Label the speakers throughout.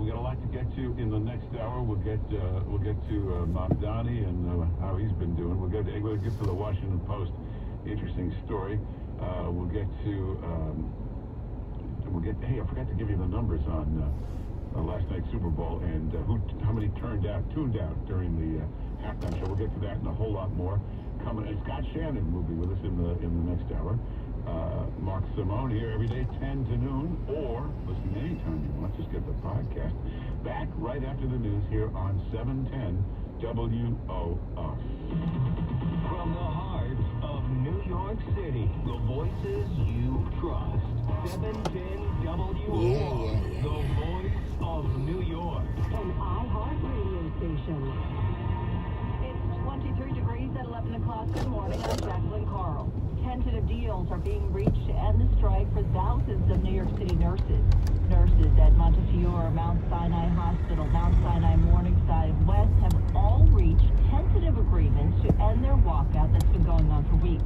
Speaker 1: we got a lot to get to in the next hour. We'll get to Mamdani and how he's been doing. We'll get to the Washington Post, interesting story. We'll get to hey, I forgot to give you the numbers on last night's Super Bowl and how many tuned out during the halftime show. We'll get to that and a whole lot more coming. And Scott Shannon will be with us in the next hour. Mark Simone here every day, 10 to noon, or listen anytime you want. Just get the podcast. Back right after the news here on 710 WOR.
Speaker 2: From the heart of New York City, the voices you trust. 710 WOR, the voice of New York.
Speaker 3: An iHeartRadio station.
Speaker 4: It's 23 degrees at 11 o'clock. Good morning. I'm Jacqueline Carl. Tentative deals are being reached to end the strike for thousands of New York City nurses. Nurses at Montefiore, Mount Sinai Hospital, Mount Sinai Morningside West have all reached tentative agreements to end their walkout that's been going on for weeks.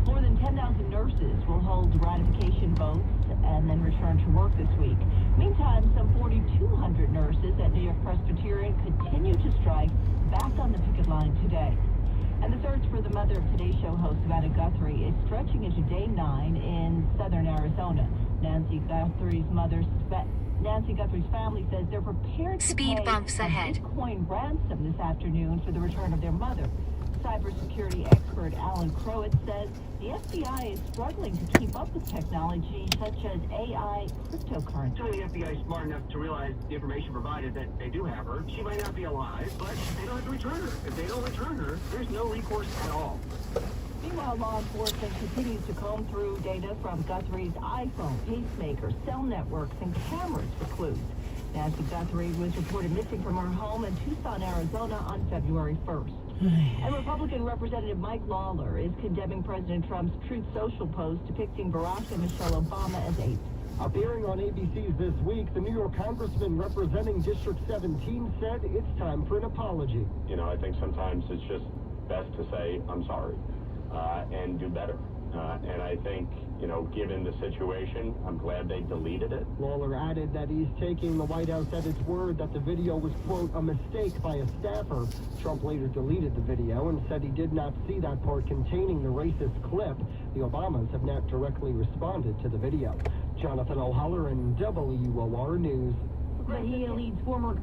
Speaker 4: More than 10,000 nurses will hold ratification votes and then return to work this week. Meantime, some 4,200 nurses at New York Presbyterian continue to strike back on the picket line today. And the search for the mother of Today's Show host, Savannah Guthrie, is stretching into day 9 in southern Arizona. Nancy Guthrie's family says they're prepared to pay a Bitcoin ransom this afternoon for the return of their mother. Cybersecurity expert Alan Crowett says the FBI is struggling to keep up with technology such as AI cryptocurrency.
Speaker 5: So the FBI is smart enough to realize the information provided that they do have her. She might not be alive, but they don't have to return her. If they don't return her, there's no recourse at all.
Speaker 4: Meanwhile, law enforcement continues to comb through data from Guthrie's iPhone, pacemaker, cell networks, and cameras for clues. Nancy Guthrie was reported missing from her home in Tucson, Arizona on February 1st. And Republican Representative Mike Lawler is condemning President Trump's Truth Social post depicting Barack and Michelle Obama as apes.
Speaker 6: Appearing on ABC's This Week, the New York congressman representing District 17 said it's time for an apology.
Speaker 7: You know, I think sometimes it's just best to say, I'm sorry, and do better. And I think, you know, given the situation, I'm glad they deleted it.
Speaker 6: Lawler added that he's taking the White House at its word that the video was, quote, a mistake by a staffer. Trump later deleted the video and said he did not see that part containing the racist clip. The Obamas have not directly responded to the video. Jonathan O'Halloran, WOR News.
Speaker 4: Mejia leads former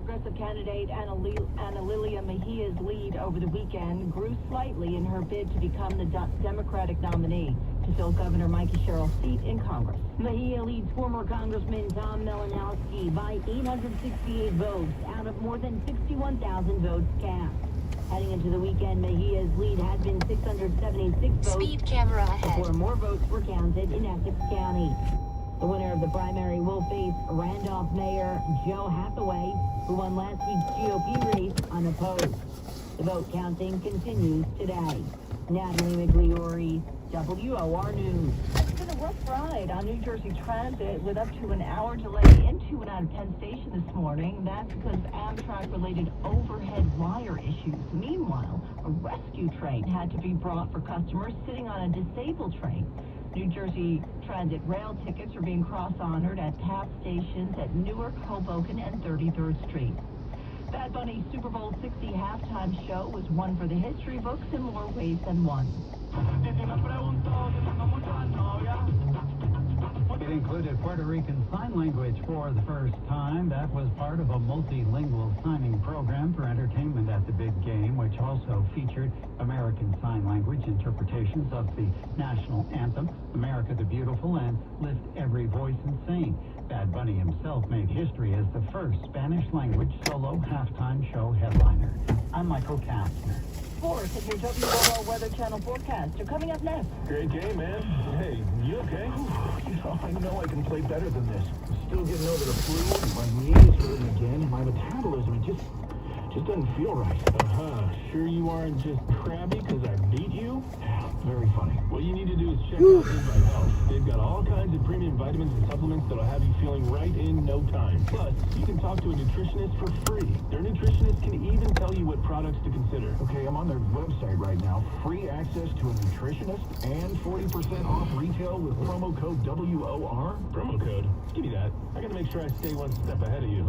Speaker 4: Progressive candidate Ana Lilia Mejia's lead over the weekend grew slightly in her bid to become the Democratic nominee to fill Governor Mikey Sherrill's seat in Congress. Mejia leads former Congressman Tom Malinowski by 868 votes out of more than 61,000 votes cast. Heading into the weekend, Mejia's lead had been 676 votes.
Speaker 8: Speed camera ahead.
Speaker 4: Before more votes were counted in Essex County. The winner of the primary will face Randolph Mayor Joe Hathaway, who won last week's GOP race unopposed. The vote counting continues today. Natalie Migliori, WOR News. It's been a rough ride on New Jersey Transit with up to an hour delay into and out of Penn Station this morning. That's because of Amtrak-related overhead wire issues. Meanwhile, a rescue train had to be brought for customers sitting on a disabled train. New Jersey Transit rail tickets are being cross-honored at TAP stations at Newark, Hoboken, and 33rd Street. Bad Bunny's Super Bowl 60 halftime show was one for the history books in more ways than one.
Speaker 9: It included Puerto Rican Sign Language for the first time. That was part of a multilingual signing program for entertainment at the big game, which also featured American Sign Language interpretations of the national anthem, America the Beautiful, and Lift Every Voice and Sing. Bad Bunny himself made history as the first Spanish-language solo halftime show headliner. I'm Michael Kastner.
Speaker 4: Sports at your WOR Weather Channel forecast are coming up next.
Speaker 10: Great game, man. Hey, you okay? I know I can play better than this. I'm still getting over the flu. My knees hurting again. My metabolism just doesn't feel right. Sure you aren't just crabby because I beat you? Very funny. What you need to do is check out Invite Health. They've got all kinds of premium vitamins and supplements that'll have you feeling right in no time. Plus, you can talk to a nutritionist for free. Their nutritionist can even tell you what products to consider. Okay, I'm on their website right now. Free access to a nutritionist and 40% off retail with promo code WOR. Promo code? Give me that. I gotta make sure I stay one step ahead of you.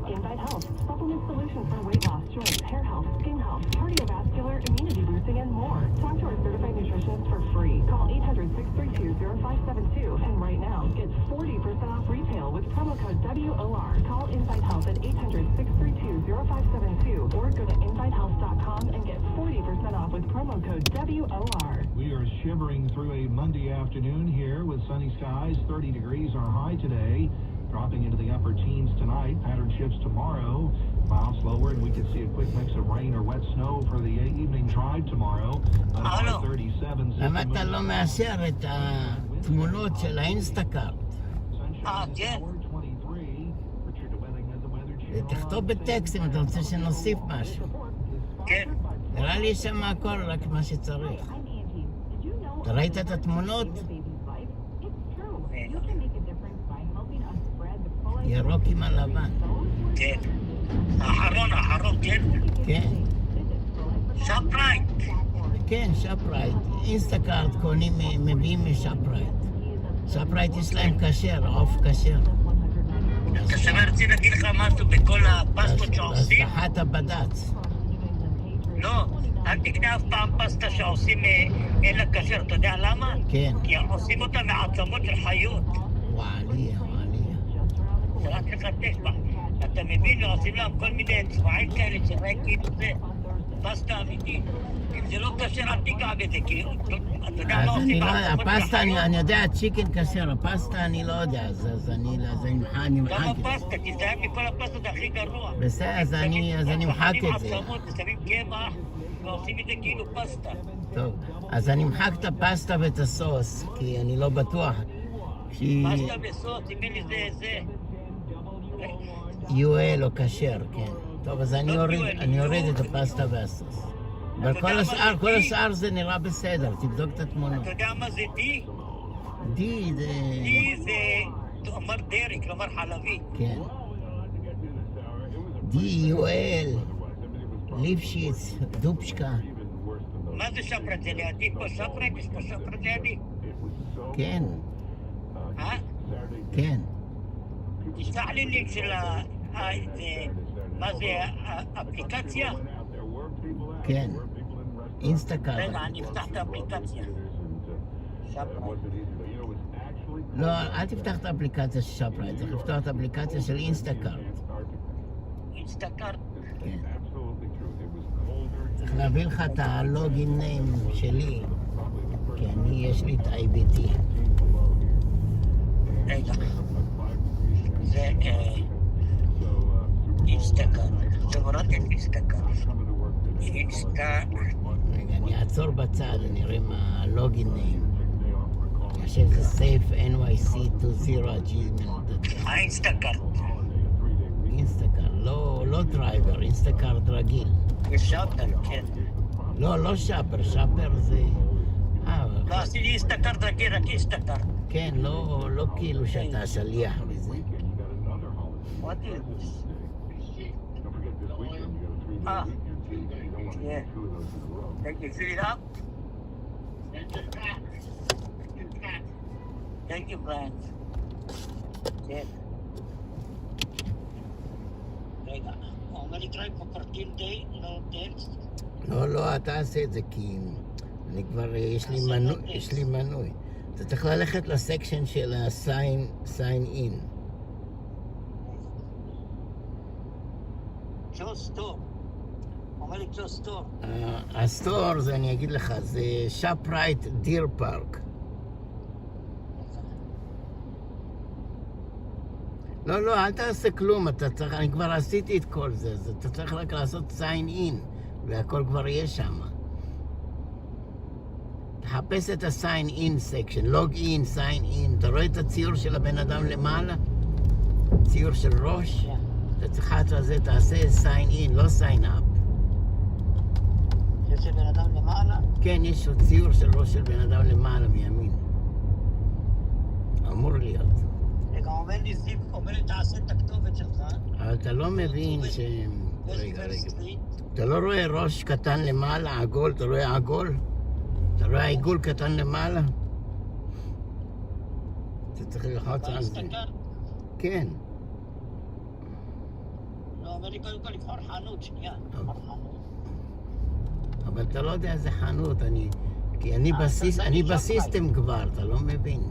Speaker 3: Invite Health. Supplement solutions for weight loss, joints, hair health, skin health, cardiovascular, immunity boosting, and more. Talk to our certified nutritionist for free. Call 800-632-0572. And right now, get 40% off retail with promo code WOR. Call Invite Health at 800-632-0572 or go to invitehealth.com and get 40% off with promo code WOR.
Speaker 10: We are shivering through a Monday afternoon here with sunny skies. 30 degrees our high today. Dropping into the upper teens tonight. Pattern shifts tomorrow. Clouds lower, and we could see a quick mix of rain or wet snow for the evening drive tomorrow.
Speaker 8: הלו,
Speaker 10: 37.
Speaker 8: למה אתה לא מאשר את התמונות של האינסטקארט?
Speaker 10: כן.
Speaker 8: תכתוב בטקסט אם אתה רוצה שנוסיף משהו. כן. נראה לי שם הכל, רק מה שצריך. אתה ראית את התמונות? ירוק עם הלבן.
Speaker 11: כן. האחרון, כן?
Speaker 8: כן.
Speaker 11: שפרייט.
Speaker 8: כן, שפרייט. אינסטקארט קונים, מביאים משפרייט. שפרייט יש להם כשר, עוף כשר.
Speaker 11: אתה שווה רציתי להגיד לך משהו בכל הפסטות שעושים?
Speaker 8: אבטחת הבד"ץ.
Speaker 11: לא, אל תקנה אף פעם פסטה שעושים אין לה כשר, אתה יודע למה?
Speaker 8: כן.
Speaker 11: כי עושים אותה מעצמות של חיות.
Speaker 8: וואליה.
Speaker 11: זה רק לך תשמע. אתה מבין, עושים להם כל מיני צבעים כאלה שרואה כאילו זה פסטה אמיתית. אם זה לא כשר, אל תיגע בזה, כי אתה יודע מה עושים מעצמות של
Speaker 8: הפסטה,
Speaker 11: חיות.
Speaker 8: אני יודע, צ'יקן כשר, הפסטה אני לא יודע, אז אני
Speaker 11: גם הפסטה, תזהר מכל הפסטה זה הכי גרוע.
Speaker 8: בסדר, אז אני מחק את זה.
Speaker 11: שמים עצמות, שמים קמח, ועושים את זה כאילו פסטה.
Speaker 8: טוב, אז אני מחק את הפסטה ואת הסוס, כי אני לא בטוח.
Speaker 11: פסטה בסוס, אם אין לי זה.
Speaker 8: יואל או כשר, כן. טוב, אז אני אוריד את הפסטה והסוס. אבל כל השאר זה נראה בסדר, תבדוק את התמונות.
Speaker 11: אתה יודע מה זה די?
Speaker 8: די זה...
Speaker 11: די זה אומר דרי, כלומר חלבי.
Speaker 8: כן. די, יואל, ליפשיץ, דופשקה.
Speaker 11: מה זה שפרט? זה לידי פה שפרט? יש פה שפרט לידי?
Speaker 8: כן. כן.
Speaker 11: תשלח לי לינק של מה זה, האפליקציה?
Speaker 8: כן. אינסטקארט.
Speaker 11: רגע, אני אפתח את האפליקציה.
Speaker 8: לא, אל תפתח את האפליקציה של שפרייט, צריך לפתוח את האפליקציה של אינסטקארט.
Speaker 11: אינסטקארט?
Speaker 8: כן. צריך להביא לך את הלוגין ניים שלי, כי יש לי את IBT.
Speaker 11: רגע. זה אינסטקארט. זה מורדת אינסטקארט.
Speaker 8: רגע, אני אעצור בצד, אני אראה מה הלוגין ניים. אני חושב שזה safenyc20@gmail.com.
Speaker 11: האינסטקארט.
Speaker 8: אינסטקארט, לא דרייבר, אינסטקארט רגיל.
Speaker 11: יש שפר, כן.
Speaker 8: לא שפר, שפר זה...
Speaker 11: לא, עשיתי אינסטקארט רגיל, רק אינסטקארט.
Speaker 8: כן, לא כאילו שאתה שליח בזה.
Speaker 11: What is this? Yeah. Thank you. Fill it up. Thank you, Brian. Yeah. רגע, אומר לי try for 14 days, no text.
Speaker 8: לא, אתה עשה את זה כי אני כבר, יש לי מנוי. אתה צריך ללכת לסקשן של ה-sign in.
Speaker 11: סטור. אומר לי סטור.
Speaker 8: הסטור, זה אני אגיד לך, זה שפרייט דיר פארק. לא, אל תעשה כלום, אני כבר עשיתי את כל זה, אז אתה צריך רק לעשות sign in, והכל כבר יהיה שם. תחפש את ה-sign in section, log in, sign in, אתה רואה את הציור של הבן אדם למעלה? ציור של ראש? אתה צריך את זה, תעשה sign in, לא sign up.
Speaker 11: זה של בן אדם למעלה?
Speaker 8: כן, יש עוד ציור של ראש של בן אדם למעלה מימין. אמור להיות.
Speaker 11: וגם אומר לי זיו, אומר לי תעשה את הכתובת שלך.
Speaker 8: אבל אתה לא מבין ש... רגע. אתה לא רואה ראש קטן למעלה, עגול? אתה רואה עגול? אתה רואה עיגול קטן למעלה? אתה צריך ללחוץ על זה. כן.
Speaker 11: לא, אומר לי קודם כל לבחור חנות, שנייה.
Speaker 8: אבל אתה לא יודע איזה חנות, כי אני בסיסטם כבר, אתה לא מבין.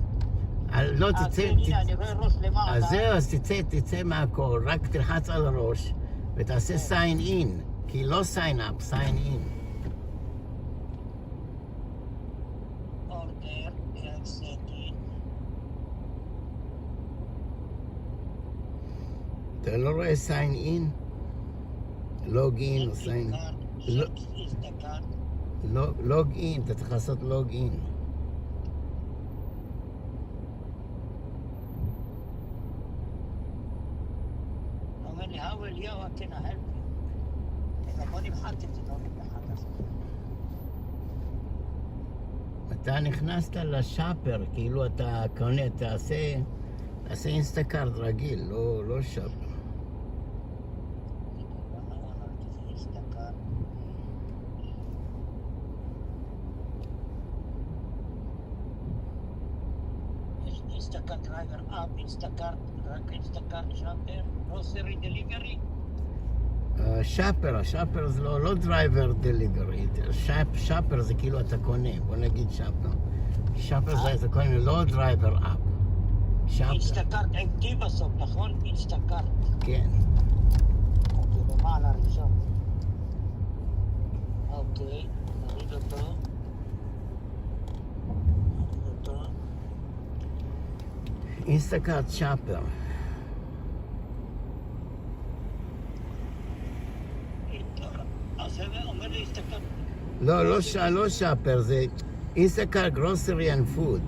Speaker 8: לא, תצא...
Speaker 11: אני רואה ראש למעלה.
Speaker 8: אז זהו, אז תצא מהכל, רק תלחץ על הראש ותעשה sign in, כי לא sign up, sign in.
Speaker 11: אורדר, הרצתי.
Speaker 8: אתה לא רואה sign in? log in או sign... log in, אתה צריך לעשות log in.
Speaker 11: אומר לי, how will you can I help you? בוא נמחק את זה, לא נמחק את זה.
Speaker 8: אתה נכנסת לשאפר, כאילו אתה קונה, תעשה אינסטקארט רגיל, לא שאפר.
Speaker 11: אינסטקארט דרייבר אפ, אינסטקארט, רק אינסטקארט שאפר, גרוסרי דליברי.
Speaker 8: שאפר זה לא דרייבר דליברי, שאפר זה כאילו אתה קונה, בוא נגיד שאפר. שאפר זה קונה, לא דרייבר אפ.
Speaker 11: אינסטקארט עם T בסוף, נכון? אינסטקארט.
Speaker 8: כן.
Speaker 11: אוקיי, במעל הראשון. אוקיי, נוריד אותו.
Speaker 8: אינסטקארט שאפר.
Speaker 11: אז זה אומר לי אינסטקארט.
Speaker 8: לא שאפר, זה אינסטקארט גרוסרי אנד פוד.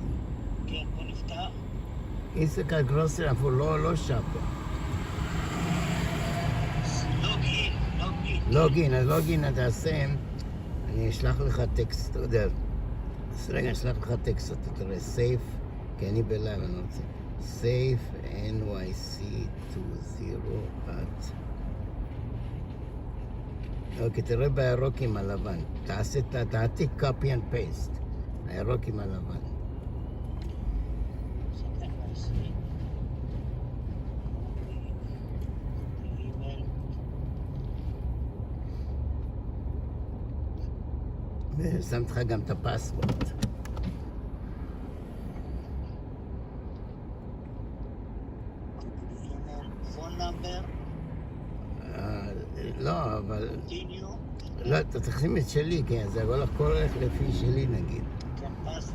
Speaker 11: כן, בוא נפתח.
Speaker 8: אינסטקארט גרוסרי אנד פוד, לא שאפר. לוג אין, אתה עושה, אני אשלח לך טקסט, אתה יודע. אז רגע, אני אשלח לך טקסט, אתה תראה, סייף, כי אני בלייב, אני רוצה. סייף NYC20 at... אוקיי, תראה בירוק עם הלבן. תעתיק copy and paste. הירוק עם הלבן. ושמת לך גם את הפסוורד.
Speaker 11: פון נאמבר.
Speaker 8: לא, אבל... לא, אתה צריך לשים את שלי, כן, זה הכל הולך לפי שלי נגיד.
Speaker 11: כן, פס...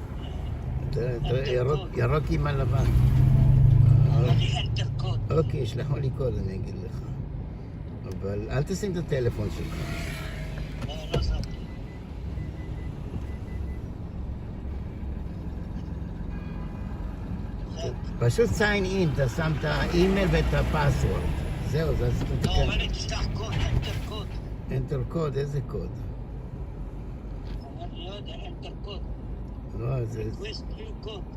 Speaker 8: ירוק עם הלבן.
Speaker 11: אמר לי אנטר קוד.
Speaker 8: אוקיי, שלחו לי קוד, אני אגיד לך. אבל אל תשים את הטלפון שלך.
Speaker 11: לא שמתי.
Speaker 8: פשוט sign in, אתה שם את האימייל ואת הפסוורד. זהו, זה עשית את
Speaker 11: לא, אומר לי תשלח קוד, אנטר קוד.
Speaker 8: אנטר קוד, איזה קוד?
Speaker 11: אומר לי, לא יודע, אנטר קוד.
Speaker 8: לא, זה...
Speaker 11: request new code.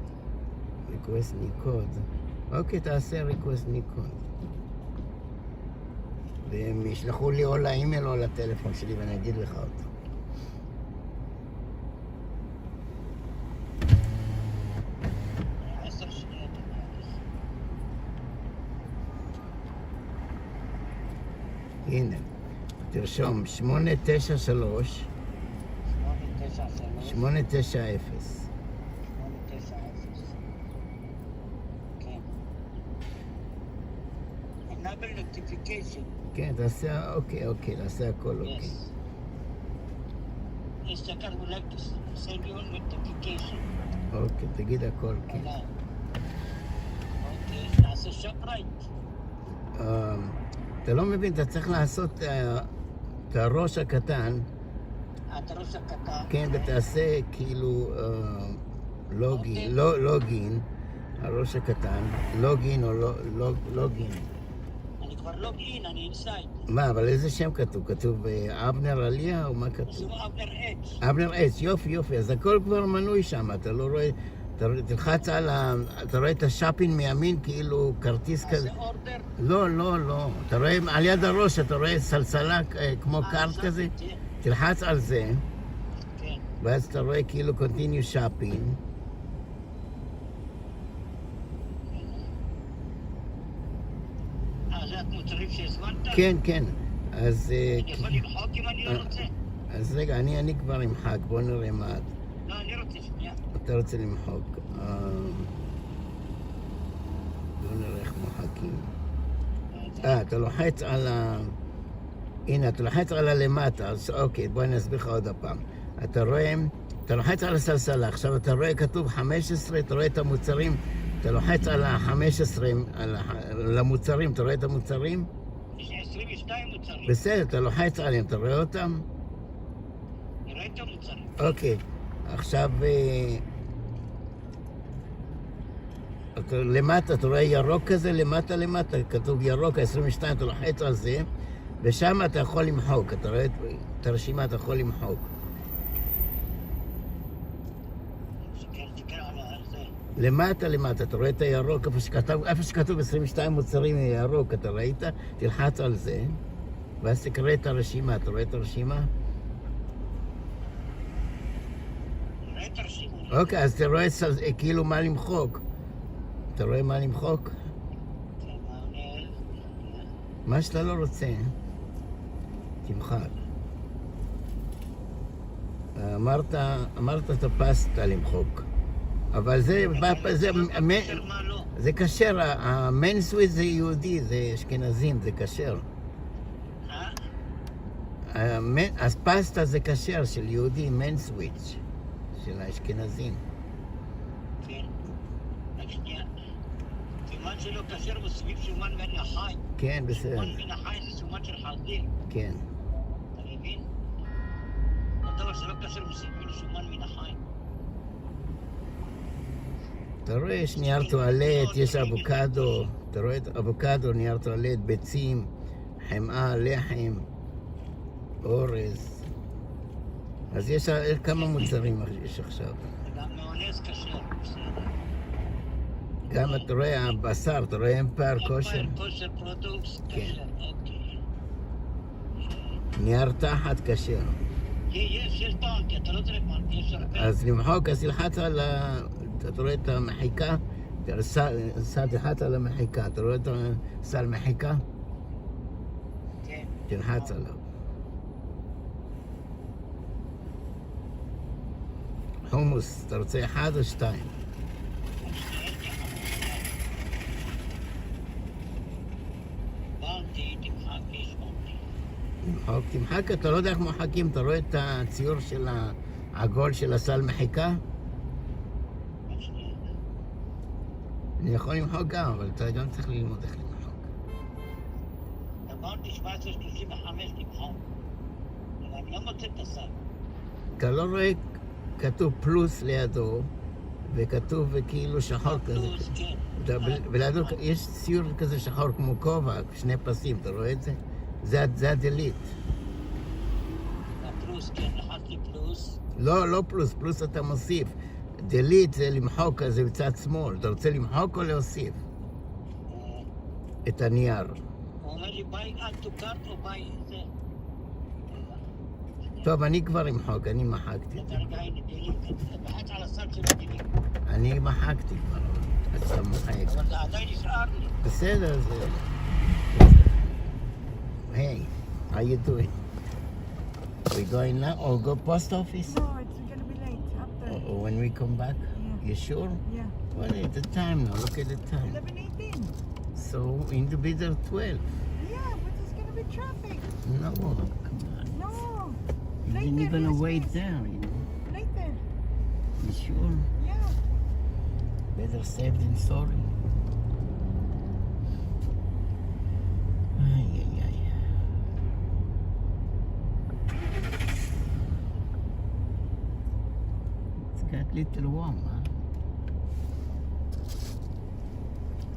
Speaker 8: request new code. אוקיי, תעשה request new code. והם ישלחו לי או לאימייל או לטלפון שלי ואני אגיד לך אותו. הנה, תרשום 893 890.
Speaker 11: enable notification.
Speaker 8: כן, תעשה, אוקיי, תעשה הכל אוקיי.
Speaker 11: Instacart would like to send you a notification.
Speaker 8: אוקיי, תגיד הכל, כן.
Speaker 11: אוקיי, נעשה שופרייט.
Speaker 8: אתה לא מבין, אתה צריך לעשות את הראש הקטן.
Speaker 11: את הראש הקטן.
Speaker 8: כן, ותעשה כאילו לוגין, הראש הקטן, לוגין או לוגין.
Speaker 11: אני כבר לוג אין, אני אינסייד.
Speaker 8: מה, אבל איזה שם כתוב? כתוב אבנר עליה או מה כתוב?
Speaker 11: זה אבנר אץ.
Speaker 8: אבנר עץ, יופי, אז הכל כבר מנוי שם, אתה לא רואה, תלחץ על אתה רואה את השאפין מימין כאילו כרטיס כזה.
Speaker 11: זה אורדר?
Speaker 8: לא, אתה רואה על יד הראש, אתה רואה סלסלה כמו קארט כזה, תלחץ על זה,
Speaker 11: כן.
Speaker 8: ואז אתה רואה כאילו continue shopping.
Speaker 11: זה המוצרים שהזמנת?
Speaker 8: כן, אז...
Speaker 11: אני יכול למחוק אם אני לא רוצה?
Speaker 8: אז רגע, אני כבר אמחק, בוא נראה מה...
Speaker 11: לא, אני רוצה שנייה.
Speaker 8: אתה רוצה למחוק. בוא נראה איך מוחקים. אתה לוחץ על ה... הנה, אתה לוחץ על הלמטה, אז אוקיי, בוא אני אסביר לך עוד הפעם. אתה רואה, אתה לוחץ על הסלסלה, עכשיו אתה רואה כתוב 15, אתה רואה את המוצרים, אתה לוחץ על ה-15, על המוצרים, אתה רואה את המוצרים?
Speaker 11: יש 22 מוצרים.
Speaker 8: בסדר, אתה לוחץ עליהם, אתה רואה אותם?
Speaker 11: אני רואה את המוצרים.
Speaker 8: אוקיי, עכשיו... למטה, אתה רואה ירוק כזה, למטה, כתוב ירוק, 22, אתה לוחץ על זה, ושם אתה יכול למחוק, אתה רואה את הרשימה, אתה יכול למחוק. למטה, אתה רואה את הירוק, איפה שכתוב 22 מוצרים ירוק, אתה ראית? תלחץ על זה, ואז תקרא את הרשימה, אתה רואה את הרשימה?
Speaker 11: אני רואה את הרשימה.
Speaker 8: אוקיי, אז אתה רואה כאילו מה למחוק. אתה רואה מה למחוק? מה שאתה לא רוצה, תמחק. אמרת את הפסטה למחוק. אבל זה כשר, המיין סוויץ' זה יהודי, זה אשכנזים, זה כשר. אז פסטה זה כשר של יהודי, מיין סוויץ' של האשכנזים.
Speaker 11: שומן שלו כשר מסביב שומן מן החי.
Speaker 8: כן, בסדר.
Speaker 11: שומן מן החי זה שומן של חזיר.
Speaker 8: כן.
Speaker 11: אתה מבין? הדבר שלא כשר מסביב שומן מן החי.
Speaker 8: אתה רואה, יש נייר טואלט, יש אבוקדו, אתה רואה את אבוקדו, נייר טואלט, ביצים, חמאה, לחם, אורז. אז יש כמה מוצרים יש עכשיו.
Speaker 11: גם מאונז כשר, בסדר.
Speaker 8: גם אתה רואה הבשר, אתה רואה אמפייר כושר?
Speaker 11: כושר פרודוקס, כשר, אוקיי.
Speaker 8: נייר תחת כשר.
Speaker 11: יש טעם, כי אתה לא צריך מה, יש הרבה.
Speaker 8: אז למחוק, אז תלחץ על ה... אתה רואה את המחיקה? תלחץ על המחיקה, אתה רואה את הסל מחיקה?
Speaker 11: כן.
Speaker 8: תלחץ עליו. חומוס, אתה רוצה 1 או 2? תמחק, אתה לא יודע איך מוחקים, אתה רואה את הציור של העגול של הסל מחיקה? אני יכול למחוק גם, אבל אתה גם צריך ללמוד איך למחוק.
Speaker 11: אמרתי 17:35 למחוק, אבל אני לא מוצא את הסל.
Speaker 8: אתה לא רואה, כתוב פלוס לידו, וכתוב כאילו שחור כזה.
Speaker 11: פלוס, כן.
Speaker 8: ולידו יש ציור כזה שחור כמו כובע, 2 פסים, אתה רואה את זה? זה הדליט.
Speaker 11: הפלוס, כן, לחצתי פלוס.
Speaker 8: לא פלוס, פלוס אתה מוסיף. דליט זה למחוק, זה בצד שמאל. אתה רוצה למחוק או להוסיף? את הנייר.
Speaker 11: הוא אומר לי, ביי add to cart או ביי זה.
Speaker 8: טוב, אני כבר אמחוק, אני מחקתי.
Speaker 11: רגע, הנה, דליט. לחץ על הסל של דליט.
Speaker 8: אני מחקתי כבר, אז אתה מוחק.
Speaker 11: אבל זה עדיין נשאר לי.
Speaker 8: בסדר, זה... Hey, how you doing? We going now or go post office?
Speaker 12: No, it's gonna be late. After.
Speaker 8: Or when we come back?
Speaker 12: Yeah.
Speaker 8: You sure?
Speaker 12: Yeah.
Speaker 8: What is the time now? Look at the time.
Speaker 12: 11:18.
Speaker 8: So we need to be there 12.
Speaker 12: Yeah, but there's gonna be traffic.
Speaker 8: No, come on.
Speaker 12: No.
Speaker 8: You
Speaker 12: Later,
Speaker 8: didn't even
Speaker 12: yes,
Speaker 8: wait
Speaker 12: yes.
Speaker 8: there, you know.
Speaker 12: Later.
Speaker 8: You sure?
Speaker 12: Yeah.
Speaker 8: Better safe than sorry. Ay, ay, ay. It's got little warm, huh?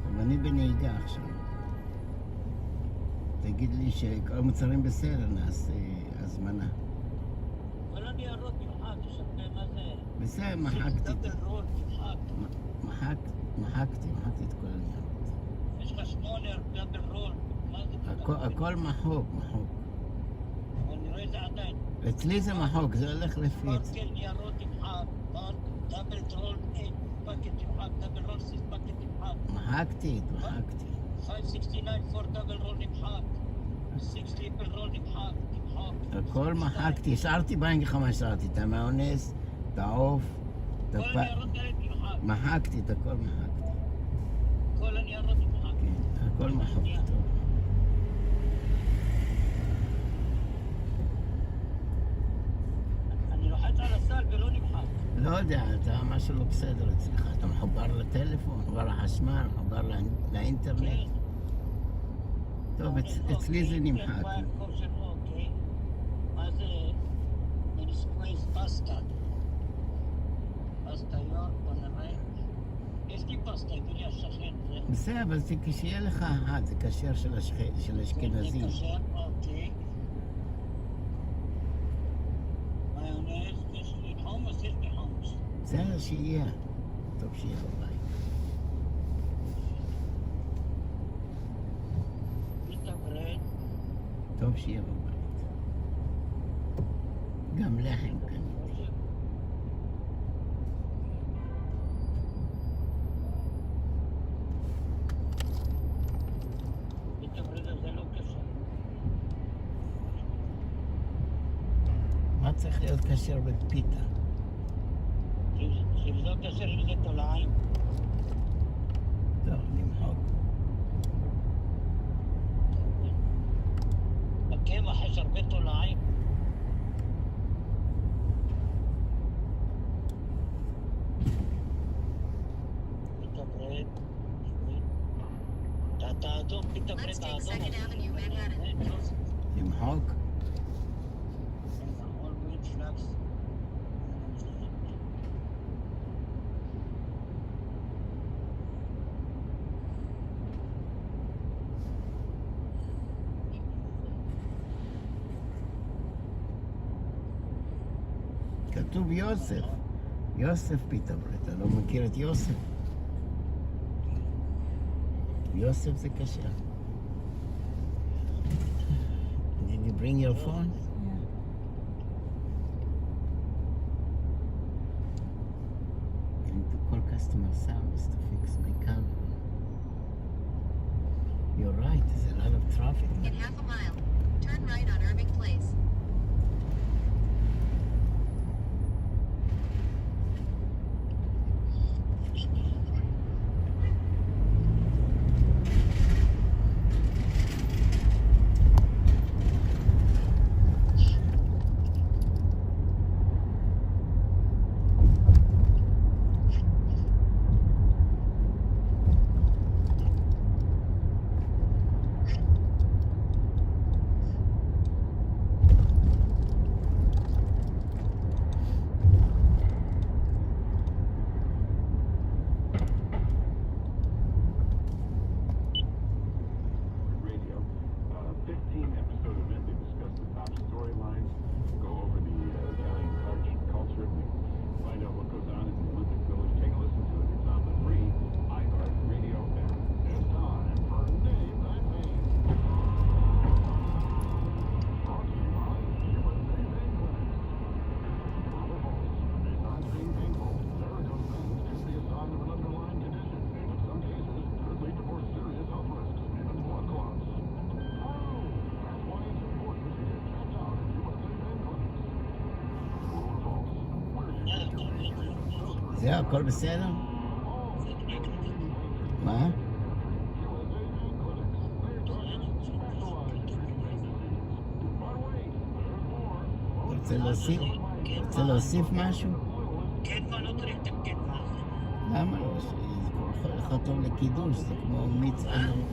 Speaker 8: אבל אני בנהיגה עכשיו. תגיד לי שכל המוצרים בסדר, נעשה הזמנה.
Speaker 11: כל הניירות תמחק, תשמע מה זה.
Speaker 8: בסדר, מחקתי.
Speaker 11: דאבל רול תמחק.
Speaker 8: מחקתי את כל הניירות.
Speaker 11: יש לך 8 דאבל רול. מה זה?
Speaker 8: הכל מחוק.
Speaker 11: אבל נראה את זה עדיין.
Speaker 8: אצלי זה מחוק, זה הולך לפי...
Speaker 11: פאקל ניירות תמחק. דאבל רול 8 פאקל תמחק. דאבל רול 6 פאקל תמחק.
Speaker 8: מחקתי.
Speaker 11: 569 for דאבל רול נמחק. 6 טריפל רול נמחק.
Speaker 8: הכל מחקתי, השארתי באנגל 5, השארתי את המיונז, את העוף, את
Speaker 11: כל הניירות האלה תמחק.
Speaker 8: מחקתי את הכל, מחקתי.
Speaker 11: כל הניירות תמחק.
Speaker 8: כן, הכל מחקתי. טוב.
Speaker 11: אני לוחץ על הסל ולא נמחק.
Speaker 8: לא יודע, אתה משהו לא בסדר אצלך, אתה מחובר לטלפון, מחובר לחשמל, מחובר לאינטרנט. טוב, אצלי זה נמחק.
Speaker 11: מה זה? מניסקווייס פסטה. פסטה יור, בוא נראה. יש לי פסטה, הביא לי השכן.
Speaker 8: בסדר, אבל זה כשיהיה לך אחד, זה כשר של אשכנזים.
Speaker 11: זה כשר, אוקיי. מיונז, יש לי חומוס, יש לי חומוס.
Speaker 8: בסדר, שיהיה. טוב שיהיה בבית. טוב שיהיה בבית. גם לחם קניתי. מה צריך להיות כשר בפיתה?
Speaker 11: שזה לא כשר עם זה תולעים.
Speaker 8: טוב, נמחוק.
Speaker 11: בקמח יש הרבה תולעים. פיתה ברד. את האדום, פיתה ברד האדום.
Speaker 8: נמחוק. כתוב יוסף. יוסף פיתה ברד. אתה לא מכיר את יוסף? יוסף זה כשר. Did you bring your phone? I need to call customer service to fix my camera. You're right, there's a lot of traffic.
Speaker 13: In half a mile, turn right on Irving Place.
Speaker 8: זהו, הכל בסדר? מה? רוצה להוסיף משהו?
Speaker 11: כן, מה לא צריך לתקן מה זה?
Speaker 8: למה לא? זה יכול טוב לקידוש, זה כמו מיץ ענבים.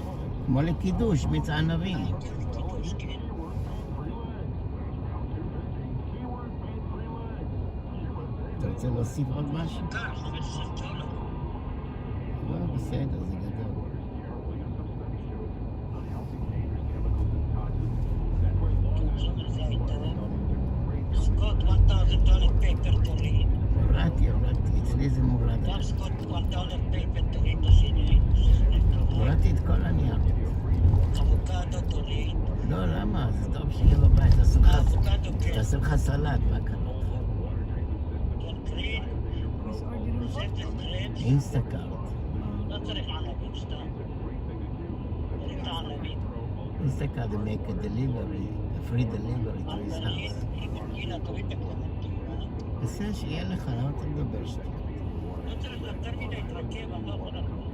Speaker 8: כמו לקידוש, מיץ ענבים. אתה רוצה להוסיף עוד משהו? לא, בסדר, זה גדול.
Speaker 11: Scott, 1,000 toilet paper to read.
Speaker 8: הורדתי, אצלי זה מורד.
Speaker 11: Tom Scott, 1 toilet paper to read השני.
Speaker 8: הורדתי את כל הנייר.
Speaker 11: אבוקדו to read.
Speaker 8: לא, למה? זה טוב שיהיה בבית, תעשה לך סלט, מה קרה?
Speaker 11: קרין, ספטס קרין.
Speaker 8: אינסטקארט.
Speaker 11: לא צריך ענבים סתם. צריך את הענבים.
Speaker 8: אינסטקארט, they make a delivery, a free delivery to his house.
Speaker 11: היא מרגילה, תוריד את הקלמנטינה.
Speaker 8: בסדר, שיהיה לך, למה אתה מדבר שטויות?
Speaker 11: לא צריך יותר מדי להתרכב, אני לא יכול לחזור.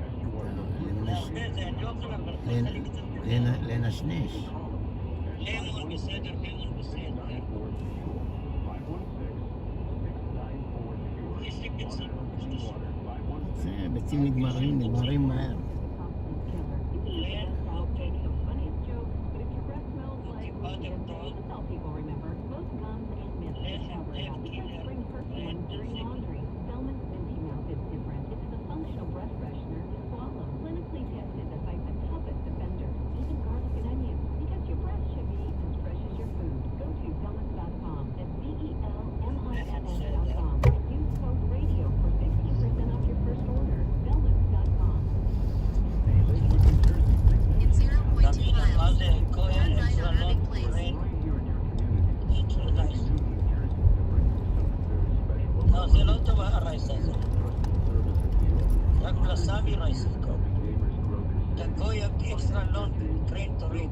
Speaker 11: להרבה זה, אני לא יכול לחזור.
Speaker 8: לנשנש.
Speaker 11: לימון בסדר, לימון בסדר. יש לי ביצים.
Speaker 8: זה, ביצים נגמרים מהר.
Speaker 13: In 0.2 miles, turn right on Irving Place.
Speaker 11: לא, זה לא טוב הרייס הזה. רק לסמי רייס טוב. תגוי אקסטרה לונג, טריין תוריד.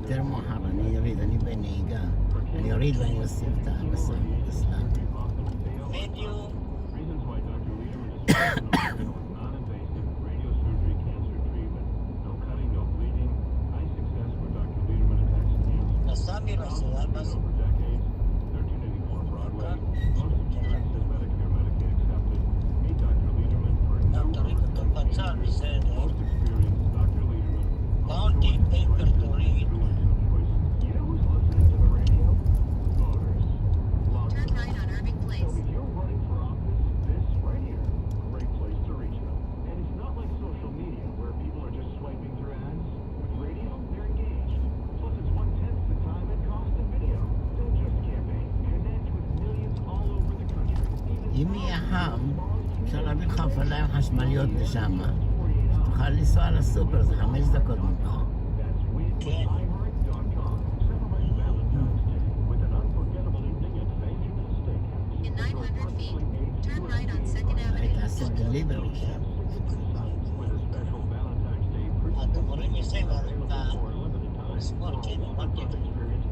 Speaker 8: יותר מאוחר, אני אוריד, אני בנהיגה. אני אוריד ואני אוסיף את הבשר, בסלאם.
Speaker 11: מדיו. לסמי רייס, זה מה זה? תוריד אותו בצל, בסדר. באונטי, פייפר תוריד.
Speaker 13: Turn right on Irving Place.
Speaker 10: You're running for office, this right here, great place to reach them. And it's not like social media where people are just swiping through ads. With radio, they're engaged. Plus, it's 1/10 the time and cost of video. Don't just campaign. Connect with millions all over the country.
Speaker 8: אם יהיה חם, אפשר להביא לך אופניים חשמליות לשם. תוכל לנסוע לסופר, זה 5 דקות ממך.
Speaker 11: כן.
Speaker 13: In 900 feet, turn right on 2nd Avenue.
Speaker 8: תעשה דליברי.
Speaker 11: אתם רואים מזה בשמאל, כן, אמרתי.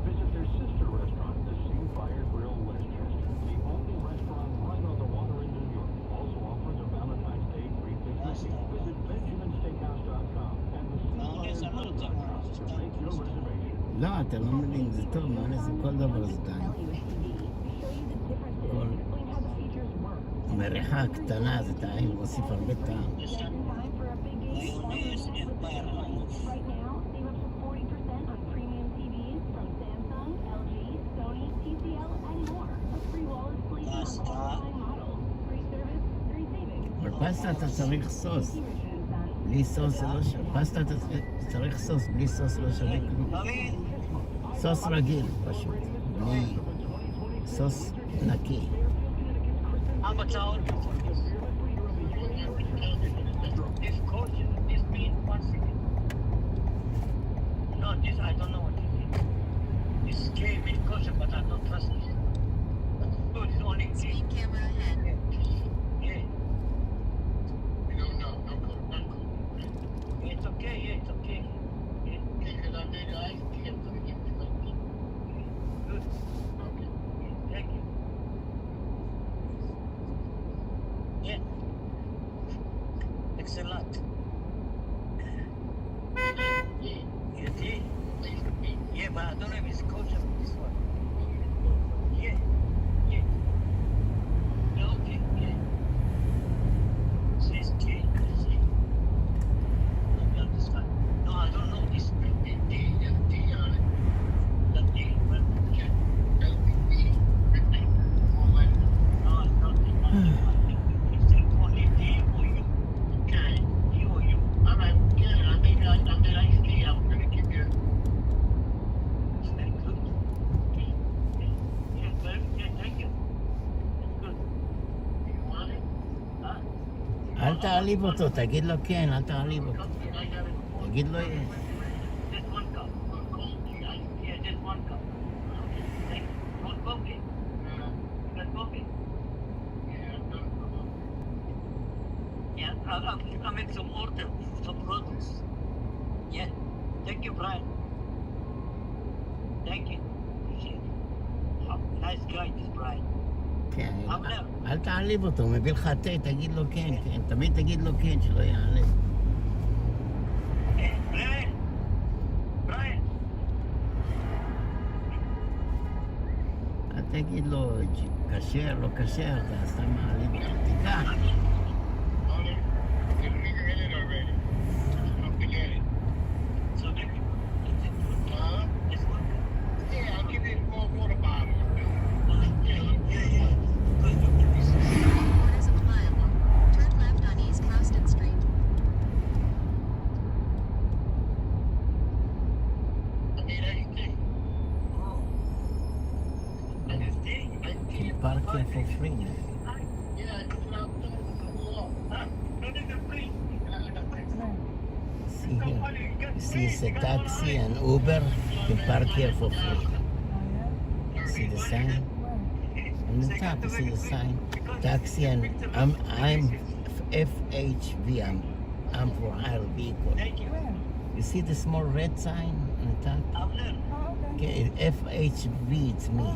Speaker 10: Visit their sister restaurant, the Fire Grill Westchester, the only restaurant right on the water in New York. Also offers a Valentine's Day free picnic. Visit BenjaminSteakhouse.com and theSeaFireGrill.com to make your reservation.
Speaker 8: לא, אתה לא מבין, זה טוב, מה זה כל דבר זה טעים. כל מריחה קטנה זה טעים, מוסיף הרבה טעם.
Speaker 11: מיונז, אמפייר עמוס.
Speaker 3: Right now, save up to 40% on premium TVs from Samsung, LG, Sony, TCL, and more. With free wall installation on all line models. Free service, free savings.
Speaker 8: אבל פסטה אתה צריך סוס. בלי סוס זה לא שווה. פסטה אתה צריך סוס, בלי סוס לא שווה כלום. סוס רגיל פשוט. בלי סוס נקי.
Speaker 11: המצאות. This coach, this means one second. No, this I don't know what it is. This game is kosher, but I don't trust it. So it's only
Speaker 13: Speed camera ahead.
Speaker 11: Yeah. It's okay, yeah, it's okay. Yeah. Good. Thank you. Yeah. Excellent. You did? Yeah, but I don't know if it's kosher for this one. Yeah. Yeah. Yeah, okay, yeah. Says K, see? Maybe I'll just find. No, I don't know this. D on it. The D, well, yeah. No, it's not D. It's only D or U. Okay. D or U. All right.
Speaker 8: אל תעליב אותו, תגיד לו כן, אל תעליב אותו. תגיד לו יש.
Speaker 11: Just one cup. Yeah, just one cup. Thank you. Want coffee? You got coffee? Yeah, I'll make some order, some products. Yeah. Thank you, Brian. Thank you. Appreciate it. Oh, nice guy, this Brian.
Speaker 8: כן, אל תעליב אותו, הוא מביא לך תה, תגיד לו כן, כן. תמיד תגיד לו כן, שלא יעלב.
Speaker 11: Brian! Brian!
Speaker 8: אל תגיד לו כשר, לא כשר, אתה סתם מעליב אותו. תיקח.
Speaker 11: So maybe this one?
Speaker 14: Yeah, I'll give you more water bottle.
Speaker 13: Quarters of a mile. Turn left on East Houston Street.
Speaker 14: I mean, anything.
Speaker 8: Can park here for free.
Speaker 14: Yeah, it's not
Speaker 8: See here. You see it's a taxi and Uber. You can park here for free. See the sign? On the top, you see the sign? Taxi and I'm FHV. I'm for hire vehicle. You see the small red sign on the top? Okay, FHV, it's me.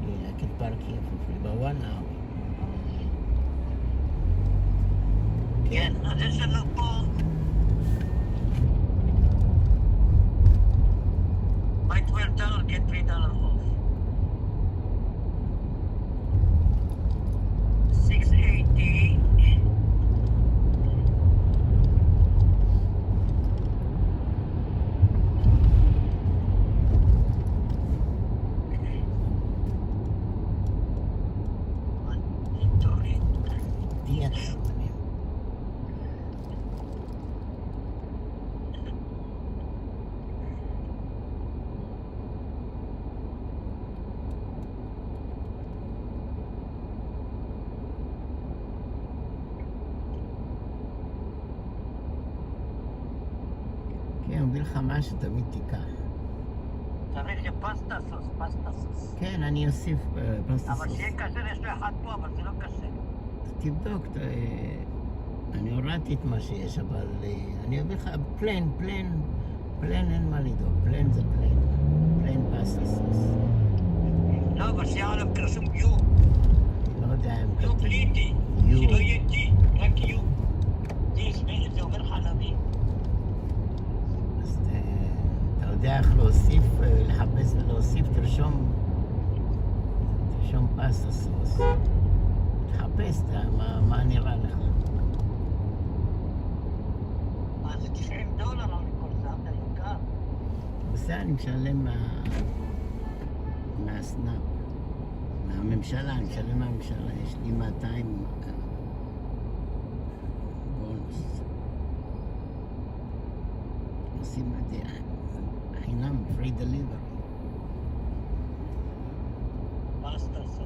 Speaker 8: Yeah, I can park here for free, but 1 hour.
Speaker 11: כן, אז יש לנו פה... buy $12, get $3 off. 680.
Speaker 8: Yes. כן, הוא מביא לך משהו, תמיד תיקח.
Speaker 11: צריך פסטה סוס, פסטה סוס.
Speaker 8: כן, אני אוסיף פסטה סוס.
Speaker 11: אבל שיהיה כשר, יש לו אחד פה, אבל זה לא כשר.
Speaker 8: תבדוק, אני הורדתי את מה שיש, אבל אני אביא לך פלן, אין מה לדאוג, פלן זה פלן פסטה סוס.
Speaker 11: לא, אבל שיהיה עליו פרסום יו.
Speaker 8: לא יודע אם
Speaker 11: יו בלי די, שלא יהיה די, רק יו. די, זה עובר חלבי.
Speaker 8: אז אתה יודע איך להוסיף, לחפש ולהוסיף, תרשום פסטה סוס. תחפש מה נראה לך.
Speaker 11: מה זה $90 על כל זה, אתה יקר.
Speaker 8: בסדר, אני משלם מהסנאפ, מהממשלה, אני משלם מהממשלה, יש לי 200 בונוס. עושים את זה חינם, free delivery.
Speaker 11: פסטה סוס.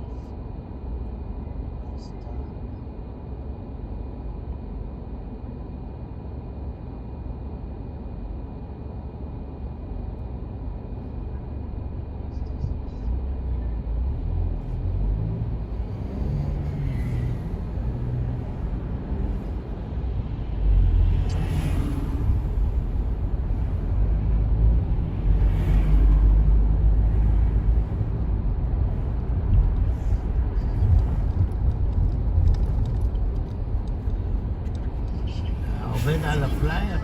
Speaker 8: עובד על הפלייר,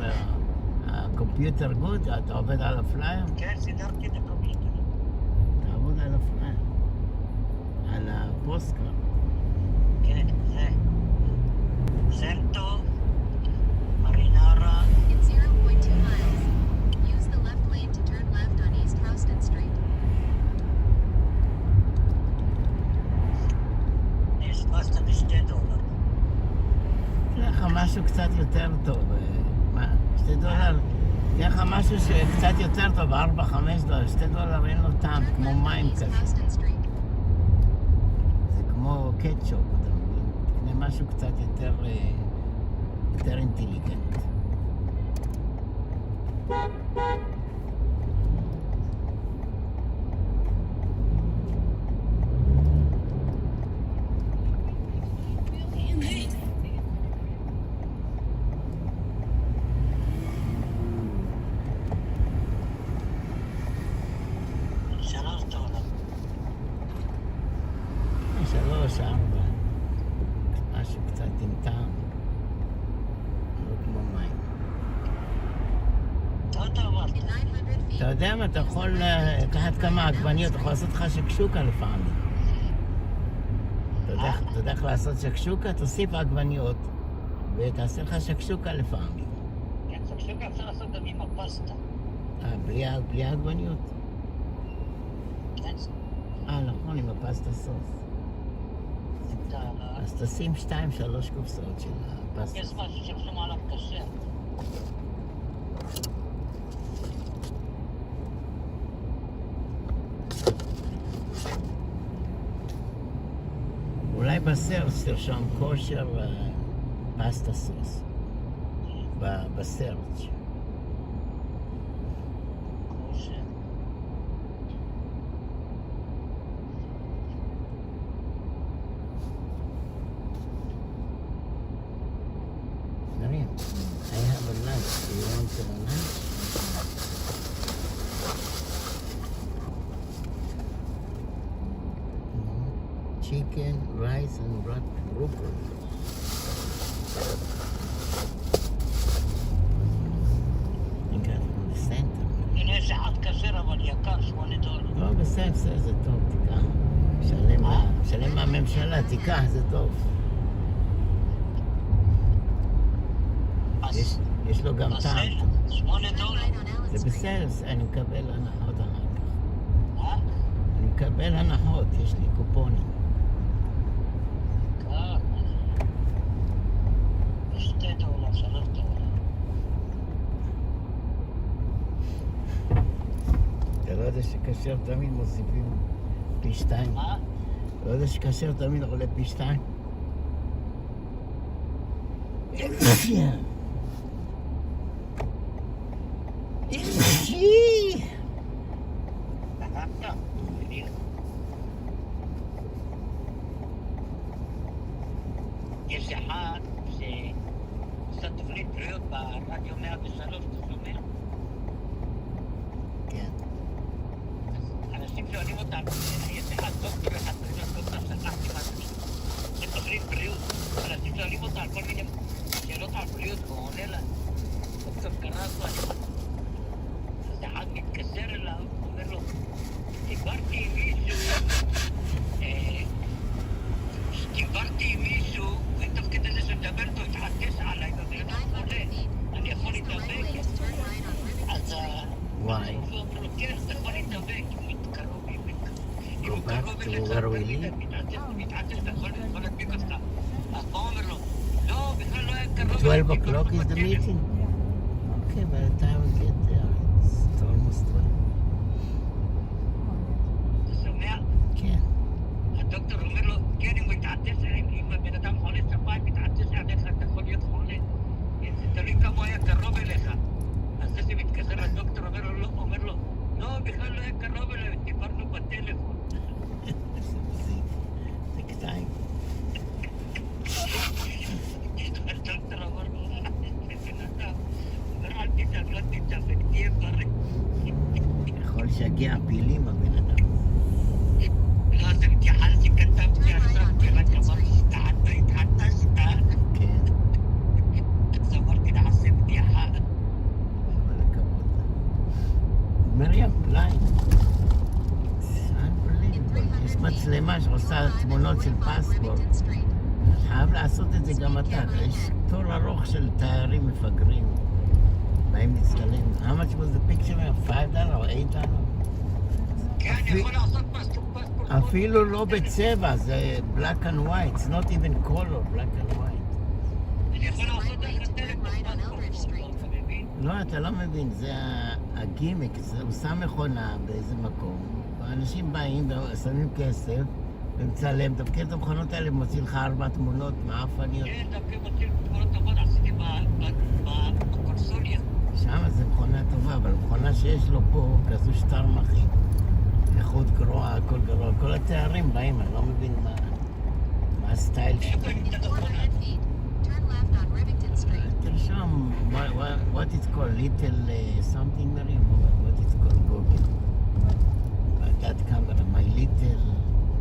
Speaker 8: הקומפיוטר גוד, אתה עובד על הפלייר?
Speaker 11: כן, סידרתי את הקומפיוטר.
Speaker 8: תעבוד על הפלייר, על הפוסטקארד.
Speaker 11: כן, זה. סנטו, מרינרה.
Speaker 13: In 0.2 miles, use the left lane to turn left on East Houston Street.
Speaker 11: יש פסטה ב$2.
Speaker 8: תראה לך משהו קצת יותר טוב, $2, תראה לך משהו שקצת יותר טוב, $4-5, $2 אין לו טעם,
Speaker 13: Turn
Speaker 8: כמו
Speaker 13: left on
Speaker 8: מים
Speaker 13: East
Speaker 8: כזה.
Speaker 13: Houston Street.
Speaker 8: זה כמו קטשופ, אתה מבין? נקנה משהו קצת יותר אינטליגנט. $3, $4. משהו קצת עם טעם. לא כמו מים. אתה יודע מה, אתה יכול לקחת כמה עגבניות, אתה יכול לעשות לך שקשוקה לפעמים. אתה יודע איך לעשות שקשוקה? תוסיף עגבניות ותעשה לך שקשוקה לפעמים.
Speaker 11: כן, שקשוקה אפשר לעשות גם עם הפסטה.
Speaker 8: בלי העגבניות?
Speaker 11: כן.
Speaker 8: נכון, עם הפסטה סוס. אז תשים 2-3 קופסאות של הפסטה.
Speaker 11: יש משהו שחשוב עליו קשה.
Speaker 8: אולי בסרצ' תרשום כושר פסטה סוס. בסרצ'. Mariam, I have a lunch. Do you want a lunch? Chicken, rice, and broccoli. You got it from the center.
Speaker 11: הנה שעת כשר אבל יקר $8.
Speaker 8: לא, בסדר, זה טוב, תיקח. שלם מהממשלה, תיקח, זה טוב. יש לו גם טעם.
Speaker 11: $8.
Speaker 8: זה בסדר, אני מקבל הנחות אחר כך. אני מקבל הנחות, יש לי קופונים.
Speaker 11: $2, $3.
Speaker 8: אתה לא יודע שכשר תמיד מוסיפים פי 2?
Speaker 11: מה?
Speaker 8: אתה לא יודע שכשר תמיד עולה פי 2?
Speaker 11: יש אחד שעושה תוכנית בריאות ברדיו 103, אתה שומע?
Speaker 8: כן.
Speaker 11: אנשים שואלים אותם, יש אחד דוקטור אחד, דוקטור שכחתי משהו, זה תוכנית בריאות, אנשים שואלים אותה על כל מיני שאלות על בריאות, והוא עונה לה, דוקטור קרסו, אז אחד מתקשר אליו, אומר לו, דיברתי עם מישהו, ותוך כדי זה שמדבר אותו, התחדש עליי, ובן אדם חולה, אני יכול להתאבק? אז הוא אומר לו, כן, אתה יכול להתאבק, אם הוא קרוב אליך, מתעדש, אתה יכול להדביק אותך. אז הוא אומר לו, לא, בכלל לא היה קרוב.
Speaker 8: 12 o'clock is the meeting? Okay, by the time we get there, it's almost 12.
Speaker 11: אתה שומע?
Speaker 8: כן.
Speaker 11: הדוקטור אומר לו, כן, אם הוא יתעדש, אם הבן אדם חולה שפיים, מתעדש עליך, אתה יכול להיות חולה. זה תלוי כמה הוא היה קרוב אליך. אז זה שמתקשר לדוקטור אומר לו, לא, בכלל לא היה קרוב אליי, דיברנו בטלפון.
Speaker 8: זה קטעים.
Speaker 11: הדוקטור אמר לו, בן אדם, אל תדאג, לא תתאבק, תהיה בריא.
Speaker 8: יכול לשגע פילים הבן אדם.
Speaker 11: לא, זה מתייחס שכתבתי עכשיו, כי רק אמרתי, התעדשת.
Speaker 8: כן.
Speaker 11: אז אמרתי, נעשה בדיחה.
Speaker 8: כל הכבוד. מרים, ליין. יש מצלמה שעושה תמונות של פספורט. חייב לעשות את זה גם אתה. יש תור ארוך של תיירים מפגרים. באים להצטלם. How much was the picture? $5 or $8?
Speaker 11: כן, אני יכול לעשות פספורט.
Speaker 8: אפילו לא בצבע, זה black and white. It's not even color, black and white.
Speaker 11: אני יכול לעשות דרך הטלפון פספורט, אתה מבין?
Speaker 8: לא, אתה לא מבין, זה הגימיק, הוא שם מכונה באיזה מקום, האנשים באים ושמים כסף, ומצלם, אתה מכיר את המכונות האלה, מוציא לך 4 תמונות מעפניות.
Speaker 11: כן, דווקא מוצאים תמונות טובות, עשיתי בקונסוליה.
Speaker 8: שמה זה מכונה טובה, אבל מכונה שיש לו פה, כזו שטר מחי. איכות גרועה, הכל גרוע, כל התארים באים, אני לא מבין מה הסטייל שלו. תרשום, what it's called, little something, Mary? What it's called, Google. That camera,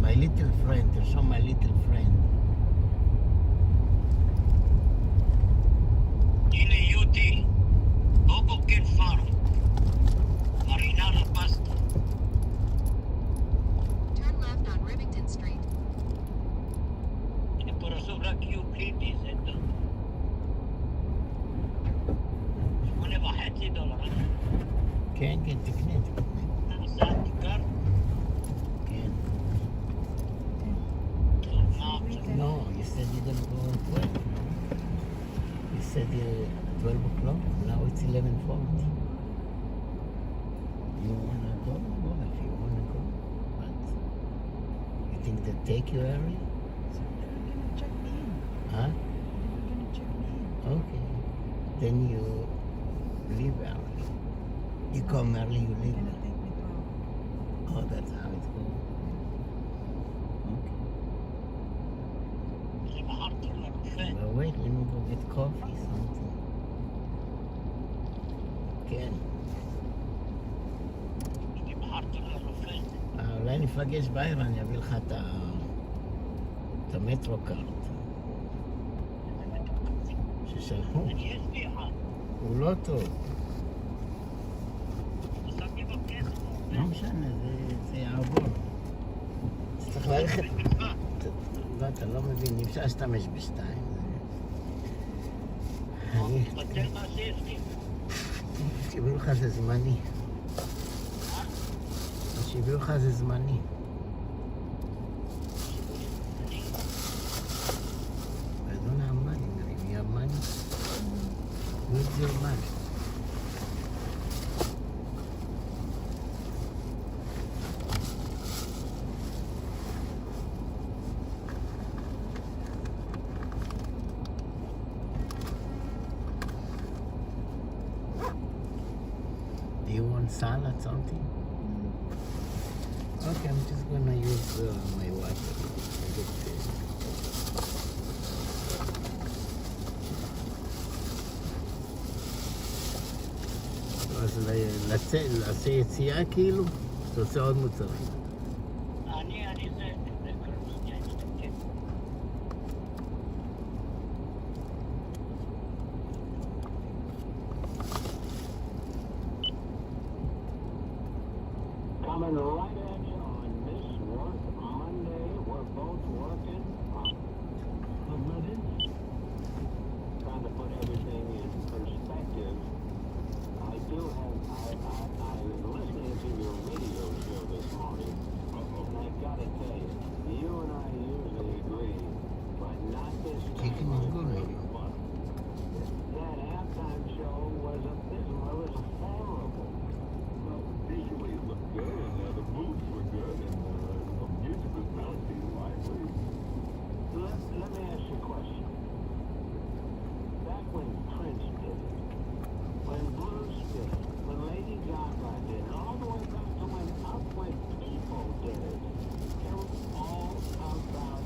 Speaker 8: my little friend, תרשום my little friend.
Speaker 11: הנה יהודי, בובוקן פארם, מרינה לפסטה.
Speaker 13: Turn left on Rivington Street.
Speaker 11: הנה פה רשום רק יו בלי זה טוב. $8.50.
Speaker 8: כן, כן, תקנה.
Speaker 11: נוסעת תיקר?
Speaker 8: כן. No, you said you didn't go at 12. You said 12 o'clock, now it's 11:40. You wanna go? Go if you wanna go. But you think they take you early?
Speaker 12: They're gonna check me in.
Speaker 8: Huh?
Speaker 12: They're gonna check me in.
Speaker 8: Okay. Then you leave early. You come early, you leave
Speaker 12: They're gonna
Speaker 8: early.
Speaker 12: take me to
Speaker 8: Oh, that's how it goes. Okay.
Speaker 11: זה בחרתי לרופא.
Speaker 8: But wait, let me go get coffee, something. כן.
Speaker 11: אני בחרתי לרופא.
Speaker 8: אולי ניפגש בערב, אני אביא לך את המטרו קארט ששלחו.
Speaker 11: יש לי אחד.
Speaker 8: הוא לא טוב.
Speaker 11: שמתי בכסף.
Speaker 8: לא משנה, זה יעבור. צריך ללכת... לא, אתה לא מבין, אי אפשר להשתמש בשתיים.
Speaker 11: תבטל מה שיש לי.
Speaker 8: שיביאו לך זה זמני. שיביאו לך זה זמני. I don't have money, Mary. You have money? Where's your money? Do you want salad, something? Okay, I'm just gonna use my water. אז לעשה יציאה כאילו, אתה עושה עוד מוצרים.
Speaker 11: אני זה קרוסיה, כן.
Speaker 5: Coming right at you on this work Monday. We're both working on 11. Trying to put everything in perspective. I do have, I was listening to your radio show this morning, and I've got to tell you, you and I usually agree, but not this time. That halftime show was abysmal. It was horrible.
Speaker 1: Well, visually it looked good, and the moves were good, and the music was melody, lively.
Speaker 5: Let me ask you a question. Back when Prince did it, when Bruce did it, when Lady Gaga did it, all the way back to when people did it, it was all about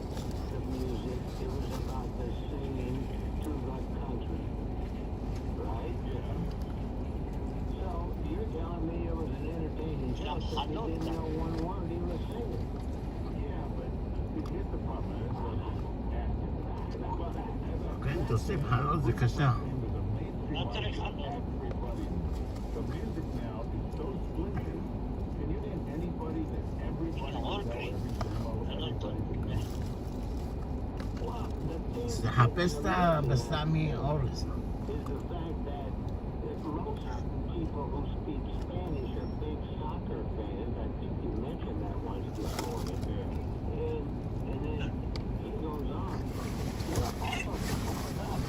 Speaker 5: the music. It was about the singing to the country. Right?
Speaker 1: Yeah.
Speaker 5: So you're telling me it was an entertaining show because you didn't know one word he was singing.
Speaker 1: Yeah, but here's the problem.
Speaker 8: כן, תוסיף חלות, זה קשה.
Speaker 11: לא צריך חלות.
Speaker 1: The music now is so splintered. Can you name anybody that everybody knows every
Speaker 8: אז תחפש את הבסמי אורז.
Speaker 5: Is the fact that most people who speak Spanish are big soccer fans. I think you mentioned that once this morning. And then he goes on.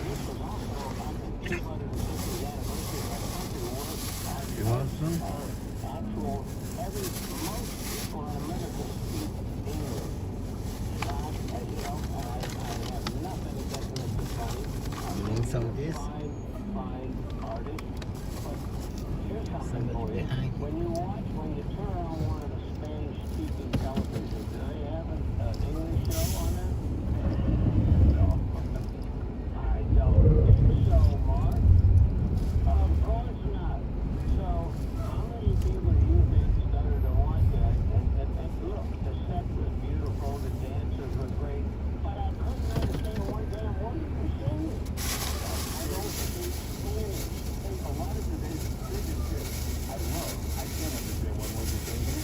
Speaker 5: This was also about the 250th anniversary of our country was
Speaker 8: You want some?
Speaker 5: most people in America speak English. artist. But here's something for you. When you turn on one of the Spanish-speaking televisions, do they have an English show on there? No. I don't think so, Mark. Of course not. So, how many people do you think started to watch that? And look, the set was beautiful, the dancers were great, but I couldn't understand one damn word you were saying. I don't speak Spanish. And a lot of today's citizenship, I can't understand one word you're saying.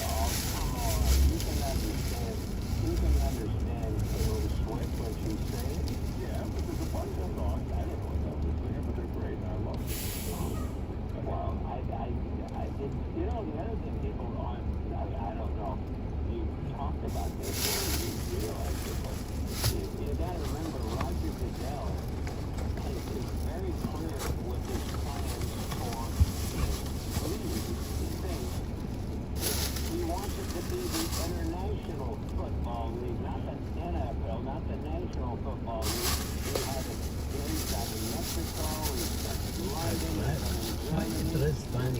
Speaker 5: Oh, come on. You can understand Taylor Swift when she's saying. Yeah, but there's a bunch of songs. I don't know what that was singing, but they're great, and I love them. Well, I did, the other thing people on, I don't know, you talked about this, or you realize it, but you gotta remember Roger Goodell is very clear with his plans for these things. He wants it to be the International Football League, not the NFL, not the National Football League. He has it based out in Mexico, he's got London, he's got Germany,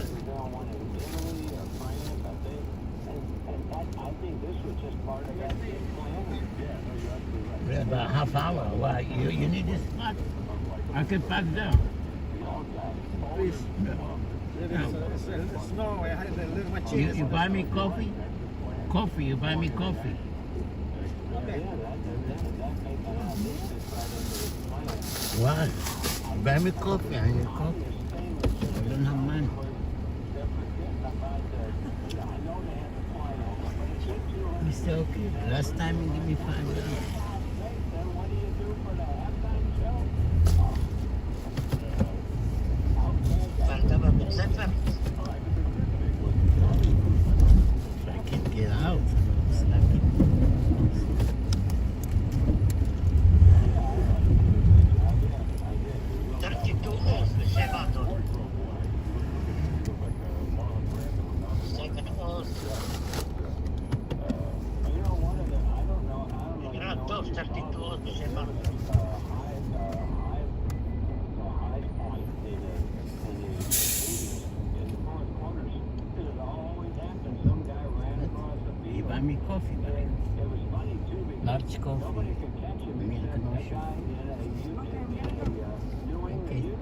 Speaker 5: he's doing one in Italy or France, I think. And that, I think this was just part of that big plan. Yeah, no, you're absolutely right.
Speaker 8: About half hour. Why? You need this spot? I can park there.
Speaker 15: Please. It's no, I had a little much.
Speaker 8: You buy me coffee? Coffee, you buy me coffee. Why? Buy me coffee, I need coffee. I don't have money. Mr. Okay, last time you give me $5. I can get out. You buy me coffee, buddy. Large coffee. Milk, no sugar. Okay. $2.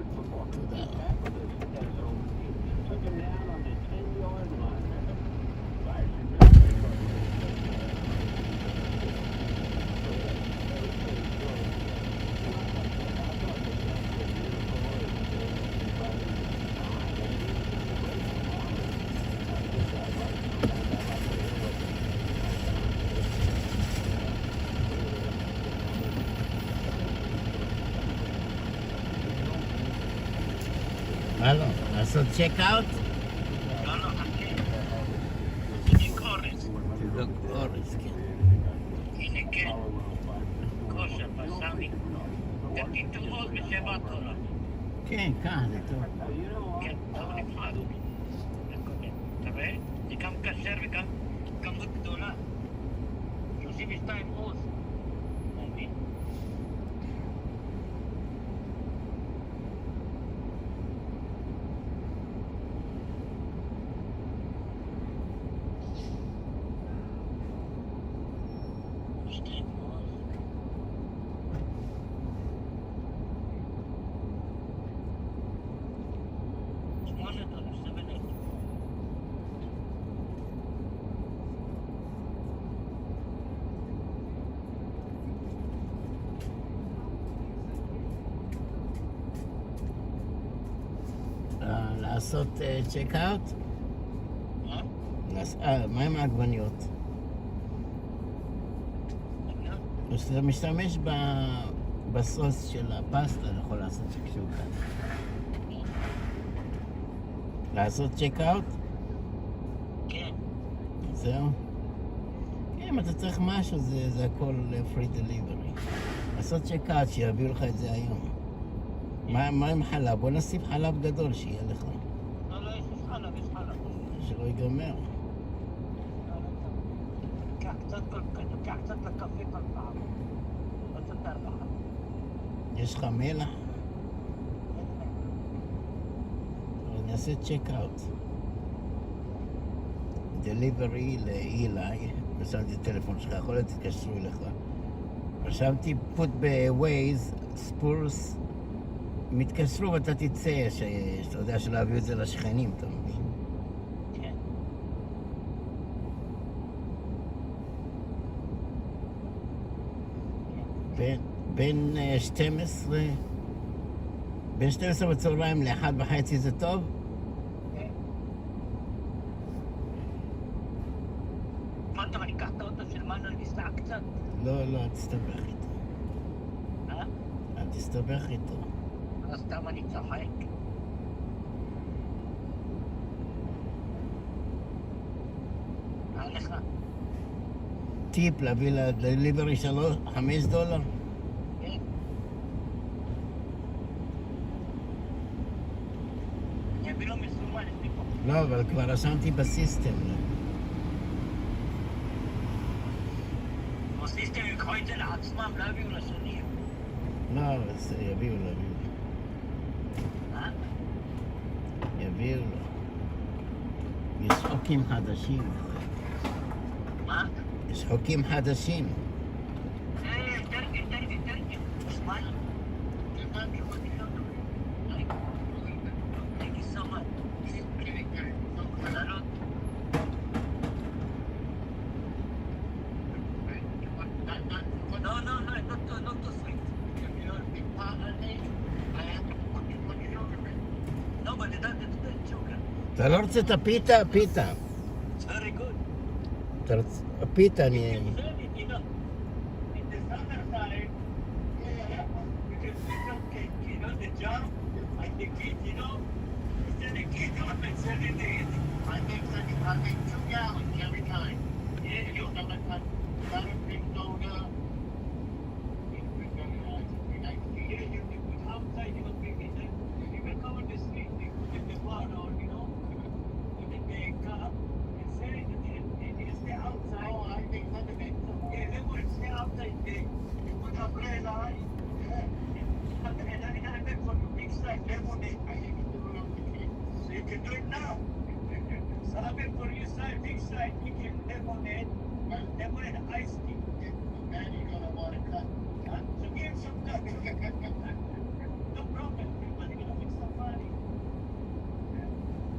Speaker 8: הלו, לעשות צ'ק אאוט?
Speaker 11: לא, חכה. תבדוק אורז.
Speaker 8: תבדוק אורז, כן.
Speaker 11: הנה, כן. כושר, בסמי. תתיתו עוד $7.
Speaker 8: כן, כאן, זה טוב.
Speaker 11: כן, טוב נפרד. אתה רואה? זה גם כשר וגם כמות גדולה. 32%. מבין?
Speaker 8: לעשות צ'ק אאוט? מה עם העגבניות? כשאתה משתמש בסוס של הפסטה, אתה יכול לעשות שקשוקה. לעשות צ'ק אאוט?
Speaker 11: כן.
Speaker 8: זהו? כן, אם אתה צריך משהו, זה הכל פרי דליברי. לעשות צ'ק אאוט, שיביאו לך את זה היום. מה עם חלב? בוא נוסיף חלב גדול שיהיה לך.
Speaker 11: לא, יש חלב, יש חלב.
Speaker 8: שלא ייגמר.
Speaker 11: תיקח קצת לקפה כל פעם. לא קצת הרווחה.
Speaker 8: יש לך מלח? אני אעשה צ'ק אאוט. דליברי לאילי, רשמתי את הטלפון שלך, יכול להיות תתקשרו אליך. רשמתי פוט בווייז, ספורס, מתקשרו ואתה תצא, שאתה יודע שלא יביאו את זה לשכנים, אתה מבין?
Speaker 11: כן.
Speaker 8: בין 12 בצהריים ל1:30 זה טוב?
Speaker 11: מה אתה ניקח את האוטו של מנו ניסע קצת?
Speaker 8: לא, אל תסתבך איתו. אל תסתבך איתו.
Speaker 11: לא סתם אני צוחק. מה לך?
Speaker 8: טיפ להביא לדליברי $5?
Speaker 11: כן. אני אביא לו מזומן, יש לי פה.
Speaker 8: לא, אבל כבר רשמתי בסיסטם.
Speaker 11: בסיסטם יקחו את זה לעצמם, לא יביאו לשנים.
Speaker 8: לא, אז יביאו לו. יביאו לו. יש חוקים חדשים.
Speaker 11: מה?
Speaker 8: יש חוקים חדשים.
Speaker 11: תרגל. שמע. Thank you so much. לעלות. No, not too sweet. No, but that's sugar.
Speaker 8: אתה לא רוצה את הפיתה? פיתה.
Speaker 11: It's very good.
Speaker 8: אתה רוצה... הפיתה אני...
Speaker 11: You know, in the summertime, you can pick up cake, you know, the jar, like the kid, you know, instead of kid up and sell it in.
Speaker 14: I make 2 gallons every time.
Speaker 11: Yeah, you know,
Speaker 14: Got a big soda.
Speaker 11: yeah, you can put outside, you know, bring it in. You can cover the street, you put the water on, you know, you can make a cup and sell it and you stay outside.
Speaker 14: Oh, I make lemonade.
Speaker 11: Yeah, they would stay outside there. You put umbrella on it. And I make for you big size lemonade.
Speaker 14: I even do it on the cake.
Speaker 11: So you can do it now. So I make for you size, big size, you can lemonade iced tea.
Speaker 14: Man, you're gonna want to cut.
Speaker 11: So give him some cut. No problem. Everybody gonna make some money.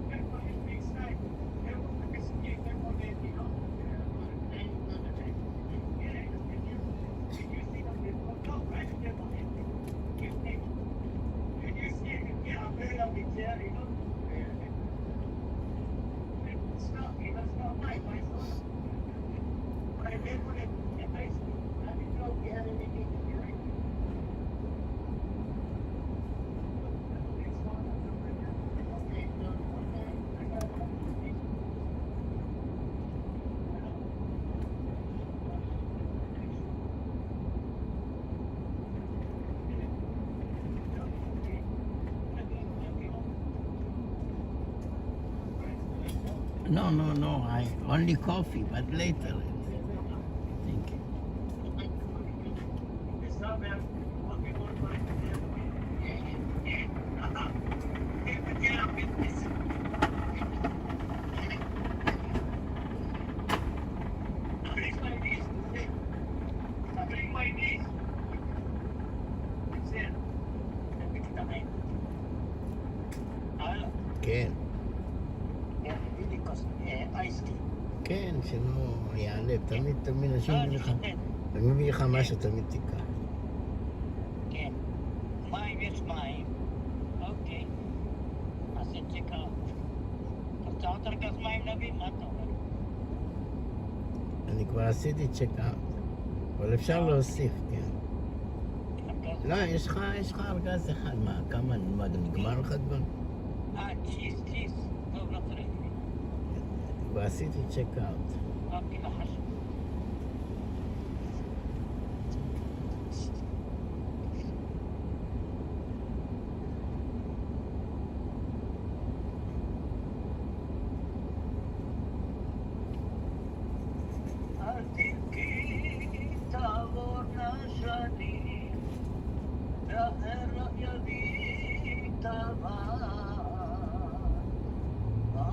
Speaker 11: Make for you big size. Lemonade, you know.
Speaker 8: No, I only coffee, but later. Thank you. כן. כן, שלא יעלה, תמיד אנשים מביא לך משהו, תמיד תיקח.
Speaker 11: כן. מים, יש מים. אוקיי. נעשה צ'ק אאוט. אתה רוצה עוד ארגז מים להביא? מה אתה אומר?
Speaker 8: אני כבר עשיתי צ'ק אאוט, אבל אפשר להוסיף, כן. לא, יש לך ארגז אחד, מה, כמה, נגמר לך כבר?
Speaker 11: צ'יז. טוב, לא צריך לי.
Speaker 8: כבר עשיתי צ'ק אאוט.
Speaker 11: אוקיי, לא חשוב. אל תבכי, תעבורנה שנים, והרע יביא תבן.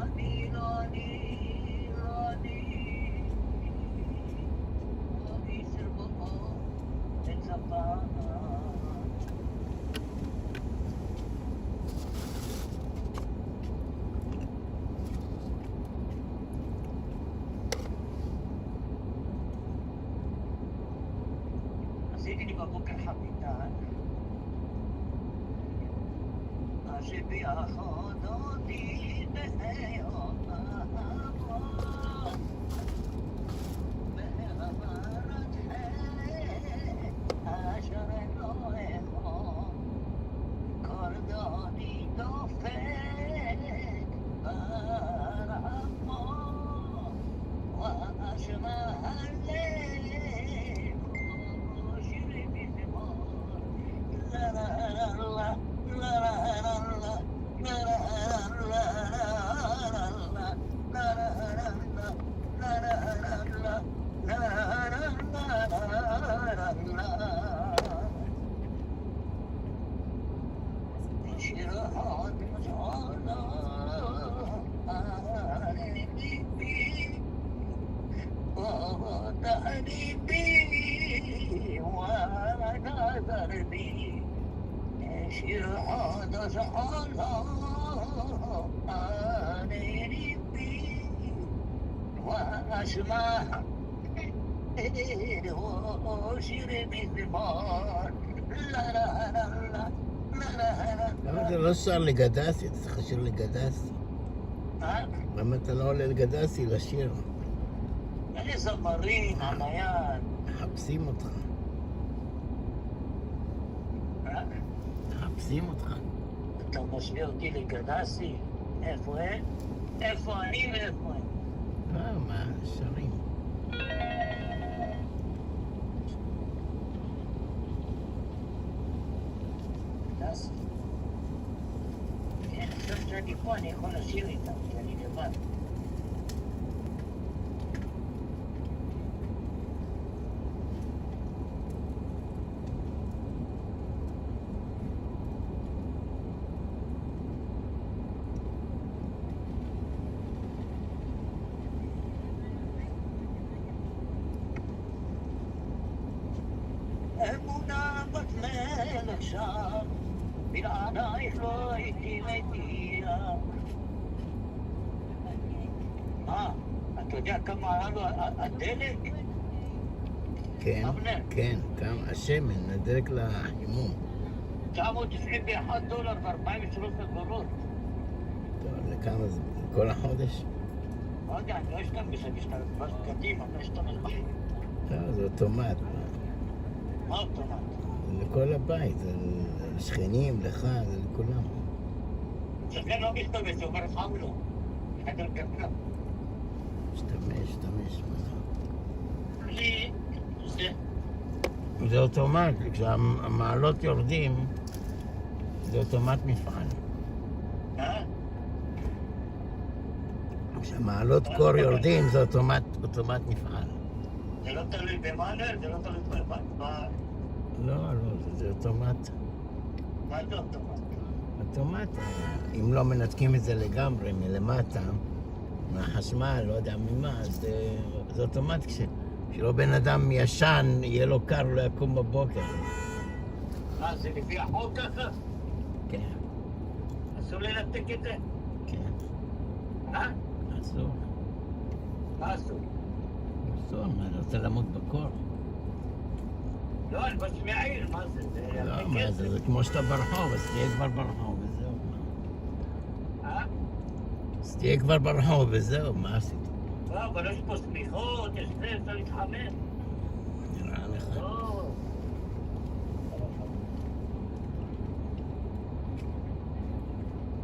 Speaker 11: אני לא אני, לא אני, לא יסרבו את הפעם. עשיתי לי בבוקר חביתן, אז שביחד אותי בחיוך אהבה, באמרת חן, אשר לא אכון, קורדוני דופק ברחמו, ואשמה הלב. شير هذا زعلا أنا ربي وأسمع وشير مزمار لا لا لا لا
Speaker 8: למה אתה לא שר לגדסי? אתה צריך לשיר לגדסי. למה אתה לא עולה לגדסי לשיר?
Speaker 11: אני זמרים על היד.
Speaker 8: מחפשים אותך. מחפשים אותך.
Speaker 11: אתה משווה אותי לגדסי? איפה הם? איפה אני ואיפה הם?
Speaker 8: מה, שרים.
Speaker 11: גדסי? כן, עכשיו שאני פה אני יכול לשיר איתם, כי אני לבד. אמונה בת מלך שם, בלעדייך לא הייתי מגיע. אתה יודע כמה היה לו הדלק?
Speaker 8: כן, כן, כמה, השמן, הדלק לחימום.
Speaker 11: $991 ו-43 אגורות.
Speaker 8: טוב, לכמה זה? כל החודש?
Speaker 11: לא יודע, אני לא אשתמש, אני אשתמש קדימה, אני לא אשתמש בחיים.
Speaker 8: טוב, זה אוטומט.
Speaker 11: מה אוטומט?
Speaker 8: זה לכל הבית, זה לשכנים, לך, זה לכולם.
Speaker 11: שכן לא משתמש, זה אומר חם לו. חדר קטן.
Speaker 8: משתמש.
Speaker 11: לי,
Speaker 8: זה אוטומט, כשהמעלות יורדים, זה אוטומט מפעל. כשהמעלות קור יורדים, זה אוטומט מפעל.
Speaker 11: זה לא תלוי במעלה, זה לא תלוי במה.
Speaker 8: לא, זה אוטומט.
Speaker 11: מה זה אוטומט?
Speaker 8: אוטומט, אם לא מנתקים את זה לגמרי מלמטה, מהחשמל, לא יודע ממה, אז זה אוטומט כשלא בן אדם ישן, יהיה לו קר, לא יקום בבוקר.
Speaker 11: מה, זה לפי החוק ככה?
Speaker 8: כן.
Speaker 11: אסור לנתק את זה?
Speaker 8: כן. אסור.
Speaker 11: מה אסור?
Speaker 8: אסור, מה, אני רוצה למות בקור?
Speaker 11: לא, אני בס מהעיר, מה זה?
Speaker 8: לא, מה זה? זה כמו שאתה ברחוב, אז תהיה כבר ברחוב, וזהו. אז תהיה כבר ברחוב, וזהו, מה עשית?
Speaker 11: לא, אבל יש פה סמיכות, יש זה, אפשר להתחמם.
Speaker 8: נראה לך.
Speaker 11: לא.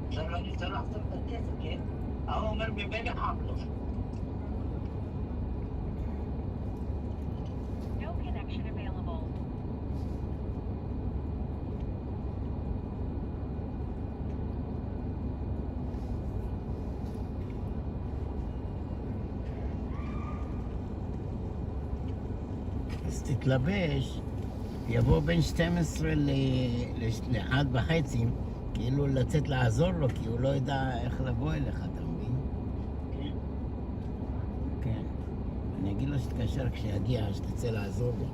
Speaker 11: עכשיו אני צריך לחזור את הכסף, כן? הוא אומר ממני חם לו.
Speaker 3: No connection available.
Speaker 8: אז תתלבש, יבוא בין 12 ל-1:30, כאילו לצאת לעזור לו, כי הוא לא יודע איך לבוא אליך, אתה מבין? תגיד לו שתתקשר כשיגיע, שתצא לעזור לו.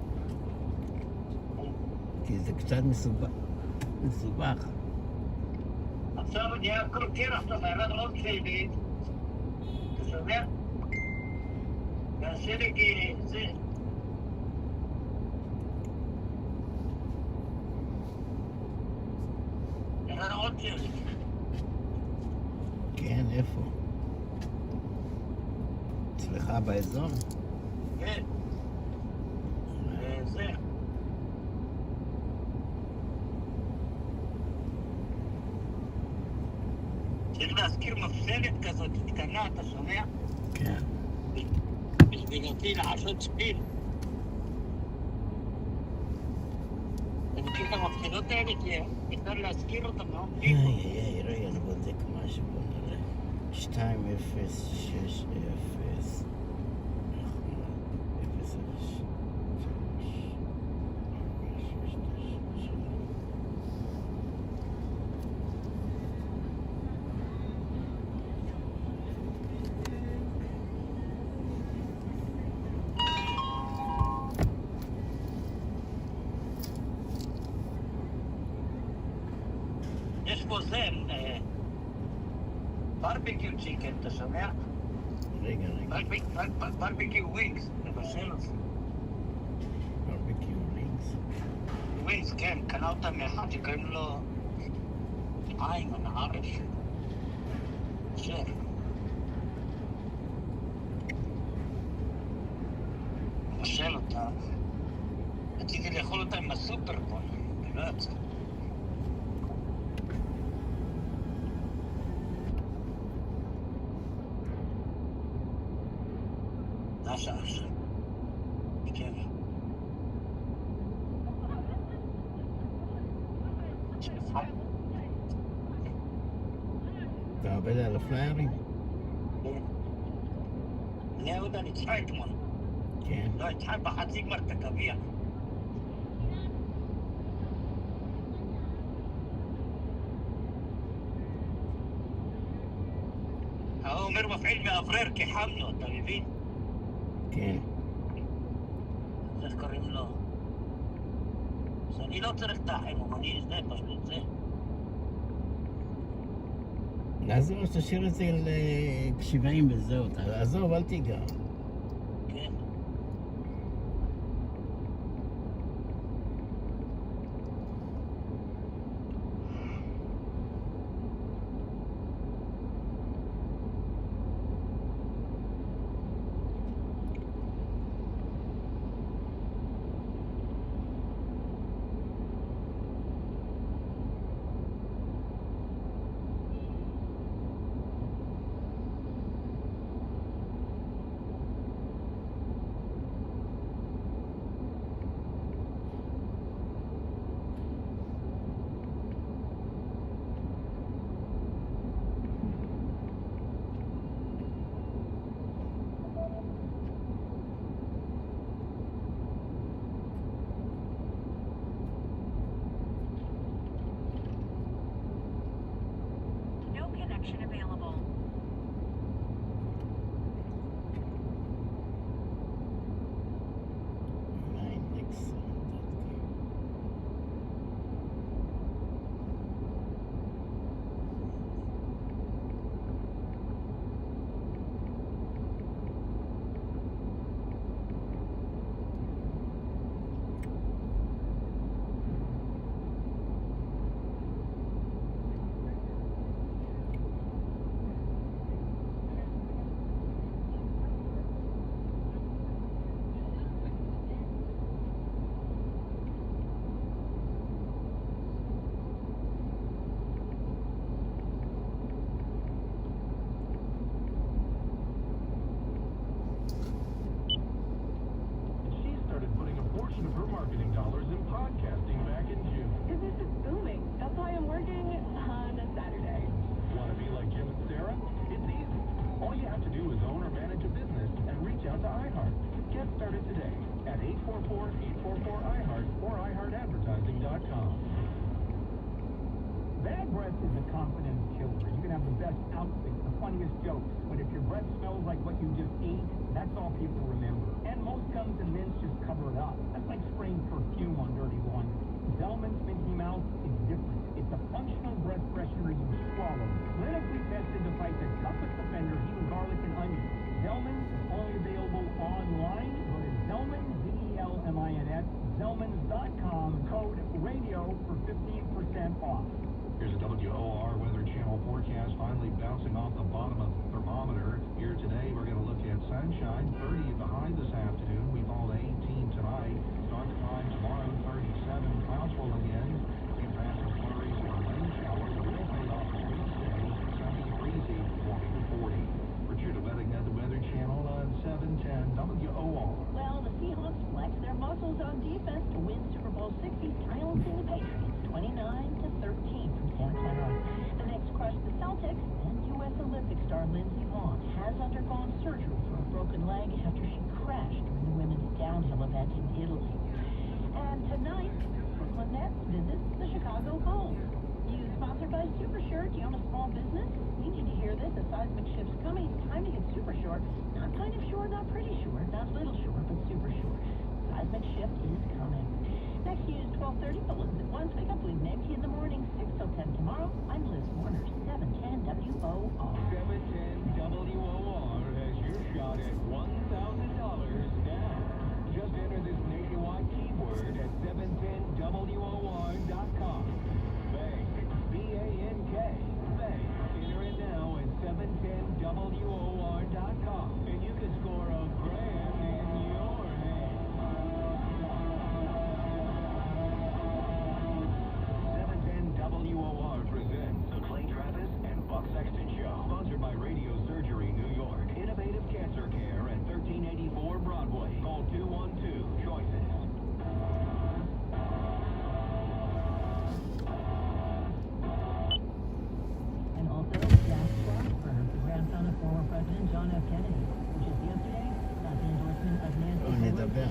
Speaker 8: כי זה קצת מסובך.
Speaker 14: עכשיו אני הכל קרח, אתה אומר, עוד שלי. אתה שומע? ועשה לי זה. ערן עוד שלי.
Speaker 8: כן, איפה? אצלך באזור?
Speaker 14: כן. זה. צריך להזכיר מפסלת כזאת קטנה, אתה שומע?
Speaker 8: כן.
Speaker 14: בשביל אותי לעשות ספיל. אתה מכיר את המפסלות האלה? כי אפשר להזכיר אותם, לא?
Speaker 8: רגע, אני בודק משהו, בוא נראה. 2060
Speaker 14: יש פה זה, ברביקיו צ'יקן, אתה שומע?
Speaker 8: רגע.
Speaker 14: ברביקיו ווינגס, לבשל אותי.
Speaker 8: ברביקיו ווינגס?
Speaker 14: ווינגס, כן, קנה אותם מאחד שקוראים לו איימן ערש. שף. מבשל אותם. רציתי לאכול אותם עם הסופרבול, ולא יצא. השעה. כן.
Speaker 8: אתה עובד על הפליירים?
Speaker 14: אני עוד אני צריכה אתמול.
Speaker 8: כן.
Speaker 14: לא, התחל בחצי גמר את הגביע. הוא אומר מפעיל מאוורר כחמנו, אתה מבין?
Speaker 8: כן.
Speaker 14: איך קוראים לו? אז אני לא צריך את החימום, אני זה, פשוט זה.
Speaker 8: לעזור, תשאיר את זה ל-70 וזהו, עזוב, אל תיגע.
Speaker 14: כן.
Speaker 16: breath is a confidence killer. You can have the best outfit, the funniest jokes, but if your breath smells like what you just ate, that's all people remember. And most gums and mints just cover it up. That's like spraying perfume on dirty laundry. Zellman's Minty Mouth is different. It's a functional breath freshener you swallow, clinically tested to fight the toughest offenders, even garlic and onion. Zellman's is only available online. Go to Zellman's, Z-E-L-M-I-N-S, Zellmans.com, code radio for 15% off.
Speaker 2: Here's a WOR Weather Channel forecast finally bouncing off the bottom of the thermometer. Here today, we're going to look at sunshine, 30 at the high this afternoon. We fall to 18 tonight. Start to climb tomorrow, 37. Clouds rolling in. We can have some flurries or rain showers. It will fade off on Wednesday. Sunny, breezy, 40 to 40. Richard Wedding at the Weather Channel on 710 WOR.
Speaker 17: Well, the Seahawks flex their muscles on defense to win Super Bowl 60, silencing the Patriots 29-13 from Santa Clara. The Knicks crushed the Celtics, and U.S. Olympic star Lindsey Vonn has undergone surgery for a broken leg after she crashed during the women's downhill event in Italy. And tonight, Brooklyn Nets visits the Chicago Bulls. News sponsored by Super Sure. Do you own a small business? You need to hear this. A seismic shift's coming. Time to get super sure. Not kind of sure, not pretty sure, not little sure, but super sure. Seismic shift is coming. Next news, 12:30, bulletins at 1. Wake up with Nancy in the morning, 6 till 10 tomorrow. I'm Liz Warner, 710 WOR.
Speaker 2: 710 WOR has your shot at $1,000 now. Just enter this nationwide keyword at 710WOR.com. Bank, B-A-N-K, Bank. Enter it now at 710WOR.com. And you can score $1,000 in your hand. 710 WOR presents The Clay Travis and Buck Sexton Show. Sponsored by Radio Surgery New York. Innovative cancer care at 1384 Broadway. Call 212-CHOICES.
Speaker 17: And also, Jack Schwartzberg, the grandson of former President John F. Kennedy, which is yesterday, got the endorsement of Nancy Pelosi.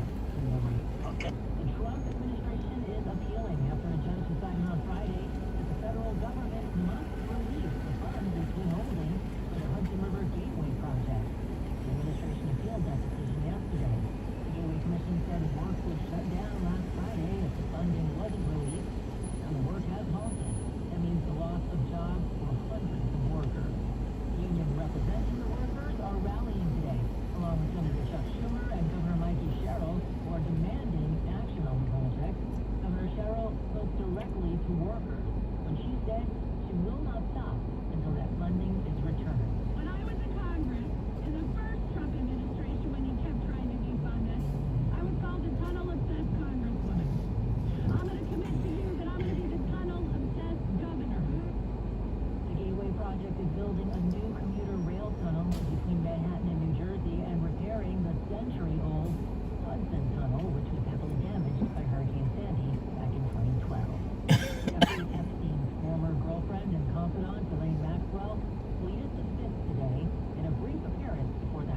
Speaker 17: The Trump administration is appealing after a judge decided on Friday that the federal government must release the funds it's withholding for the Hudson River Gateway project. The administration appealed that decision yesterday. The Gateway Commission said work was shut down last Friday if the funding wasn't released, and the work has halted. That means the loss of jobs for hundreds of workers. Union representing the workers are rallying today, along with Senator Chuck Schumer and Governor Mikey Sherrill, who are demanding action on the project. Governor Sherrill spoke directly to workers when she said she will not stop until that funding is returned.
Speaker 3: When I was in Congress, in the first Trump administration, when he kept trying to defund us, I was called the tunnel-obsessed congresswoman. I'm going to commit to you that I'm going to be the tunnel-obsessed governor.
Speaker 17: The Gateway project is building a new commuter rail tunnel between Manhattan and New Jersey and repairing the century-old Hudson Tunnel, which was heavily damaged by Hurricane Sandy back in 2012. Jeffrey Epstein's former girlfriend and confidant, Elaine Maxwell, pleaded the Fifth today in a brief appearance before the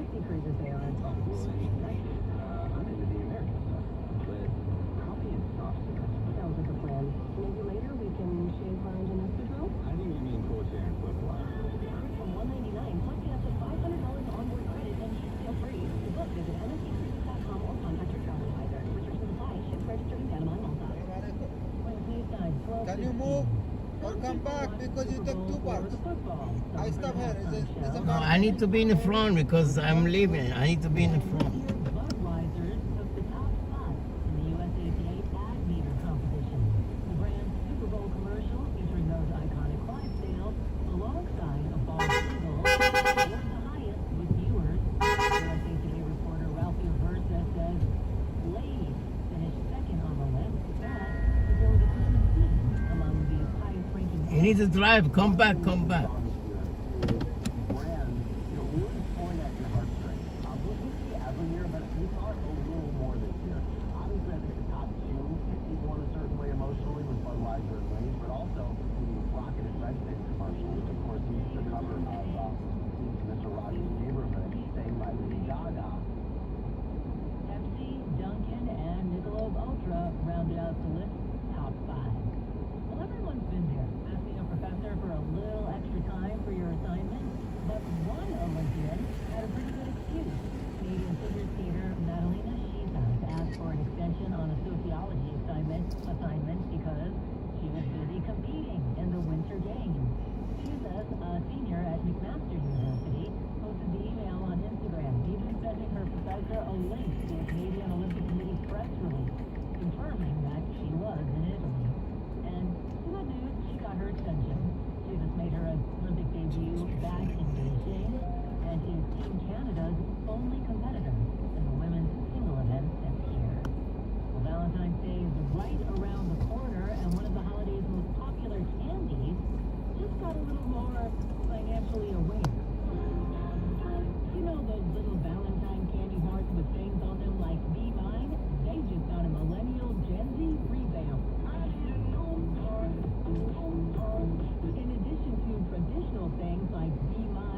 Speaker 17: Embassy cruises there are
Speaker 16: I'm into the American stuff, but coffee and sausages.
Speaker 17: sounds like a plan. Maybe later we can shave lounge in Espadrille?
Speaker 16: I think we mean crochet and flip flops.
Speaker 17: From $199, plus get up to $500 onboard credit and feel free. To book, visit MSCCruises.com or contact your travel advisor. Restrictions apply. Ship registered in Panama and Malta.
Speaker 15: Can you move or come back because you took two parts? I stop here. Is it
Speaker 8: No, I need to be in the front because I'm leaving. I need to be in the front.
Speaker 17: Budweiser took the top spot in the USAPA ad meter competition. The brand's Super Bowl commercial featuring those iconic Clydesdales alongside a bald eagle scored the highest with viewers. USAPA reporter Ralphie Aversa says Blade finished second on the list, but that there was a common theme among the highest ranking.
Speaker 8: You need to drive. Come back, come back.
Speaker 16: Brands, really pulling at your heartstrings. We see every year, but we saw it a little more this year. Obviously, I think the top two hit people in a certain way emotionally with Budweiser and Lay's, but also the Rocket and Red Stick commercial, which of course used the cover of Mr. Rogers' Neighborhood, sang by Lady Gaga.
Speaker 17: Pepsi, Dunkin', and Michelob Ultra rounded out the list top 5. Well, everyone's been there, asking a professor for a little extra time for your assignment, but one Olympian had a pretty good excuse. Canadian figure skater Madalena Shizas asked for an extension on a sociology assignment because she was busy competing in the Winter Games. Shizas, a senior at McMaster University, posted the email on Instagram, even sending her professor a link to a Canadian Olympic Committee press release, confirming that she was in Italy. And good news, she got her extension. Shizas made her Olympic debut back in Beijing, and is Team Canada's only competitor in the women's single event this year. Well, Valentine's Day is right around the corner, and one of the holiday's most popular candies just got a little more financially aware. You know those little Valentine candy hearts with things on them like Be Mine? They just got a millennial Gen Z revamp. In addition to traditional things like Be Mine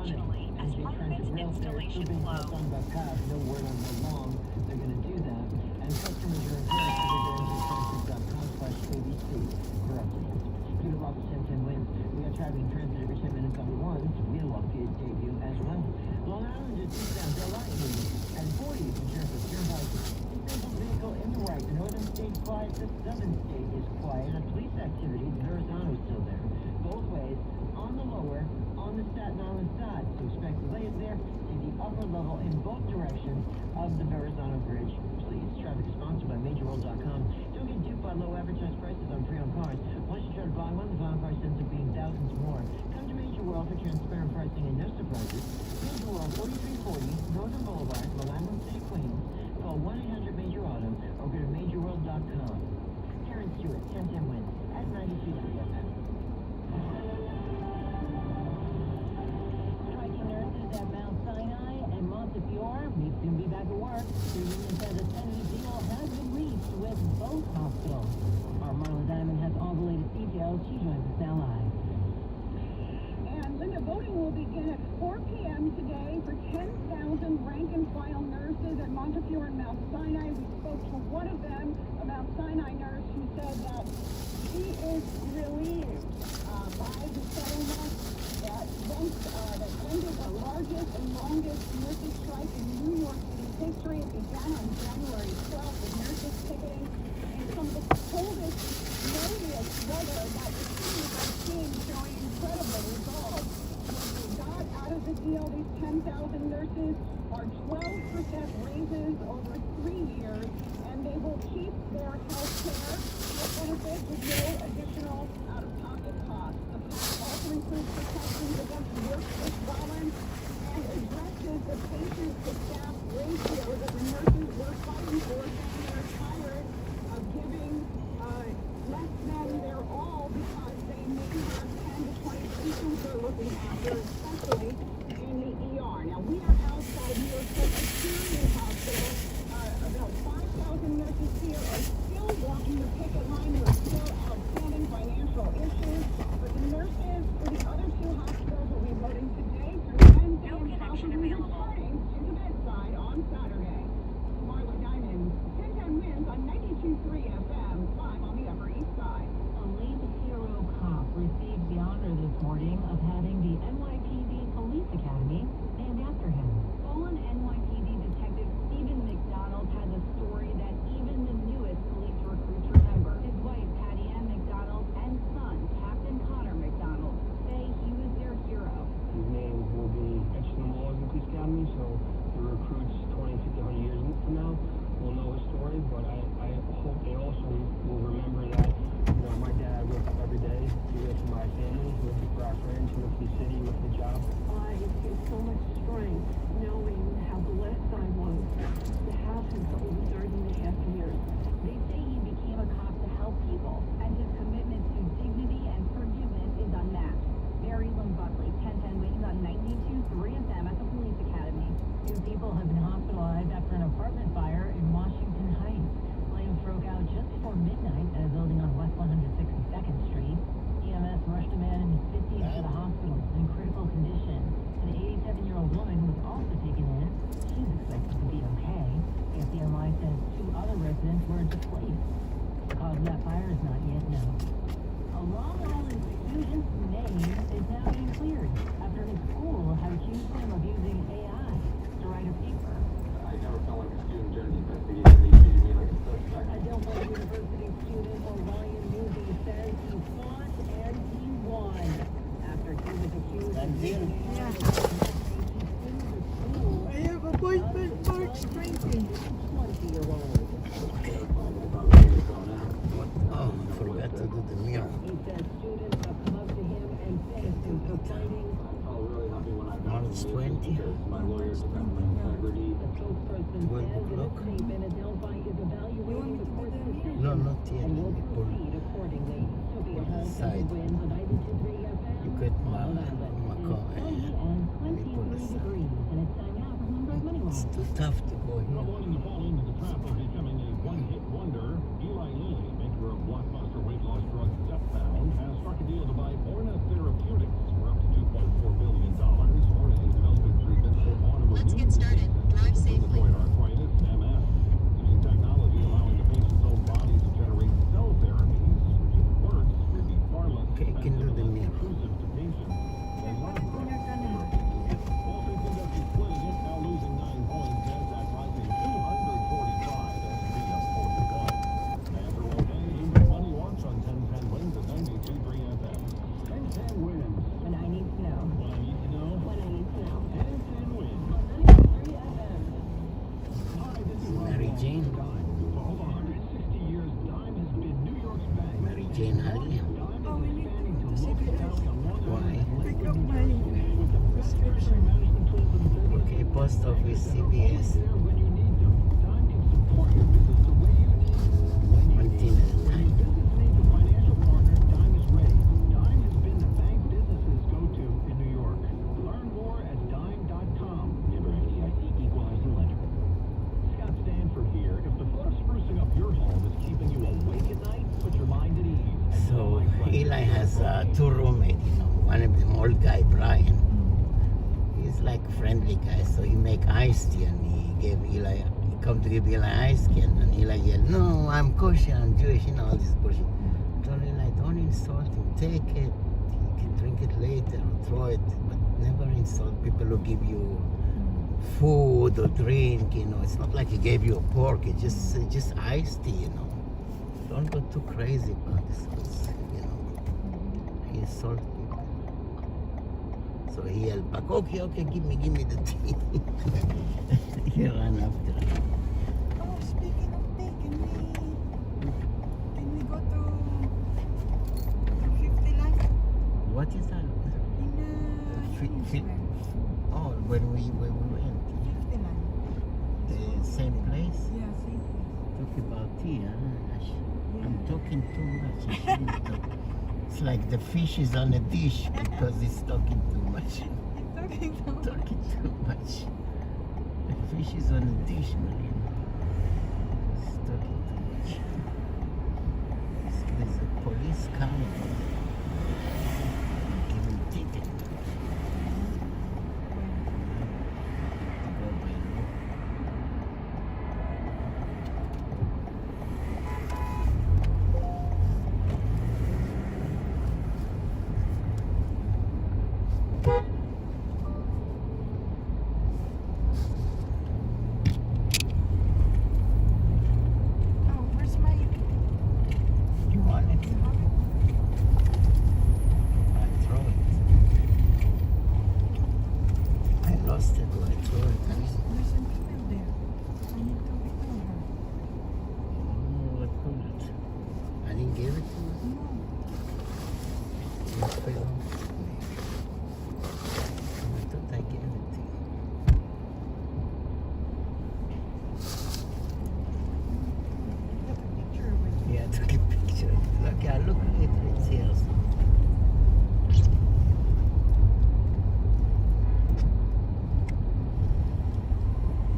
Speaker 13: intentionally as part of its installation flow.
Speaker 6: No word on how long they're going to do that. And customers are encouraged to go to transit.com/KBC for updates. Good luck, 1010 wins. We are traveling transit every 10 minutes on the ones. We'll walk it debut as well. Long Island is eastbound Delhi and 40 in terms of turnpike. Disabled vehicle in the right. The northern state quiet. The southern state is quiet. And police activity. Verrazano's still there. Both ways. On the lower, on the Staten Island side. So expect delays there to the upper level in both directions of the Verrazano Bridge. Please, traffic is sponsored by MajorWorld.com. Don't get duped by low advertised prices on pre-owned cars. Once you try to buy one, the final price ends up being thousands more. Come to Major World for transparent pricing and no surprises. Major World, 4340 Northern Boulevard, Willamette City, Queens. Call 1-800-MAJOR-AUTO or go to MajorWorld.com. Karen Stewart, 1010 wins at 92 FM.
Speaker 4: Striking nurses at Mount Sinai and Montefiore may soon be back at work. The union says a tentative deal has been reached with both hospitals. Our Marla Diamond has all the latest details. She joins us now live.
Speaker 3: And Linda, voting will begin at 4 p.m. today for 10,000 rank-and-file nurses at Montefiore and Mount Sinai. We spoke to one of them, a Mount Sinai nurse, who said that she is relieved by the settlement that ended the largest and longest nurses strike in New York City's history. It began on January 12th with nurses picketing in some of the coldest, snowiest weather that the city has seen, showing incredible resolve. What they got out of the deal, these 10,000 nurses, are 12% raises over 3 years, and they will keep their health care benefits with no additional out-of-pocket costs. The plan also includes protections against workplace violence and addresses the patient-to-staff ratio that the nurses were fighting for, saying they're tired of giving less than their all because they may have 10 to 20 patients they're looking after, especially in the ER. Now, we are outside New York Presbyterian Hospital. About 5,000 nurses here are still walking the picket line. There are still outstanding financial issues, but the nurses for the other two hospitals will be voting today through Wednesday and possibly returning to the bedside on Saturday. Marla Diamond, 1010 wins on 92.3 FM, live on the Upper East Side.
Speaker 4: A lead hero cop received the honor this morning of having the NYPD Police Academy named after him. Fallen NYPD detective Stephen McDonald has a story that even the newest police recruits remember. His wife, Patty Ann McDonald, and son, Captain Connor McDonald, say he was their hero.
Speaker 18: His name will be etched in the walls in the police academy, so the recruits 20, 50, 100 years from now will know his story, but I hope they also will remember that, you know, my dad worked every day. He lived for my family, he lived for our friends, he lived for the city, he lived for the job.
Speaker 19: I get so much strength knowing how blessed I was to have him for over 30.5 years.
Speaker 4: They say he became a cop to help people, and his commitment to dignity and forgiveness is unmatched. Mary Lynn Buckley, 1010 wins on 92.3 FM at the Police Academy. 2 people have been hospitalized after an apartment fire in Washington Heights. Flames broke out just before midnight at a building on West 162nd Street. EMS rushed a man in his 50s to the hospital in critical condition. An 87-year-old woman was also taken in. She's expected to be okay. FDNY says 2 other residents were displaced. The cause of that fire is not yet known. A Long Island student's name is now being cleared after his school had accused him of using AI to write a paper.
Speaker 20: I never felt like a student during the investigation. They treated me like a suspect.
Speaker 19: A Delaware University student, Orion Newby, says he fought and he won after he was accused of using AI to write a school.
Speaker 12: I have a boyfriend, Mark Drinking.
Speaker 19: 20-year-old.
Speaker 8: Oh, I forgot to do the meal.
Speaker 19: He says students have come up to him and thanked him for fighting.
Speaker 8: March 20.
Speaker 20: My lawyers defend my integrity.
Speaker 19: The spokesperson
Speaker 8: 12
Speaker 19: says in a
Speaker 8: o'clock.
Speaker 19: statement, Adelphi is evaluating the court's decision
Speaker 8: No, not yet.
Speaker 19: and will proceed accordingly. Sophia Hall
Speaker 8: Side.
Speaker 19: wins on 92.3 FM.
Speaker 8: You get my
Speaker 19: Long Island. It's sunny and 23 degrees, and it's time now for Bloomberg Money
Speaker 8: It's
Speaker 19: Line.
Speaker 8: too tough to go
Speaker 10: Not
Speaker 8: here.
Speaker 10: wanting to fall into the trap of becoming a one-hit wonder, Eli Lilly, maker of blockbuster weight loss drug Zepbound, has struck a deal to buy Orna Therapeutics for up to $2.4 billion. Orna
Speaker 8: Jane Halia.
Speaker 12: Oh, we need to go to CVS.
Speaker 8: Why?
Speaker 12: Pick up my prescription.
Speaker 8: Okay, post office, CVS. One thing at a time. So Eli has two roommates, you know. One of them, old guy, Brian. He's like friendly guy, so he make iced tea and he gave Eli, he come to give Eli iced tea and Eli yelled, no, I'm kosher, I'm Jewish, you know, all this bullshit. I told Eli, don't insult him, take it. You can drink it later or throw it, but never insult people who give you food or drink, you know. It's not like he gave you a pork, it's just iced tea, you know. Don't go too crazy about this, because, you know, he insult people. So he yelled back, okay, give me the tea. He ran after him.
Speaker 12: Oh, speaking of tea, can we go to 50 Life?
Speaker 8: What is that? Oh, when we went.
Speaker 12: 50 Life.
Speaker 8: The same place?
Speaker 12: Yeah, same place.
Speaker 8: Talk about tea, huh? I'm talking too much. I shouldn't talk. It's like the fish is on a dish because he's talking too much.
Speaker 12: Talking
Speaker 8: too much. The fish is on a dish, man. He's talking too much. There's a police coming. Give him ticket. Go by law.
Speaker 12: Oh, where's my...
Speaker 8: You want it? I throw it. I lost it when I threw it.
Speaker 12: There's an email there. I need to email her.
Speaker 8: Oh, what was it? I didn't give it to you?
Speaker 12: No.
Speaker 8: You fell off. I thought I gave it to you.
Speaker 12: Take a picture of it.
Speaker 8: Yeah, I took a picture. Look, I look at it, it's here.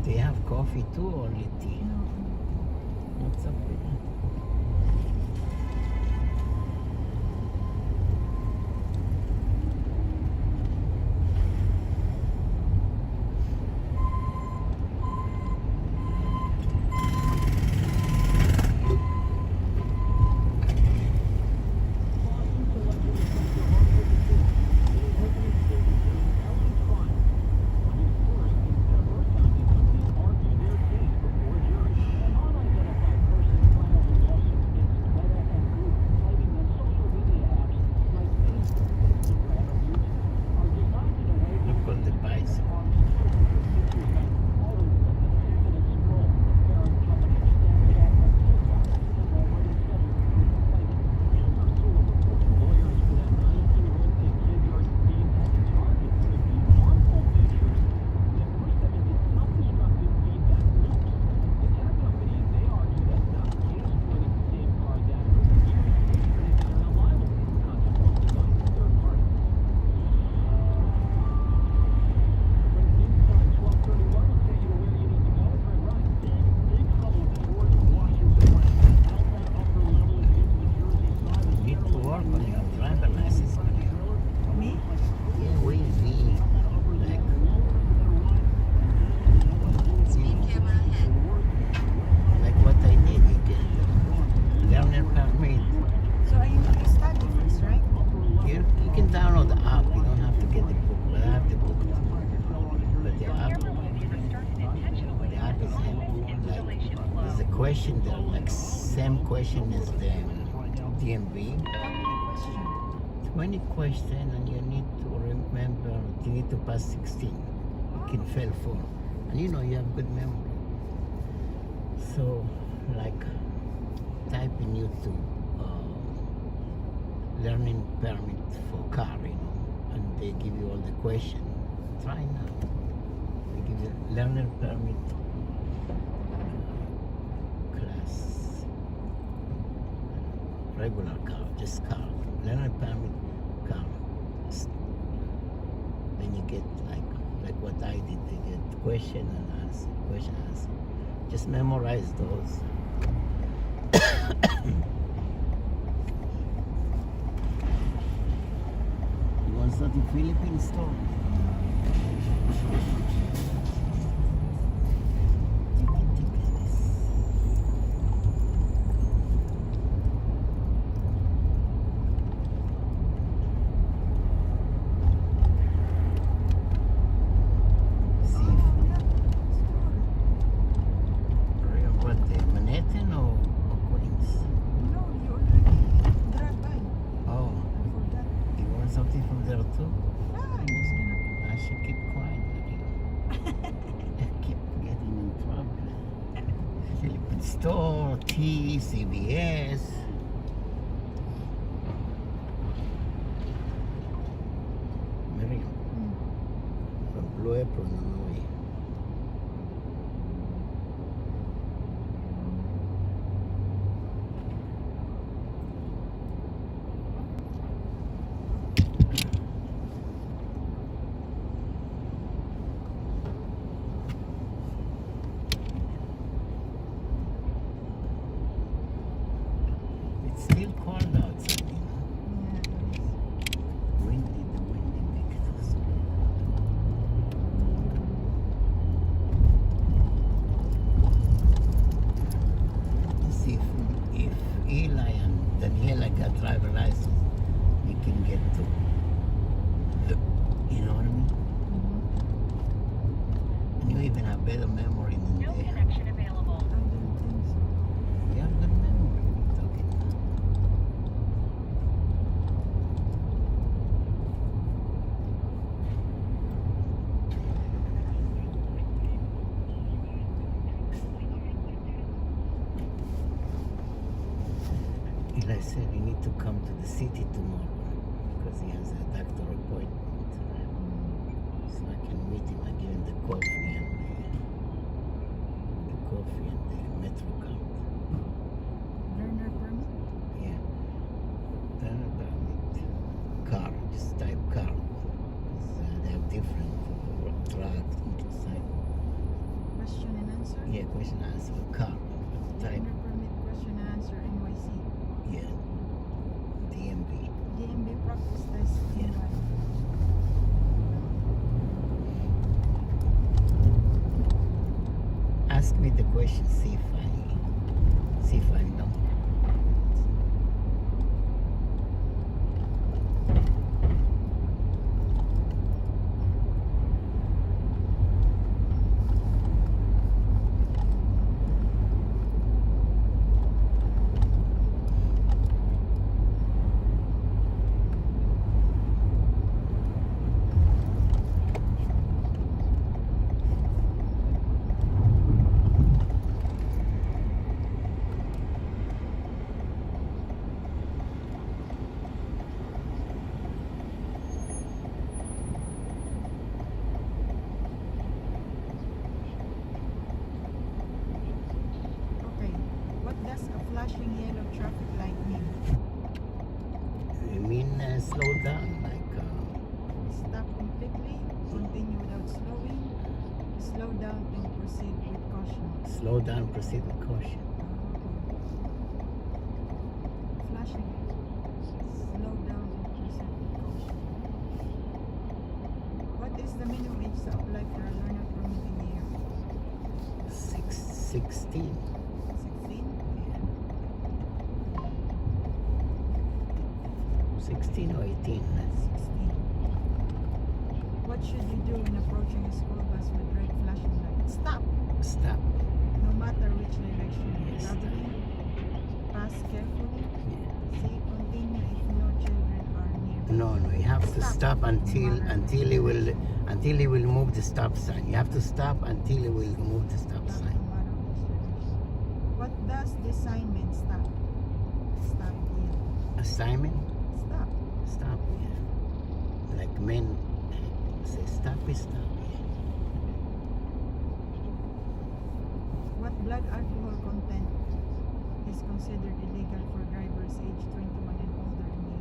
Speaker 8: Do you have coffee too or only tea?
Speaker 12: No.
Speaker 8: What's up with you? Look on the bicycle. You need to work on your driver license, Maria.
Speaker 12: Me?
Speaker 8: Yeah, we like
Speaker 13: Speed camera ahead.
Speaker 8: like what I did. You can learner permit.
Speaker 12: So I need to study first, right?
Speaker 8: You can download the app. You don't have to get the book, but I have the book too. But the app is like there's a question there, like same question as the DMV. 20 questions, and you need to remember. You need to pass 16. You can fail 4, and you know you have good memory. So, like, type in YouTube learning permit for car, you know, and they give you all the questions. Try now. They give you learner permit class. Regular car, just car. Learner permit car. Then you get like what I did. They get question and answer, question answer. Just memorize those. You want something Philippine store? Something from there too?
Speaker 12: No, I'm just gonna.
Speaker 8: I should keep quiet. I keep getting in trouble. Philippine store, tea, CVS. Miriam, from Blue Apron, Illinois. It's still cold outside, you know. Windy, the windy make it also. See if Eli and Daniela got driver license, we can get to, you know what I mean? And you even have better memory than
Speaker 13: No
Speaker 8: they have.
Speaker 13: connection available.
Speaker 12: I don't think so.
Speaker 8: You have good memory. It's okay. Eli said he need to come to the city tomorrow because he has a doctor appointment. So I can meet him. I give him the coffee and the metro card.
Speaker 12: Learner permit?
Speaker 8: Yeah. Learner permit. Car. Just type car. 'Cause, they have different tracks, motorcycle.
Speaker 12: Question and answer?
Speaker 8: Yeah, question answer. Car. Type.
Speaker 12: Learner permit, question and answer, NYC.
Speaker 8: Yeah. DMV.
Speaker 12: DMV practice test.
Speaker 8: Yeah. Ask me the question, see if I know.
Speaker 12: Okay. What does a flashing yellow traffic light mean?
Speaker 8: I mean, slow down, like,
Speaker 12: Stop completely, continue without slowing, slow down and proceed with caution.
Speaker 8: slow down, proceed with caution.
Speaker 12: Flashing. Slow down and proceed with caution. What is the minimum age to apply for a learner permit in a year?
Speaker 8: 16.
Speaker 12: 16?
Speaker 8: 16 or 18, that's
Speaker 12: 16. What should you do when approaching a school bus with red flashing light? Stop!
Speaker 8: Stop.
Speaker 12: No matter which direction.
Speaker 8: Yes.
Speaker 12: Rapidly. Pass carefully.
Speaker 8: Yeah.
Speaker 12: See, continue if no children are near.
Speaker 8: No, you have to stop until he will move the stop sign. You have to stop until he will move the stop
Speaker 12: Stop
Speaker 8: sign.
Speaker 12: no matter which direction. What does this sign mean? Stop. Stop here.
Speaker 8: Assignment?
Speaker 12: Stop.
Speaker 8: stop here. Like men say, stop.
Speaker 12: What blood alcohol content is considered illegal for drivers aged 21 and older in New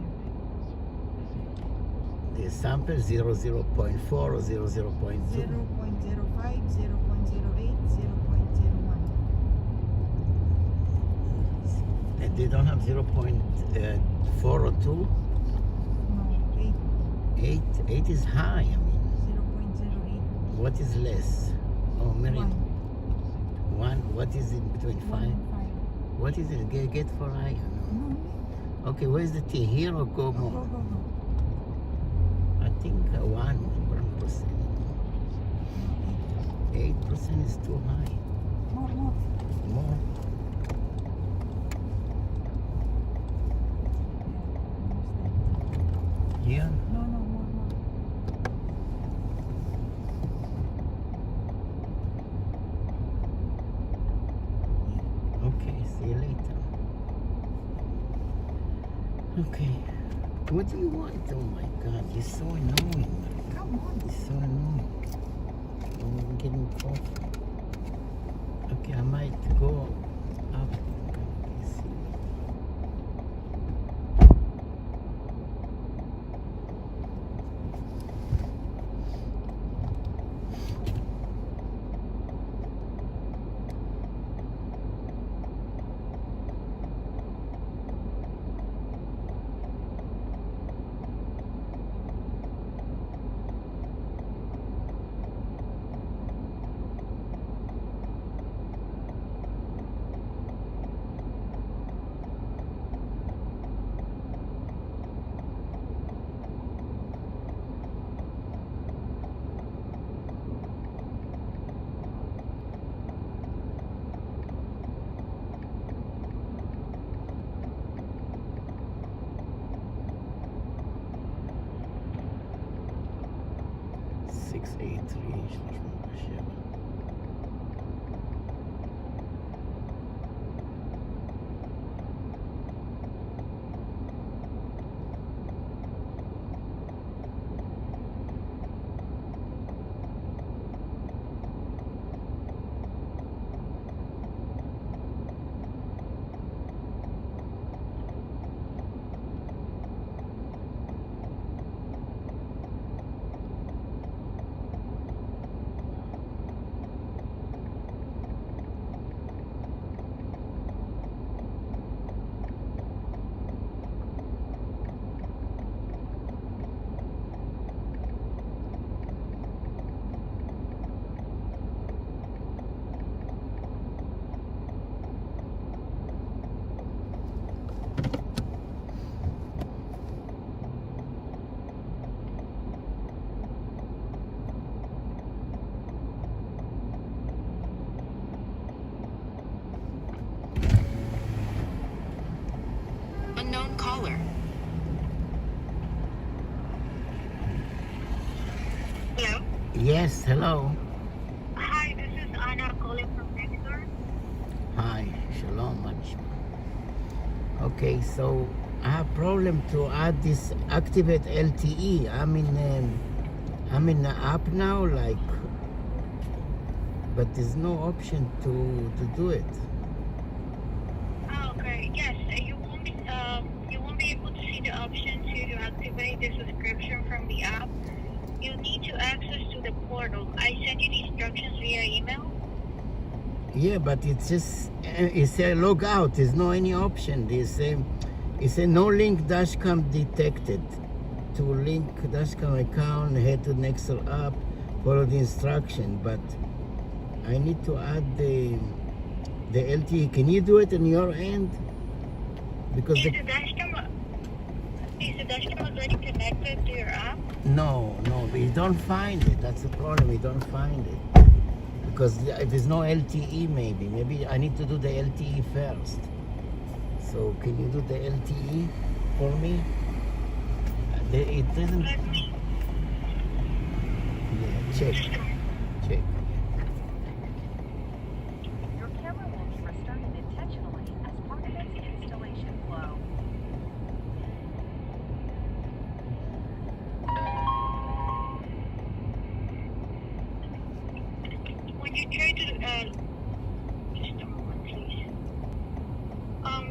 Speaker 12: York?
Speaker 8: The sample 0.4 or 0.2.
Speaker 12: 0.05, 0.08, 0.01.
Speaker 8: And they don't have 0.4 or 2?
Speaker 12: No, 8.
Speaker 8: 8 is high, I mean.
Speaker 12: 0.08.
Speaker 8: What is less? Oh, Miriam. 1. What is in between 5?
Speaker 12: 1 and 5.
Speaker 8: What is it? Get for iron?
Speaker 12: No.
Speaker 8: Okay, where's the T? Here or go more?
Speaker 12: Go.
Speaker 8: I think 1%. 8% is too high.
Speaker 12: More.
Speaker 8: More? Here?
Speaker 12: No, more.
Speaker 8: Okay, see you later. Okay. What do you want? Oh my God, you're so annoying.
Speaker 12: Come on.
Speaker 8: You're so annoying. I'm getting coffee. Okay, I might go up. Let's see.
Speaker 13: Unknown caller.
Speaker 21: Hello?
Speaker 8: Yes, hello.
Speaker 21: Hi, this is Anna calling from next door.
Speaker 8: Hi, shalom, Manishma. Okay, so I have problem to add this activate LTE. I'm in the app now, like, but there's no option to do it.
Speaker 21: Oh, okay. Yes, you won't be able to see the option to activate the subscription from the app. You need to access to the portal. I sent you the instructions via email.
Speaker 8: Yeah, but it's just it's a log out. There's no any option. It's a no link dashcam detected. To link dashcam account, head to Nextel app, follow the instruction. But I need to add the LTE. Can you do it on your end? Because
Speaker 21: Is the dashcam already connected to your app?
Speaker 8: No, we don't find it. That's the problem. We don't find it because there's no LTE. Maybe I need to do the LTE first. So can you do the LTE for me? It doesn't.
Speaker 21: Let me
Speaker 8: Yeah, check.
Speaker 22: Your camera will be restarted intentionally as part of its installation flow.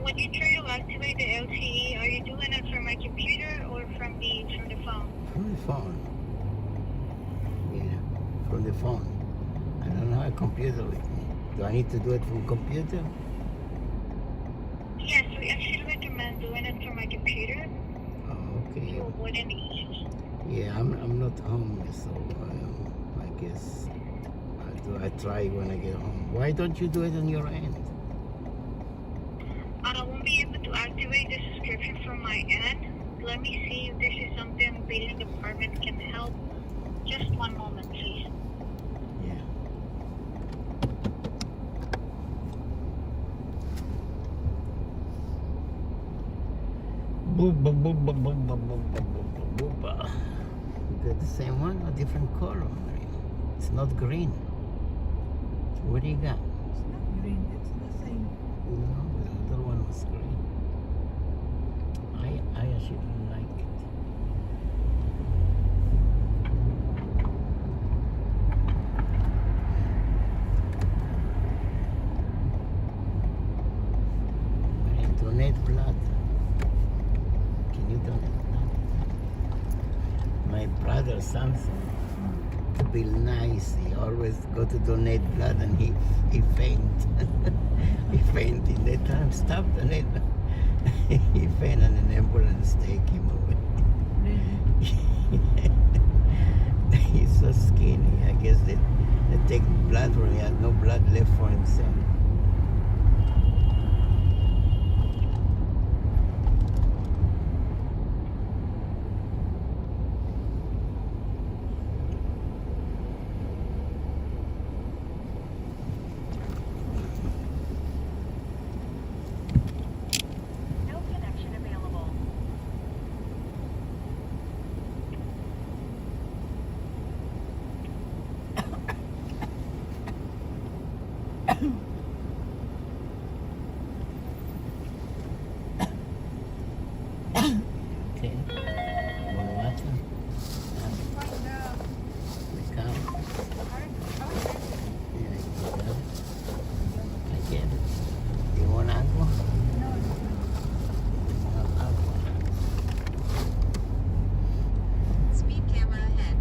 Speaker 21: when you try to activate the LTE, are you doing it from my computer or from the phone?
Speaker 8: From the phone. Yeah, from the phone. I don't have a computer with me. Do I need to do it from computer?
Speaker 21: Yes, we actually recommend doing it from my computer
Speaker 8: Oh, okay.
Speaker 21: to avoid any issues.
Speaker 8: Yeah, I'm not home, so I guess I try when I get home. Why don't you do it on your end?
Speaker 21: I won't be able to activate the subscription from my end. Let me see if this is something the billing department can help. Just one moment, please.
Speaker 8: Yeah. Boop, boop, boop, boop, boop, boop, boop, boop, boop, boop. You got the same one or different color? It's not green. What do you got?
Speaker 12: It's not green, it's the same.
Speaker 8: No, the other one was green. I actually don't like it. Donate blood. Can you donate blood? My brother Samson, Bill Nice, he always go to donate blood and he faint. He faint in that time. Stop donate. He faint and an ambulance take him away. He's so skinny. I guess they take blood from him. He has no blood left for himself.
Speaker 13: No connection available.
Speaker 8: Okay. More water.
Speaker 12: Find out.
Speaker 8: The cow. Yeah, you got it. I get it. You want agua?
Speaker 12: No,
Speaker 8: Agua.
Speaker 13: Speed camera ahead.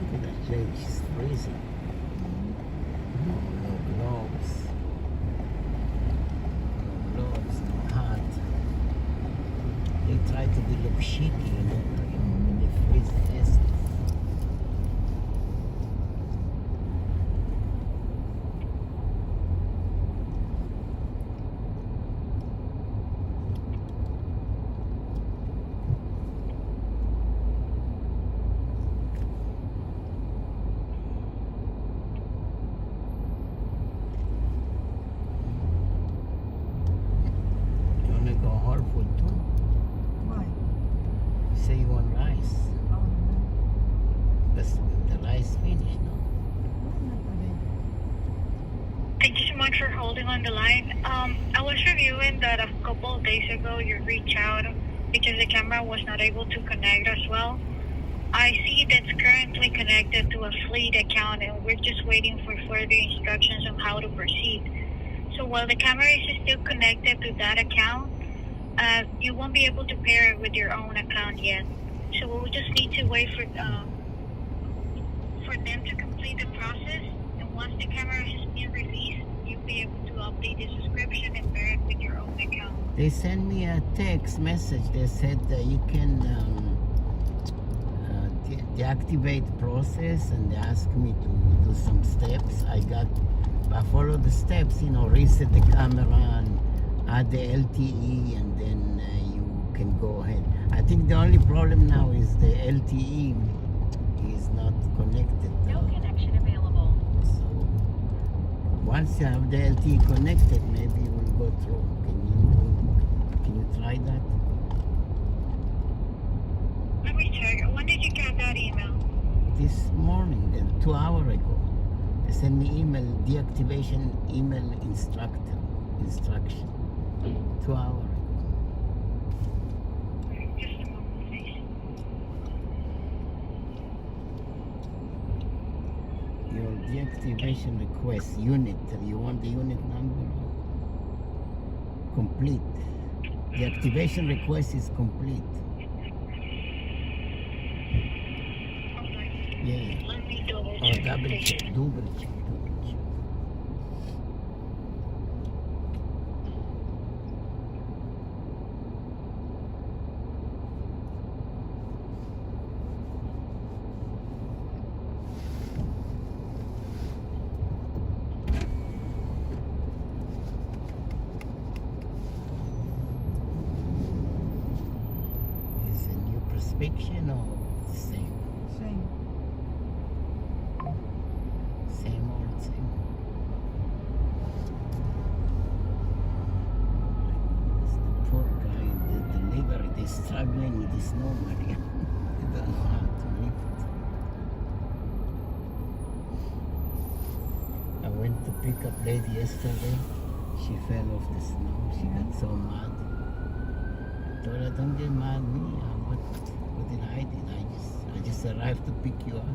Speaker 8: Look at that lady, she's freezing. No gloves. No gloves, no hat. They try to be look chic, when they freeze the ass. You wanna go hard food too?
Speaker 12: why?
Speaker 8: You say you want rice.
Speaker 12: Oh, no.
Speaker 8: But the rice finished, no?
Speaker 12: Not today.
Speaker 21: Thank you so much for holding on the line. I was reviewing that a couple of days ago you reached out because the camera was not able to connect as well. I see that's currently connected to a fleet account and we're just waiting for further instructions on how to proceed. So while the camera is still connected to that account, you won't be able to pair it with your own account yet. So we'll just need to wait for them to complete the process. And once the camera has been released, you'll be able to update the subscription and pair it with your own account.
Speaker 8: They sent me a text message. They said that you can deactivate the process, and they asked me to do some steps. I followed the steps, reset the camera and add the LTE, and then you can go ahead. I think the only problem now is the LTE is not connected.
Speaker 13: No connection available.
Speaker 8: So once you have the LTE connected, maybe it will go through. Can you try that? this morning, 2 hours ago. They sent me email, deactivation email instruction. 2 hours ago. Your deactivation request unit. You want the unit number? Complete. The activation request is complete. Yeah.
Speaker 21: Let me double
Speaker 8: Or
Speaker 21: check.
Speaker 8: double check. Double check. Is a new prescription or the same?
Speaker 12: Same.
Speaker 8: Same old thing. The poor guy, the delivery, they're struggling with this number. They don't know how to lift. I went to pick up lady yesterday. She fell off the snow. She got so mad. I told her, don't get mad at me. What did I do? I just arrived to pick you up.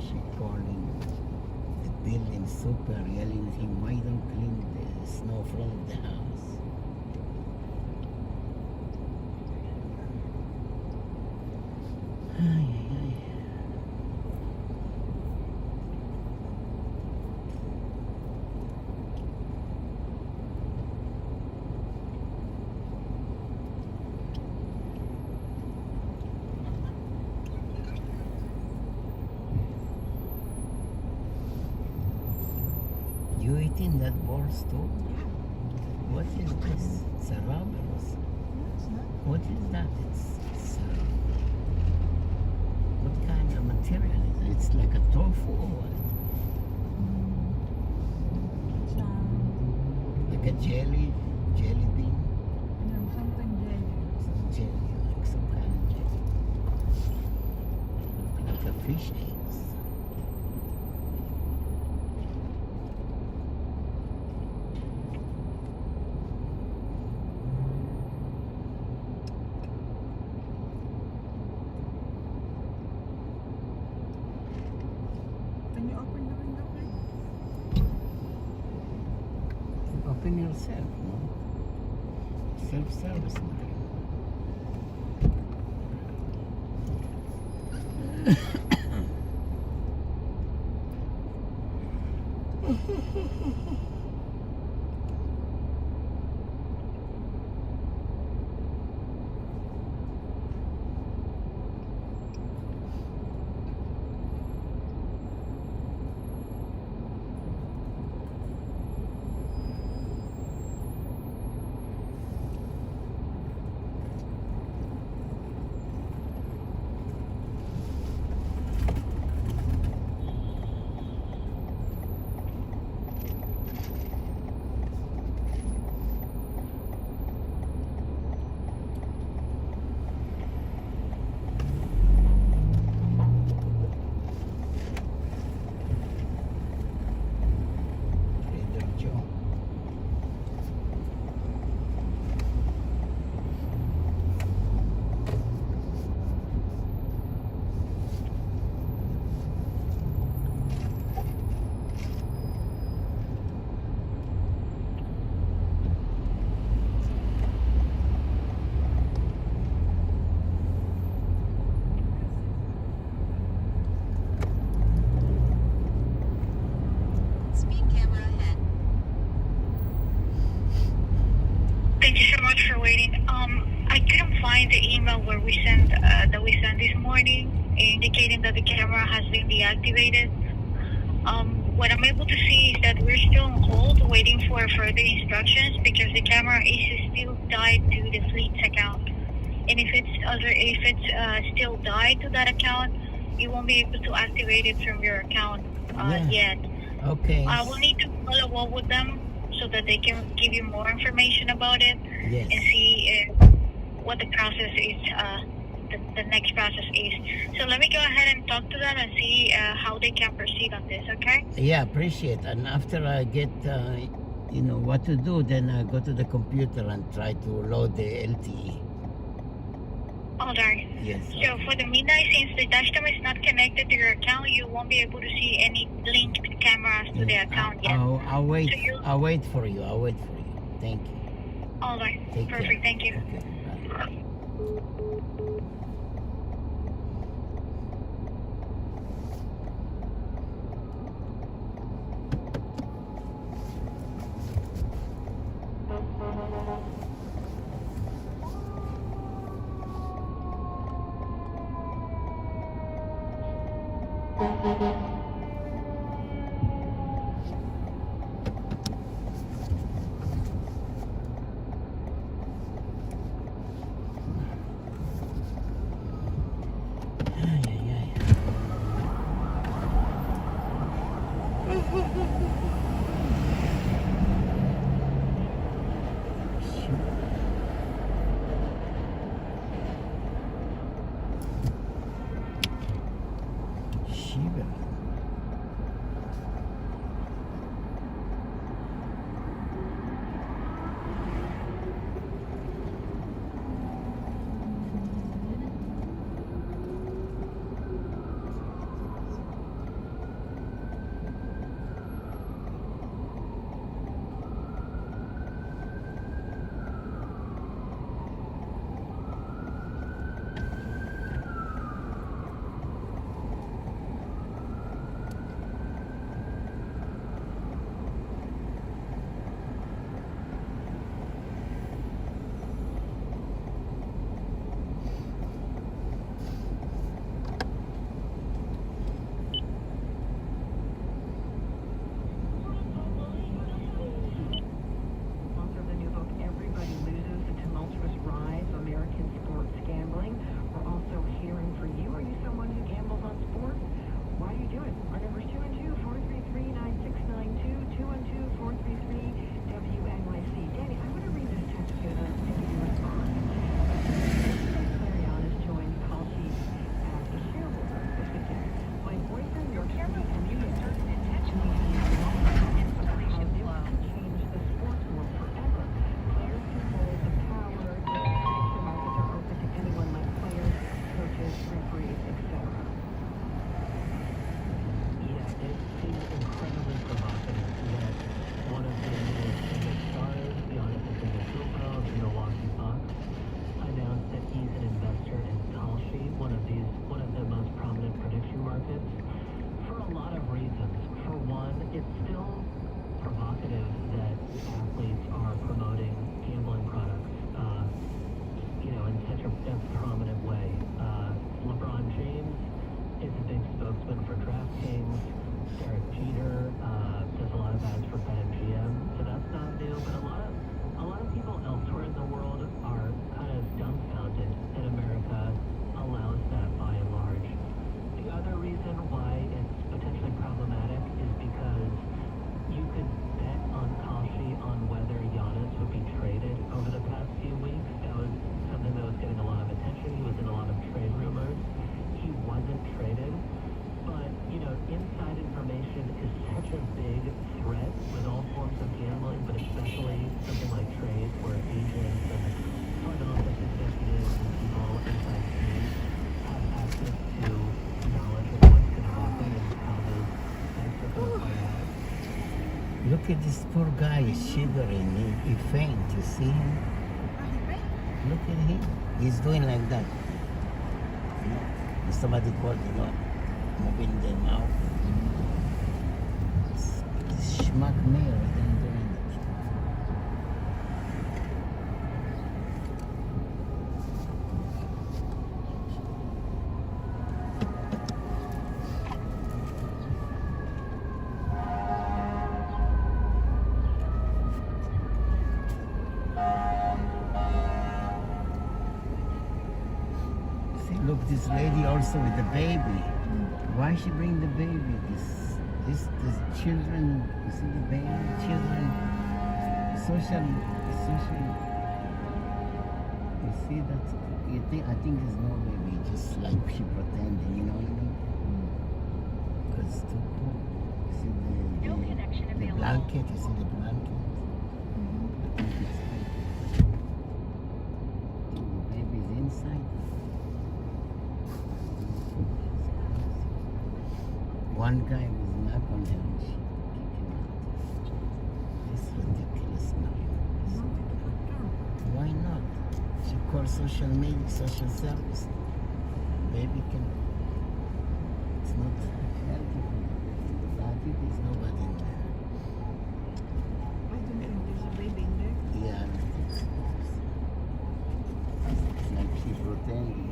Speaker 8: She calling the building super, yelling at him, why don't clean the snow from the house? Ay, ay, ay. You eating that balls too? What is this? It's a rubber or something. What is that? It's what kind of material is it? It's like a tofu or what? Like a jelly bean?
Speaker 12: No, something jelly.
Speaker 8: Some jelly, like some kind of jelly. Like a fish eggs.
Speaker 12: Can you open the window, please?
Speaker 8: Open yourself, no? Self-service.
Speaker 13: Speed camera ahead.
Speaker 21: Thank you so much for waiting. I couldn't find the email where we sent that we sent this morning, indicating that the camera has been deactivated. What I'm able to see is that we're still on hold, waiting for further instructions because the camera is still tied to the fleet's account. And if it's still tied to that account, you won't be able to activate it from your account yet.
Speaker 8: Okay.
Speaker 21: I will need to follow up with them so that they can give you more information about it
Speaker 8: Yes.
Speaker 21: and see what the process is the next process is. So let me go ahead and talk to them and see how they can proceed on this, okay?
Speaker 8: Yeah, appreciate. And after I get, you know, what to do, then I go to the computer and try to load the LTE.
Speaker 21: Alright.
Speaker 8: Yes.
Speaker 21: So for the midnight, since the customer is not connected to your account, you won't be able to see any linked cameras to the account yet.
Speaker 8: I'll wait. I'll wait for you. I'll wait for you. Thank you.
Speaker 21: Alright.
Speaker 8: Take care.
Speaker 21: Perfect. Thank you.
Speaker 8: Okay. Bye. Shiva.
Speaker 19: Author of the new book, Everybody Loses, The Tumultuous Rise of American Sports Gambling. We're also hearing for you. Are you someone who gambles on sports? Why do you do it? Our number is 212-433-9692, 212-433-WNYC. Danny, I'm going to read this text to the response. Clarion has joined call sheet as a shareholder this weekend. My boyfriend, your camera will be a certain intentionally inspiration flow. Change the sports world forever. Players control the power. The prediction markets are open to anyone like players, coaches, referees, etc.
Speaker 18: Yeah, it seems incredibly provocative that one of the most famous stars, the Antetokounmpo of the Milwaukee Bucks, announced that he's an investor in Kalshi, one of the most prominent prediction markets, for a lot of reasons. For one, it's still provocative that athletes are promoting gambling products, in such a prominent way. LeBron James is a big spokesman for DraftKings. Derek Jeter does a lot of ads for BetMGM, so that's not new. But a lot of people elsewhere in the world are kind of dumbfounded that America allows that by and large. The other reason why it's potentially problematic is because you could bet on Kalshi on whether Giannis would be traded over the past few weeks. That was something that was getting a lot of attention. He was in a lot of trade rumors. He wasn't traded. But, inside information is such a big threat with all forms of gambling, but especially something like trades where agents and front office executives and people inside teams have access to knowledge of what's going to happen and how those things are going to play out.
Speaker 8: Look at this poor guy shivering. He faint. You see him? Look at him. He's doing like that. Somebody called him up, moving their mouth. This schmuck mayor isn't doing it. See, look, this lady also with the baby. Why she bring the baby? This children, you see the baby, children, social, see that? I think there's no baby, just like she pretending, you know what I mean? Because it's too cool. You see the blanket, you see the blanket? I think it's fake. I think the baby's inside. One guy was knock on her and she kicked him out. It's ridiculous now. Why not? She calls social media, social service. Baby can. It's not healthy. I think there's nobody in there.
Speaker 12: I don't think there's a baby in there.
Speaker 8: Yeah, I don't think so. It's like she pretending.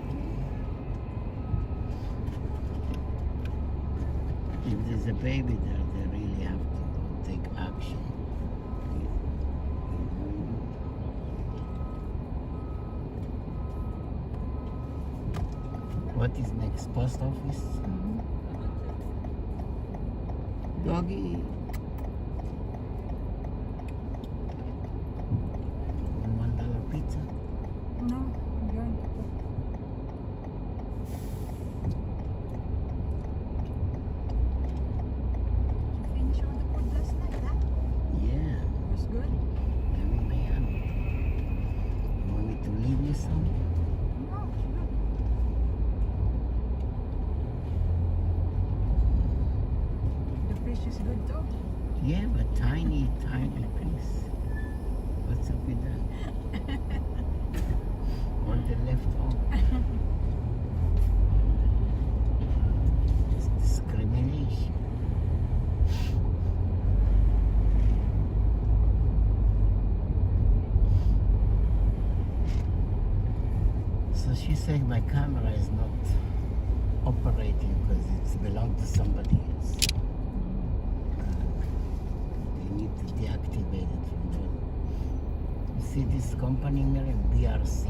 Speaker 8: If there's a baby there, they really have to take action. What is next? Post office? Doggy. $1 pizza?
Speaker 12: No, I'm going to cook. You finished all the food last night, huh?
Speaker 8: Yeah.
Speaker 12: It was good?
Speaker 8: Very man. You want me to leave you some?
Speaker 12: No, it's good. The fish is good too.
Speaker 8: Yeah, but tiny, tiny piece. What's up with that? Want the leftover? It's discrimination. So she said my camera is not operating because it's belonged to somebody else. They need to deactivate it from them. You see this company, Miriam, BRC,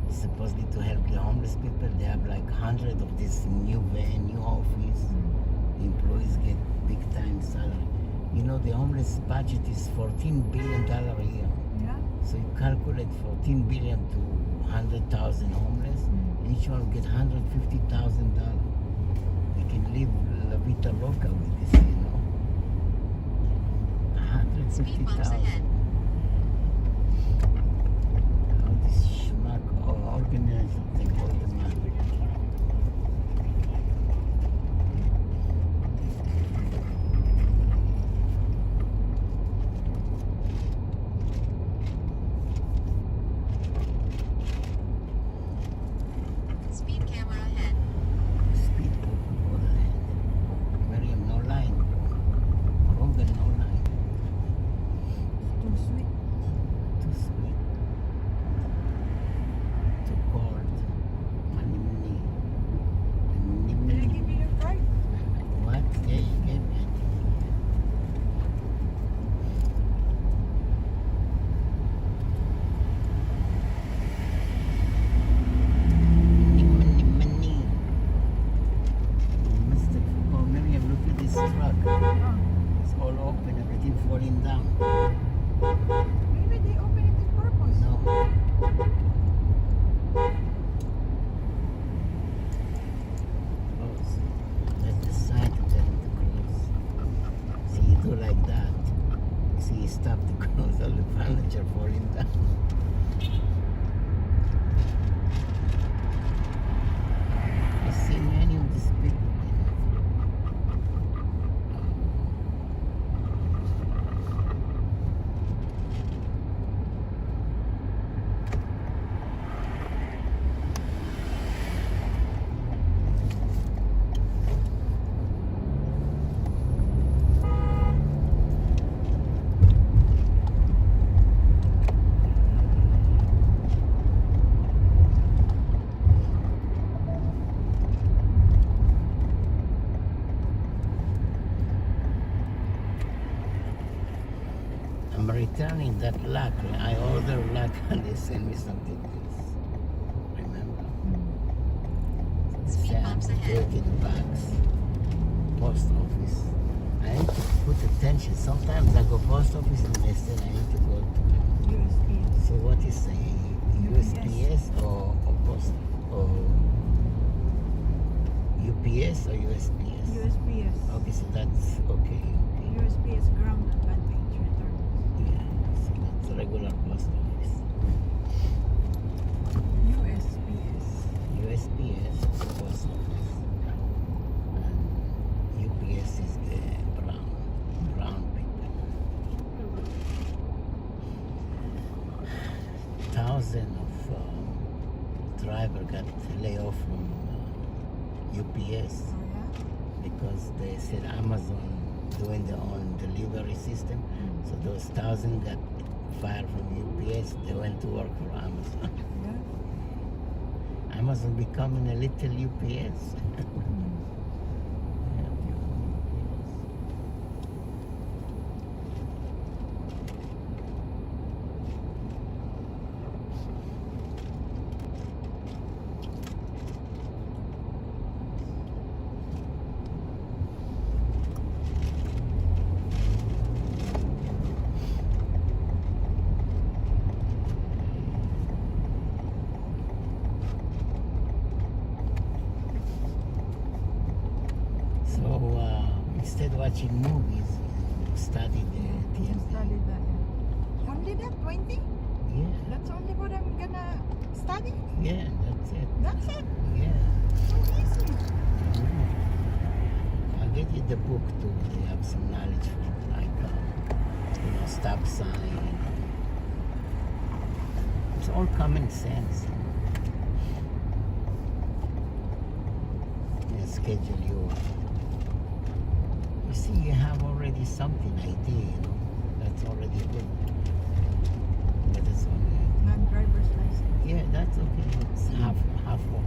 Speaker 8: is supposedly to help the homeless people. They have like 100 of this new van, new office. The employees get big time salary. You know, the homeless budget is $14 billion a year.
Speaker 12: Yeah.
Speaker 8: So you calculate 14 billion to 100,000 homeless. Each one will get $150,000. We can live La Vita Loca with this, you know. 150,000. How this schmuck organizer take all the money.
Speaker 13: Speed camera ahead.
Speaker 8: Speed go ahead. Miriam, no line. Rogan, no line.
Speaker 12: Too sweet.
Speaker 8: Too sweet. Too cold. Money.
Speaker 12: Did I give you your card?
Speaker 8: What? Yeah, you gave me. Money. Mr. Oh, Miriam, look at this truck. It's all open, everything falling down.
Speaker 12: Maybe they open it on purpose.
Speaker 8: No. Close. That's the sign to tell him to close. See, you do like that. See, you stop to close, all the furniture falling down. I see many of these people. I'm returning that lock. I ordered lock and they send me something else. Remember?
Speaker 13: Speed
Speaker 8: Say I'm
Speaker 13: bumps ahead.
Speaker 8: taking bags. Post office. I need to put attention. Sometimes I go post office and they say I need to go to
Speaker 12: USP.
Speaker 8: So what is saying? USPS or post or UPS or USPS?
Speaker 12: USPS.
Speaker 8: Okay, so that's okay.
Speaker 12: USPS ground advantage return.
Speaker 8: Yeah, so that's a regular post office.
Speaker 12: USPS.
Speaker 8: USPS is the post office. And UPS is the brown people. Thousands of drivers got laid off from UPS because they said Amazon doing their own delivery system. So those thousands got fired from UPS. They went to work for Amazon. Amazon becoming a little UPS. Instead of watching movies, study the theater.
Speaker 12: Study that. Only that 20?
Speaker 8: Yeah.
Speaker 12: That's only what I'm gonna study?
Speaker 8: Yeah, that's it.
Speaker 12: That's it?
Speaker 8: Yeah.
Speaker 12: So easy.
Speaker 8: I'll get you the book too. They have some knowledge for like, stop sign. It's all common sense. They schedule you. You see, you have already something idea, that's already good. But it's only
Speaker 12: non-driver's license.
Speaker 8: Yeah, that's okay. It's half work.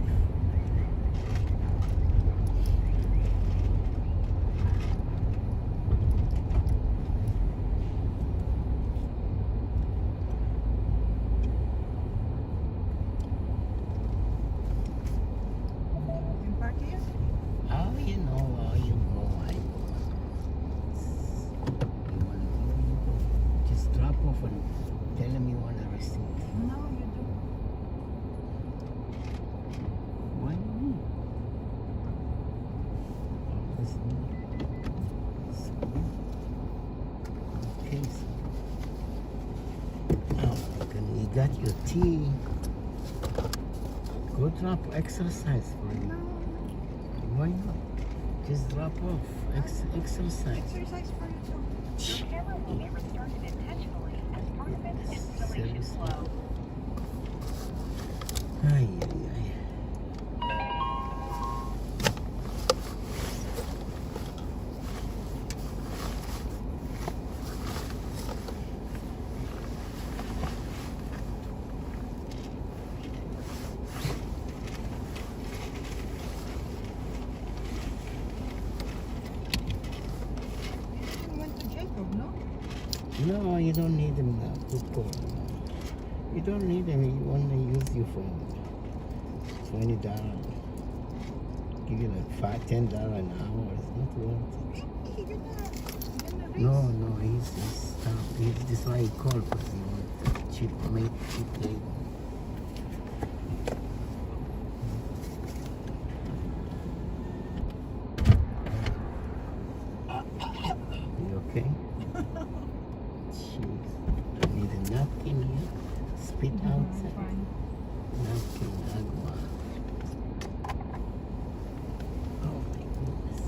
Speaker 12: In party?
Speaker 8: How you know how you go, I go. You wanna go, you go. Just drop off and tell them you want a receipt.
Speaker 12: No, you do.
Speaker 8: Why me? Okay, so now you got your tea. Go drop exercise for you.
Speaker 12: No.
Speaker 8: Why not? Just drop off. Exercise.
Speaker 12: Exercise for you too.
Speaker 19: Your camera will be restarted intentionally as part of its installation
Speaker 8: Seriously?
Speaker 19: flow.
Speaker 8: Ay, ay, ay.
Speaker 12: You went to Jacob, no?
Speaker 8: No, you don't need him now. Good boy. You don't need him. He only use you for $20. Give you like $10 an hour. It's not worth it.
Speaker 12: He gonna raise.
Speaker 8: No, he's stopped. That's why he called, because he wants cheap labor. You okay? Jeez. Need a napkin here? Spit outside. Napkin, agua. Oh my goodness.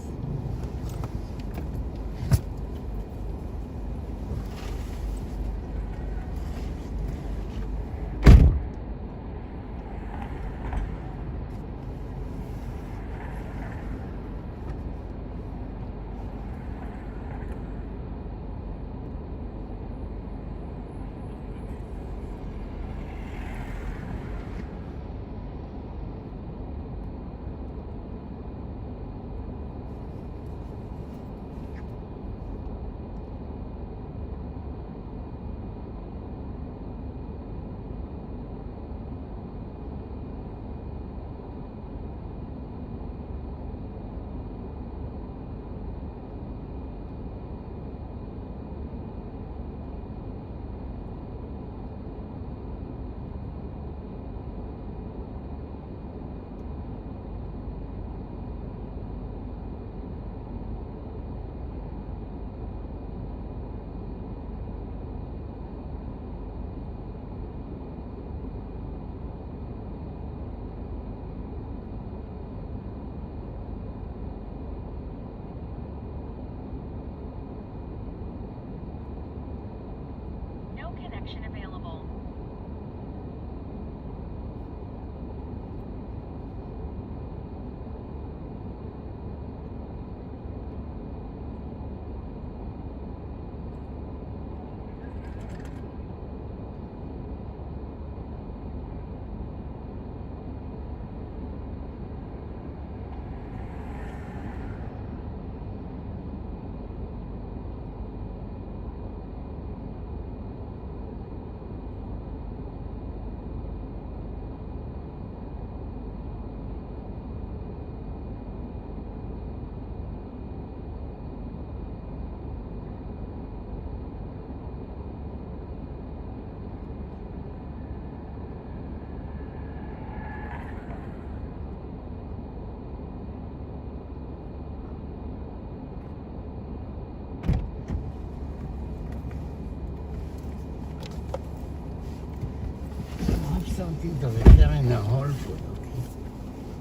Speaker 8: No, Whole Food, okay.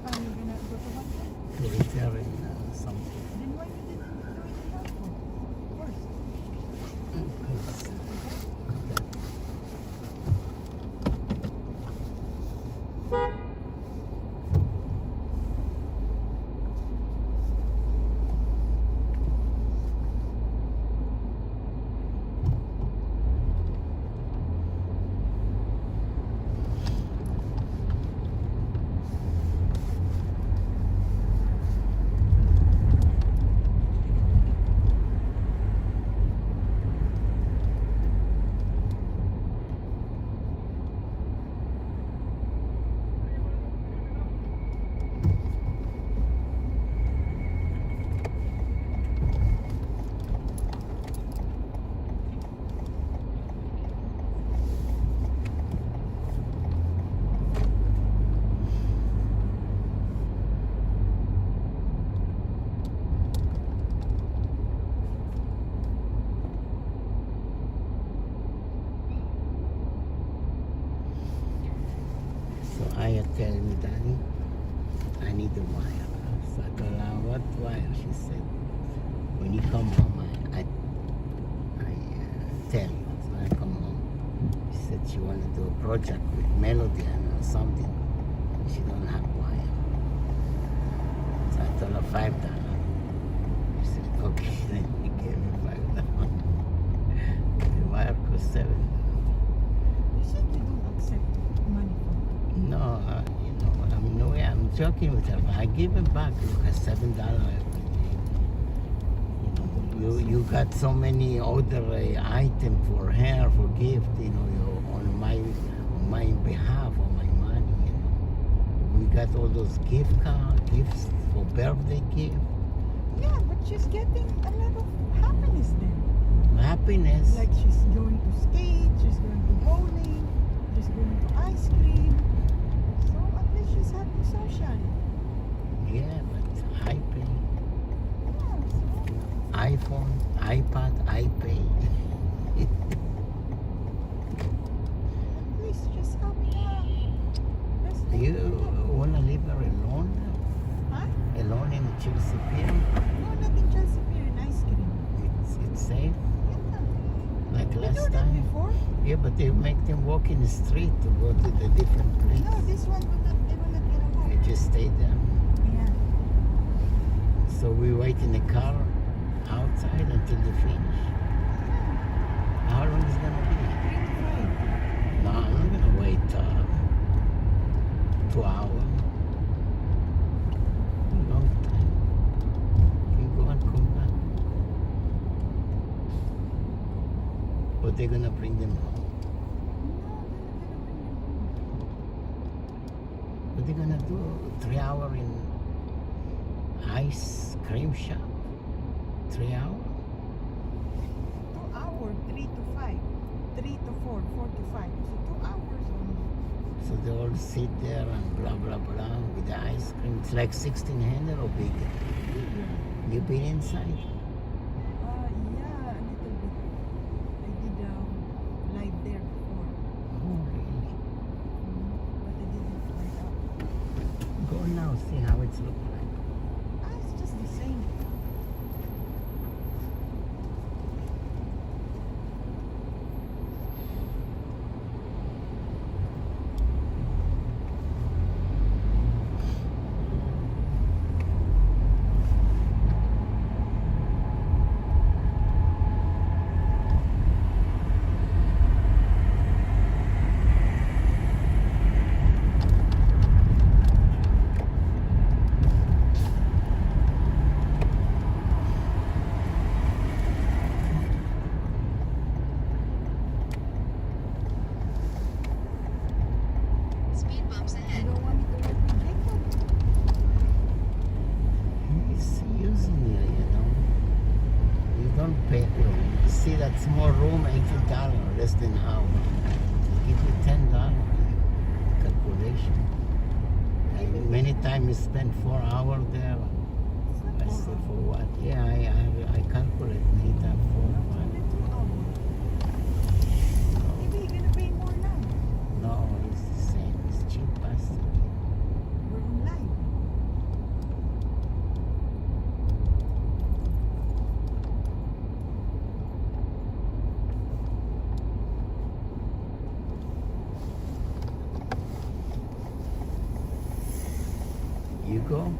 Speaker 12: Oh, you're gonna go to one thing?
Speaker 8: To return something.
Speaker 12: Then why you didn't do it in that one? First.
Speaker 8: So Aya tell me, Daddy, I need a wire. So I told her, what wire? She said, when you come home, I tell you. So I come home. She said she wanted to do a project with Melody or something. She don't have wire. So I told her $5. She said, okay. Then she gave me $5. The wire cost $7.
Speaker 12: You said you don't accept money from
Speaker 8: No, you know, no way. I'm joking with her. But I give it back. Look, at $7 every day. You know, you got so many other items for her for gift. You know, on my behalf, on my money. You know, we got all those gifts for birthday gift.
Speaker 12: Yeah, but she's getting a lot of happiness then.
Speaker 8: Happiness.
Speaker 12: Like she's going to skate, she's going to bowling, she's going to ice cream. So at least she's happy socially.
Speaker 8: Yeah, but I pay.
Speaker 12: Yeah, so
Speaker 8: iPhone, iPad, I pay.
Speaker 12: at least she's happy now. That's
Speaker 8: Do you
Speaker 12: all.
Speaker 8: want to leave her alone?
Speaker 12: Huh?
Speaker 8: Alone in the Chelsea Pier?
Speaker 12: No, not in Chelsea Pier, in ice cream.
Speaker 8: It's safe?
Speaker 12: Yeah.
Speaker 8: Like
Speaker 12: We
Speaker 8: last
Speaker 12: do that
Speaker 8: time?
Speaker 12: before.
Speaker 8: Yeah, but they make them walk in the street to go to the different place.
Speaker 12: No, this one will not, they will not get a walk.
Speaker 8: They just stay there.
Speaker 12: Yeah.
Speaker 8: So we wait in the car outside until they finish. How long is it going to be?
Speaker 12: 3 to 5.
Speaker 8: No, I'm not going to wait 2 hours. Long time. You go and come back. But they're going to bring them home. What they're going to do? 3 hours in ice cream shop? 3 hours?
Speaker 12: 2 hours, 3 to 5. 3 to 4, 4 to 5. So 2 hours only.
Speaker 8: So they all sit there and blah, blah, blah with the ice cream. It's like 1600 or bigger.
Speaker 12: Yeah.
Speaker 8: You been inside?
Speaker 12: Yeah, a little bit. I did live there before.
Speaker 8: Oh, really?
Speaker 12: But I didn't fly out.
Speaker 8: Go now, see how it's look like.
Speaker 12: It's just the same.
Speaker 13: Speed bumps
Speaker 12: You
Speaker 13: ahead.
Speaker 12: don't want me to work with Jacob?
Speaker 8: He's using you, you know. You don't pay for it. You see that small room, $80, less than an hour. Give you $10 calculation. And many times you spend 4 hours there. I say, for what? Yeah, I calculate many times 4 or 5.
Speaker 12: Only 2 hours. Maybe you're gonna pay more now.
Speaker 8: No, it's the same. It's cheap bastard. You go.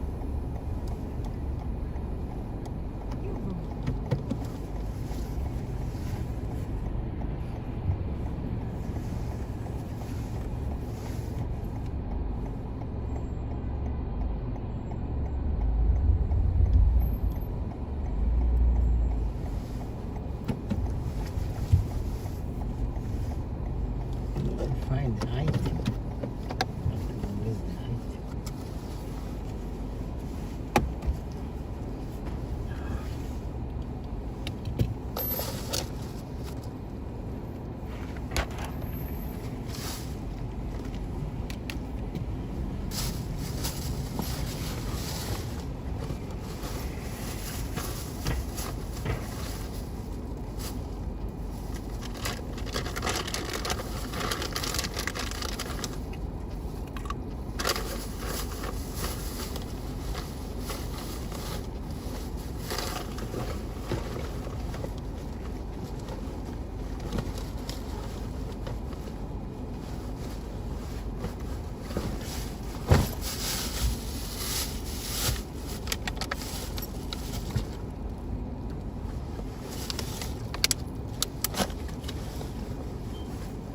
Speaker 8: Find the item. Where's the item?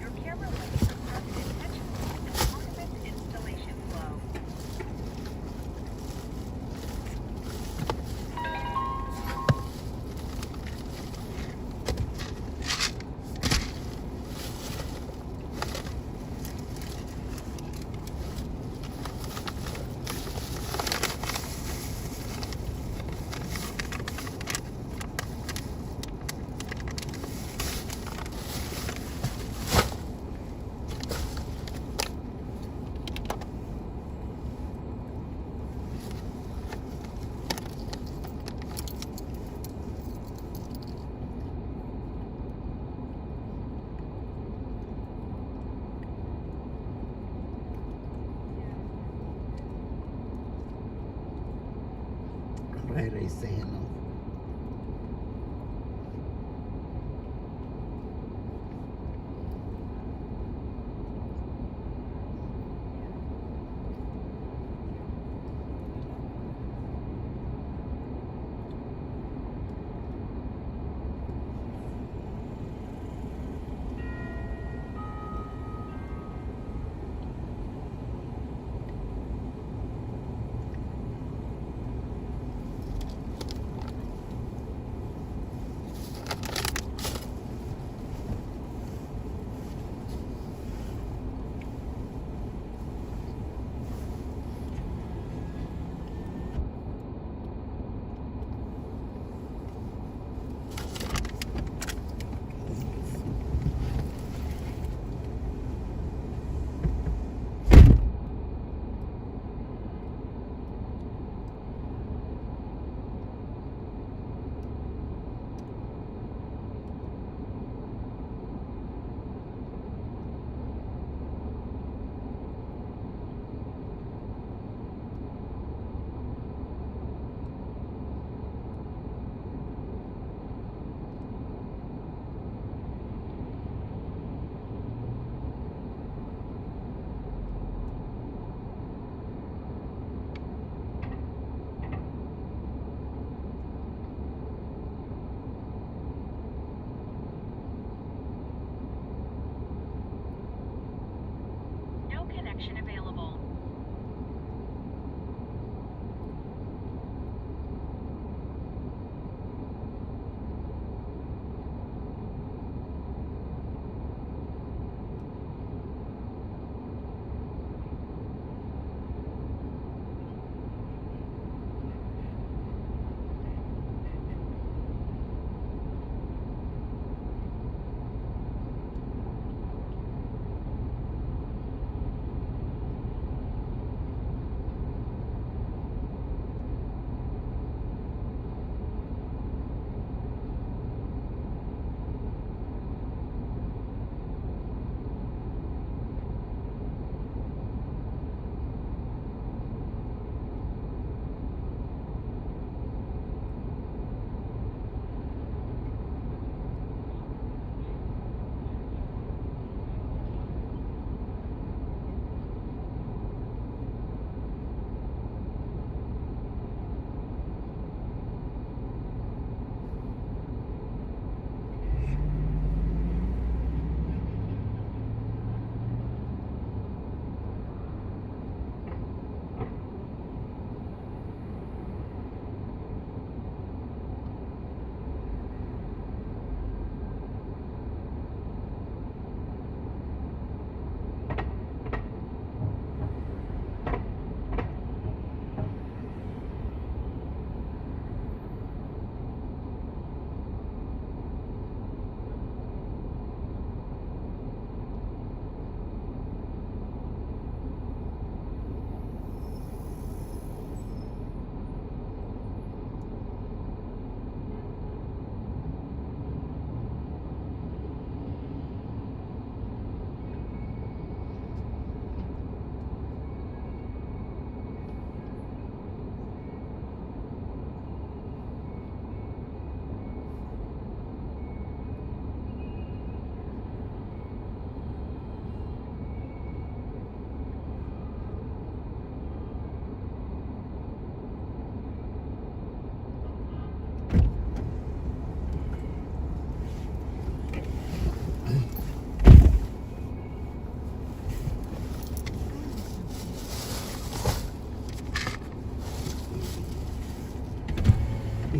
Speaker 19: Your camera will be recorded intentionally as part of its installation flow.
Speaker 8: Right, I say no.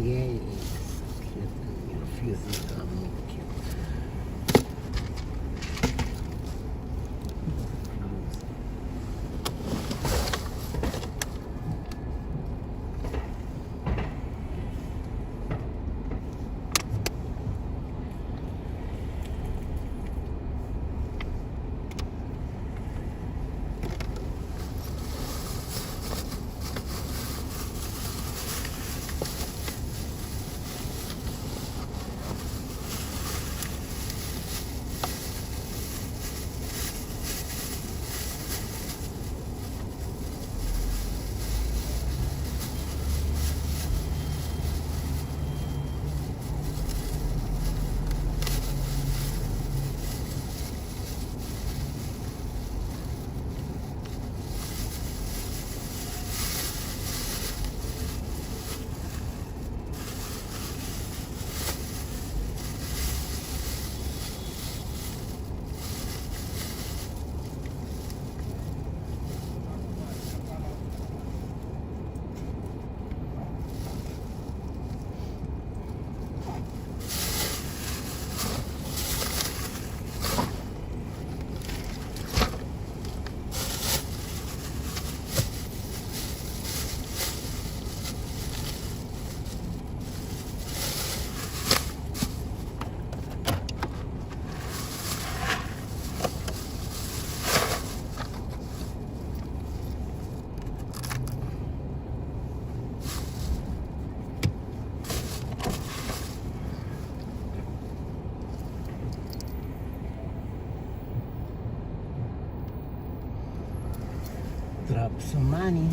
Speaker 8: yay. So cute. And your fuses are more cute. Drop some money.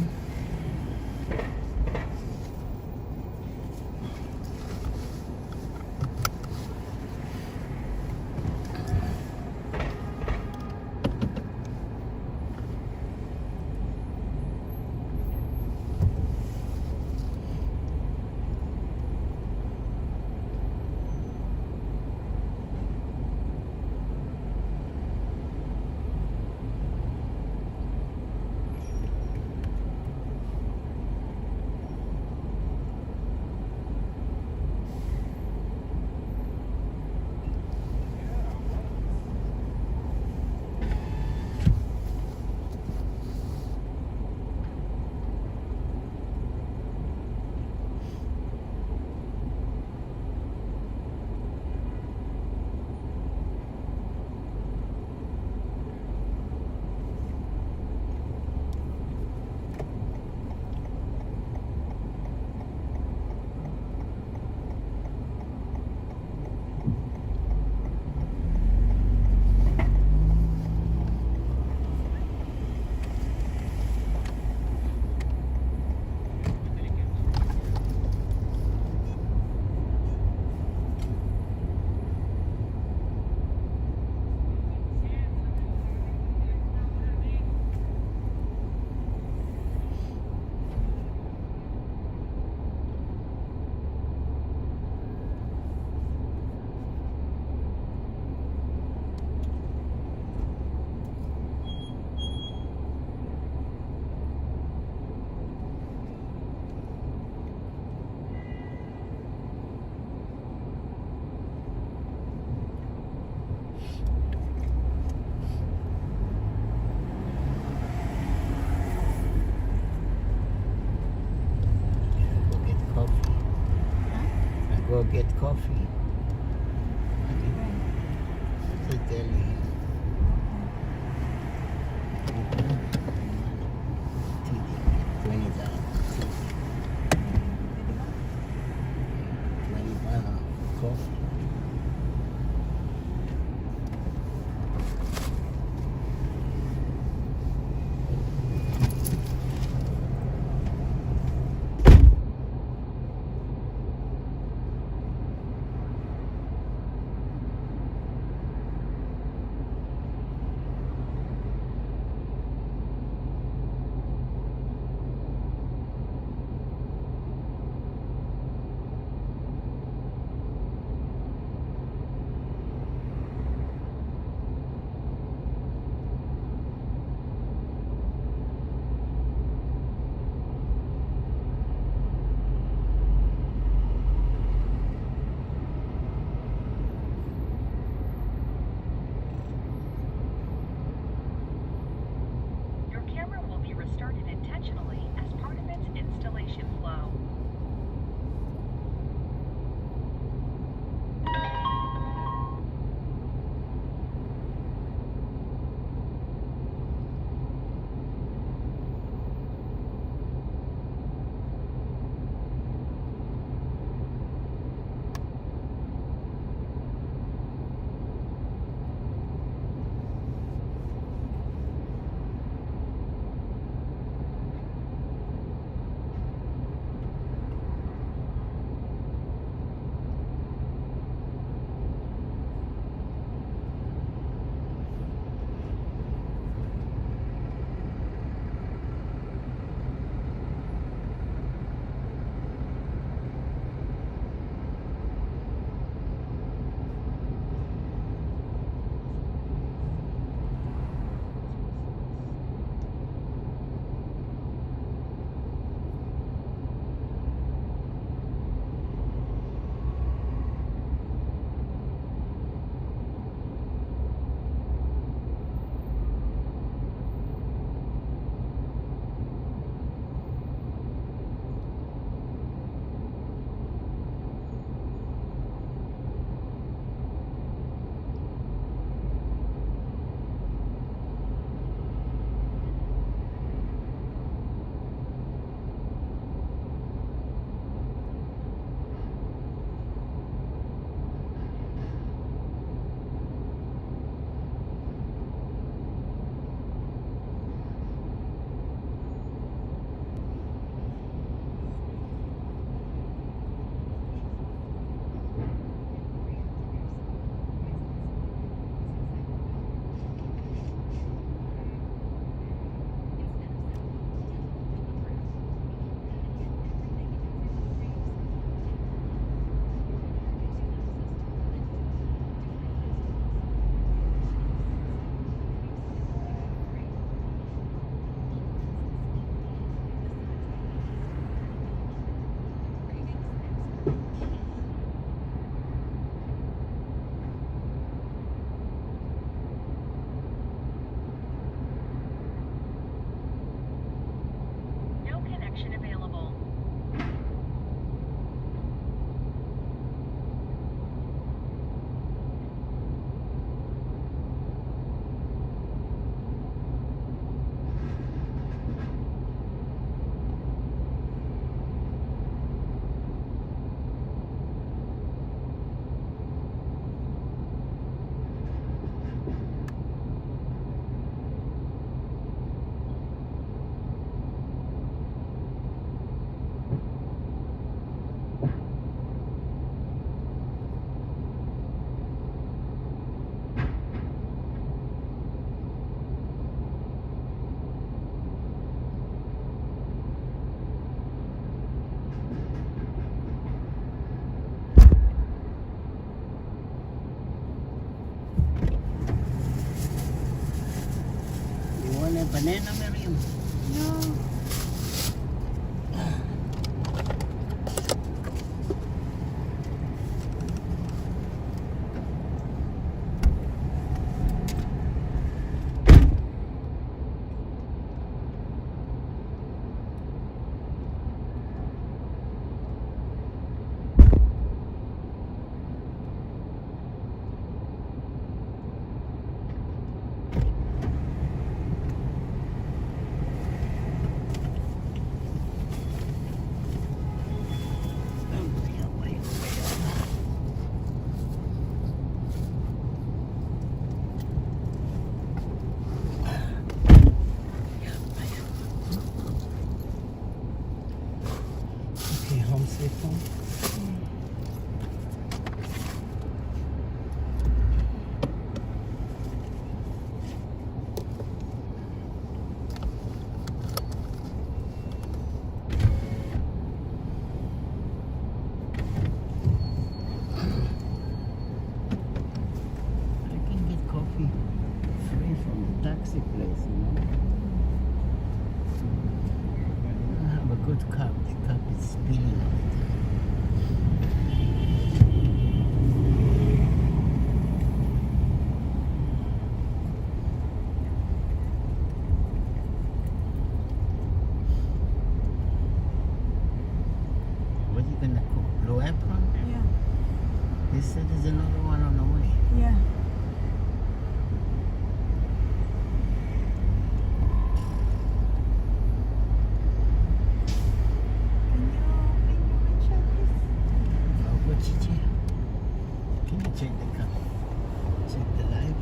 Speaker 8: Go get coffee. Okay. Tell him. $20. $20 coffee. banana, Miriam?
Speaker 12: No.
Speaker 8: Okay, home sweet home. I can get coffee free from the taxi place, you know. I have a good cup. The cup is spilling all the time. What are you gonna cook? Blue apron?
Speaker 12: Yeah.
Speaker 8: They said there's another one on the way.
Speaker 12: Yeah.
Speaker 8: Oh, what you do? Can you check the cup? Check the live?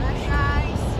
Speaker 12: Bye, guys.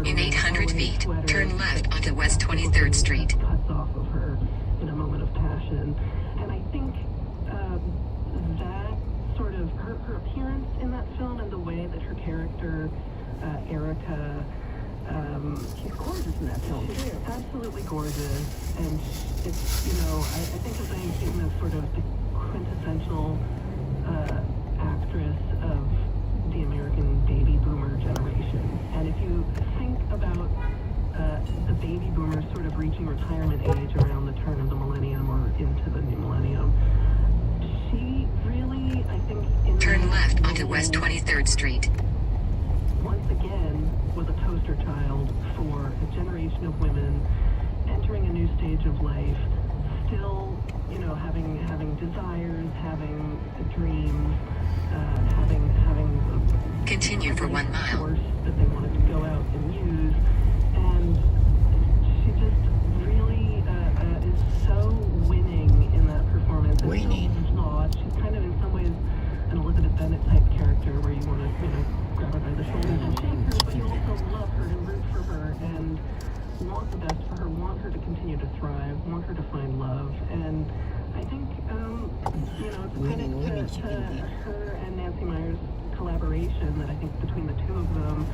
Speaker 7: In 800 feet, turn left onto West 23rd Street.
Speaker 9: Cuts off of her in a moment of passion. And I think that sort of, her appearance in that film and the way that her character, Erica, she's gorgeous in that film. She's absolutely gorgeous. And it's, I think of Diane Keaton as sort of the quintessential actress of the American baby boomer generation. And if you think about the baby boomers sort of reaching retirement age around the turn of the millennium or into the new millennium, she really, I think,
Speaker 7: turn left onto West 23rd Street.
Speaker 9: Once again, was a poster child for a generation of women entering a new stage of life, still, having desires, having dreams, having
Speaker 7: continue for 1 mile.
Speaker 9: Force that they wanted to go out and use, and she just really is so winning in that performance.
Speaker 8: Winning.
Speaker 9: She's kind of in some ways an Elizabeth Bennet type character where you want to, grab her by the shoulders and shake her, but you also love her and root for her and want the best for her, want her to continue to thrive, want her to find love. And I think, it's a credit to her and Nancy Meyers' collaboration that I think between the two of them,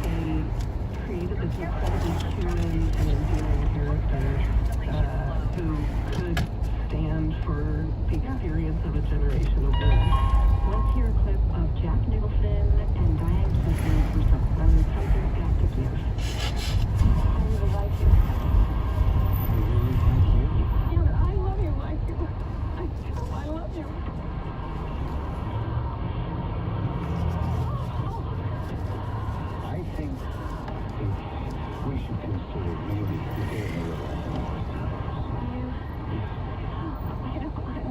Speaker 9: they created this incredibly human and endearing character who could stand for the experience of a generation of women.
Speaker 17: Let's hear a clip of Jack Nicholson and Diane Keaton for something got to give. I really like you.
Speaker 18: I really like you.
Speaker 17: Yeah, but I love you like you. I love you.
Speaker 5: I think we should consider really getting a little more.
Speaker 17: I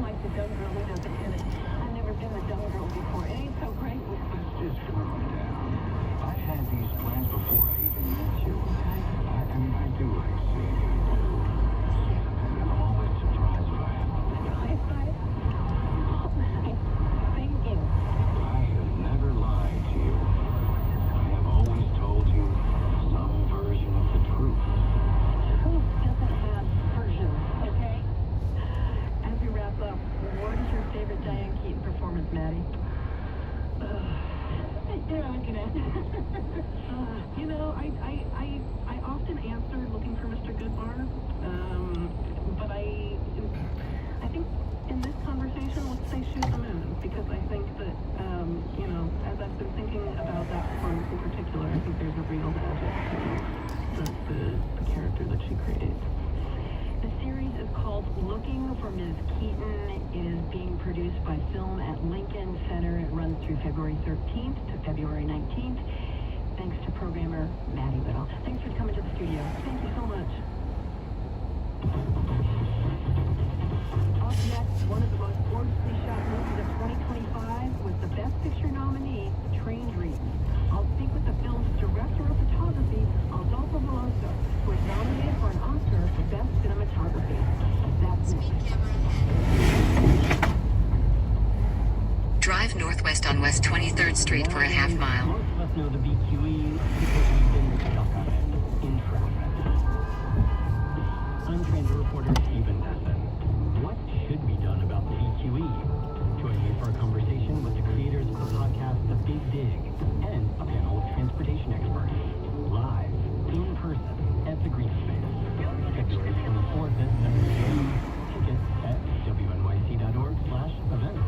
Speaker 17: like the dumb girl who doesn't get it. I've never been a dumb girl before. It ain't so great.
Speaker 5: Let's just calm down. I had these plans before I even met you. I do like seeing you. And I'm always surprised by it.
Speaker 17: Surprised by it? Thank you.
Speaker 5: I have never lied to you. I have always told you some version of the truth.
Speaker 17: Truth doesn't have versions, okay? As we wrap up, what is your favorite Diane Keaton performance, Maddie? You're looking at
Speaker 9: I often answer looking for Mr. Goodbar, but I think in this conversation, let's say Shoot the Moon, because I think that, as I've been thinking about that performance in particular, I think there's a real magic to the character that she creates.
Speaker 17: The series is called Looking for Ms. Keaton. It is being produced by Film at Lincoln Center. It runs through February 13th to February 19th. Thanks to programmer Maddie Whittle. Thanks for coming to the studio.
Speaker 9: Thank you so much.
Speaker 17: Up next, one of the most gorgeously shot movies of 2025 was the Best Picture nominee, Train Dreams. I'll speak with the film's director of photography, Adolfo Veloso, who is nominated for an Oscar for Best Cinematography. That's
Speaker 7: Drive northwest on West 23rd Street for a half mile.
Speaker 16: Most of us know the BQE because we've been stuck on it in traffic. I'm transit reporter Stephen Desson. What should be done about the BQE? Joining me for a conversation with the creators of the podcast The Big Dig and a panel of transportation experts. Live, in person, at the Green Space. February 24th at 7 p.m. Tickets at wnyc.org/events.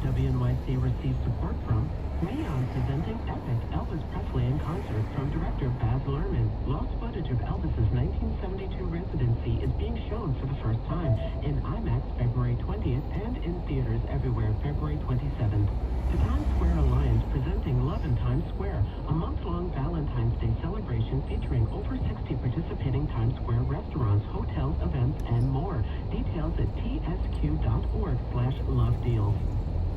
Speaker 16: WNYC receives support from Rayon presenting Epic Elvis Presley in concert from director Baz Luhrmann. Lost footage of Elvis's 1972 residency is being shown for the first time in IMAX February 20th and in theaters everywhere February 27th. The Times Square Alliance presenting Love in Times Square, a month-long Valentine's Day celebration featuring over 60 participating Times Square restaurants, hotels, events, and more. Details at tsq.org/lovedeals.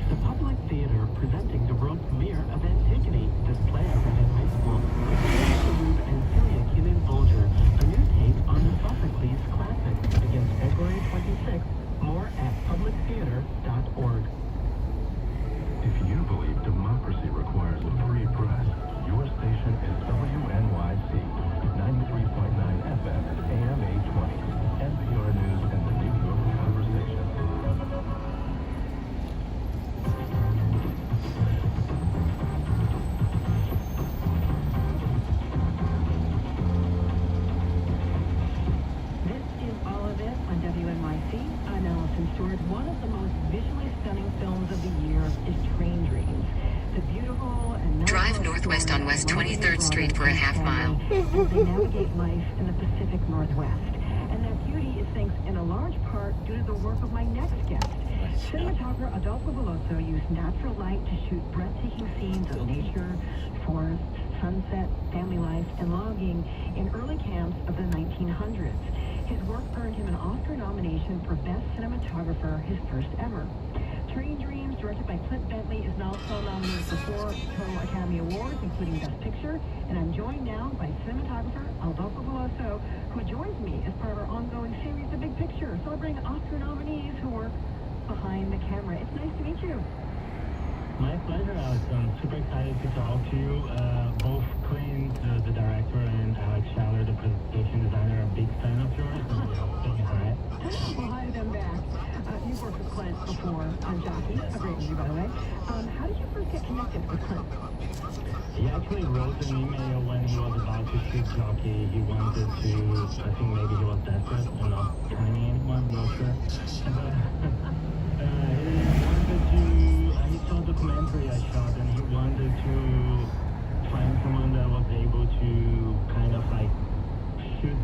Speaker 16: The Public Theater presenting the world premiere of Antigone, display of Reading High School. Sarub and Celia Keenan-Bolger, a new take on the Sophocles classic, begins February 26th. More at publictheater.org.
Speaker 10: If you believe democracy requires a free press, your station is
Speaker 7: 3rd Street for a half mile.
Speaker 9: As they navigate life in the Pacific Northwest. And that beauty is thanks in a large part due to the work of my next guest. Cinematographer Adolfo Veloso used natural light to shoot breathtaking scenes of nature, forests, sunset, family life, and logging in early camps of the 1900s. His work earned him an Oscar nomination for Best Cinematographer, his first ever. Train Dreams, directed by Clint Bentley, is also nominated for 4 total Academy Awards, including Best Picture. And I'm joined now by cinematographer Adolfo Veloso, who joins me as part of our ongoing series, The Big Picture, celebrating Oscar nominees who work behind the camera. It's nice to meet you.
Speaker 10: My pleasure, Alex. I'm super excited to talk to you. Both Clint, the director, and Alex Schaller, the presentation designer, are a big fan of yours. And, say hi.
Speaker 9: Well, hi to them back. You've worked with Clint before on Jockey, a great movie, by the way. How did you first get connected with Clint?
Speaker 10: He actually wrote an email when he was about to shoot Jockey. He wanted to, I think maybe he was desperate and not finding anyone, I'm not sure. He saw a documentary I shot, and he wanted to find someone that was able to kind of like shoot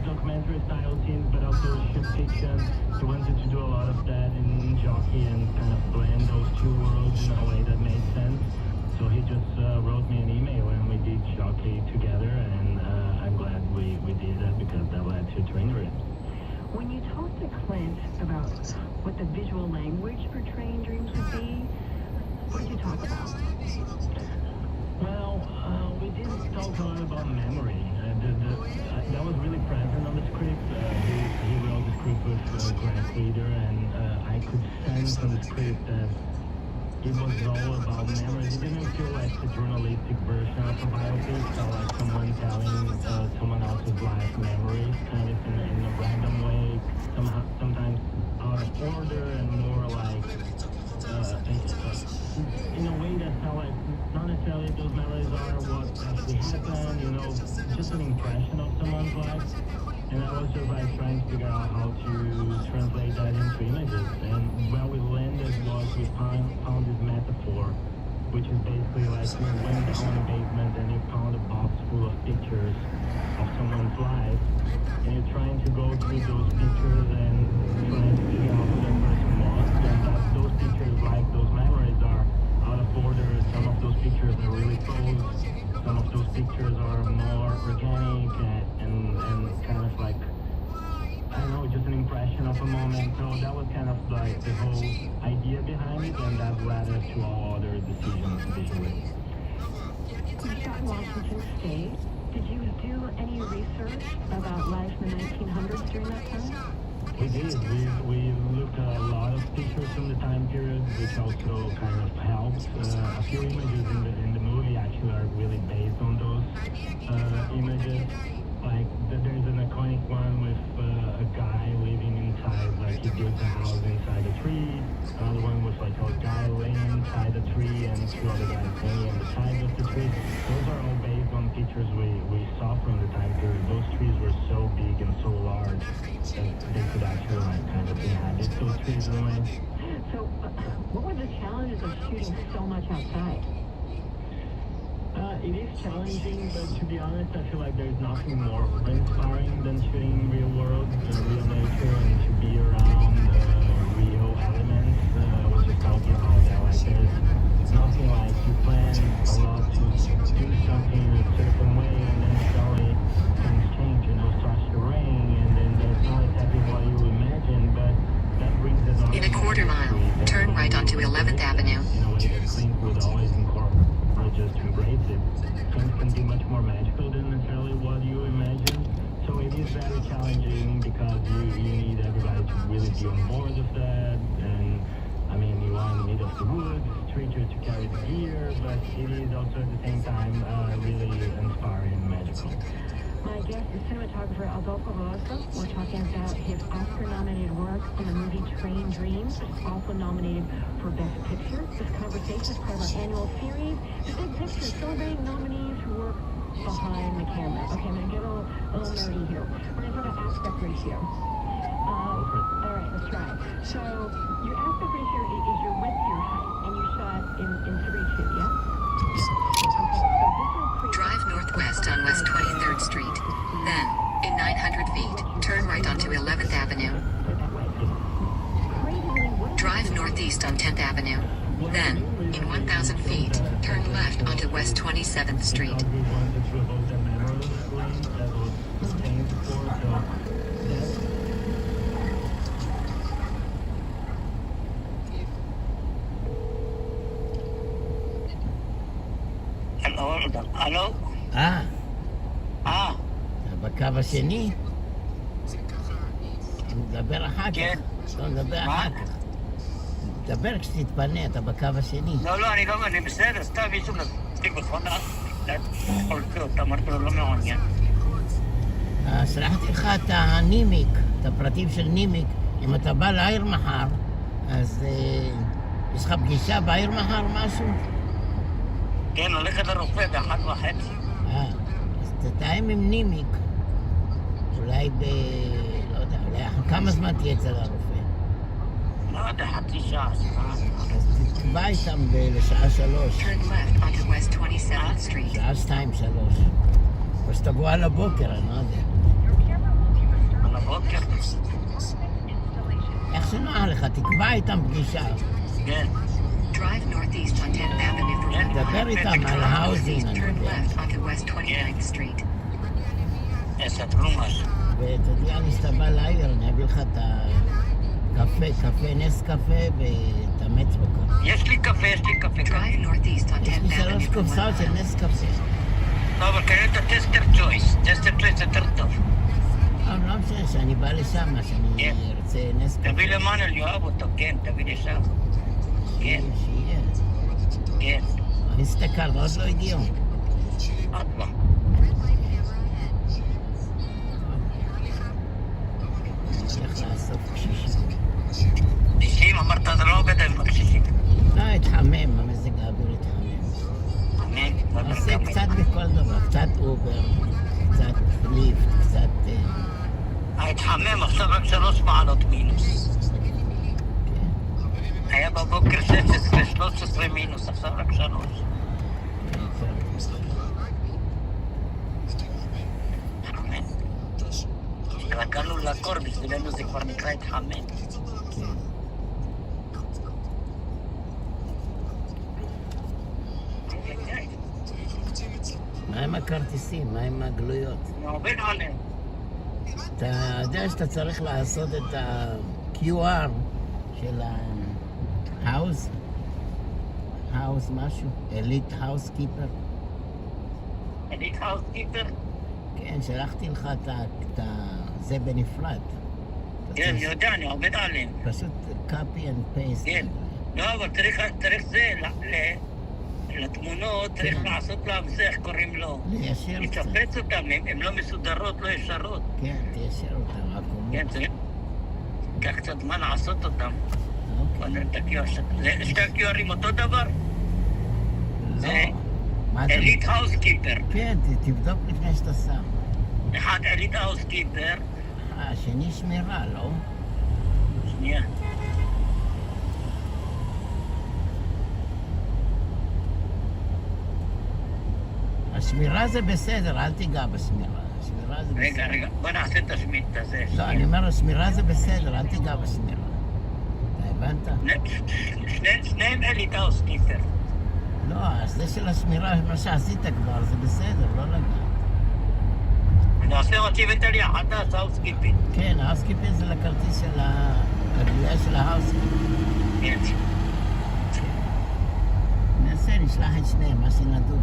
Speaker 10: documentary style scenes, but also shoot fiction. He wanted to do a lot of that in Jockey and kind of blend those two worlds in a way that made sense. So he just wrote me an email, and we did Jockey together, and I'm glad we did that because that led to Train Dreams.
Speaker 9: When you talked to Clint about what the visual language for Train Dreams would be, what did you talk about?
Speaker 10: Well, we didn't talk a lot about memory. That was really present on the script. He wrote the script with Grant Reader, and I could sense on the script that it was all about memory. It didn't feel like a journalistic version of a biopic, it felt like someone telling someone else's life memories, kind of in a random way, sometimes out of order, and more like in a way that felt like not necessarily those memories are what actually happened, you know, just an impression of someone's life. And I was just like trying to figure out how to translate that into images. And where we landed was we found this metaphor, which is basically like you went down a basement and you found a box full of pictures of someone's life, and you're trying to go through those pictures and trying to figure out who that person was. And that those pictures, like those memories, are out of order. Some of those pictures are really close. Some of those pictures are more organic and kind of like, I don't know, just an impression of a moment. So that was kind of like the whole idea behind it, and that led us to all other decisions visually.
Speaker 9: You shot in Washington State. Did you do any research about life in the 1900s during that time?
Speaker 10: We did. We looked at a lot of pictures from the time period, which also kind of helped. A few images in the movie actually are really based on those images. Like there's an iconic one with a guy living inside, like he built a house inside a tree. Another one with like a guy laying inside a tree and 2 other guys laying on the sides of the tree. Those are all based on pictures we saw from the time period. Those trees were so big and so large that they could actually like kind of inhabit those trees in a way.
Speaker 9: So what were the challenges of shooting so much outside?
Speaker 10: It is challenging, but to be honest, I feel like there's nothing more inspiring than shooting real world, real nature, and to be around real elements. I was just talking about that, like there's nothing like you plan a lot to do something in a certain way, and then suddenly things change, you know, starts to rain, and then that's not exactly what you imagine, but that brings it on.
Speaker 7: In a quarter mile, turn right onto 11th Avenue.
Speaker 10: In a way that Clint would always incorporate, just embrace it. Things can be much more magical than necessarily what you imagine. So it is very challenging because you need everybody to really be on board with that. And I mean, you are in the middle of the woods, it's tricky to carry the gear, but it is also at the same time really inspiring and magical.
Speaker 9: My guest is cinematographer Adolfo Veloso. We're talking about his Oscar-nominated work in the movie Train Dreams, which is also nominated for Best Picture. This conversation is part of our annual series, The Big Picture, celebrating nominees who work behind the camera. Okay, I'm going to get a little nerdy here. We're going to talk about aspect ratio. All right, let's try. So your aspect ratio is your width to your height, and you shot in 3:2, yeah? Okay, so this will create
Speaker 7: 27th Street.
Speaker 10: Because we wanted to evoke that memory that was contained before, so that's
Speaker 14: הלו?
Speaker 8: בקו השני? נדבר אחר כך.
Speaker 14: כן.
Speaker 8: לא, נדבר אחר כך. נדבר כשתתפנה, אתה בקו השני.
Speaker 14: לא, אני בסדר, סתם מישהו מספיק מכונה. חולקות, אמרתי לו לא מעוניין.
Speaker 8: שלחתי לך את הנימיק, את הפרטים של נימיק. אם אתה בא לעיר מחר, אז יש לך פגישה בעיר מחר משהו?
Speaker 14: כן, הולכת לרופא ב-1:30.
Speaker 8: אז תתאם עם נימיק. אולי לא יודע, אולי כמה זמן תהיה אצל הרופא?
Speaker 14: לא יודע, חצי שעה.
Speaker 8: אז תקבע איתם לשעה 3.
Speaker 7: Turn left onto West 27th Street.
Speaker 8: שעה 2-3. או שתבוא על הבוקר, אני לא יודע.
Speaker 14: על הבוקר?
Speaker 8: איך שנוח לך, תקבע איתם פגישה.
Speaker 14: כן.
Speaker 7: Drive northeast on 10th Avenue for
Speaker 8: דבר איתם על האוזין.
Speaker 7: Turn left onto West 29th Street.
Speaker 14: סתרו משהו.
Speaker 8: ותודיע לי שאתה בא לעיר, אני אביא לך את הקפה, נס קפה ואת המצבוקה.
Speaker 14: יש לי קפה.
Speaker 7: Drive northeast on 10th
Speaker 8: יש לי 3
Speaker 7: Avenue for
Speaker 8: קופסאות של נס קפה.
Speaker 14: לא, אבל כנראה את הטסטר צ'ויס. טסטר צ'ויס יותר טוב.
Speaker 8: לא משנה שאני בא לשם, שאני ארצה נס קפה.
Speaker 14: תביא למאנל, יאהב אותו, כן, תביא לשם. כן.
Speaker 8: שיהיה.
Speaker 14: כן.
Speaker 8: הסתכל, עוד לא הגיעו.
Speaker 14: עוד לא.
Speaker 8: הולך לאסוף קשישים.
Speaker 14: קשישים, אמרת, זה לא עובד עם הקשישים.
Speaker 8: לא, התחמם, המזג האוויר התחמם. עושה קצת בכל דבר, קצת אובר, קצת ליפט, קצת...
Speaker 14: התחמם, עכשיו רק 3 מעלות מינוס. היה בבוקר 16, 13 מינוס, עכשיו רק 3. התרגלנו לקור, בשבילנו זה כבר נקרא התחמם.
Speaker 8: מה עם הכרטיסים? מה עם הגלויות?
Speaker 14: אני עובד עליהם.
Speaker 8: אתה יודע שאתה צריך לעשות את ה-QR של ה-house? house משהו? elite housekeeper?
Speaker 14: elite housekeeper?
Speaker 8: כן, שלחתי לך את זה בנפרד.
Speaker 14: כן, אני יודע, אני עובד עליהם.
Speaker 8: פשוט copy and paste.
Speaker 14: כן. לא, אבל צריך זה, לתמונות צריך לעשות להם זה, איך קוראים לו?
Speaker 8: ליישר קצת.
Speaker 14: לצפץ אותם, הם לא מסודרות, לא ישרות.
Speaker 8: כן, תיישר אותם, עקומות.
Speaker 14: כן, זה ייקח קצת זמן לעשות אותם. שתי הקיורים אותו דבר?
Speaker 8: לא.
Speaker 14: אליט האוסקיפר.
Speaker 8: כן, תבדוק לפני שאתה שם.
Speaker 14: אחד אליט האוסקיפר.
Speaker 8: השני שמירה, לא?
Speaker 14: שנייה.
Speaker 8: השמירה זה בסדר, אל תיגע בשמירה. השמירה זה בסדר.
Speaker 14: רגע, בוא נעשה את השמירה הזה.
Speaker 8: לא, אני אומר, השמירה זה בסדר, אל תיגע בשמירה. אתה הבנת?
Speaker 14: שניהם אליט האוסקיפר.
Speaker 8: לא, זה של השמירה, מה שעשית כבר, זה בסדר, לא לגע.
Speaker 14: נעשה אותי ותליה, חדש, האוסקיפינג.
Speaker 8: כן, האוסקיפינג זה לכרטיס של הגבייה של האוסקיפינג.
Speaker 14: כן.
Speaker 8: נשלח את שניהם, מה שנדוד.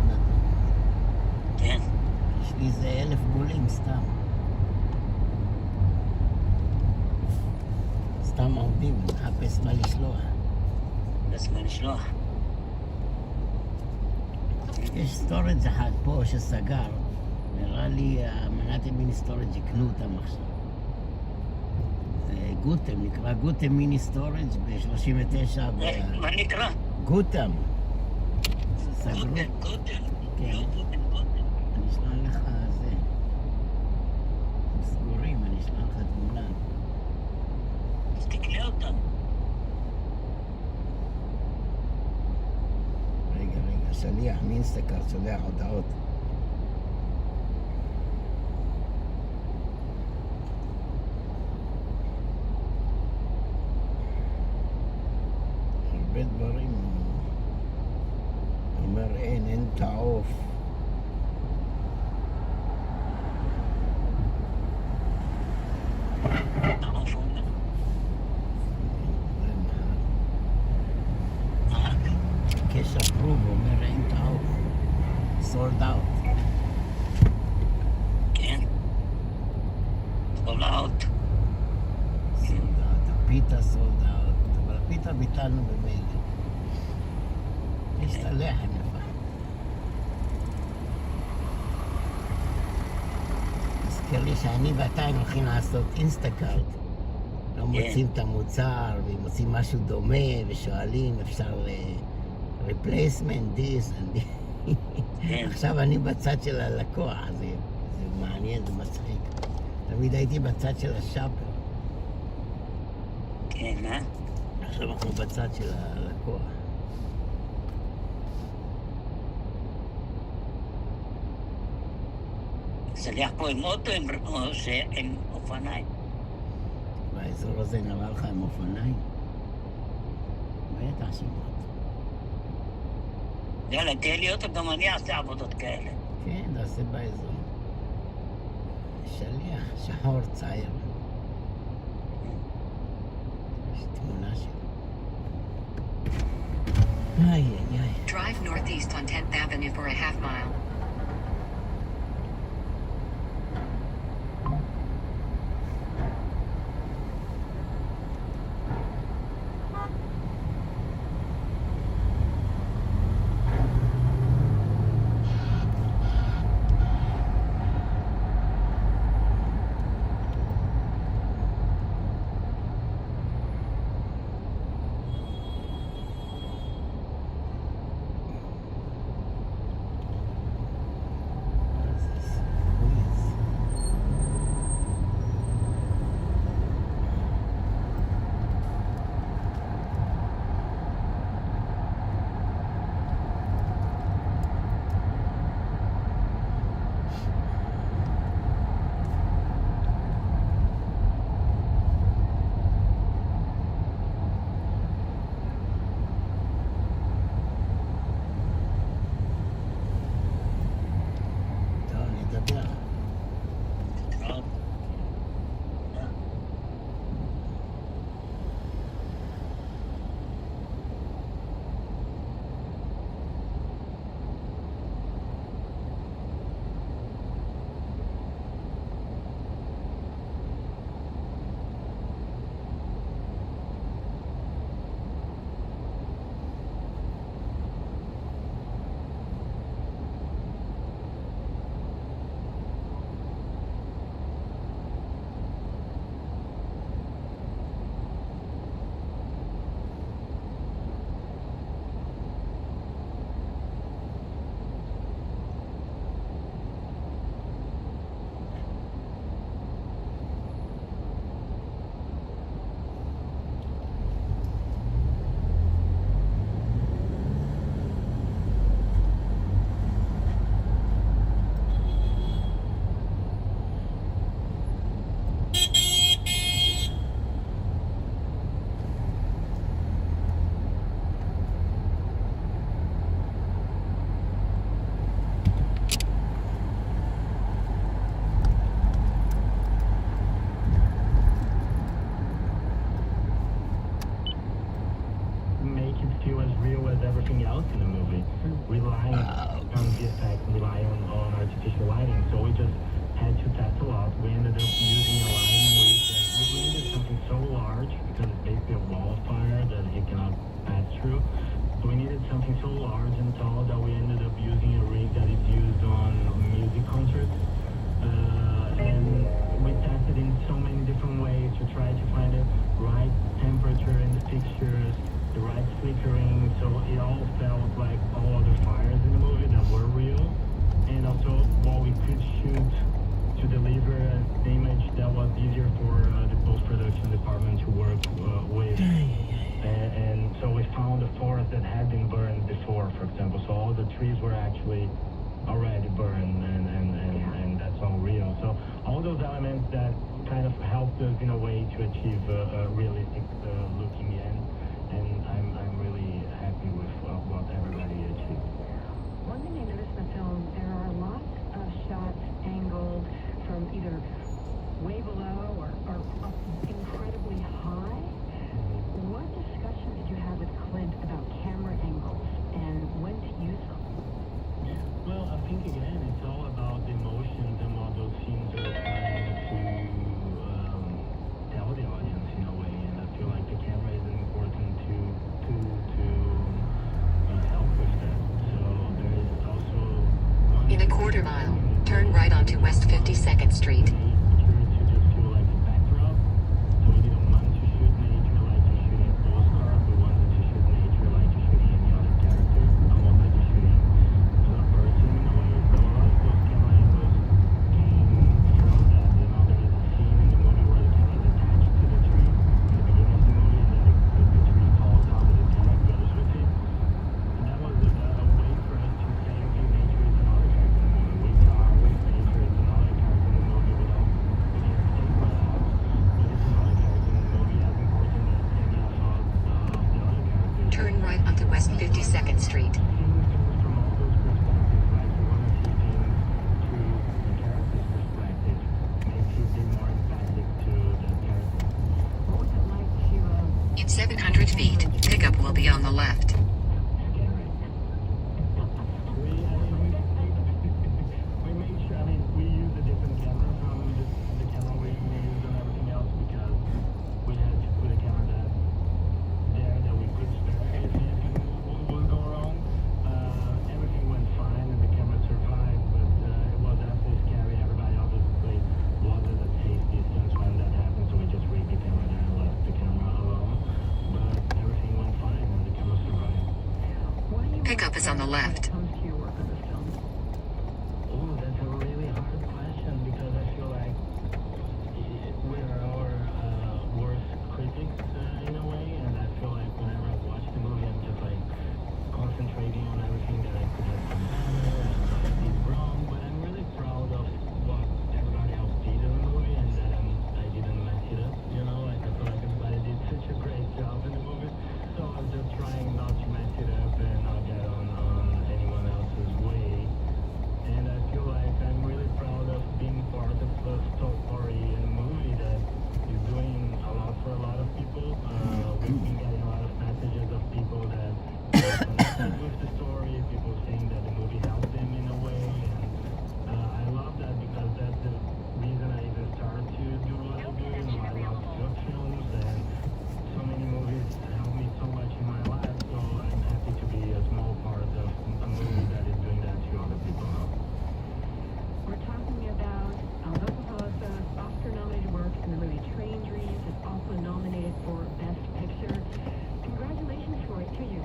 Speaker 14: כן.
Speaker 8: יש לי איזה 1000 בולים, סתם. סתם עובדים, מחפש מה לשלוח.
Speaker 14: מה לשלוח?
Speaker 8: יש סטורג' אחד פה שסגר. נראה לי המנת מיני סטורג' יקנו אותם עכשיו. זה גוטם, נקרא גוטם מיני סטורג' ב-39.
Speaker 14: מה נקרא?
Speaker 8: גוטם. סגרו.
Speaker 14: גוטם.
Speaker 8: כן. אני אשלח לך זה. סגורים, אני אשלח לך תמונה.
Speaker 14: אז תקנה אותם.
Speaker 8: רגע, שליח מאינסטגרם, שולח הודעות. הרבה דברים. אומר אין תעוף.
Speaker 14: סולד אאוט.
Speaker 8: הפיתה סולד אאוט, אבל הפיתה ביטלנו במילא. יש את הלחם יפה. הזכיר לי שאני ואתה הם הולכים לעשות אינסטקארט. לא מוצאים את המוצר, ואם מוצאים משהו דומה, ושואלים, אפשר replacement this and this. עכשיו אני בצד של הלקוח, זה מעניין, זה מצחיק. תמיד הייתי בצד של השאפר.
Speaker 14: כן,
Speaker 8: עכשיו אנחנו בצד של הלקוח.
Speaker 14: סליח פה עם אוטו עם אופניים.
Speaker 8: באזור הזה נראה לך עם אופניים? בטח עם אוטו.
Speaker 14: יאללה, תהיה לי אוטו, גם אני אעשה עבודות כאלה.
Speaker 8: כן, תעשה באזור. שליח, שחור צעיר. יש תמונה שלו. איי, איי.
Speaker 7: Drive northeast on 10th Avenue for a half mile.
Speaker 10: everything else in the movie, relying on the effects, relying on artificial lighting. So we just had to test a lot. We ended up using a lighting rig that we needed something so large because it's basically a wall of fire that it cannot pass through. So we needed something so large and tall that we ended up using a rig that is used on music concerts. And we tested in so many different ways to try to find the right temperature in the fixtures, the right flickering, so it all felt like all other fires in the movie that were real. And also what we could shoot to deliver an image that was easier for the post-production department to work with. And so we found a forest that had been burned before, for example. So all the trees were actually already burned, and that's all real. So all those elements that kind of helped us in a way to achieve a realistic looking end. And I'm really happy with what everybody achieved.
Speaker 9: One thing I noticed in the film, there are lots of shots angled from either way below or up incredibly high. What discussion did you have with Clint about camera angles and when to use them?
Speaker 10: Well, I think again, it's all about the emotions and what those scenes are trying to
Speaker 7: onto West 52nd Street. Turn right onto West 52nd Street. In 700 feet, pickup will be on the left. Pickup is on the left.
Speaker 18: Oh, that's a really hard question because I feel like we're our worst critics in a way, and I feel like whenever I watch the movie, I'm just like concentrating on everything that I could have done better and did wrong. But I'm really proud of what everybody else did in the movie, and that I didn't mess it up. You know, like I feel like everybody did such a great job in the movie, so I'm just trying not to mess it up and not get on anyone else's way. And I feel like I'm really proud of being part of a story in a movie that is doing a lot for a lot of people. We've been getting a lot of messages of people that connected with the story, people saying that the movie helped them in a way, and I love that because that's the reason I even started to do what I do. You know, I love short films, and so many movies help me so much in my life, so I'm happy to be a small part of a movie that is doing that to other people now.
Speaker 9: We're talking about Almost Oscar-nominated work in the movie Train Dreams. It's also nominated for Best Picture. Congratulations for it to you.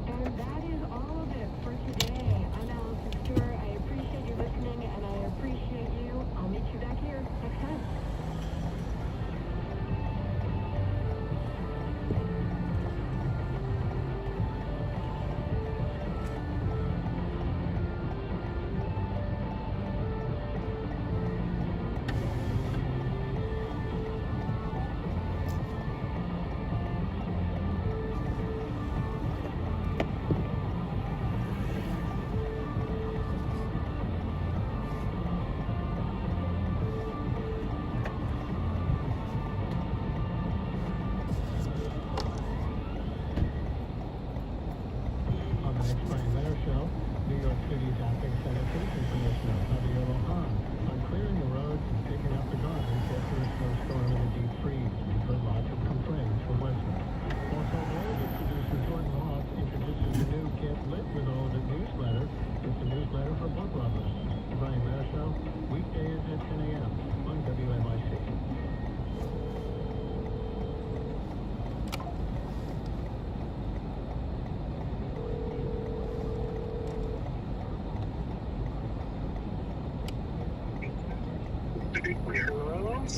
Speaker 9: And that is all of it for today. I'm Allison Stewart. I appreciate you listening, and I appreciate you. I'll meet you back here next time.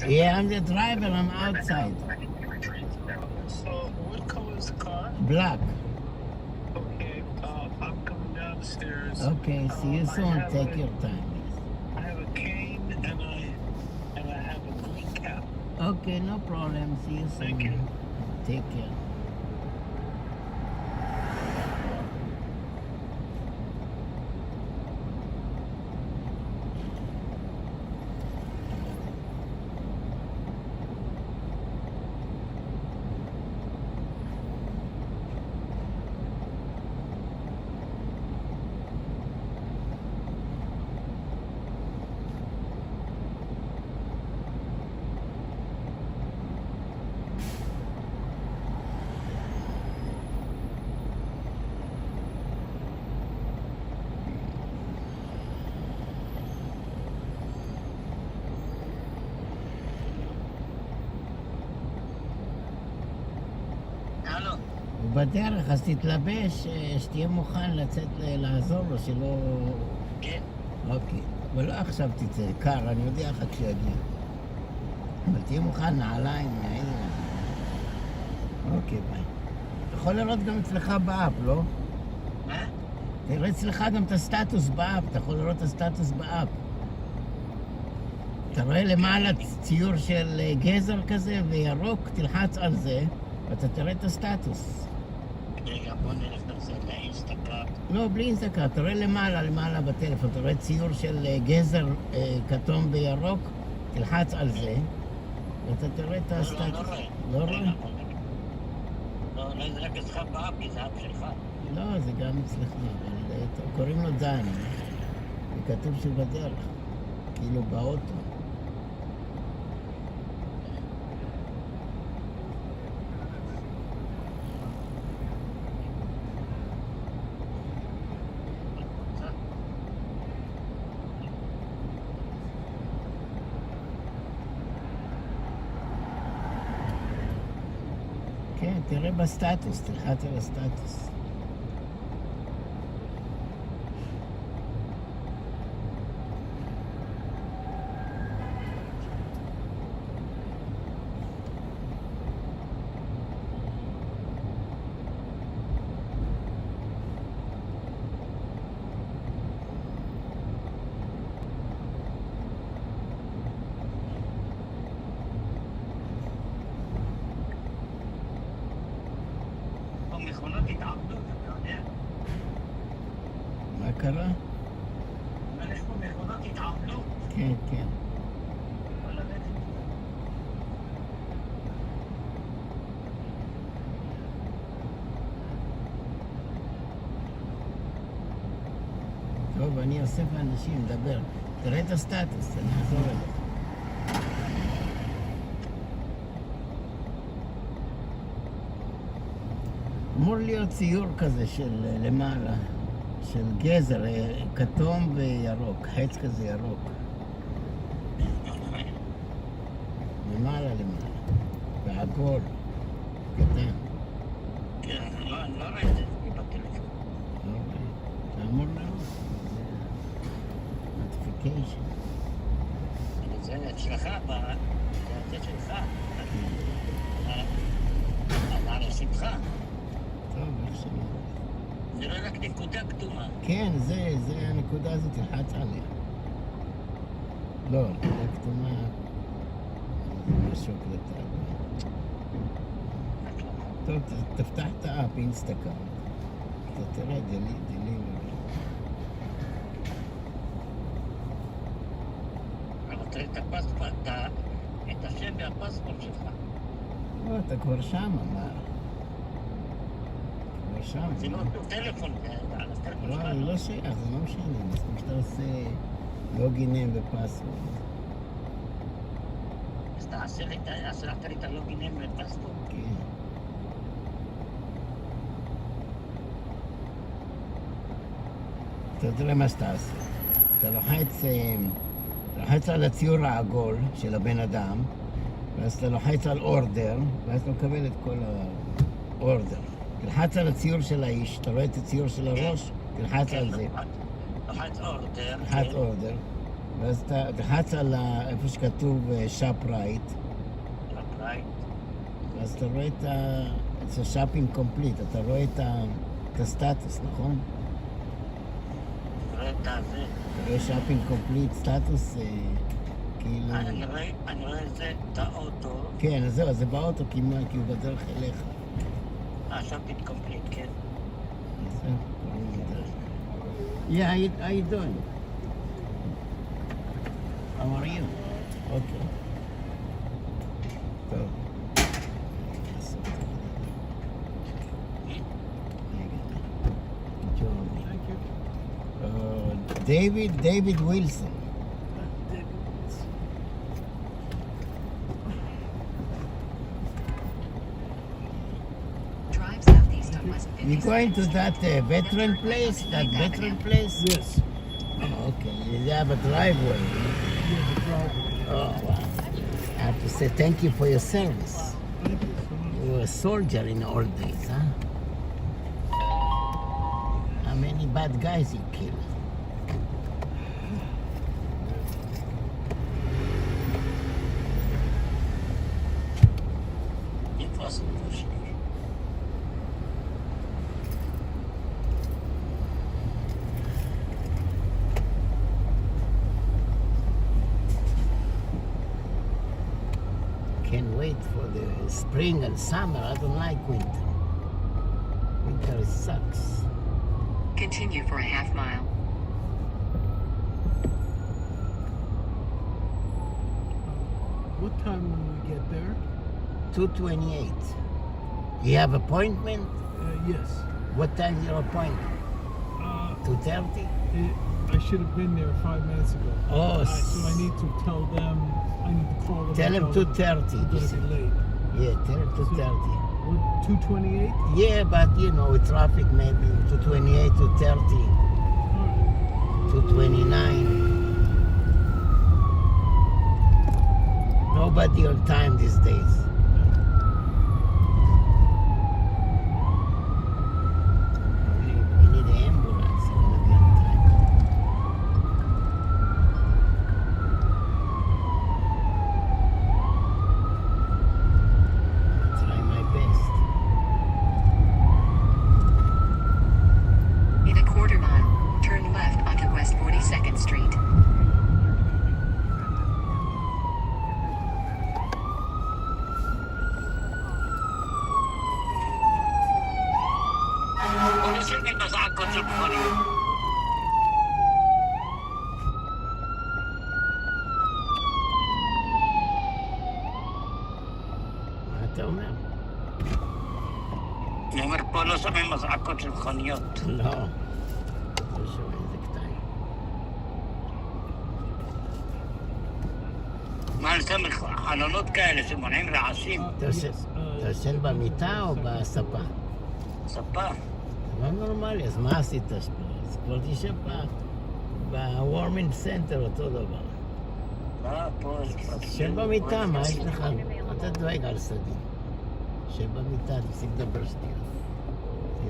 Speaker 8: Yeah, I'm the driver. I'm outside.
Speaker 1: So, what color is the car?
Speaker 8: Black.
Speaker 1: Okay, I'm coming down the stairs.
Speaker 8: Okay, see you soon. Take your time.
Speaker 1: I have a cane and I have a green cap.
Speaker 8: Okay, no problem. See you soon.
Speaker 1: Thank you.
Speaker 8: Take care. בדרך, אז תתלבש, שתהיה מוכן לצאת לעזור לו, שלא...
Speaker 14: כן.
Speaker 8: אוקיי. אבל לא עכשיו תצא, קר, אני יודע לך כשיגיע. אבל תהיה מוכן, נעליים, נעיר. אוקיי, ביי. אתה יכול לראות גם אצלך באפ, לא?
Speaker 14: מה?
Speaker 8: תראה אצלך גם את הסטטוס באפ, אתה יכול לראות את הסטטוס באפ. אתה רואה למעלה ציור של גזר כזה וירוק, תלחץ על זה, ואתה תראה את הסטטוס.
Speaker 14: רגע, בוא נלך לזה לאינסטגרם.
Speaker 8: לא, בלי אינסטגרם, אתה רואה למעלה בטלפון, אתה רואה ציור של גזר כתום וירוק, תלחץ על זה, ואתה תראה את הסטטוס.
Speaker 14: לא רואה.
Speaker 8: לא רואה?
Speaker 14: לא, זה רק אצלך באפ, כי זה אפ שלך.
Speaker 8: לא, זה גם אצלך, אבל קוראים לו דני. וכתוב שבדרך, כאילו באוטו. כן, תראה בסטטוס, תלחץ על הסטטוס.
Speaker 14: המכונות התעבדו, אתה יודע?
Speaker 8: מה קרה?
Speaker 14: אבל יש פה מכונות התעבדו.
Speaker 8: כן, כן. טוב, אני אוסף לאנשים, מדבר. תראה את הסטטוס, אני אחזור אליך. אמור להיות ציור כזה של למעלה, של גזר, כתום וירוק, חץ כזה ירוק. למעלה, ועגול, קטן.
Speaker 14: כן, אני לא רואה את זה בטלפון.
Speaker 8: לא רואה. אתה אמור לראות. נוטיפיקיישן.
Speaker 14: זה אצלך, זה שלך. על השמחה.
Speaker 8: טוב, איך שאני...
Speaker 14: זה לא רק נקודה כתומה.
Speaker 8: כן, זה הנקודה הזאת, תלחץ עליה. לא, נקודה כתומה... זה משהו קלטה. טוב, תפתח את האפ, אינסטגרם. אתה תראה, דליבר.
Speaker 14: אבל תראה את הפספורט, את השם והפספורט שלך.
Speaker 8: לא, אתה כבר שמה, מה? כבר שמה.
Speaker 14: זה לא אותו טלפון, זה על הטלפון שלך.
Speaker 8: לא, זה לא שייך, זה לא משנה. מספיק שאתה עושה לוגינם ופספורט.
Speaker 14: אז תעשה לי את הלוגינם ופספורט.
Speaker 8: כן. אתה תראה מה שאתה עושה. אתה לוחץ על הציור העגול של הבן אדם, ואז אתה לוחץ על אורדר, ואז אתה מקבל את כל האורדר. תלחץ על הציור של האיש, אתה רואה את הציור של הראש, תלחץ על זה.
Speaker 14: לוחץ אורדר.
Speaker 8: תלחץ אורדר, ואז אתה תלחץ על איפה שכתוב שופ רייט.
Speaker 14: שופ רייט.
Speaker 8: ואז אתה רואה את השופינג קומפליט, אתה רואה את הסטטוס, נכון?
Speaker 14: אתה רואה את זה.
Speaker 8: אתה רואה שופינג קומפליט, סטטוס, כאילו...
Speaker 14: אני רואה את זה, את האוטו.
Speaker 8: כן, אז זהו, זה באוטו כמעט, כי הוא בדרך אליך.
Speaker 14: שופינג קומפליט, כן.
Speaker 8: זהו, קוראים לדרך. Yeah, how you doing? How are you? Okay. טוב. David Wilson.
Speaker 7: Drive southeast on West 50.
Speaker 8: You going to that veteran place? That veteran place? Yes. Oh, okay. You have a driveway. Oh, wow. I have to say thank you for your service. You were a soldier in the old days, huh? many bad guys he killed.
Speaker 14: It wasn't for sure.
Speaker 8: Can't wait for the spring and summer. I don't like winter. Winter sucks.
Speaker 7: Continue for a half mile.
Speaker 2: What time will we get there?
Speaker 8: 2:28. You have appointment?
Speaker 2: Yes.
Speaker 8: What time is your appointment? 2:30?
Speaker 2: I should have been there 5 minutes ago.
Speaker 8: Oh,
Speaker 2: so I need to tell them, I need to call them.
Speaker 8: Tell them 2:30.
Speaker 2: I'm going to be late.
Speaker 8: Yeah, tell them 2:30.
Speaker 2: What, 2:28?
Speaker 8: Yeah, but you know, with traffic maybe 2:28, 2:30, 2:29. Nobody on time these days. You need an ambulance. You're gonna be on time. I'll try my best.
Speaker 7: In a quarter mile, turn left onto West 42nd Street.
Speaker 8: מה אתה אומר?
Speaker 14: אני אומר, פה לא שומעים אזעקות של מכוניות.
Speaker 8: לא. לא שומע איזה קטעים.
Speaker 14: מה, לשם חלונות כאלה שמונעים רעשים?
Speaker 8: אתה ישן במיטה או בספה?
Speaker 14: ספה.
Speaker 8: לא נורמלי, אז מה עשית פה? אז כבר תשב בוורמינג סנטר אותו דבר.
Speaker 14: פה...
Speaker 8: תשב במיטה, מה יש לך? אתה דואג על סדין. תשב במיטה, תפסיק לדבר שטויות.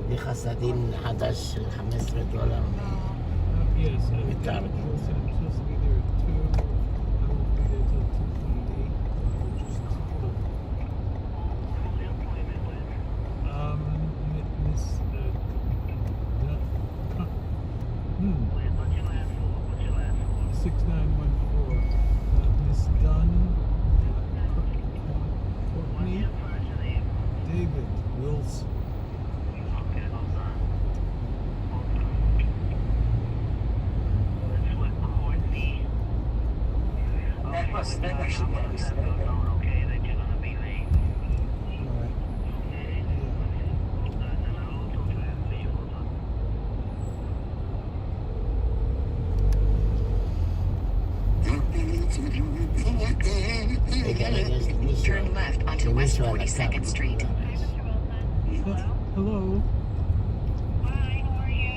Speaker 8: תביא לך סדין חדש של $15 מטארגט.
Speaker 2: Miss Dunn, Courtney, David Wilson.
Speaker 7: Turn left onto West 42nd Street.
Speaker 2: Hello. Hi, how are you?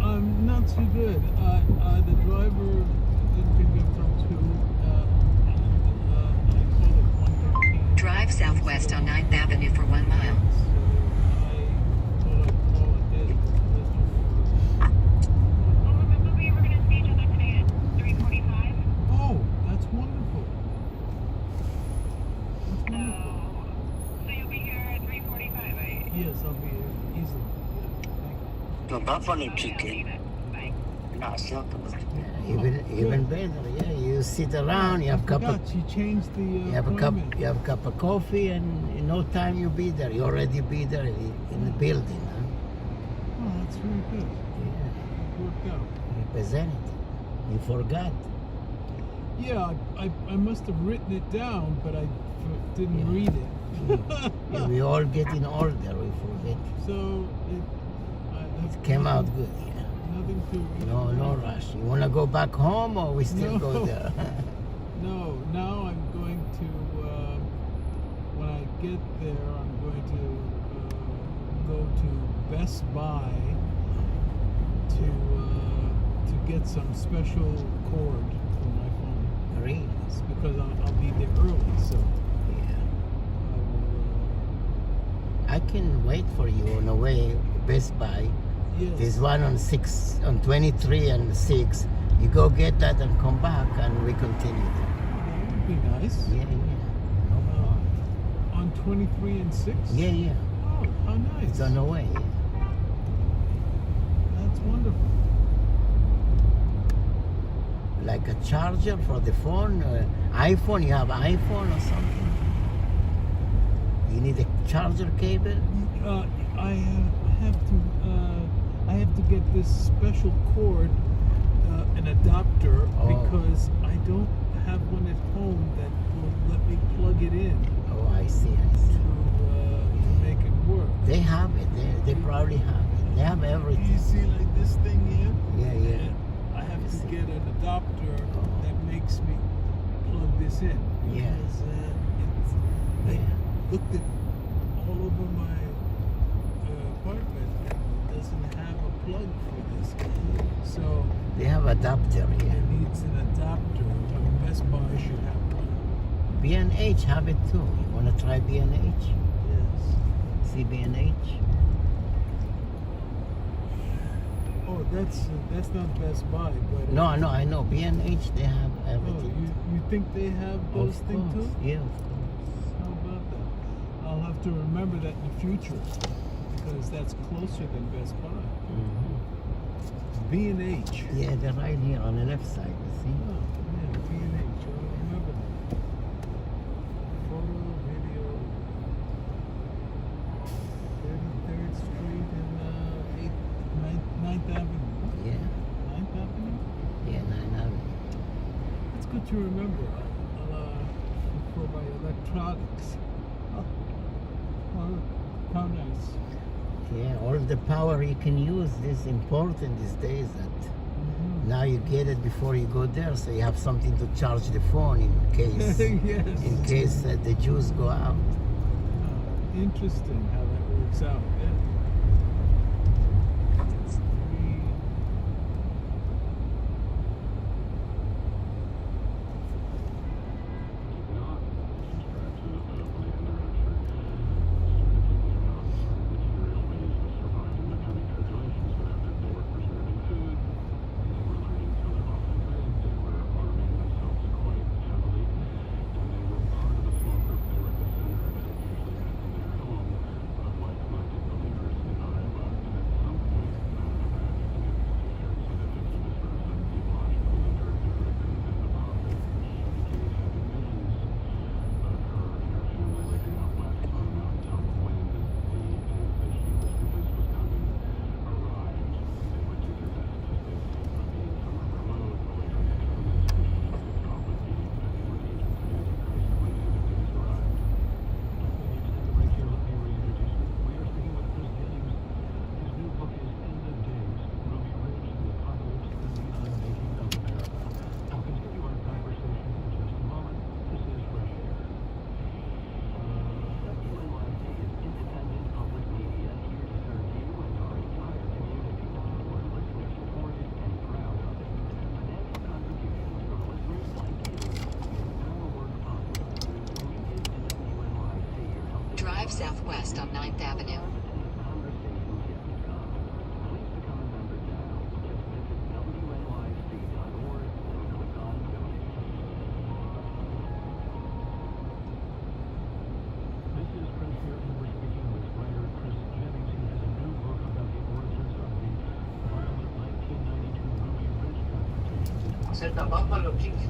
Speaker 2: I'm not too good. The driver didn't pick me up till 2. I called at 1:15.
Speaker 7: Drive southwest on 9th Avenue for 1 mile.
Speaker 2: Oh, that's wonderful. Yes, I'll be here easily.
Speaker 14: No, buffalo chicken.
Speaker 8: Even better, yeah. You sit around, you have
Speaker 2: She changed the
Speaker 8: you have a cup of coffee, and in no time you be there. You already be there in the building, huh?
Speaker 2: Oh, that's very good.
Speaker 8: Yeah.
Speaker 2: It worked out.
Speaker 8: Representative. You forgot.
Speaker 2: Yeah, I must have written it down, but I didn't read it.
Speaker 8: Yeah, we all get in order, we forget.
Speaker 2: So
Speaker 8: it came out good, yeah.
Speaker 2: Nothing to...
Speaker 8: No rush. You want to go back home or we still go there?
Speaker 2: No, now I'm going to, when I get there, I'm going to go to Best Buy to get some special cord for my phone.
Speaker 8: Really?
Speaker 2: It's because I'll be there early, so...
Speaker 8: I can wait for you on the way Best Buy.
Speaker 2: Yes.
Speaker 8: There's one on 6, on 23 and 6. You go get that and come back, and we continue.
Speaker 2: That would be nice.
Speaker 8: Yeah, yeah. No problem.
Speaker 2: On 23 and 6?
Speaker 8: Yeah, yeah.
Speaker 2: Oh, how nice.
Speaker 8: It's on the way.
Speaker 2: That's wonderful.
Speaker 8: Like a charger for the phone, iPhone. You have iPhone or something? You need a charger cable?
Speaker 2: I have to get this special cord, an adapter, because I don't have one at home that will let me plug it in.
Speaker 8: Oh, I see, I see.
Speaker 2: To make it work.
Speaker 8: They have it. They probably have it. They have everything.
Speaker 2: You see, like this thing here?
Speaker 8: Yeah, yeah.
Speaker 2: I have to get an adapter that makes me plug this in.
Speaker 8: Yeah.
Speaker 2: Because I looked at all over my apartment and it doesn't have a plug for this. So
Speaker 8: They have adapter here.
Speaker 2: it needs an adapter. Best Buy should have one.
Speaker 8: B&H have it too. You want to try B&H?
Speaker 2: Yes.
Speaker 8: See B&H?
Speaker 2: Oh, that's not Best Buy, but
Speaker 8: No, no, I know. B&H, they have
Speaker 2: oh,
Speaker 8: everything.
Speaker 2: you think they have those
Speaker 8: Of
Speaker 2: things
Speaker 8: course.
Speaker 2: too?
Speaker 8: Yeah, of course.
Speaker 2: How about that? I'll have to remember that in the future because that's closer than Best Buy. B&H.
Speaker 8: Yeah, they're right here on the left side, you see?
Speaker 2: Oh, yeah, B&H. I'll remember that. Photo, video. 33rd Street and 9th Avenue.
Speaker 8: Yeah.
Speaker 2: 9th Avenue?
Speaker 8: Yeah, 9 Avenue.
Speaker 2: That's good to remember. I'll look for my electronics. Oh, how nice.
Speaker 8: Yeah, all the power you can use is important these days. That now you get it before you go there, so you have something to charge the phone in case
Speaker 2: Yes.
Speaker 8: in case the juice go out.
Speaker 2: Oh, interesting how that works out. Yeah.
Speaker 7: Drive southwest on 9th Avenue.
Speaker 14: Set the Buffalo Chicken.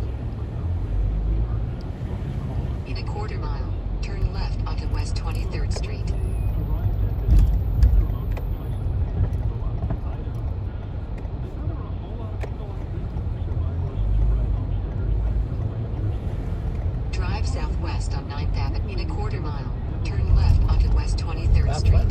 Speaker 7: In a quarter mile, turn left onto West 23rd Street. Drive southwest on 9th Avenue. In a quarter mile, turn left onto West 23rd Street.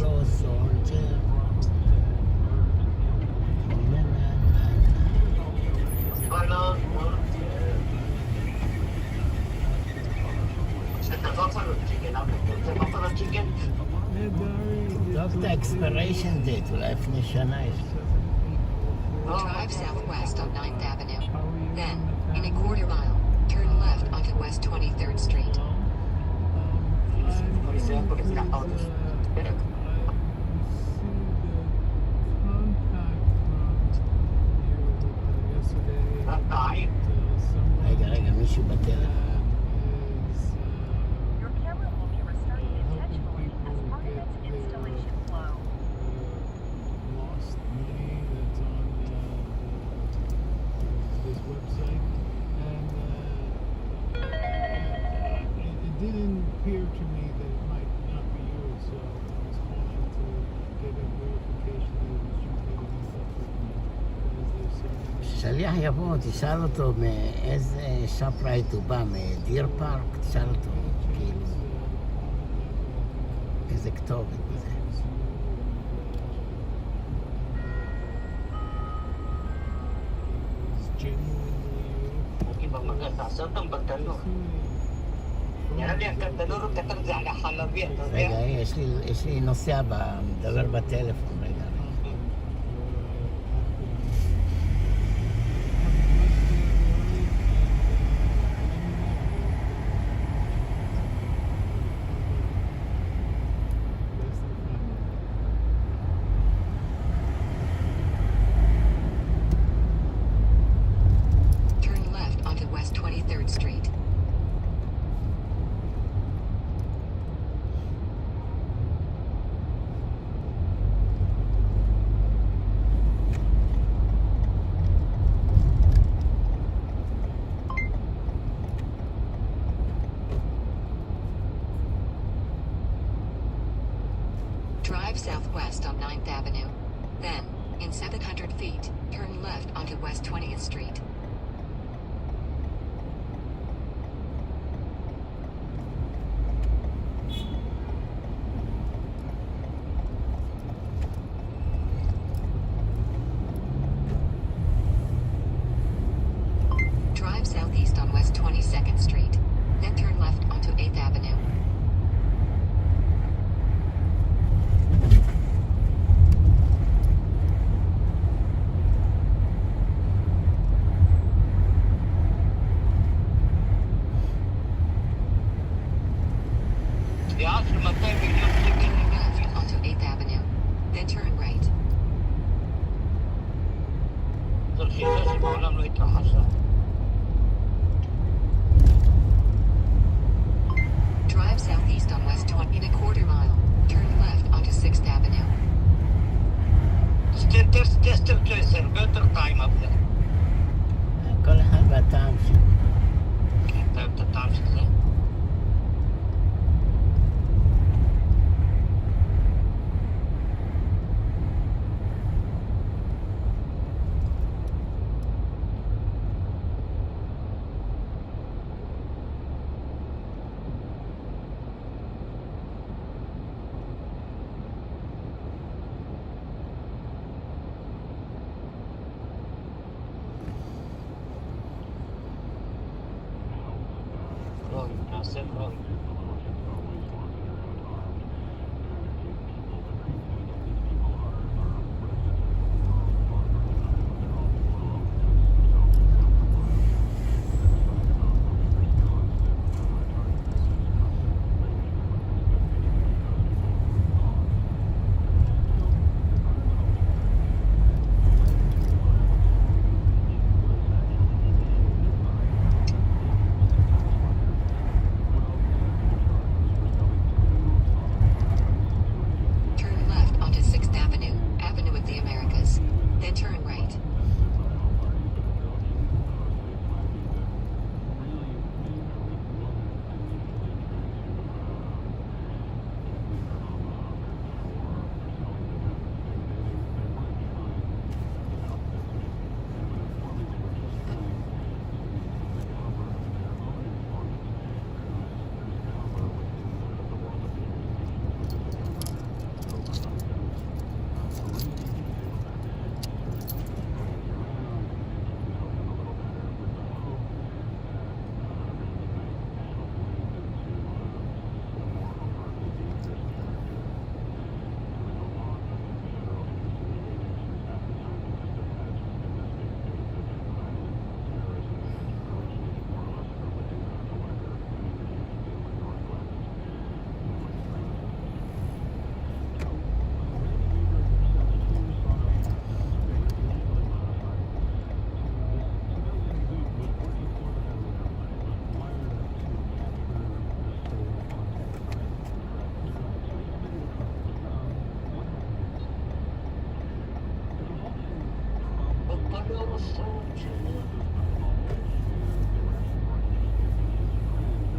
Speaker 14: Set the Buffalo Chicken up. The Buffalo Chicken.
Speaker 8: Look the expiration date, אולי לפני שנה.
Speaker 7: Drive southwest on 9th Avenue. Then, in a quarter mile, turn left onto West 23rd Street.
Speaker 2: Contact
Speaker 8: מישהו בטלפון.
Speaker 19: Your camera will be restarted intentionally as part of its installation flow.
Speaker 2: Lost money that's on this website, and it didn't appear to me that it might not be yours, so I was calling to get a verification that it was you getting in touch with me, because there's so many...
Speaker 8: שליח יבוא, תשאל אותו מאיזה שופרייט הוא בא, מדיר פארק, תשאל אותו, כאילו, איזה כתובת בזה.
Speaker 14: mungkin bangsa tam bertanur. يعني كان تنور كترجع على حلبية.
Speaker 8: רגע, יש לי נוסע מדבר בטלפון, רגע.
Speaker 7: Turn left onto West 23rd Street. Drive southwest on 9th Avenue. Then, in 700 feet, turn left onto West 20th Street. Drive southeast on West 22nd Street. Then turn left onto 8th Avenue.
Speaker 14: يا أصل ما طيب اليوم
Speaker 7: Turn left onto 8th Avenue. Then turn right.
Speaker 14: صار في ناس المعلم لو يطلع حسن.
Speaker 7: Drive southeast on West 20 in a quarter mile. Turn left onto 6th Avenue.
Speaker 14: تستر تيسر بيتر طعيم أبدا.
Speaker 8: כל אחד והטעם שלו.
Speaker 14: طيب تطعم شو ناصر راوي.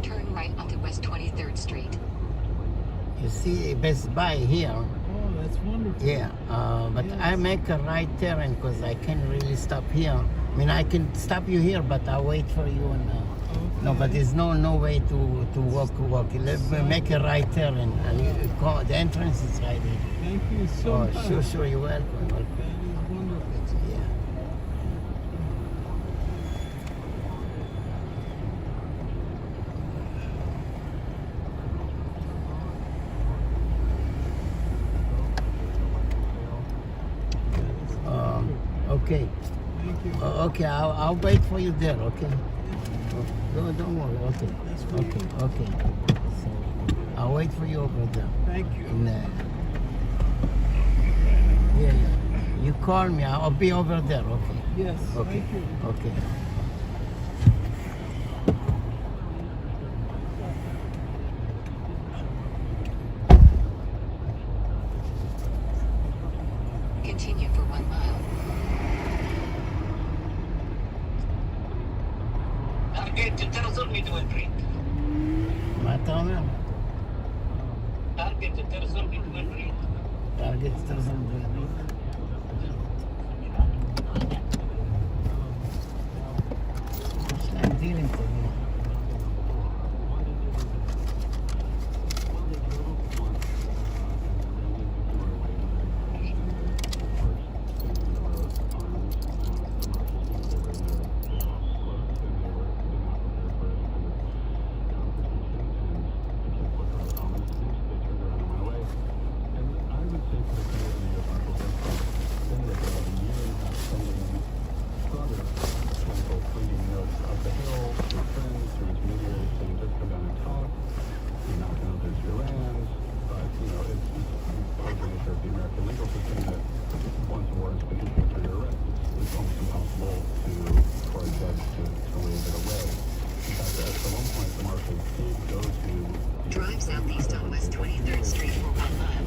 Speaker 7: Turn right onto West 23rd Street.
Speaker 8: You see Best Buy here.
Speaker 2: Oh, that's wonderful.
Speaker 8: Yeah, but
Speaker 2: Yes.
Speaker 8: I make a right turn because I can't really stop here. I mean, I can stop you here, but I'll wait for you. And, no, but there's no way to walk. Let me make a right turn, and you go, the entrance is right here.
Speaker 2: Thank you so much.
Speaker 8: Sure, you're welcome.
Speaker 2: That is wonderful.
Speaker 8: Yeah. Okay.
Speaker 2: Thank you.
Speaker 8: Okay, I'll wait for you there. Okay. Don't worry. Okay. Okay. So I'll wait for you over there.
Speaker 2: Thank you.
Speaker 8: Yeah. You call me. I'll be over there. Okay.
Speaker 2: Yes.
Speaker 8: Okay.
Speaker 2: Thank you.
Speaker 8: Okay.
Speaker 7: Continue for 1 mile.
Speaker 14: Target, תרזום מדוודרית.
Speaker 8: מה אתה אומר?
Speaker 14: Target, תרזום מדוודרית.
Speaker 8: Target doesn't do it. יש להם דילים טובים.
Speaker 7: Drive southeast on West 23rd Street for 1 mile.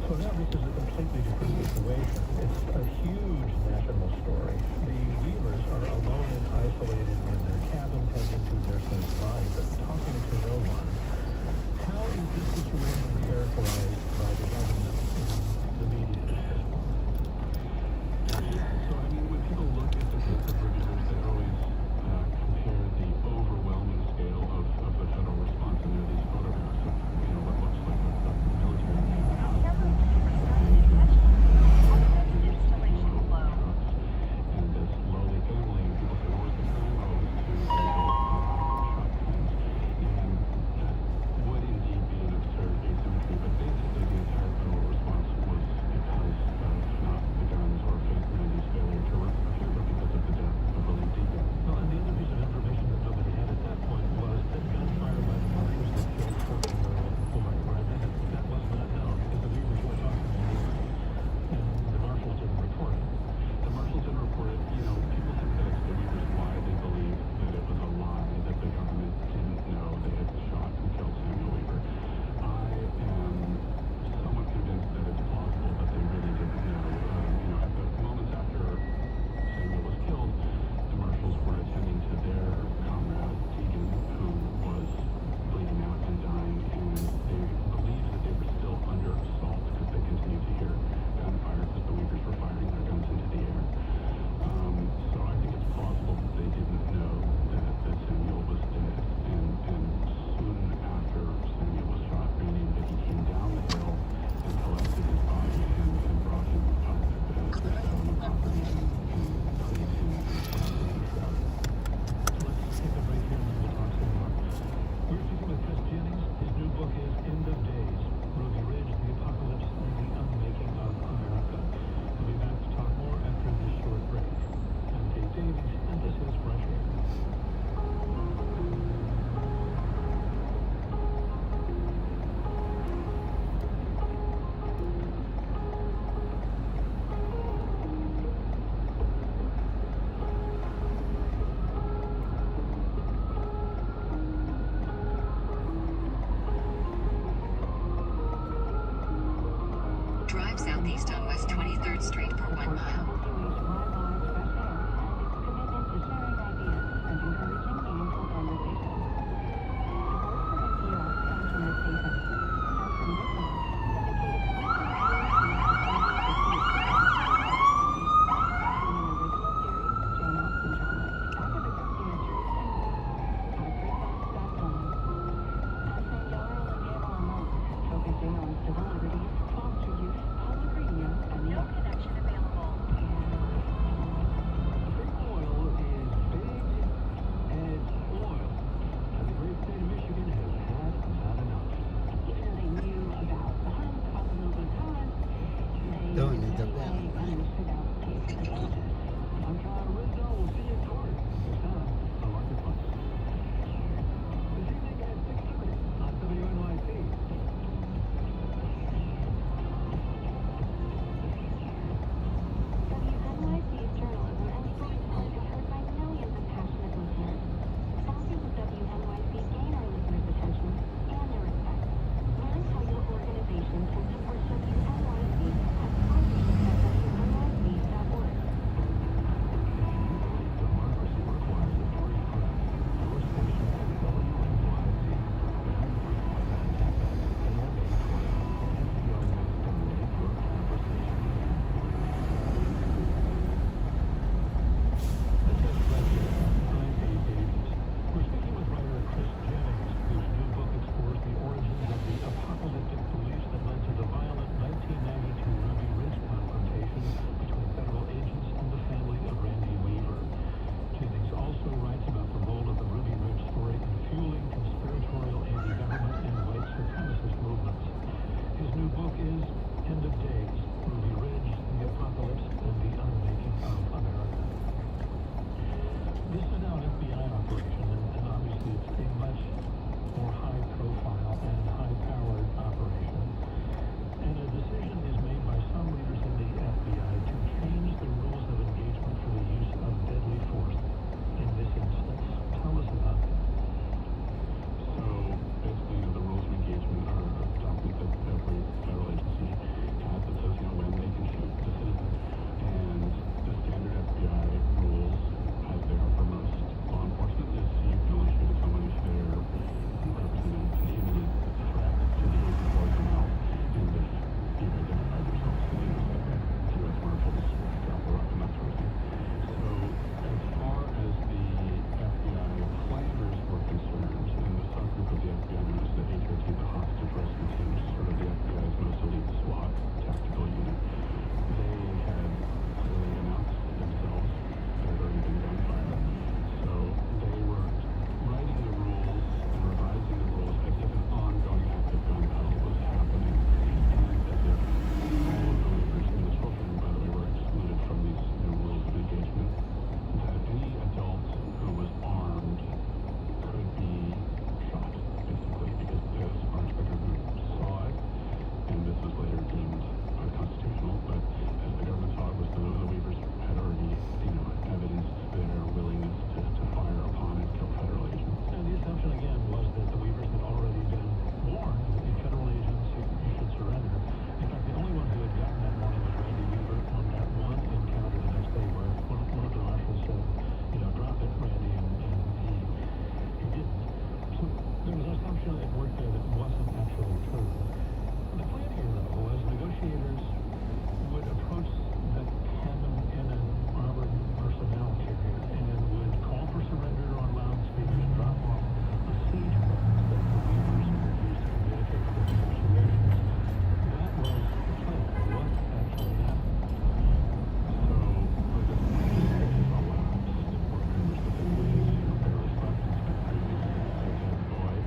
Speaker 10: So now this is a completely different situation. It's a huge national story. The Weavers are alone and isolated in their cabin tending to their St. but talking to no one. How is this situation characterized by the government and the media at this point? So, I mean, when people look at the bridges, they always compare the overwhelming scale of the federal response, and there are these photographs of, what looks like a military and this lowly family, people say, where's the family? To structure at work there that wasn't actually true. The plan here, though, was negotiators would approach the cabin in an armored personnel carrier and would call for surrender on loudspeakers and drop off a siege box that the leaders would use to communicate with negotiations. That was the plan. What actually happened? So, for the 3 years elapsed, workers specifically barely slept and spent dreaming of a dead boy,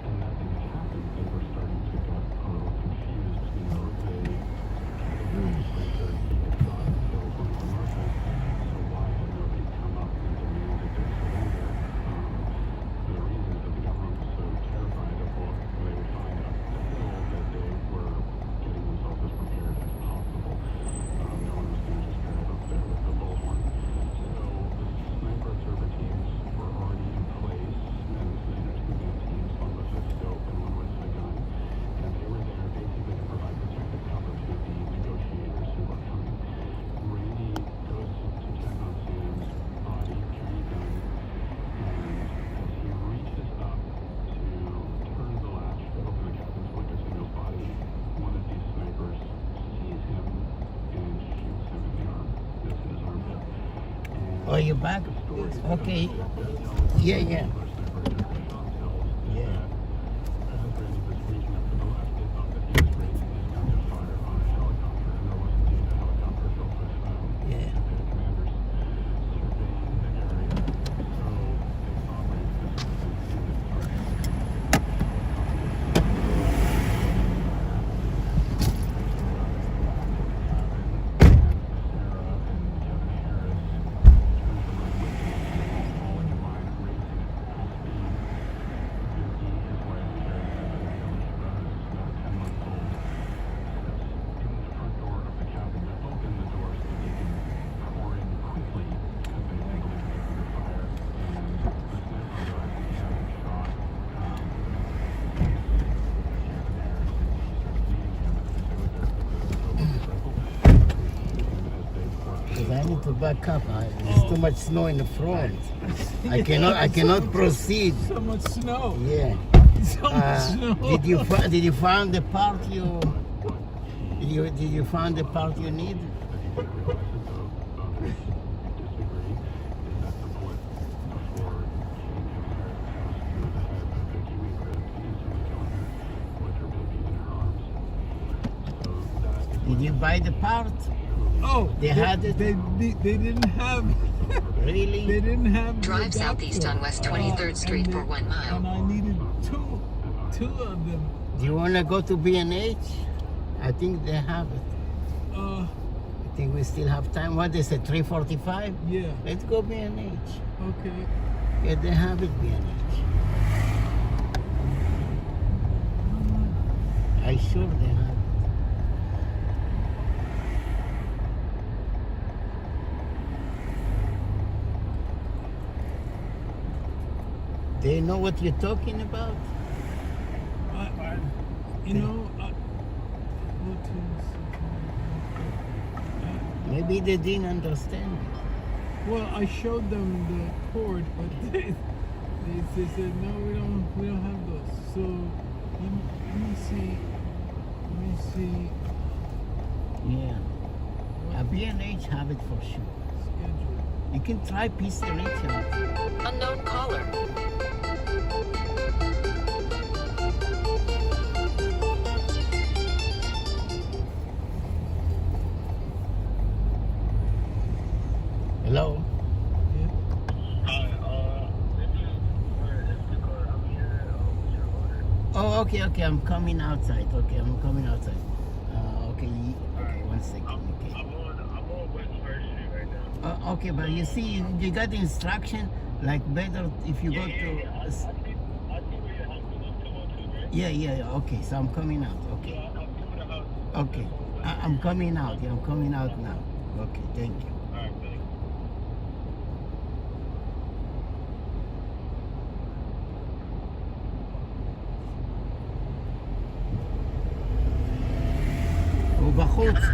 Speaker 10: and nothing had happened. They were starting to get a little confused. You know, they later he had shot and killed one of the Murphys, so why had nobody come up and demanded their surrender? The reason that the government was so terrified of what they would find up the hill that they were getting themselves as prepared as possible. No one was going to just drive up there with the bullhorn. So the sniper observer teams were already in place, and two man teams, one with a scope and one with a gun, and they were there basically to provide protective cover to the negotiators who were coming. Randy goes to check on Sam's body, carrying a gun, and as he reaches up to turn the latch to open the cabin to look at Samuel's body, one of these snipers sees him and shoots him in the arm. That's in his armpit.
Speaker 8: Oh, you back? Okay. Yeah, yeah. Yeah. Yeah. I need to back up. There's too much snow in the front. I cannot proceed.
Speaker 2: So much snow.
Speaker 8: Yeah.
Speaker 2: So much snow.
Speaker 8: Did you find the part you? Did you find the part you need? Did you buy the part?
Speaker 2: Oh,
Speaker 8: they had it.
Speaker 2: They didn't have.
Speaker 8: Really?
Speaker 2: They didn't have.
Speaker 7: Drive southeast on West 23rd Street for 1 mile.
Speaker 2: And I needed two of them.
Speaker 8: Do you want to go to B&H? I think they have it. I think we still have time. What is it? 3:45?
Speaker 2: Yeah.
Speaker 8: Let's go B&H.
Speaker 2: Okay.
Speaker 8: Yeah, they have it B&H. I sure they have it. They know what you're talking about? Maybe they didn't understand.
Speaker 2: Well, I showed them the cord, but they said no, we don't have those. So let me see.
Speaker 8: Yeah. B&H have it for sure.
Speaker 2: Schedule.
Speaker 8: You can try PC Richard.
Speaker 7: Unknown caller.
Speaker 8: Hello?
Speaker 2: Yeah.
Speaker 20: Hi, this is for Instacart. I'm here with your order.
Speaker 8: Oh, okay, I'm coming outside. Okay, I'm coming outside. Okay, one second. Okay.
Speaker 20: I'm on West First Street right now.
Speaker 8: Okay, but you see, you got the instruction, like better if you go to...
Speaker 20: I see where your house is 212, right?
Speaker 8: Yeah, okay, so I'm coming out, okay.
Speaker 20: Yeah, I'll see where the house is.
Speaker 8: Okay, I'm coming out, I'm coming out now. Okay, thank you.
Speaker 20: All right, thanks.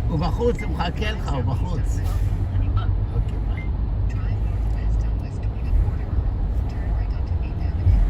Speaker 8: הוא בחוץ, הוא מחכה לך, הוא בחוץ. אוקיי, ביי.
Speaker 7: Drive northwest on West 24th. Turn right onto 8th Avenue.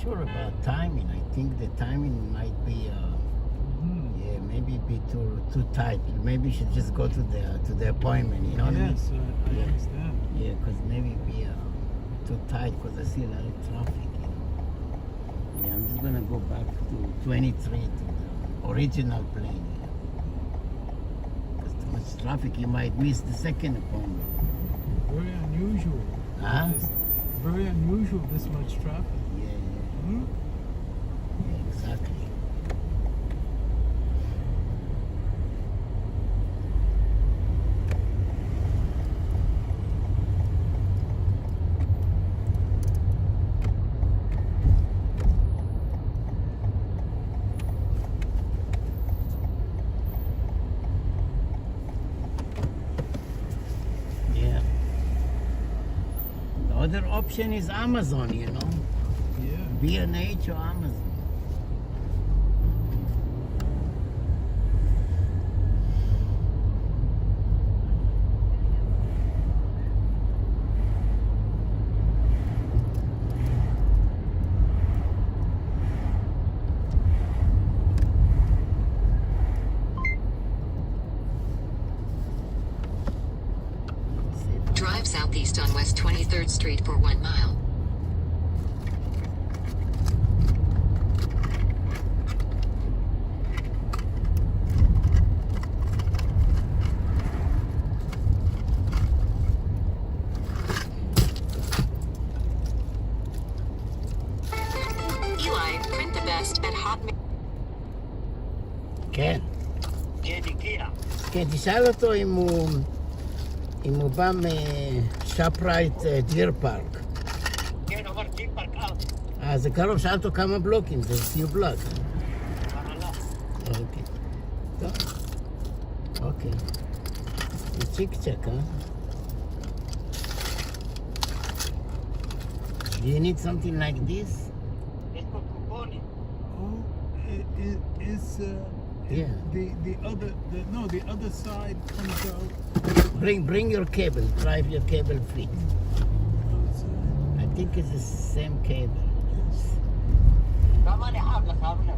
Speaker 8: sure about timing. I think the timing might be, yeah, maybe be too tight. Maybe you should just go to the appointment. You know what I mean?
Speaker 2: Yes, I understand.
Speaker 8: Yeah, because maybe be too tight because I see a lot of traffic. You know. Yeah, I'm just gonna go back to 23 to the original plane. Because too much traffic, you might miss the second appointment.
Speaker 2: Very unusual.
Speaker 8: Huh?
Speaker 2: Very unusual, this much traffic.
Speaker 8: Yeah. Yeah, exactly. Yeah. The other option is Amazon, you know.
Speaker 2: Yeah.
Speaker 8: B&H or Amazon.
Speaker 7: Drive southeast on West 23rd Street for 1 mile. Eli, print the best at Hotmail.
Speaker 8: כן.
Speaker 14: כן, הגיע.
Speaker 8: כן, תשאל אותו אם הוא בא משאפרייט דיר פארק.
Speaker 14: כן, עבר דיר פארק אאוט.
Speaker 8: זה קרוב, שאל אותו כמה בלוקים, זה סיו בלוק. אוקיי. טוב. אוקיי. זה צ'יק צ'ק, Do you need something like this?
Speaker 14: יש פה קופונים.
Speaker 2: Oh, it's
Speaker 8: Yeah.
Speaker 2: the other side comes out.
Speaker 8: Bring your cable. Drive your cable free. I think it's the same cable.
Speaker 14: כמה אני חייב לך, אבנר?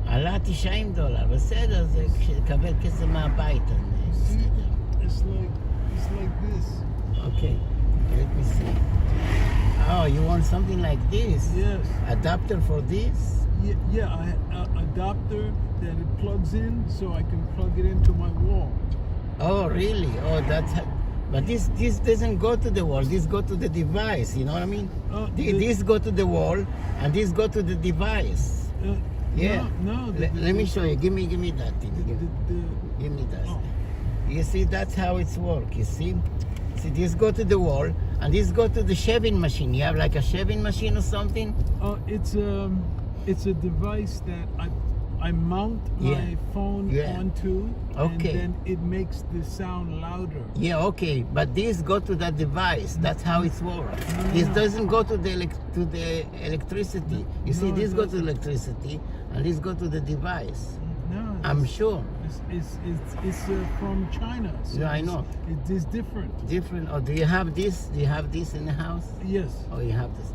Speaker 8: עלה $90, בסדר, זה כשתקבל כסף מהבית.
Speaker 2: It's like this.
Speaker 8: Okay, let me see. Oh, you want something like this?
Speaker 2: Yes.
Speaker 8: Adapter for this?
Speaker 2: Yeah, adapter that it plugs in, so I can plug it into my wall.
Speaker 8: Oh, really? Oh, that's... But this doesn't go to the wall. This go to the device. You know what I mean? This go to the wall, and this go to the device. Yeah.
Speaker 2: No.
Speaker 8: Let me show you. Give me that thing. Give me that.
Speaker 2: Oh.
Speaker 8: You see, that's how it's work. You see? See, this go to the wall, and this go to the shaving machine. You have like a shaving machine or something?
Speaker 2: It's a device that I mount my phone onto, and then it makes the sound louder.
Speaker 8: Yeah, okay, but this go to that device. That's how it works. This doesn't go to the electricity. You see, this go to electricity, and this go to the device.
Speaker 2: No,
Speaker 8: I'm sure.
Speaker 2: It's from China. So
Speaker 8: Yeah, I know.
Speaker 2: It is different.
Speaker 8: Different. Oh, do you have this? Do you have this in the house?
Speaker 2: Yes.
Speaker 8: Oh, you have this.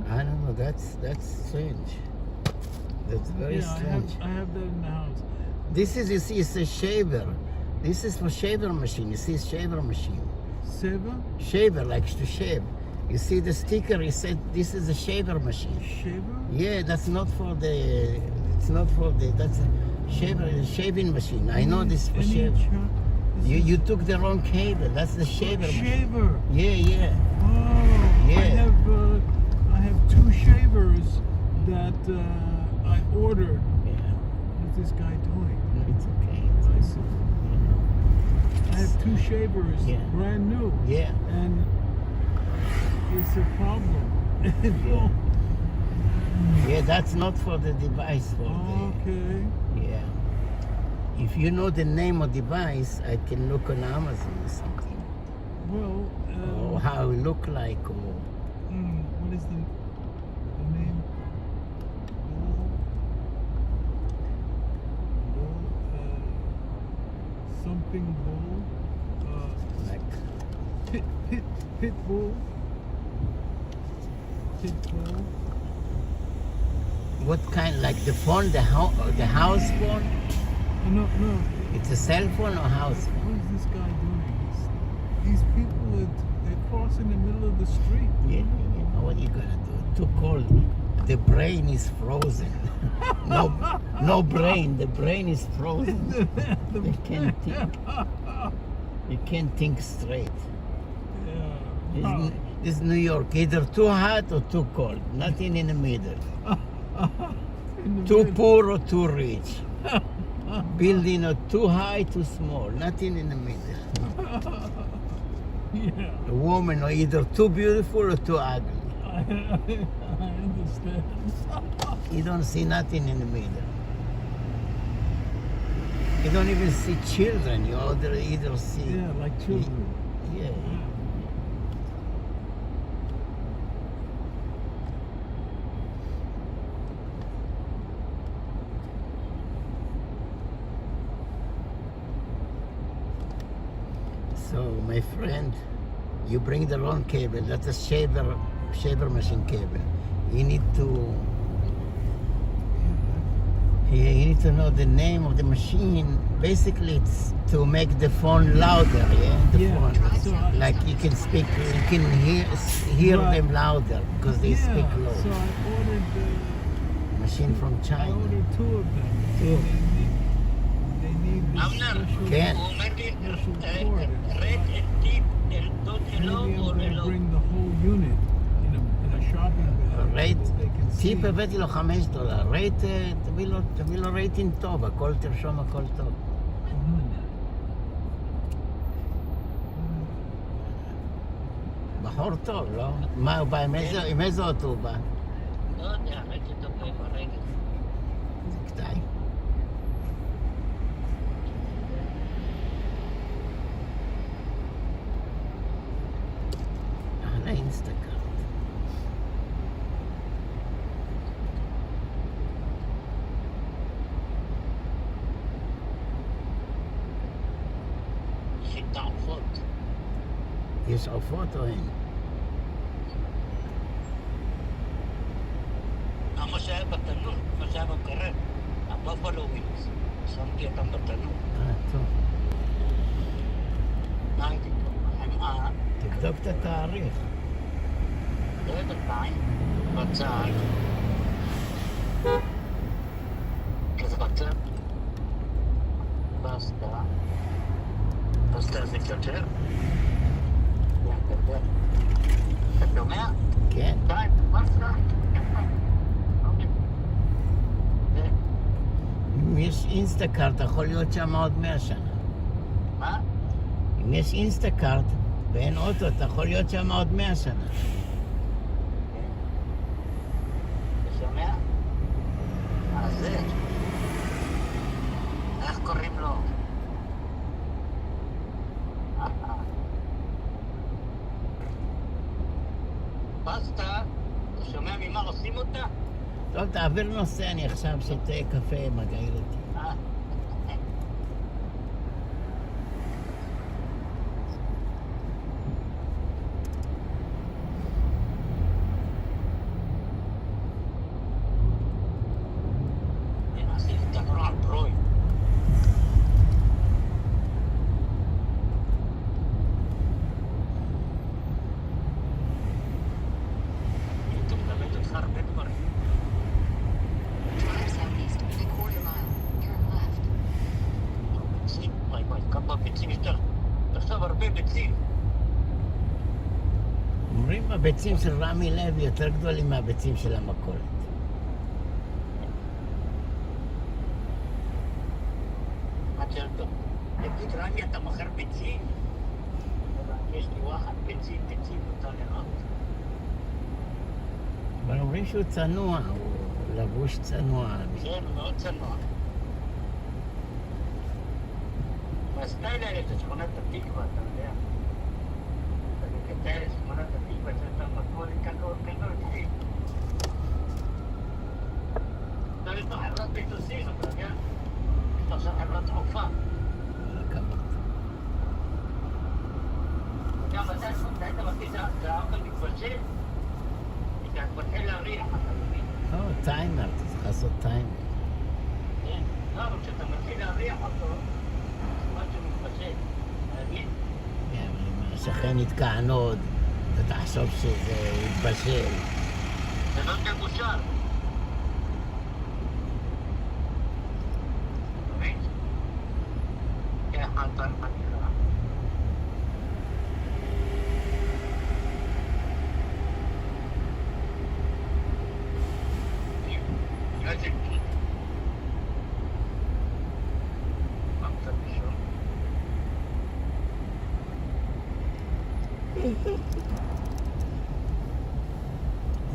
Speaker 8: I don't know. That's strange. That's very strange.
Speaker 2: I have that in the house.
Speaker 8: This is, you see, it's a shaver. This is for shaver machine. You see, shaver machine.
Speaker 2: Shaver?
Speaker 8: Shaver, like to shave. You see the sticker, it said this is a shaver machine.
Speaker 2: Shaver?
Speaker 8: Yeah, that's not for the, it's not for the, that's a shaver, a shaving machine. I know this for shave. You took the wrong cable. That's the shaver machine.
Speaker 2: Shaver?
Speaker 8: Yeah.
Speaker 2: Oh,
Speaker 8: Yeah.
Speaker 2: I have two shavers that I ordered. What's this guy doing?
Speaker 8: It's okay.
Speaker 2: I see. I have two shavers, brand new.
Speaker 8: Yeah.
Speaker 2: And it's a problem.
Speaker 8: Yeah, that's not for the device.
Speaker 2: Okay.
Speaker 8: Yeah. If you know the name of device, I can look on Amazon or something.
Speaker 2: Well,
Speaker 8: or how it look like, or...
Speaker 2: what is the name? Something bull.
Speaker 8: Like
Speaker 2: pit bull. Pit bull.
Speaker 8: What kind? Like the phone, the house phone?
Speaker 2: No.
Speaker 8: It's a cell phone or house phone?
Speaker 2: What is this guy doing? These people, they're crossing the middle of the street.
Speaker 8: Yeah. What are you gonna do? Too cold. The brain is frozen. no brain. The brain is frozen. They can't think. You can't think straight.
Speaker 2: Yeah.
Speaker 8: This is New York. Either too hot or too cold. Nothing in the middle. Too poor or too rich. Building or too high, too small. Nothing in the middle.
Speaker 2: Yeah.
Speaker 8: A woman are either too beautiful or too ugly.
Speaker 2: I understand.
Speaker 8: You don't see nothing in the middle. You don't even see children. You either see...
Speaker 2: Yeah, like children.
Speaker 8: Yeah. So, my friend, you bring the wrong cable. That's a shaver machine cable. You need to know the name of the machine. Basically, it's to make the phone louder. Phone. Like you can speak, you can hear them louder because they speak low.
Speaker 2: So I ordered
Speaker 8: machine from China.
Speaker 2: I ordered 2 of them. They need this special cord. Maybe I'm going to bring the whole unit in a shopping bag.
Speaker 8: רייט,
Speaker 2: so they can see.
Speaker 8: טיפ הבאתי לו $5. רייט, תביא לו רייטינג טוב, הכל תרשום, הכל טוב. בחור טוב, לא? מה, הוא בא עם איזה אוטו הוא בא?
Speaker 14: לא יודע, ראיתי אותו פה עם הרגל.
Speaker 8: זה קטעי. על האינסטגרם.
Speaker 14: שיטה עופות.
Speaker 8: יש עופות או אין?
Speaker 14: מה שהיה בתנור, מה שהיה במקרר, הבאפלו ווינגס, שמתי אותם בתנור.
Speaker 8: טוב.
Speaker 14: נהייתי חמאה.
Speaker 8: תבדוק את התאריך.
Speaker 14: זה בינתיים, בצד. כזה בצד. פסטה. פסטה זה קצת יותר. אתה שומע?
Speaker 8: כן.
Speaker 14: די, פסטה.
Speaker 8: אם יש אינסטקארט, יכול להיות שם עוד 100 שנה.
Speaker 14: מה?
Speaker 8: אם יש אינסטקארט ואין אוטו, אתה יכול להיות שם עוד 100 שנה.
Speaker 14: אתה שומע? אז זה. איך קוראים לו? פסטה, אתה שומע ממה עושים אותה?
Speaker 8: טוב, תעביר נושא, אני עכשיו שותה קפה, מגעיל אותי.
Speaker 14: עשיתי תנור על ברוי. הייתי מדבר איתך הרבה דברים.
Speaker 7: Drive southeast in a quarter mile. Turn left.
Speaker 14: ביצים, וואי וואי, כמה ביצים יותר. עכשיו הרבה ביצים.
Speaker 8: אומרים הביצים של רמי לוי יותר גדולים מהביצים של המכולת.
Speaker 14: מה יותר טוב? תגיד רמי, אתה מוכר ביצים? יש לי וואחד ביצים, רוצה לראות.
Speaker 8: אבל אומרים שהוא צנוע, הוא לבוש צנוע.
Speaker 14: כן, מאוד צנוע. מהסטייל האלה זה שכונת התקווה, אתה יודע. אני מתאר את שכונת התקווה שאתה מכולת כזאת אצלי. עכשיו יש לו חברת ביטוסים, אתה יודע? יש לו עכשיו חברת תעופה. אתה יודע מתי היית מרגיש שהאוכל מתבשל? אתה מתחיל להריח, אתה מבין?
Speaker 8: טיימר, אתה צריך לעשות טיים.
Speaker 14: כן, לא, אבל כשאתה מתחיל להריח אותו, משהו מתפשט, להבין?
Speaker 8: כן, אם השכן יתקענו עוד, ותחשוב שזה יתבשל.
Speaker 14: זה לא מבושל. מבין? כן, חלטן חתיכה.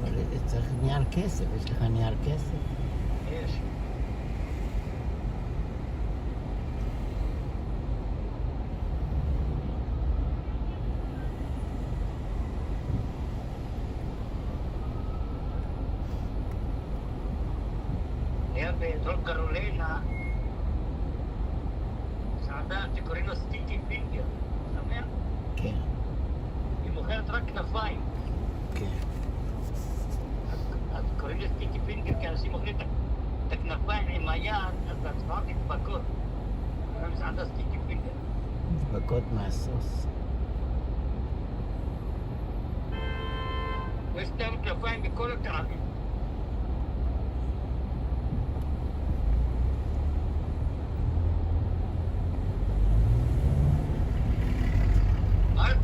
Speaker 8: אבל צריך נייר כסף, יש לך נייר כסף?
Speaker 14: יש. היה בדרום קרוליינה מסעדה שקוראים לו סטיקי פינגר, שומע?
Speaker 8: כן.
Speaker 14: היא מוכרת רק כנפיים.
Speaker 8: כן.
Speaker 14: אז קוראים לה סטיקי פינגר כי אנשים אוכלים את הכנפיים עם היד, אז הצבעות נדבקות. קוראים מסעדה סטיקי פינגר.
Speaker 8: נדבקות מהסוס.
Speaker 14: יש להם כנפיים בכל הטעמים.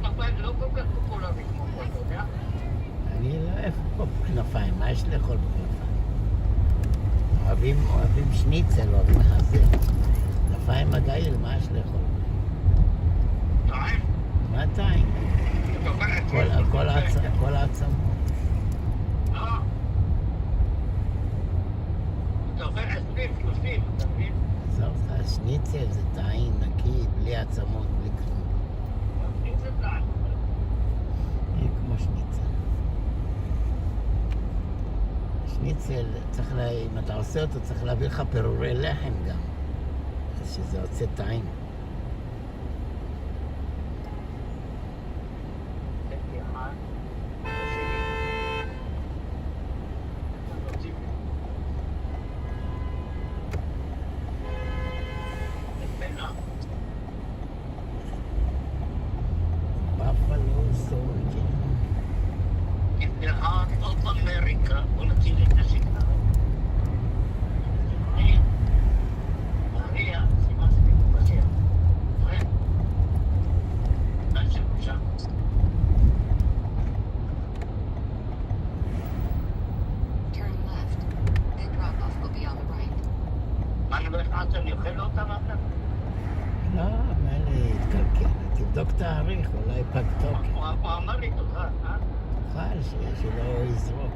Speaker 14: כנפיים זה לא כל כך פופולרי כמו פה, אתה יודע?
Speaker 8: אני לא איפה פה כנפיים, מה יש לאכול בכנפיים? אוהבים שניצל, אוהבים חזיר. כנפיים מגעיל, מה יש לאכול?
Speaker 14: טעים?
Speaker 8: מה טעים? כל העצמות.
Speaker 14: לא. אתה אוכל 20, 30, אתה מבין?
Speaker 8: עזוב אותך, שניצל זה טעים, נקי, בלי עצמות, בלי כלום.
Speaker 14: זה טעים.
Speaker 8: כמו שניצל. שניצל, אם אתה עושה אותו, צריך להביא לך פירורי לחם גם. שזה יוצא טעים. תבדוק תאריך, אולי פג תוקף.
Speaker 14: הוא אמר לי תוכל, אה?
Speaker 8: תוכל, שלא יזרוק.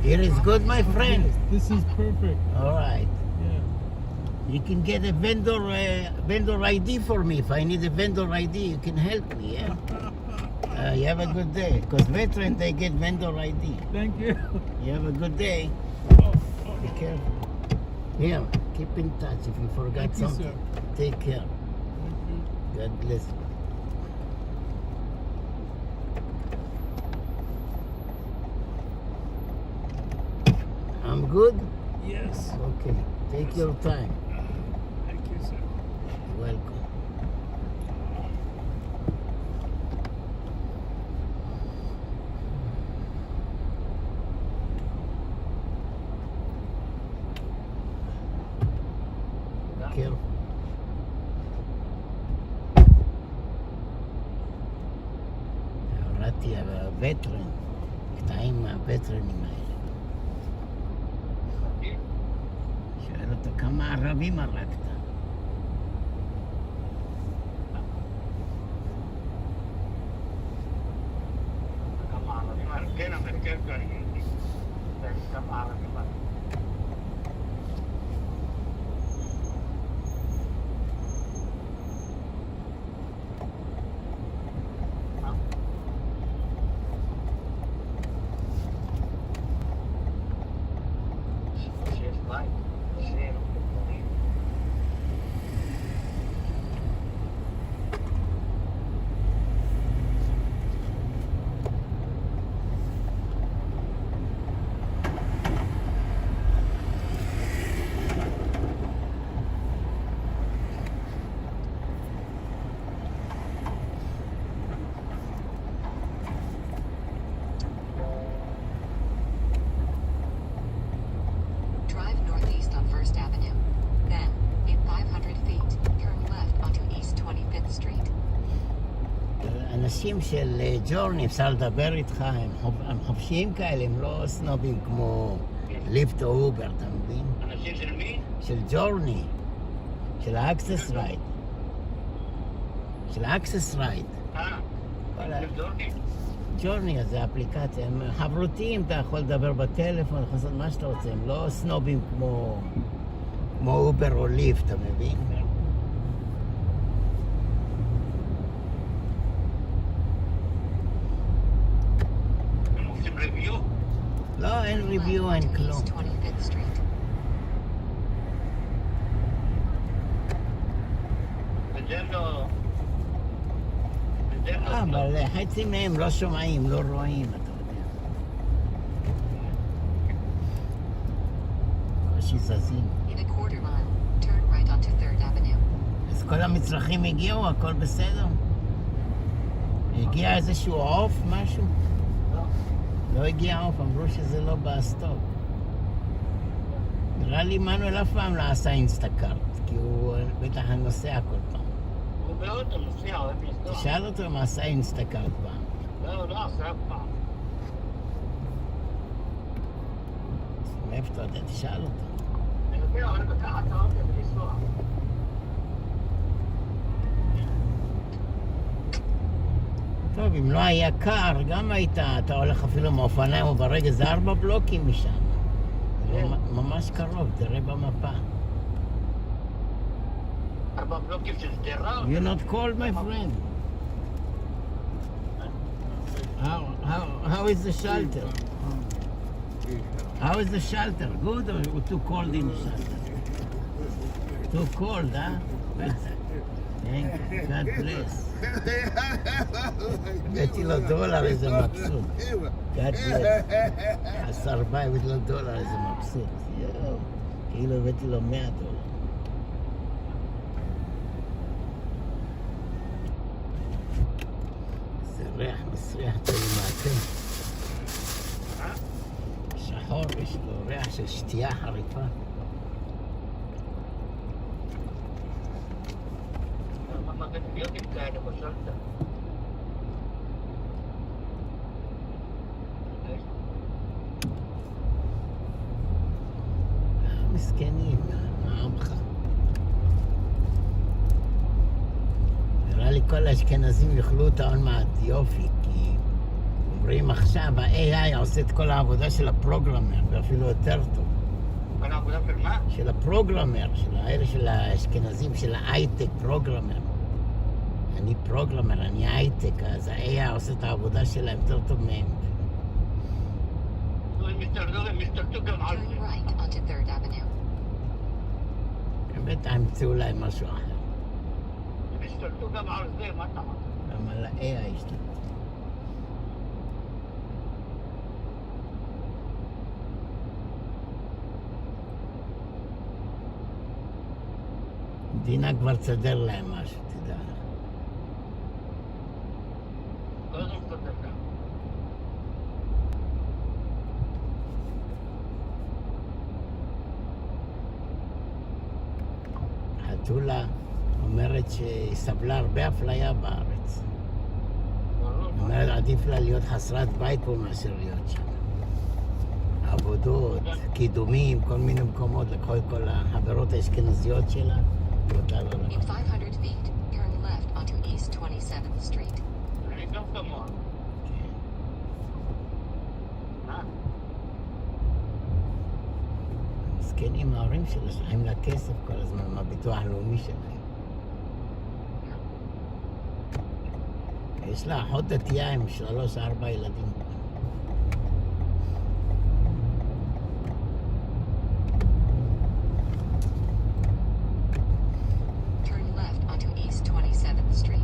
Speaker 8: Here is good, my friend.
Speaker 2: This is perfect.
Speaker 8: All right.
Speaker 2: Yeah.
Speaker 8: You can get a vendor ID for me. If I need a vendor ID, you can help me, yeah? You have a good day. Because veterans, they get vendor ID.
Speaker 2: Thank you.
Speaker 8: You have a good day. Be careful. Yeah, keep in touch if you forgot
Speaker 2: Thank you,
Speaker 8: something.
Speaker 2: sir.
Speaker 8: Take care.
Speaker 2: Thank you.
Speaker 8: God bless you. I'm good?
Speaker 2: Yes.
Speaker 8: Okay. Take your time.
Speaker 2: Thank you, sir.
Speaker 8: Welcome. Careful. הורדתי הווטרן, קטעים מהווטרנים האלה. שואל אותו, כמה ערבים הרגת?
Speaker 14: כמה כן, המרכז אני גם הארץ כבר. שיש בית, שיר, ודברים.
Speaker 7: Drive northeast on 1st Avenue. Then, in 500 feet, turn left onto East 25th Street.
Speaker 8: אנשים של ג'ורני, אפשר לדבר איתך, הם חופשיים כאלה, הם לא סנובים כמו ליפט או אובר, אתה מבין?
Speaker 14: אנשים של מי?
Speaker 8: של ג'ורני, של האקסס רייט. של האקסס רייט.
Speaker 14: של ג'ורני?
Speaker 8: ג'ורני, זה אפליקציה, הם חברותיים, אתה יכול לדבר בטלפון, אתה יכול לעשות מה שאתה רוצה, הם לא סנובים כמו אובר או ליפט, אתה מבין?
Speaker 14: הם עושים ריוויו?
Speaker 8: לא, אין ריוויו, אין כלום.
Speaker 7: East 25th Street.
Speaker 14: וזה לא...
Speaker 8: אבל חצי מהם לא שומעים, לא רואים, אתה יודע. קושי זזים.
Speaker 7: In a quarter mile, turn right onto 3rd Avenue.
Speaker 8: אז כל המצרכים הגיעו, הכל בסדר? הגיע איזשהו עוף, משהו? לא הגיע עוף, אמרו שזה לא בסטוק. נראה לי מנואל אף פעם לא עשה אינסטקארט, כי הוא בטח נוסע כל פעם.
Speaker 14: הוא באוטו נוסע, אוהב לנסוע.
Speaker 8: תשאל אותו אם עשה אינסטקארט פעם.
Speaker 14: לא, לא עשה אף פעם.
Speaker 8: מאיפה אתה יודע? תשאל אותו.
Speaker 14: אני יודע, אבל לקחת את האוטו ולנסוע.
Speaker 8: טוב, אם לא היה קר, גם היית, אתה הולך אפילו מאופניים או ברגע, זה 4 בלוקים משם. זה ממש קרוב, תראה במפה.
Speaker 14: 4 בלוקים של שדרה?
Speaker 8: You're not cold, my friend. How is the shelter? How is the shelter? Good or too cold in the shelter? Too cold, huh? Thank you. God bless. הבאתי לו דולר, איזה מבסוט. God bless. survived לו דולר, איזה מבסוט. יואו, כאילו הבאתי לו $100. זה ריח מסריח את הלימאתם. שחור, יש לו ריח של שתייה חריפה.
Speaker 14: אנטיביוטים כאלה בשלטה.
Speaker 8: מסכנים, מה עמך? נראה לי כל האשכנזים יאכלו אותה עוד מעט יופי, כי אומרים עכשיו, ה-AI עושה את כל העבודה של הפרוגרמר, ואפילו יותר טוב.
Speaker 14: כל העבודה של מה?
Speaker 8: של הפרוגרמר, של האלה של האשכנזים, של ההייטק פרוגרמר. אני פרוגרמר, אני הייטק, אז ה-AI עושה את העבודה שלהם יותר טוב מהם.
Speaker 14: הם משתלטו גם על זה.
Speaker 7: Turn right onto 3rd Avenue.
Speaker 8: באמת ימצאו להם משהו אחר.
Speaker 14: הם השתלטו גם על זה, מה אתה אומר?
Speaker 8: גם על ה-AI השתלטו. המדינה כבר תסדר להם משהו, תדע לך.
Speaker 14: כל הזמן תסדר להם.
Speaker 8: חתולה אומרת שהיא סבלה הרבה אפליה בארץ. אומרת, עדיף לה להיות חסרת בית פה מאשר להיות שם. עבודות, קידומים, כל מיני מקומות, לקחו את כל החברות האשכנזיות שלה, ואותה לא
Speaker 7: In
Speaker 8: לקחו.
Speaker 7: 500 feet, turn left onto East 27th Street.
Speaker 14: אני גם כמוה.
Speaker 8: כן, עם ההורים שלה שולחים לה כסף כל הזמן מהביטוח הלאומי שלהם. יש לה אחות דתייה עם 3-4 ילדים.
Speaker 7: Turn left onto East 27th Street.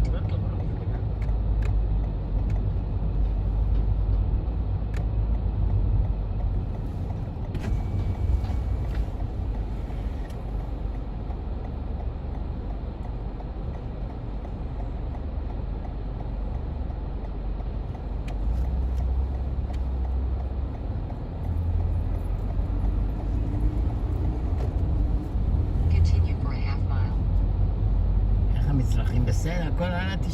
Speaker 7: Continue for a half mile.
Speaker 8: איך המצרכים בסדר? הכל עלה $90.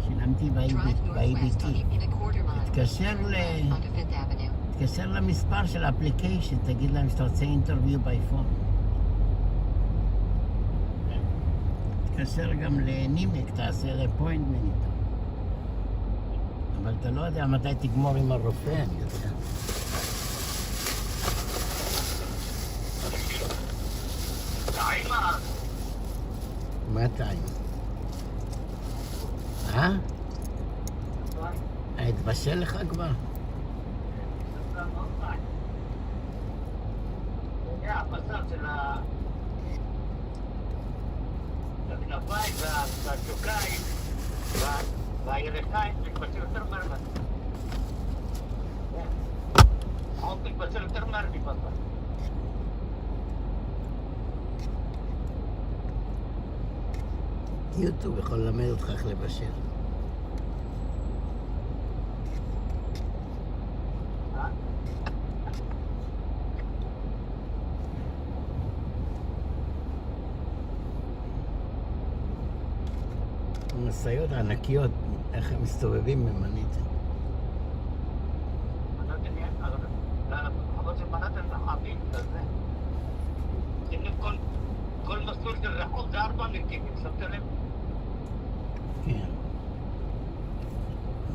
Speaker 8: שילמתי
Speaker 7: Drive northwest
Speaker 8: ב-ABT.
Speaker 7: in a quarter mile.
Speaker 8: תתקשר
Speaker 7: Turn left onto Fifth Avenue.
Speaker 8: תתקשר למספר של האפליקיישן, תגיד להם שאתה רוצה אינטרוויו באייפון. תתקשר גם לנימק, תעשה אפוינטמנט איתו. אבל אתה לא יודע מתי תגמור עם הרופא, אני יודע. מה טעים? התבשל לך כבר?
Speaker 14: הבשר של הכנפיים והשוקיים והירכיים מתבשל יותר מהר. העוף מתבשל יותר מהר מבשר.
Speaker 8: יוטיוב יכול ללמד אותך איך לבשל. המשאיות הענקיות, איך הם מסתובבים ממנית.
Speaker 14: כל מסלול של רחוב זה 4 נתיבים, שמת לב?
Speaker 8: כן.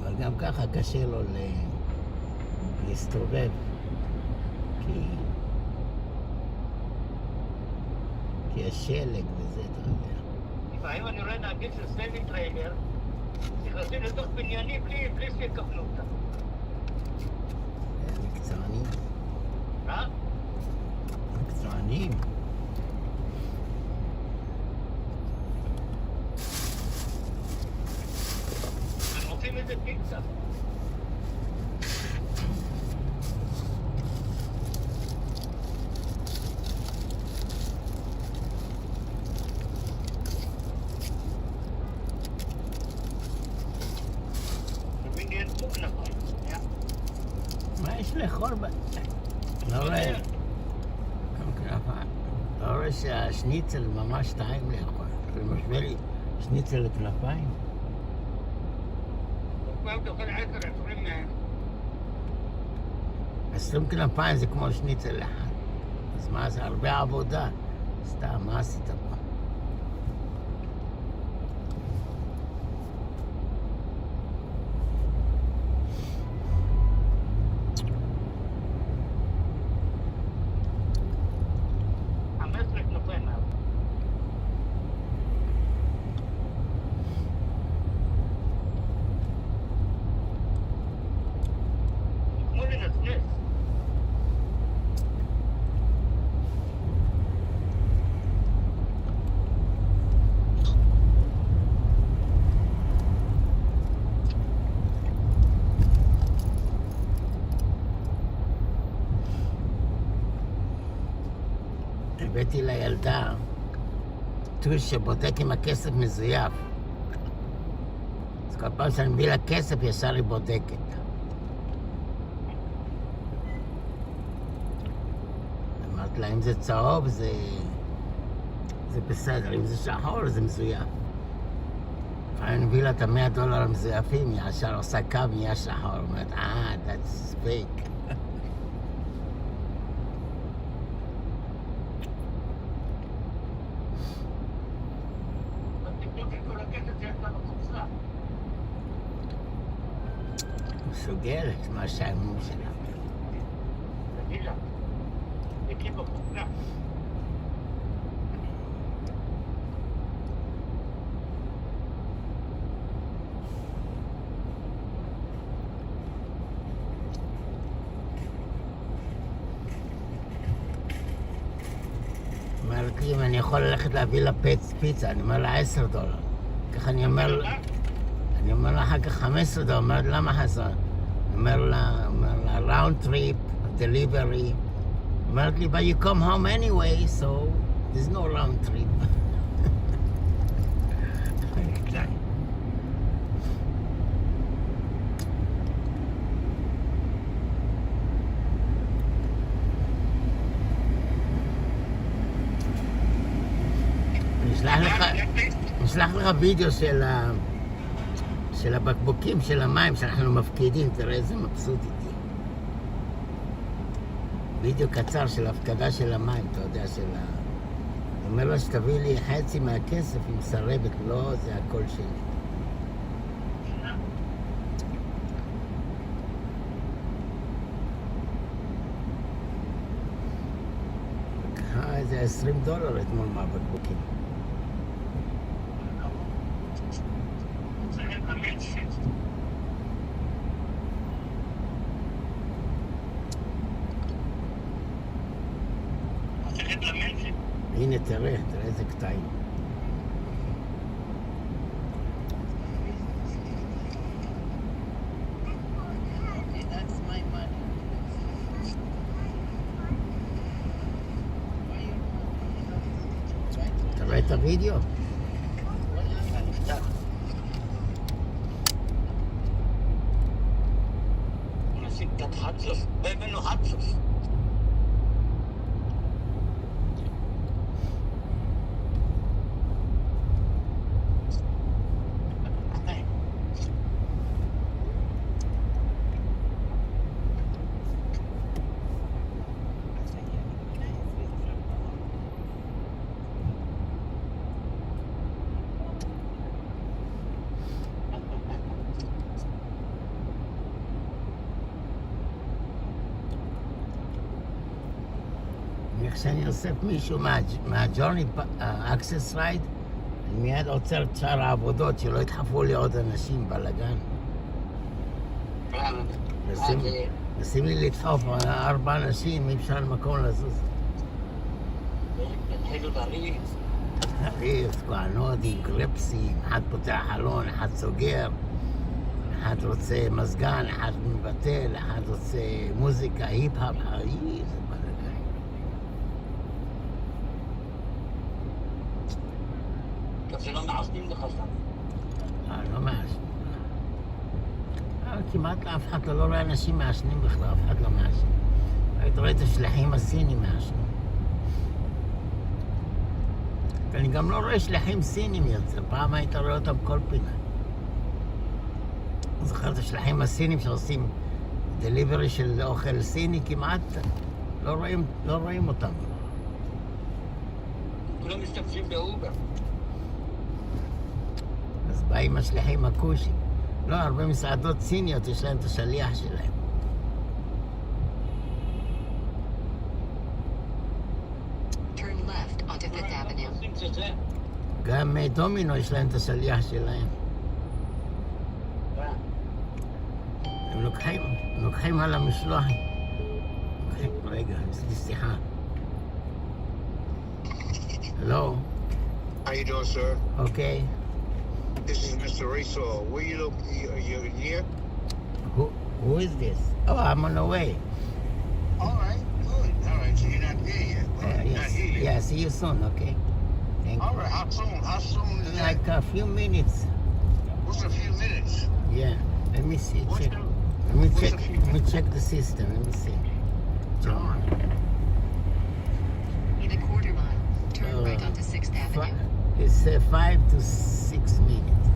Speaker 8: אבל גם ככה קשה לו להסתובב. כי יש שלג וזה, אתה יודע.
Speaker 14: לפעמים אני רואה נהגים של סמי טריילר, נכנסים לתוך בניינים בלי שיקבלו אותם.
Speaker 8: מקצוענים.
Speaker 14: מה?
Speaker 8: מקצוענים.
Speaker 14: הם עושים את זה פיצה.
Speaker 8: מה יש לאכול לא רואה. לא רואה שהשניצל ממש טעים לאכול. זה משווה לי שניצל לכנפיים.
Speaker 14: פעם תאכל 10-20 מהם.
Speaker 8: 20 כנפיים זה כמו שניצל אחד. אז מה זה? הרבה עבודה. סתם, מה עשית פה? הבאתי לילדה טוש שבודק אם הכסף מזויף. אז כל פעם שאני מביא לה כסף ישר היא בודקת. אמרתי לה, אם זה צהוב זה בסדר, אם זה שחור זה מזויף. אני מביא לה את $100 המזויפים, היא ישר עושה קו, נהיה שחור. אומרת, that's fake.
Speaker 14: מסוגלת,
Speaker 8: מה שהאמון שלה.
Speaker 14: תגיד לה,
Speaker 8: אומרת לי אם אני יכול ללכת להביא לה פיצה, אני אומר לה $10. ככה אני אומר לה אחר כך $15, אומרת למה חסר? אומר לה round trip, delivery. אומרת לי, but you come home anyway, so there's no round trip. נשלח לך וידאו של הבקבוקים של המים שאנחנו מפקידים, תראה איזה מבסוט איתי. וידאו קצר של הפקדה של המים, אתה יודע, אני אומר לו שתביא לי חצי מהכסף, היא מסרבת, לא, זה הכל שלי. זה $20 אתמול מהבקבוקים. הנה תראה איזה קטעים. אתה רואה את הוידאו?
Speaker 14: נשים קצת חצוף, בבנו חצוף.
Speaker 8: כשאני אוסף מישהו מהג'ורני אקסס רייד, אני מיד עוצר את שאר העבודות, שלא ידחפו לי עוד אנשים בלגן. נשים לי לדחוף 4 אנשים, אי אפשר מקום לזוז.
Speaker 14: התחילו
Speaker 8: לריב, כהנודים, גרפסים, אחד פותח חלון, אחד סוגר, אחד רוצה מזגן, אחד מבטל, אחד רוצה מוזיקה, היפ-הפ, זה בלגן.
Speaker 14: זה לא מעשנים לך סתם?
Speaker 8: לא מעשנים. כמעט לאף אחד לא רואה אנשים מעשנים בכלל, אף אחד לא מעשן. היית רואה את השליחים הסינים מעשנים. אני גם לא רואה שליחים סינים יותר, פעם היית רואה אותם כל פינה. זוכר את השליחים הסינים שעושים דליברי של אוכל סיני כמעט, לא רואים אותם.
Speaker 14: כולם משתמשים באובר.
Speaker 8: אז באים השליחים הכושים. לא, הרבה מסעדות סיניות יש להם את השליח שלהם.
Speaker 7: Turn left onto Fifth Avenue.
Speaker 8: גם דומינו יש להם את השליח שלהם. הם לוקחים על המשלוח. רגע, יש לי שיחה. Hello.
Speaker 11: How you doing, sir?
Speaker 8: Okay.
Speaker 11: This is Mr. Racewell. Where you look? You here?
Speaker 8: Who is this? Oh, I'm on the way.
Speaker 11: All right, good. All right, so you're not there yet. Well,
Speaker 8: Yes.
Speaker 11: not here yet.
Speaker 8: Yeah, see you soon, okay? Thank
Speaker 11: All
Speaker 8: you.
Speaker 11: right, how soon? How soon is that?
Speaker 8: Like a few minutes.
Speaker 11: What's a few minutes?
Speaker 8: Yeah. Let me see.
Speaker 11: What's
Speaker 8: Check.
Speaker 11: the-
Speaker 8: Let me check the system. Let me see. John.
Speaker 7: In a quarter mile, turn right onto 6th Avenue.
Speaker 8: It's 5 to 6 minutes.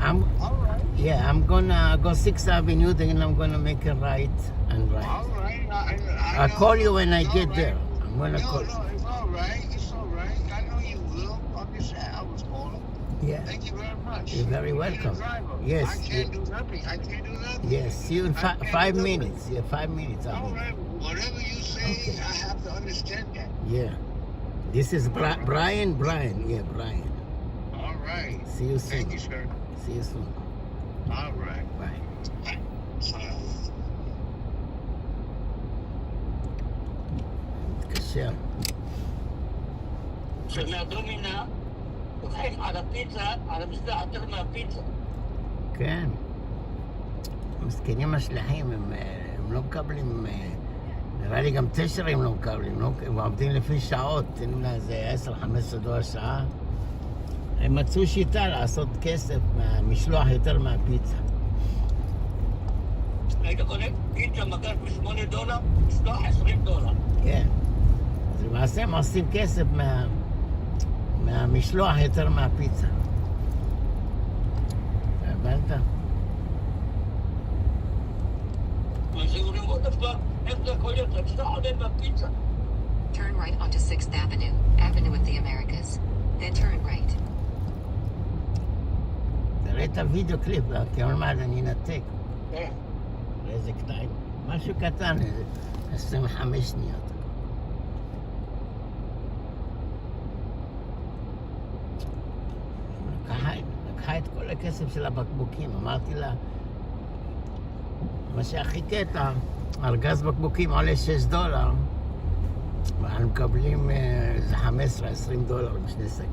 Speaker 11: All right.
Speaker 8: Yeah, I'm gonna go 6th Avenue, then I'm gonna make a right and right.
Speaker 11: All right. I
Speaker 8: I'll
Speaker 11: know.
Speaker 8: call you when I
Speaker 11: It's
Speaker 8: get
Speaker 11: all
Speaker 8: there.
Speaker 11: right.
Speaker 8: I'm gonna call.
Speaker 11: No, it's all right. It's all right. I know you will. I'm just saying I was calling.
Speaker 8: Yeah.
Speaker 11: Thank you very much.
Speaker 8: You're very welcome.
Speaker 11: You're the driver.
Speaker 8: Yes.
Speaker 11: I can't do nothing. I can't do nothing.
Speaker 8: Yes, see you in
Speaker 11: I can't
Speaker 8: 5
Speaker 11: do nothing.
Speaker 8: minutes. Yeah, 5 minutes. I'll
Speaker 11: All
Speaker 8: be there.
Speaker 11: right. whatever you say,
Speaker 8: Okay.
Speaker 11: I have to understand that.
Speaker 8: Yeah. This is Brian. Yeah, Brian.
Speaker 11: All right.
Speaker 8: See you soon.
Speaker 11: Thank you, sir.
Speaker 8: See you soon.
Speaker 11: All right.
Speaker 8: Bye. מתקשר.
Speaker 14: שמהדומינה, לוחץ על הפיצה, על המסדר יותר מהפיצה.
Speaker 8: כן. המסכנים השליחים, הם לא מקבלים, נראה לי גם תשרים לא מקבלים, הם עובדים לפי שעות, תנו לה איזה 10-15 שעה. הם מצאו שיטה לעשות כסף מהמשלוח יותר מהפיצה.
Speaker 14: היית קונה פיצה מגש ב$8, משלוח $20.
Speaker 8: כן. אז למעשה הם עושים כסף מהמשלוח יותר מהפיצה. הבנת?
Speaker 14: אז אומרים עוד דבר, איך זה יכול להיות? רק שאתה עולה בפיצה.
Speaker 7: Turn right onto 6th Avenue, Avenue of the Americas. Then turn right.
Speaker 8: תראה את הוידאו קליפ, כי עוד מעט אני אנתק.
Speaker 14: כן.
Speaker 8: איזה קטעים. משהו קטן, איזה 25 שניות. לקחה את כל הכסף של הבקבוקים, אמרתי לה, מה שהכי קטע, ארגז בקבוקים עולה $6, ואנחנו מקבלים איזה $15-20 בשני שקיות.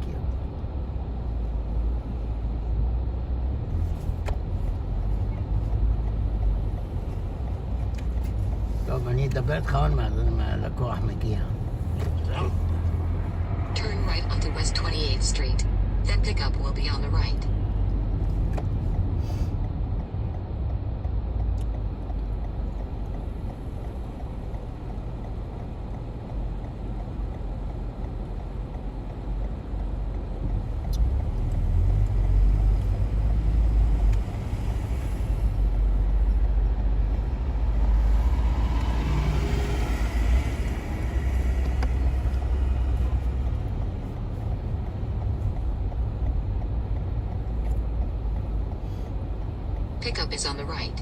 Speaker 8: טוב, אני אדבר איתך עוד מעט, הלקוח מגיע.
Speaker 7: Turn right onto West 28th Street. Then pickup will be on the right. Pickup is on the right.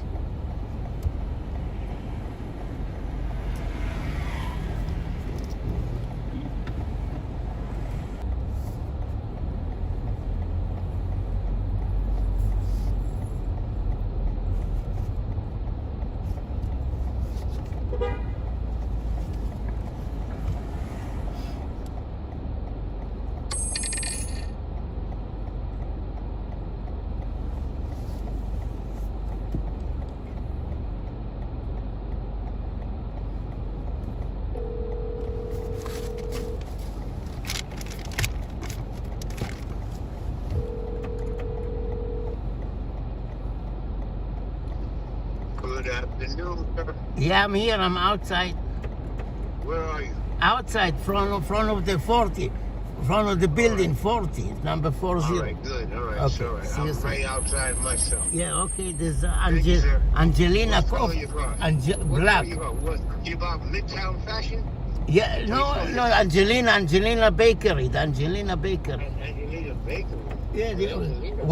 Speaker 11: Good afternoon, sir.
Speaker 8: Yeah, I'm here, I'm outside.
Speaker 11: Where are you?
Speaker 8: Outside, front of the 40. Front of the building, 40, number 40.
Speaker 11: All right, good. All right,
Speaker 8: Okay,
Speaker 11: sorry.
Speaker 8: see you
Speaker 11: I'm
Speaker 8: soon.
Speaker 11: right outside myself.
Speaker 8: Yeah, okay, there's
Speaker 11: Thank you, sir.
Speaker 8: Angelina
Speaker 11: What color
Speaker 8: Coffee.
Speaker 11: you got?
Speaker 8: Black.
Speaker 11: What color you got? What? You about Midtown Fashion?
Speaker 8: Yeah, no, Angelina Bakery, the Angelina Bakery.
Speaker 11: Angelina Bakery?
Speaker 8: Yeah,
Speaker 11: Angelina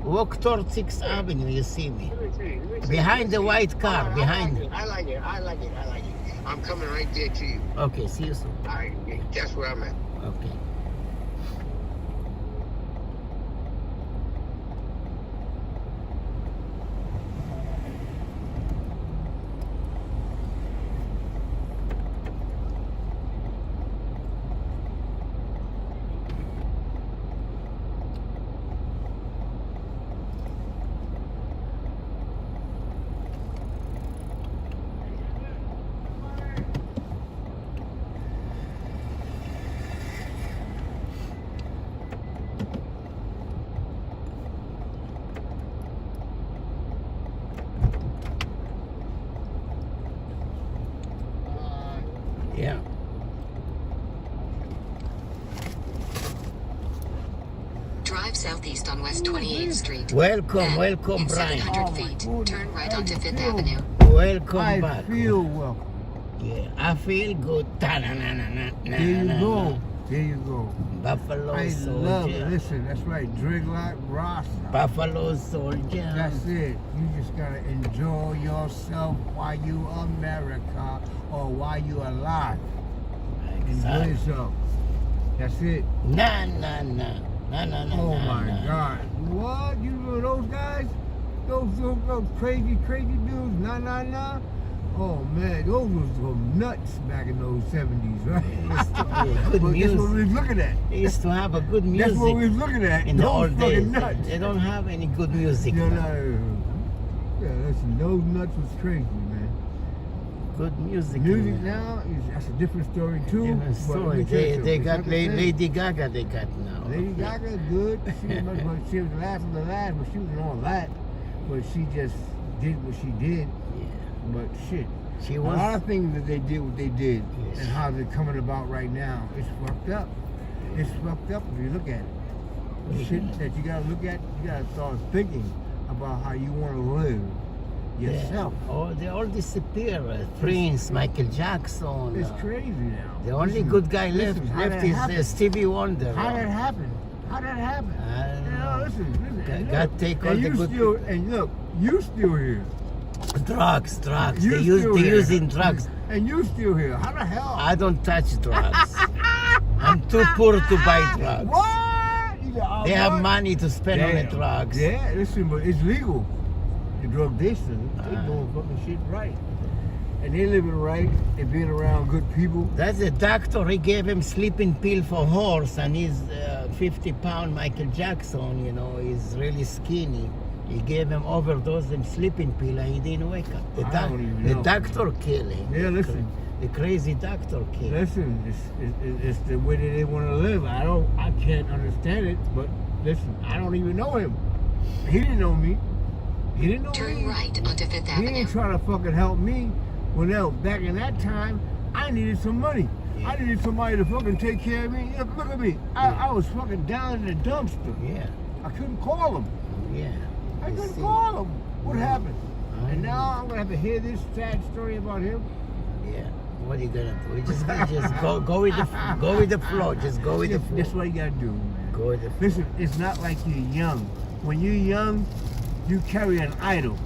Speaker 8: walk toward 6th Avenue, you see me.
Speaker 11: Let me see.
Speaker 8: Behind the white car, behind it.
Speaker 11: I like it. I'm coming right there to you.
Speaker 8: Okay, see you soon.
Speaker 11: All right, that's where I'm at.
Speaker 8: Okay. Yeah.
Speaker 7: Drive southeast on West 28th Street.
Speaker 8: Welcome,
Speaker 7: Then,
Speaker 8: welcome,
Speaker 7: in
Speaker 8: Brian.
Speaker 7: 700 feet, turn right onto 5th Avenue.
Speaker 8: Welcome back.
Speaker 2: I feel welcome.
Speaker 8: Yeah, I feel good.
Speaker 2: There you go.
Speaker 6: There you go.
Speaker 8: Buffalo
Speaker 6: I
Speaker 8: Soldier.
Speaker 6: love it. Listen, that's right. Drink like Rasta.
Speaker 8: Buffalo Soldier.
Speaker 6: That's it. You just gotta enjoy yourself while you America or while you alive. Enjoy yourself. That's it.
Speaker 8: Nah.
Speaker 6: Oh my God. What? You know those guys? Those crazy dudes? Nah. Oh man, those was nuts back in those 70s, right?
Speaker 8: Good music.
Speaker 6: That's what we was looking at.
Speaker 8: They used to have a good music.
Speaker 6: That's what we was looking at.
Speaker 8: In the
Speaker 6: Those
Speaker 8: old days.
Speaker 6: fucking nuts.
Speaker 8: They don't have any good music.
Speaker 6: No.
Speaker 8: now.
Speaker 6: Yeah, listen, those nuts was crazy, man.
Speaker 8: Good music.
Speaker 6: Music now, that's a different story too.
Speaker 8: Different story. They got Lady Gaga. They got now.
Speaker 6: Lady Gaga, good. She was the last of the last, but she was all that. But she just did what she did. But shit,
Speaker 8: she
Speaker 6: a
Speaker 8: was,
Speaker 6: lot of things that they did what they did, and how they're coming about right now, it's fucked up. It's fucked up if you look at it. The shit that you gotta look at, you gotta start thinking about how you want to live yourself.
Speaker 8: Yeah. Oh, they all disappear. Prince, Michael Jackson.
Speaker 6: It's crazy now.
Speaker 8: The only good guy left is Stevie Wonder.
Speaker 6: How that happened?
Speaker 8: I don't
Speaker 6: know. Listen.
Speaker 8: God take all the good.
Speaker 6: And look, you still here.
Speaker 8: Drugs. They using drugs.
Speaker 6: And you still here. How the hell?
Speaker 8: I don't touch drugs. I'm too poor to buy drugs.
Speaker 6: What?
Speaker 8: They have money to spend on the drugs.
Speaker 6: Yeah, listen, but it's legal. The drug they doing fucking shit right. And they living right. They being around good people.
Speaker 8: That's a doctor. He gave him sleeping pill for horse, and he's 50-pound Michael Jackson. You know, he's really skinny. He gave him overdose and sleeping pill, and he didn't wake up. The doctor killed him.
Speaker 6: Yeah, listen.
Speaker 8: The crazy doctor killed him.
Speaker 6: Listen, it's the way that they want to live. I can't understand it, but listen, I don't even know him. He didn't know me. He didn't know me.
Speaker 7: Turn right onto Fifth Avenue.
Speaker 6: He ain't trying to fucking help me. Well, back in that time, I needed some money. Yeah. I needed somebody to fucking take care of me. Look at me. I was fucking down in the dumpster.
Speaker 8: Yeah.
Speaker 6: I couldn't call him.
Speaker 8: Yeah.
Speaker 6: I couldn't call him. What happened? And now I'm gonna have to hear this sad story about him.
Speaker 8: Yeah. What are you gonna do? Just go with the flow. Just go with the flow.
Speaker 6: That's what you gotta do, man.
Speaker 8: Go with the flow.
Speaker 6: Listen, it's not like you're young. When you're young, you carry an idol.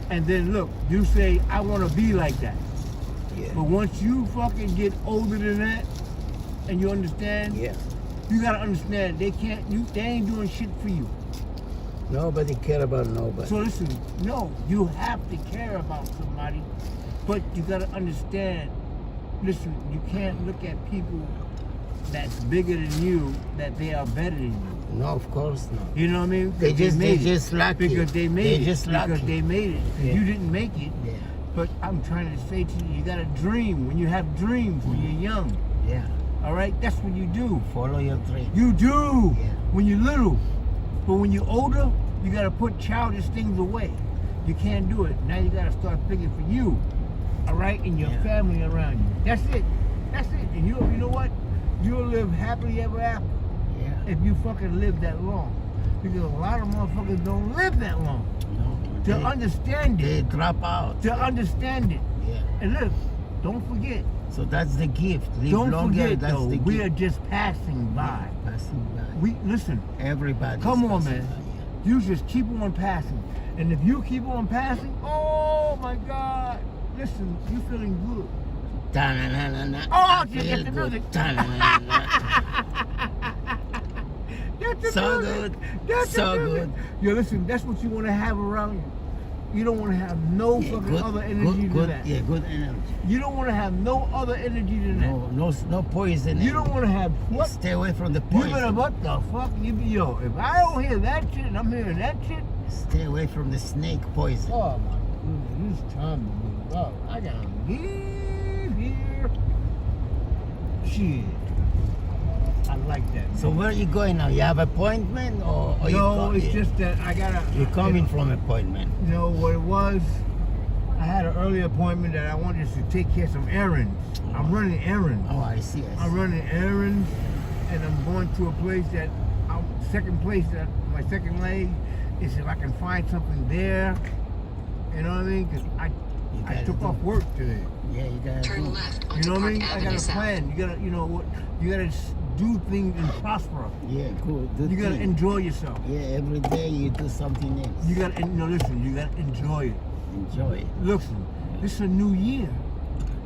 Speaker 6: And then look, you say, I want to be like that.
Speaker 8: Yeah.
Speaker 6: But once you fucking get older than that, and you understand, you gotta understand they ain't doing shit for you.
Speaker 8: Nobody care about nobody.
Speaker 6: So listen, no, you have to care about somebody, but you gotta understand. Listen, you can't look at people that's bigger than you that they are better than you.
Speaker 8: No, of course not.
Speaker 6: You know what I mean?
Speaker 8: They just lucky.
Speaker 6: Because they made it.
Speaker 8: Just lucky.
Speaker 6: Because they made it.
Speaker 8: Yeah.
Speaker 6: You didn't make it.
Speaker 8: Yeah.
Speaker 6: But I'm trying to say to you, you gotta dream. When you have dreams, when you're young.
Speaker 8: Yeah.
Speaker 6: All right? That's what you do.
Speaker 8: Follow your dream.
Speaker 6: You do.
Speaker 8: Yeah.
Speaker 6: When you're little. But when you're older, you gotta put childish things away. You can't do it. Now you gotta start thinking for you. All right? And your family around you. That's it. That's it. And you know what? You'll live happily ever after.
Speaker 8: Yeah.
Speaker 6: If you fucking live that long. Because a lot of motherfuckers don't live that long.
Speaker 8: No.
Speaker 6: To understand it.
Speaker 8: They drop out.
Speaker 6: To understand it.
Speaker 8: Yeah.
Speaker 6: And look, don't forget.
Speaker 8: So that's the gift. Live
Speaker 6: Don't
Speaker 8: longer,
Speaker 6: forget
Speaker 8: that's
Speaker 6: though,
Speaker 8: the
Speaker 6: we
Speaker 8: gift.
Speaker 6: are just passing by.
Speaker 8: Passing by.
Speaker 6: We listen.
Speaker 8: Everybody.
Speaker 6: Come on, man. You just keep on passing. And if you keep on passing, oh my God. Listen, you feeling good.
Speaker 8: Oh,
Speaker 6: get the music.
Speaker 8: So good. So good.
Speaker 6: Yo, listen, that's what you want to have around you. You don't want to have no fucking other energy than that.
Speaker 8: Yeah, good energy.
Speaker 6: You don't want to have no other energy than that.
Speaker 8: No poison.
Speaker 6: You don't want to have what?
Speaker 8: Stay away from the poison.
Speaker 6: You better what the fuck? Yo, if I don't hear that shit and I'm hearing that shit.
Speaker 8: Stay away from the snake poison.
Speaker 6: Oh my goodness, it's time to move up. I gotta leave here. Shit. I like that.
Speaker 8: So where are you going now? You have appointment or
Speaker 6: no? It's just that I gotta.
Speaker 8: You're coming from appointment.
Speaker 6: You know what it was? I had an early appointment that I wanted to take care of some errands. I'm running errands.
Speaker 8: Oh, I see.
Speaker 6: I'm running errands, and I'm going to a place that my second leg is if I can find something there. You know what I mean? Because I took off work today.
Speaker 8: Yeah, you gotta
Speaker 7: turn left onto
Speaker 6: You know what I
Speaker 7: Park
Speaker 6: mean? I
Speaker 7: Avenue
Speaker 6: got a
Speaker 7: South.
Speaker 6: plan. You gotta, you know what? You gotta do things and prosper.
Speaker 8: Yeah, good.
Speaker 6: You gotta enjoy yourself.
Speaker 8: Yeah, every day you do something else.
Speaker 6: You gotta, listen, you gotta enjoy it.
Speaker 8: Enjoy it.
Speaker 6: Listen, this is a new year.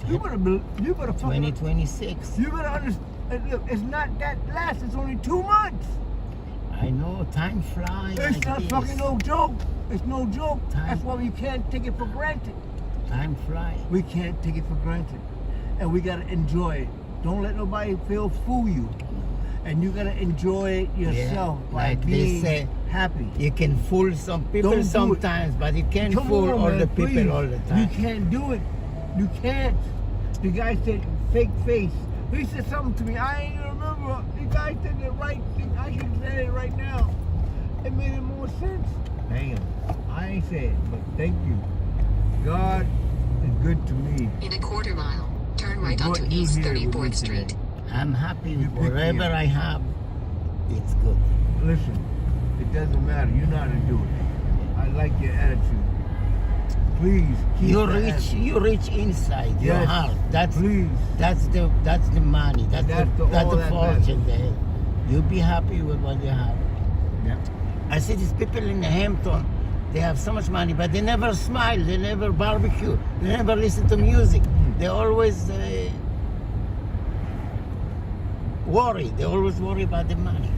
Speaker 6: You better fucking
Speaker 8: 2026.
Speaker 6: You better understand. Look, it's not that last. It's only 2 months.
Speaker 8: I know, time flies.
Speaker 6: It's
Speaker 8: like
Speaker 6: not
Speaker 8: this.
Speaker 6: fucking no joke. It's no joke. That's why we can't take it for granted.
Speaker 8: Time flies.
Speaker 6: We can't take it for granted. And we gotta enjoy it. Don't let nobody fool you. And you gotta enjoy it yourself by
Speaker 8: like
Speaker 6: being
Speaker 8: they say,
Speaker 6: happy.
Speaker 8: You can fool some people
Speaker 6: Don't do
Speaker 8: sometimes, but you can't
Speaker 6: Come
Speaker 8: fool
Speaker 6: on,
Speaker 8: all
Speaker 6: man,
Speaker 8: the people
Speaker 6: please.
Speaker 8: all the
Speaker 6: You
Speaker 8: time.
Speaker 6: can't do it. You can't. The guy said fake face. He said something to me. I ain't even remember. The guy said it right. I can say it right now. It made it more sense. Damn. I ain't say it, but thank you. God is good to me.
Speaker 7: In a quarter mile, turn right
Speaker 6: What
Speaker 7: onto
Speaker 6: you
Speaker 7: East
Speaker 6: hear with me
Speaker 7: 34th Street.
Speaker 6: today.
Speaker 8: I'm happy with
Speaker 6: pick me
Speaker 8: whatever
Speaker 6: up.
Speaker 8: I have. It's good.
Speaker 6: Listen, it doesn't matter. You know how to do it. I like your attitude. Please keep
Speaker 8: You
Speaker 6: the
Speaker 8: reach,
Speaker 6: attitude.
Speaker 8: you reach inside your
Speaker 6: Yes,
Speaker 8: heart. That's
Speaker 6: please.
Speaker 8: That's the money. That's the
Speaker 6: all that
Speaker 8: fortune there. You be happy with what you have.
Speaker 6: Yeah.
Speaker 8: I see these people in Hampton. They have so much money, but they never smile. They never barbecue. They never listen to music. They always worry. They always worry about the money.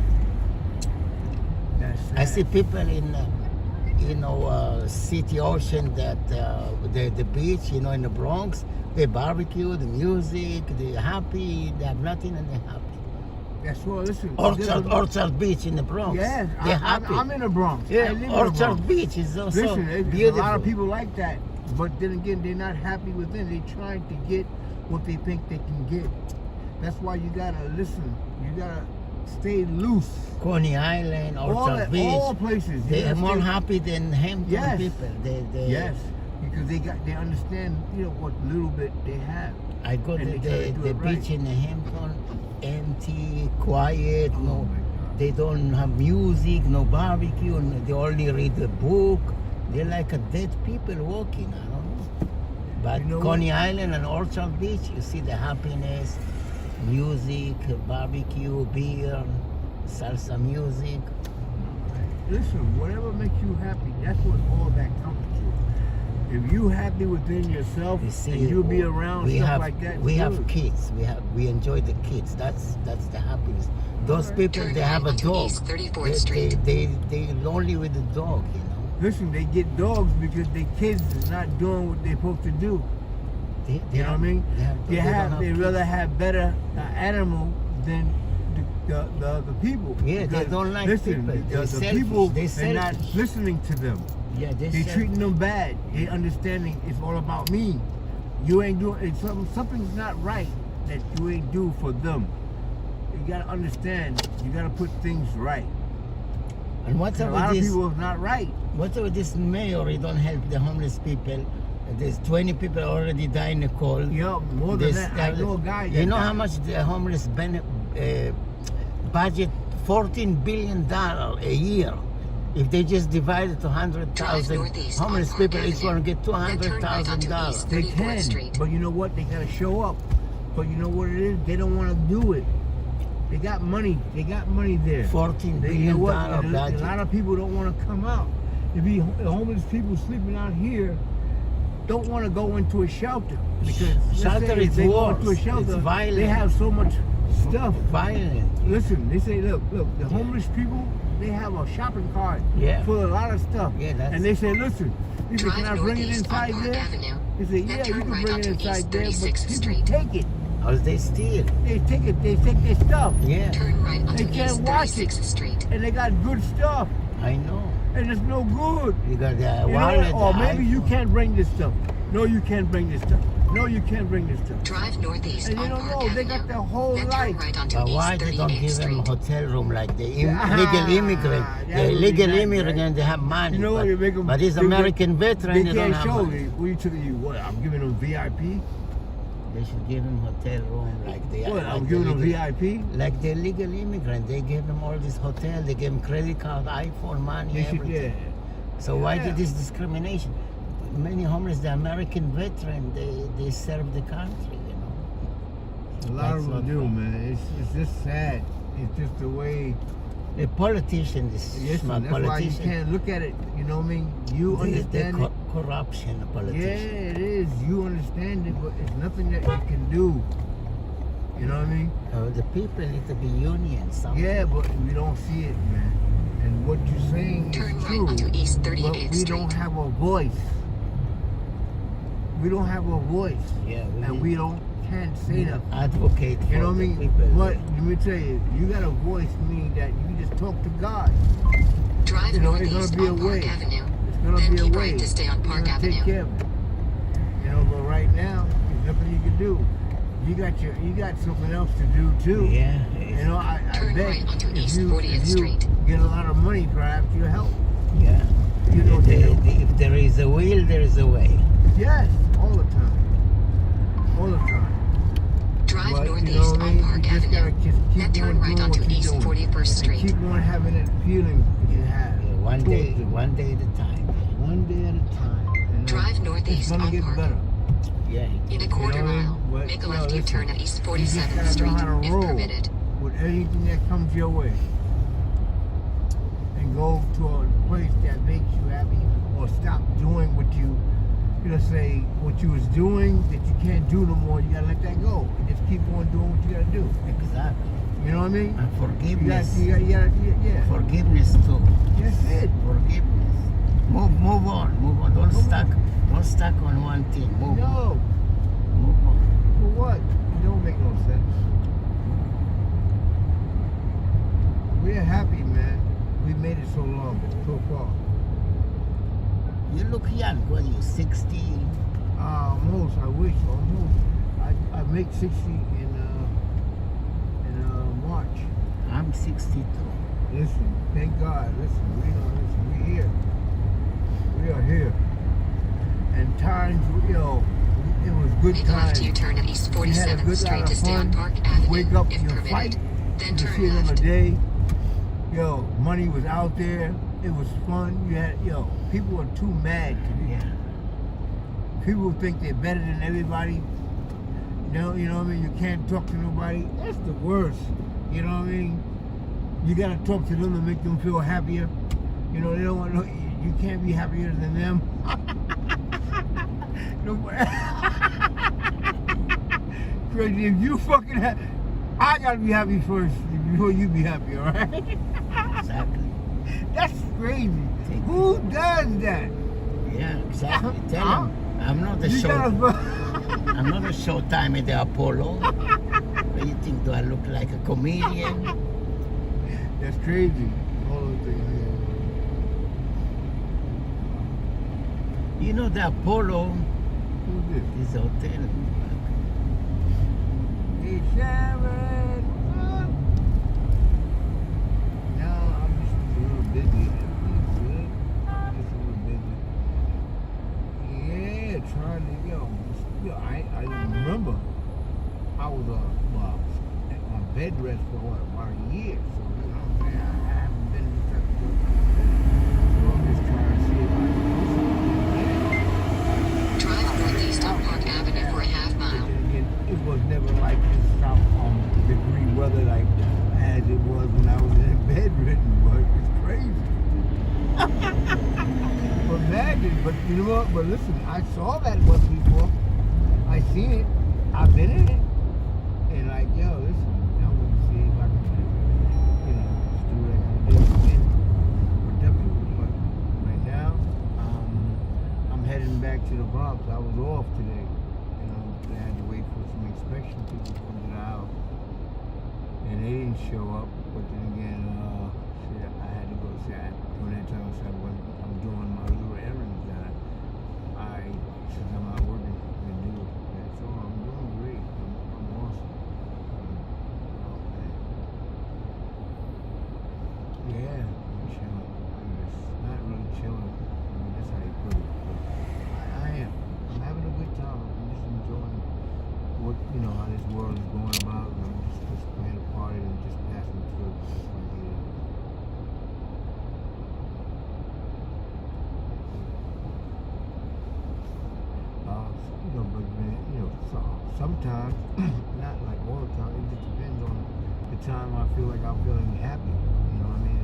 Speaker 8: I see people in, City Ocean that the beach, in the Bronx. They barbecue, the music. They're happy. They have nothing and they're happy.
Speaker 6: That's what. Listen.
Speaker 8: Orchard Beach in the Bronx.
Speaker 6: Yes,
Speaker 8: they're happy.
Speaker 6: I'm in the Bronx. I
Speaker 8: Yeah,
Speaker 6: live in the
Speaker 8: Orchard
Speaker 6: Bronx.
Speaker 8: Beach is also
Speaker 6: Listen, there's
Speaker 8: beautiful.
Speaker 6: a lot of people like that, but then again, they're not happy within. They're trying to get what they think they can get. That's why you gotta listen. You gotta stay loose.
Speaker 8: Coney Island, Orchard Beach.
Speaker 6: All places.
Speaker 8: They are more happy than Hampton
Speaker 6: Yes.
Speaker 8: people.
Speaker 6: Yes, because they understand what little bit they have.
Speaker 8: I go to
Speaker 6: And they try to do
Speaker 8: the
Speaker 6: it right.
Speaker 8: beach in Hampton, empty, quiet. No, they don't have music, no barbecue. They only read a book. They're like a dead people walking. I don't know. But Coney Island and Orchard Beach, you see the happiness, music, barbecue, beer, salsa music.
Speaker 6: Listen, whatever makes you happy, that's what all that comes to. If you happy within yourself, and you'll be around stuff like that.
Speaker 8: We
Speaker 6: it's
Speaker 8: have
Speaker 6: good.
Speaker 8: kids. We enjoy the kids. That's the happiness. Those people, they have a dog.
Speaker 7: East 34th Street.
Speaker 8: They lonely with the dog.
Speaker 6: Listen, they get dogs because their kids is not doing what they're supposed to do. You know what I mean? They rather have better animal than the people.
Speaker 8: Yeah, they
Speaker 6: Because,
Speaker 8: don't like
Speaker 6: listen,
Speaker 8: people. They're
Speaker 6: The
Speaker 8: selfish.
Speaker 6: people,
Speaker 8: They're
Speaker 6: they're not
Speaker 8: selfish.
Speaker 6: listening to them.
Speaker 8: Yeah,
Speaker 6: They're treating them bad. They understanding it's all about me. You ain't doing something's not right that you ain't do for them. You gotta understand. You gotta put things right.
Speaker 8: And what's
Speaker 6: a
Speaker 8: up
Speaker 6: lot
Speaker 8: with
Speaker 6: of
Speaker 8: this?
Speaker 6: people is not right.
Speaker 8: What's up with this mayor? He don't help the homeless people. There's 20 people already died in the cold.
Speaker 6: Yeah, more than that. I know a guy.
Speaker 8: You know how much the homeless budget? $14 billion a year. If they just divide it to 100,000 homeless people, each one get $200,000.
Speaker 6: They can, but you know what? They gotta show up. But you know what it is? They don't want to do it. They got money. They got money there.
Speaker 8: $14
Speaker 6: You know what?
Speaker 8: billion
Speaker 6: A
Speaker 8: budget.
Speaker 6: lot of people don't want to come out. If the homeless people sleeping out here don't want to go into a shelter because
Speaker 8: Shelter
Speaker 6: if
Speaker 8: is
Speaker 6: they go
Speaker 8: worse.
Speaker 6: into a shelter,
Speaker 8: It's violent.
Speaker 6: they have so much stuff.
Speaker 8: Violent.
Speaker 6: Listen, they say, look, the homeless people, they have a shopping cart full of a lot of stuff.
Speaker 8: Yeah,
Speaker 6: and they say, listen, they say, can I bring it
Speaker 7: northeast
Speaker 6: inside
Speaker 7: on Park
Speaker 6: there?
Speaker 7: Avenue.
Speaker 6: They say,
Speaker 7: Then
Speaker 6: yeah, you
Speaker 7: turn
Speaker 6: can
Speaker 7: right
Speaker 6: bring it
Speaker 7: onto
Speaker 6: inside
Speaker 7: East
Speaker 6: there, but
Speaker 7: 36th
Speaker 6: people
Speaker 7: Street.
Speaker 6: take it.
Speaker 8: Or they steal.
Speaker 6: They take it. They take their stuff.
Speaker 8: Yeah.
Speaker 7: Turn right
Speaker 6: They
Speaker 7: onto
Speaker 6: can't
Speaker 7: East
Speaker 6: watch
Speaker 7: 36th
Speaker 6: it.
Speaker 7: Street.
Speaker 6: And they got good stuff.
Speaker 8: I know.
Speaker 6: And it's no good.
Speaker 8: You got the
Speaker 6: You know
Speaker 8: wallet.
Speaker 6: what? Or
Speaker 8: the
Speaker 6: maybe you
Speaker 8: iPhone.
Speaker 6: can't bring this stuff. No, you can't bring this stuff. No, you can't bring this stuff.
Speaker 7: Drive northeast
Speaker 6: And you
Speaker 7: on
Speaker 6: don't
Speaker 7: Park
Speaker 6: know.
Speaker 7: Avenue.
Speaker 6: They got their whole
Speaker 7: Then
Speaker 6: life.
Speaker 7: turn right onto
Speaker 8: But
Speaker 7: East
Speaker 8: why they don't
Speaker 7: 38th
Speaker 8: give them a
Speaker 7: Street.
Speaker 8: hotel room like the
Speaker 6: Yeah.
Speaker 8: illegal immigrant?
Speaker 6: That
Speaker 8: The
Speaker 6: would be
Speaker 8: illegal
Speaker 6: nice,
Speaker 8: immigrant,
Speaker 6: right?
Speaker 8: they have money.
Speaker 6: You know what? You make them.
Speaker 8: but these American veterans,
Speaker 6: They
Speaker 8: they don't
Speaker 6: can't
Speaker 8: have
Speaker 6: show
Speaker 8: money.
Speaker 6: me. What you telling you? What? I'm giving them VIP.
Speaker 8: They should give them hotel room like they
Speaker 6: What?
Speaker 8: like
Speaker 6: I'm
Speaker 8: the
Speaker 6: giving them
Speaker 8: illegal-
Speaker 6: VIP.
Speaker 8: Like the illegal immigrant, they give them all this hotel, they give them credit card, iPhone, money,
Speaker 6: They should,
Speaker 8: everything.
Speaker 6: yeah.
Speaker 8: So why
Speaker 6: Yeah.
Speaker 8: did this discrimination? Many homeless, the American veteran, they serve the country,
Speaker 2: A lot of them do, man. It's just sad. It's just the way.
Speaker 8: The politician is
Speaker 2: Yes,
Speaker 8: my
Speaker 2: that's why you
Speaker 8: politician.
Speaker 2: can't look at it. You know what I mean? You understand
Speaker 8: the
Speaker 2: it.
Speaker 8: corruption of
Speaker 2: Yeah,
Speaker 8: politicians.
Speaker 2: it is. You understand it, but it's nothing that you can do. You know what I mean?
Speaker 8: The people need to be union. Something.
Speaker 2: Yeah, but we don't see it, man. And what you're saying
Speaker 7: Turn
Speaker 2: is
Speaker 7: right
Speaker 2: true.
Speaker 7: onto East
Speaker 2: But
Speaker 7: 38th
Speaker 2: we don't
Speaker 7: Street.
Speaker 2: have a voice. We don't have a voice.
Speaker 8: Yeah,
Speaker 2: And we can't say nothing.
Speaker 8: Advocate for
Speaker 2: You know what I
Speaker 8: the
Speaker 2: mean?
Speaker 8: people.
Speaker 2: But let me tell you, you got a voice, meaning that you just talk to God.
Speaker 7: Drive
Speaker 2: You know, it's
Speaker 7: northeast
Speaker 2: gonna be
Speaker 7: on
Speaker 2: a
Speaker 7: Park
Speaker 2: way.
Speaker 7: Avenue.
Speaker 2: It's gonna
Speaker 7: Then
Speaker 2: be a
Speaker 7: keep
Speaker 2: way.
Speaker 7: right to stay on
Speaker 2: You're
Speaker 7: Park
Speaker 2: gonna take
Speaker 7: Avenue.
Speaker 2: care of it. You know, but right now, there's nothing you can do. You got something else to do too.
Speaker 8: Yeah.
Speaker 2: You know, I
Speaker 7: Turn
Speaker 2: bet
Speaker 7: right onto
Speaker 2: if
Speaker 7: East
Speaker 2: you
Speaker 7: 40th Street.
Speaker 2: get a lot of money, perhaps you'll help.
Speaker 8: Yeah.
Speaker 2: You know,
Speaker 8: If there is a will, there is a way.
Speaker 2: yes, all the time. All the time.
Speaker 7: Drive
Speaker 2: But,
Speaker 7: northeast
Speaker 2: you know what I
Speaker 7: on
Speaker 2: mean?
Speaker 7: Park
Speaker 2: You just
Speaker 7: Avenue.
Speaker 2: gotta just keep
Speaker 7: Then turn
Speaker 2: on
Speaker 7: right
Speaker 2: doing
Speaker 7: onto
Speaker 2: what you're
Speaker 7: East
Speaker 2: doing.
Speaker 7: 41st Street.
Speaker 2: And keep on having that feeling that you have.
Speaker 8: Yeah, one day at a time.
Speaker 2: One day at a time. And,
Speaker 7: Drive
Speaker 2: it's
Speaker 7: northeast
Speaker 2: gonna
Speaker 7: on
Speaker 2: get
Speaker 7: Park.
Speaker 2: better.
Speaker 8: Yeah.
Speaker 7: In a quarter
Speaker 2: You know what I mean?
Speaker 7: mile,
Speaker 2: But,
Speaker 7: make a
Speaker 2: you know,
Speaker 7: left
Speaker 2: listen,
Speaker 7: U-turn at East
Speaker 2: you just
Speaker 7: 47th
Speaker 2: gotta know
Speaker 7: Street,
Speaker 2: how to
Speaker 7: if
Speaker 2: roll
Speaker 7: permitted.
Speaker 2: with anything that comes your way. And go to a place that makes you happy, or stop doing what you say, what you was doing that you can't do no more. You gotta let that go. And just keep on doing what you gotta do.
Speaker 8: Exactly.
Speaker 2: You know what I mean?
Speaker 8: And forgiveness.
Speaker 2: Yeah.
Speaker 8: Forgiveness too.
Speaker 2: That's it.
Speaker 8: Forgiveness. Move on. Don't stuck on one thing. Move on. Move on.
Speaker 2: For what? It don't make no sense. We're happy, man. We made it so long, so far.
Speaker 8: You look young. What are you, 60?
Speaker 2: Almost. I wish. Almost. I make 60 in March.
Speaker 8: I'm 62.
Speaker 2: Listen, thank God. Listen, we're here. We are here. And times, it was good
Speaker 7: Make a
Speaker 2: times.
Speaker 7: left U-turn at East
Speaker 2: We had a
Speaker 7: 47th
Speaker 2: good
Speaker 7: Street
Speaker 2: lot
Speaker 7: to
Speaker 2: of
Speaker 7: stay on
Speaker 2: fun.
Speaker 7: Park
Speaker 2: You
Speaker 7: Avenue,
Speaker 2: wake up,
Speaker 7: if
Speaker 2: you
Speaker 7: permitted.
Speaker 2: fight.
Speaker 7: Then
Speaker 2: You
Speaker 7: turn
Speaker 2: see it on the
Speaker 7: left.
Speaker 2: day. Money was out there. It was fun. You had, people are too mad today.
Speaker 8: Yeah.
Speaker 2: People think they're better than everybody. You know what I mean? You can't talk to nobody. That's the worst. You know what I mean? You gotta talk to them to make them feel happier. They don't want no. You can't be happier than them. Crazy. If you fucking I gotta be happy first before you be happy. All right?
Speaker 8: Exactly.
Speaker 2: That's crazy. Who does that?
Speaker 8: Yeah, exactly. Tell him. I'm not the show. I'm not a showtime at the Apollo. What do you think? Do I look like a comedian?
Speaker 2: That's crazy. All those things.
Speaker 8: You know the Apollo
Speaker 2: Who's this?
Speaker 8: is a hotel.
Speaker 2: Hey Sharon, what's up? No, I'm just a little busy. Everything's good. I'm just a little busy. Yeah, trying to I remember I was on bed rest for about a year. So you know what I'm saying? I haven't been in this episode. So I'm just trying to see if I can do something.
Speaker 7: Drive northeast on Park Avenue for a half mile.
Speaker 2: It was never like this South degree weather like as it was when I was in bedridden, but it's crazy. Imagine, but you know what? But listen, I saw that once before. I seen it. I've been in it. And like, listen, I want to see if I can, just do what I can do again. Or definitely, but right now, I'm heading back to the Bronx. I was off today. I had to wait for some inspection people to come to the house. And they didn't show up. But then again, I had to go during that time. I'm doing my little errands that since I'm not working, I can do that. So I'm doing great. I'm awesome. Yeah, I'm chilling. I'm just not really chilling. That's how you put it. But I am. I'm having a good time. I'm just enjoying what how this world is going about. And I'm just playing a part and just passing through. That's what it is. sometimes, not like all the time, it just depends on the time I feel like I'm feeling happy. You know what I mean?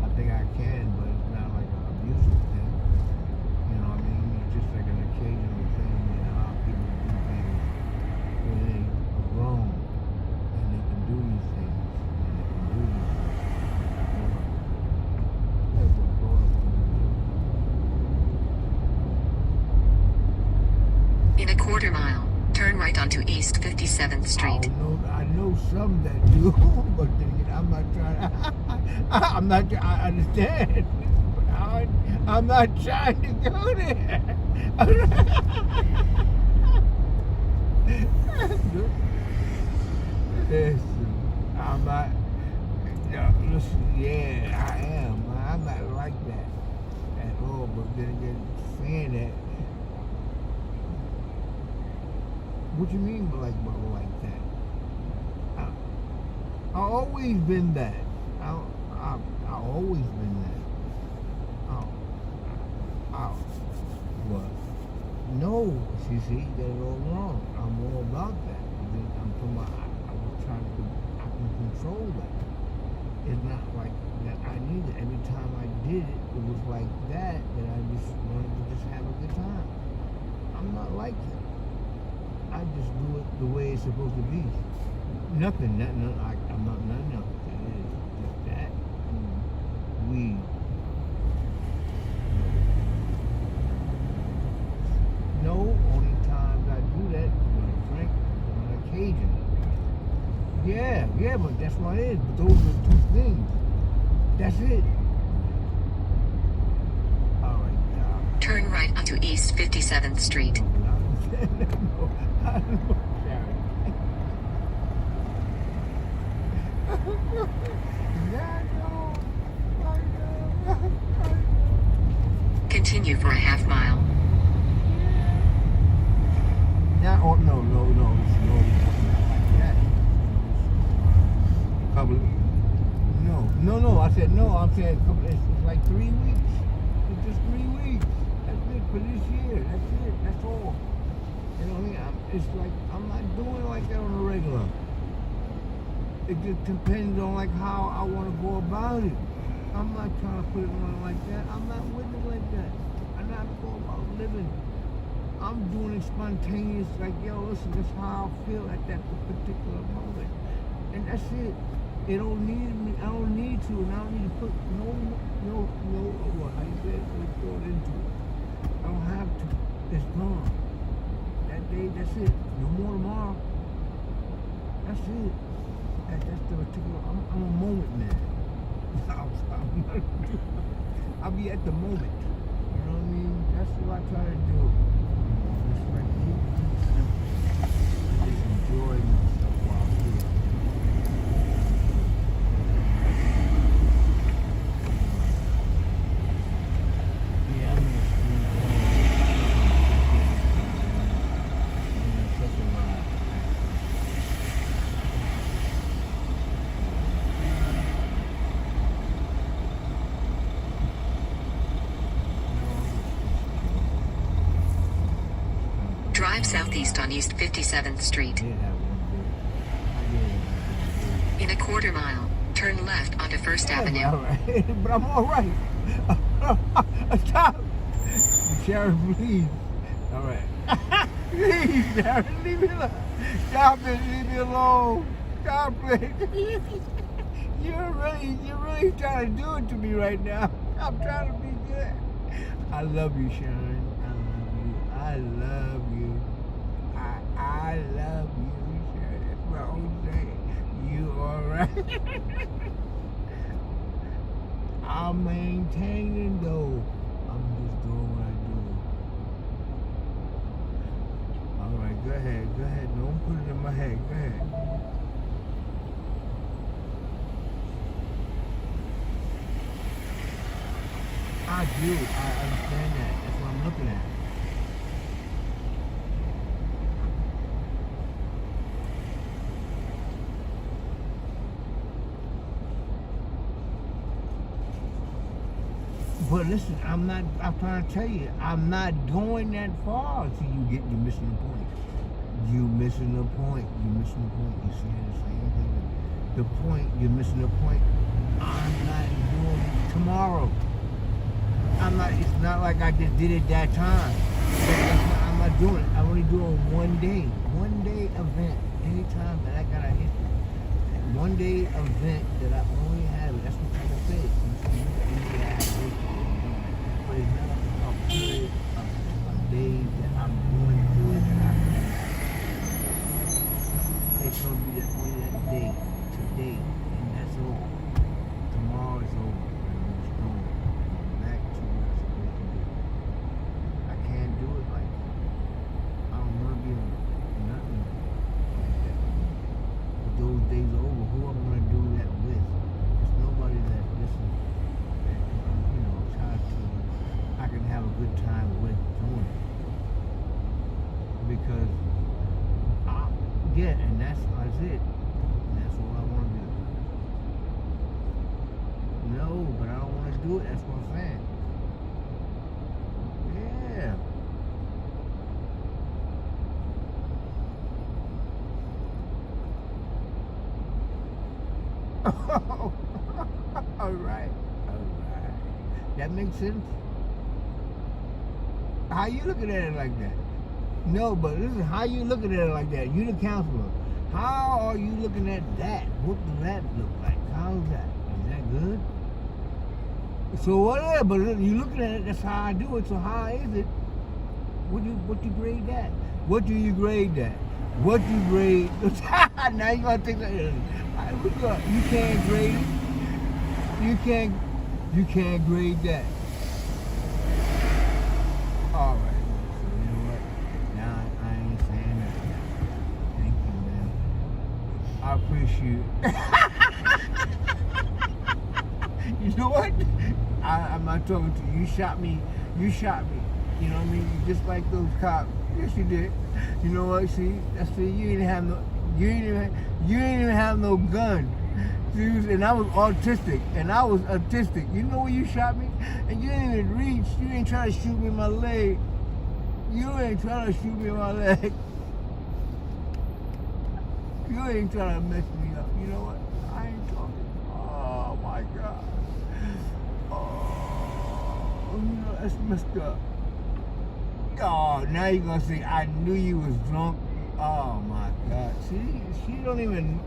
Speaker 2: I think I can, but it's not like an abusive thing. You know what I mean? It's just like an occasional thing, you know, how people do things when they are grown and they can do these things. And they can do these things. You know, that's what grown-ups can do.
Speaker 7: In a quarter mile, turn right onto East 57th Street.
Speaker 2: I know some that do, but then again, I'm not trying to, I understand, but I'm not trying to go there. Listen, I'm not, listen, yeah, I am. I'm not like that at all, but then again, saying that, what you mean by like that? I've always been that. I've always been that. What? No, see, you got it all wrong. I'm all about that. I'm talking about, I was trying to, I can control that. It's not like that I need it. Every time I did it, it was like that I just wanted to just have a good time. I'm not like that. I just do it the way it's supposed to be. I'm not nothing else. That is just that. Weed. No, only times I do that when I drink on occasion. Yeah, but that's what it is. But those are the two things. That's it. All right.
Speaker 7: Turn right onto East 57th Street. Continue for a half mile.
Speaker 2: No, it's like that. No, I said no, I'm saying it's like 3 weeks. It's just 3 weeks. That's it for this year. That's it. That's all. You know what I mean? It's like I'm not doing like that on a regular. It just depends on like how I want to go about it. I'm not trying to put it on like that. I'm not with it like that. I'm not going about living. I'm doing it spontaneous, like, yo, listen, that's how I feel at that particular moment. And that's it. It don't need me. I don't need to, and I don't need to put no, what I said, throw it into it. I don't have to. It's gone. That day, that's it. No more tomorrow. That's it. That's the particular, I'm a moment man. I'll be at the moment. You know what I mean? That's what I try to do. Just like keep it simple. Just enjoy myself while I'm here. Yeah, I'm in the street. It's such a ride.
Speaker 7: Drive southeast on East 57th Street. In a quarter mile, turn left onto First Avenue.
Speaker 2: All right. But I'm all right. Stop. Sharon, please. All right. Please, Sharon, leave me alone. Stop it. Leave me alone. Stop it. You're really trying to do it to me right now. I'm trying to be good. I love you, Sharon. I love you. I love you, Sharon. That's my own thing. You alright? I'm maintaining though. I'm just doing what I do. Alright, go ahead. Don't put it in my head. Go ahead. I do. I understand that. That's what I'm looking at. But listen, I'm trying to tell you, I'm not going that far until you're missing the point. You missing the point. You missing the point. You saying the same thing. The point. You're missing the point. I'm not doing it tomorrow. I'm not. It's not like I just did it that time. I'm not doing it. I'm only doing one day event. Anytime that I gotta hit that 1 day event that I only have it. That's what I'm trying to say. But it's not a period of days that I'm going through it. It's gonna be that only that day, today, and that's over. Tomorrow is over. And it's going back to what it's supposed to be. I can't do it like that. I don't want to be nothing like that. But those days are over. Who am I going to do that with? There's nobody that listens, that, I can have a good time with doing it. Because, and that's it. And that's all I want to do. No, but I don't want to do it. That's what I'm saying. Yeah. All right. That makes sense. How you looking at it like that? No, but listen, how you looking at it like that? You the counselor. How are you looking at that? What does that look like? How's that? Is that good? So whatever, but you looking at it, that's how I do it. So how is it? What you grade that? What do you grade that? What you grade? Now you gonna think that you can't grade it. You can't grade that. All right. I appreciate it. You know what? I'm not talking to you. You shot me. You know what I mean? You just like those cops. Yes, you did. You know what? See, you didn't have no. You didn't even have no gun. See, and I was autistic, You know when you shot me, and you didn't even reach. You didn't try to shoot me in my leg. You ain't trying to shoot me in my leg. You ain't trying to mess me up. You know what? I ain't talking. Oh my God. Oh, you know, that's messed up. Oh, now you're gonna say I knew you was drunk. Oh my God. See, she don't even.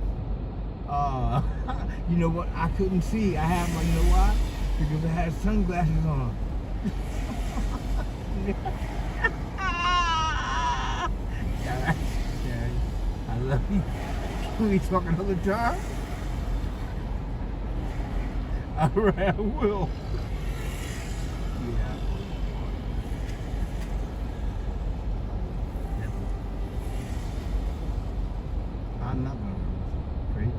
Speaker 2: You know what? I couldn't see. I had my. You know why? Because I had sunglasses on. I love you. We talk another time? All right, I will. Yeah. I'm not going to break. I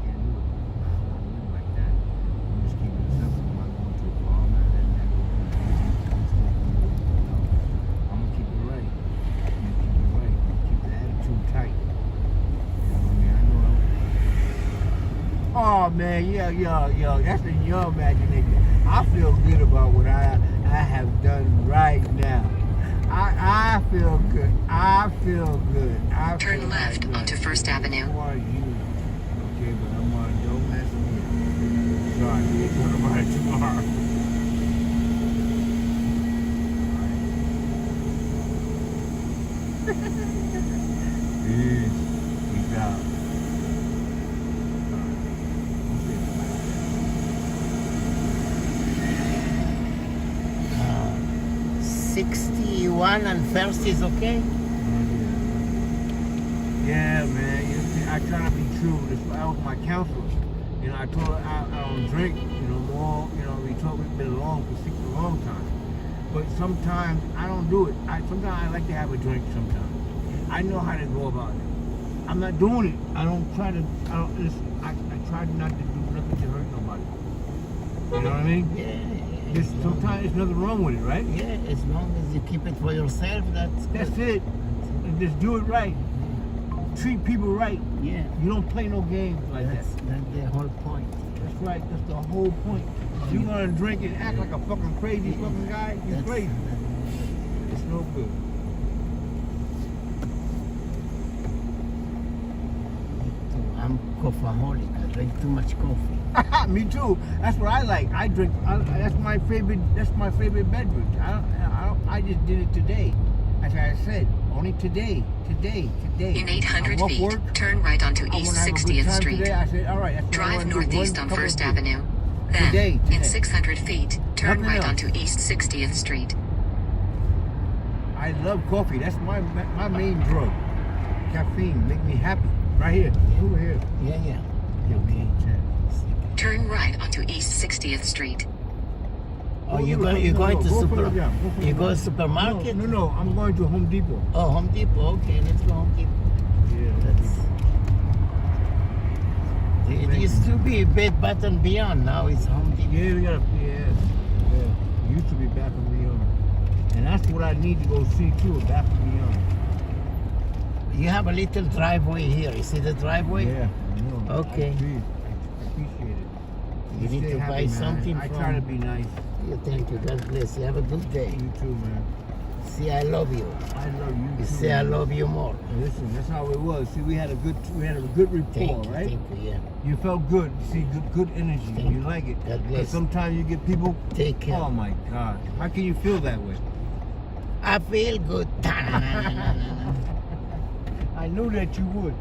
Speaker 2: can't do it. I don't want to live like that. I'm just keeping it simple. I'm not going to a bar, I'm not letting that go. I'm going to keep it right. Keep the attitude tight. Oh man, yo, that's in your imagination. I feel good about what I have done right now. I feel good.
Speaker 7: Turn left onto First Avenue.
Speaker 2: Who are you? Okay, but I'm on. Don't mess with me. Sorry, we're talking about it tomorrow. Peace out.
Speaker 8: 61 and first is okay?
Speaker 2: Yeah, man. I try to be true. I was my counselor. You know, I told her I don't drink, more. We've been along for a long time. But sometimes I don't do it. Sometimes I like to have a drink sometimes. I know how to go about it. I'm not doing it. I try not to do nothing to hurt nobody. You know what I mean?
Speaker 8: Yeah.
Speaker 2: Sometimes there's nothing wrong with it, right?
Speaker 8: Yeah, as long as you keep it for yourself, that's
Speaker 2: it. And just do it right. Treat people right.
Speaker 8: Yeah.
Speaker 2: You don't play no games like that.
Speaker 8: That's the whole point.
Speaker 2: That's right. That's the whole point. If you're gonna drink and act like a fucking crazy fucking guy, you're crazy. It's no good.
Speaker 8: I'm coffeeholic. I drink too much coffee.
Speaker 6: Me too. That's what I like. I drink. That's my favorite. That's my favorite beverage. I just did it today. As I said, only today.
Speaker 7: In 800 feet,
Speaker 6: work,
Speaker 7: turn right onto East 60th Street.
Speaker 6: Today, I said, all right, that's
Speaker 7: Drive
Speaker 6: what I wanna do.
Speaker 7: northeast
Speaker 6: One
Speaker 7: on
Speaker 6: couple
Speaker 7: First
Speaker 6: of
Speaker 7: Avenue. Then,
Speaker 6: Today.
Speaker 7: in 600 feet, turn
Speaker 6: Nothing
Speaker 7: right
Speaker 6: else.
Speaker 7: onto East 60th Street.
Speaker 6: I love coffee. That's my main drug. Caffeine make me happy. Right here. Over here.
Speaker 8: Yeah. Okay.
Speaker 7: Turn right onto East 60th Street.
Speaker 8: Oh, you're going to
Speaker 6: Go
Speaker 8: super.
Speaker 6: further down.
Speaker 8: You go to supermarket?
Speaker 6: No. I'm going to Home Depot.
Speaker 8: Oh, Home Depot. Okay, let's go Home Depot.
Speaker 6: Yeah.
Speaker 8: It used to be Bed Bath and Beyond. Now it's Home Depot.
Speaker 6: Yeah, we got. Yeah. It used to be Bath and Beyond, and that's what I need to go see too. Bath and Beyond.
Speaker 8: You have a little driveway here. You see the driveway?
Speaker 6: Yeah. I know.
Speaker 8: Okay.
Speaker 6: I appreciate it.
Speaker 8: You need
Speaker 6: stay
Speaker 8: to
Speaker 6: happy,
Speaker 8: buy
Speaker 6: man.
Speaker 8: something
Speaker 6: I
Speaker 8: from.
Speaker 6: try to be nice.
Speaker 8: Yeah, thank you. God bless you. Have a good day.
Speaker 6: You too, man.
Speaker 8: See, I love you.
Speaker 6: I love you
Speaker 8: You
Speaker 6: too.
Speaker 8: say I love you more.
Speaker 6: Listen, that's how it was. See, we had a good rapport,
Speaker 8: Thank you,
Speaker 6: right?
Speaker 8: thank you, yeah.
Speaker 6: You felt good. See, good energy.
Speaker 8: Thank
Speaker 6: You like it.
Speaker 8: God
Speaker 6: But
Speaker 8: bless.
Speaker 6: sometimes you get people.
Speaker 8: Take care.
Speaker 6: Oh my God! How can you feel that way?
Speaker 8: I feel good.
Speaker 6: I knew that you would.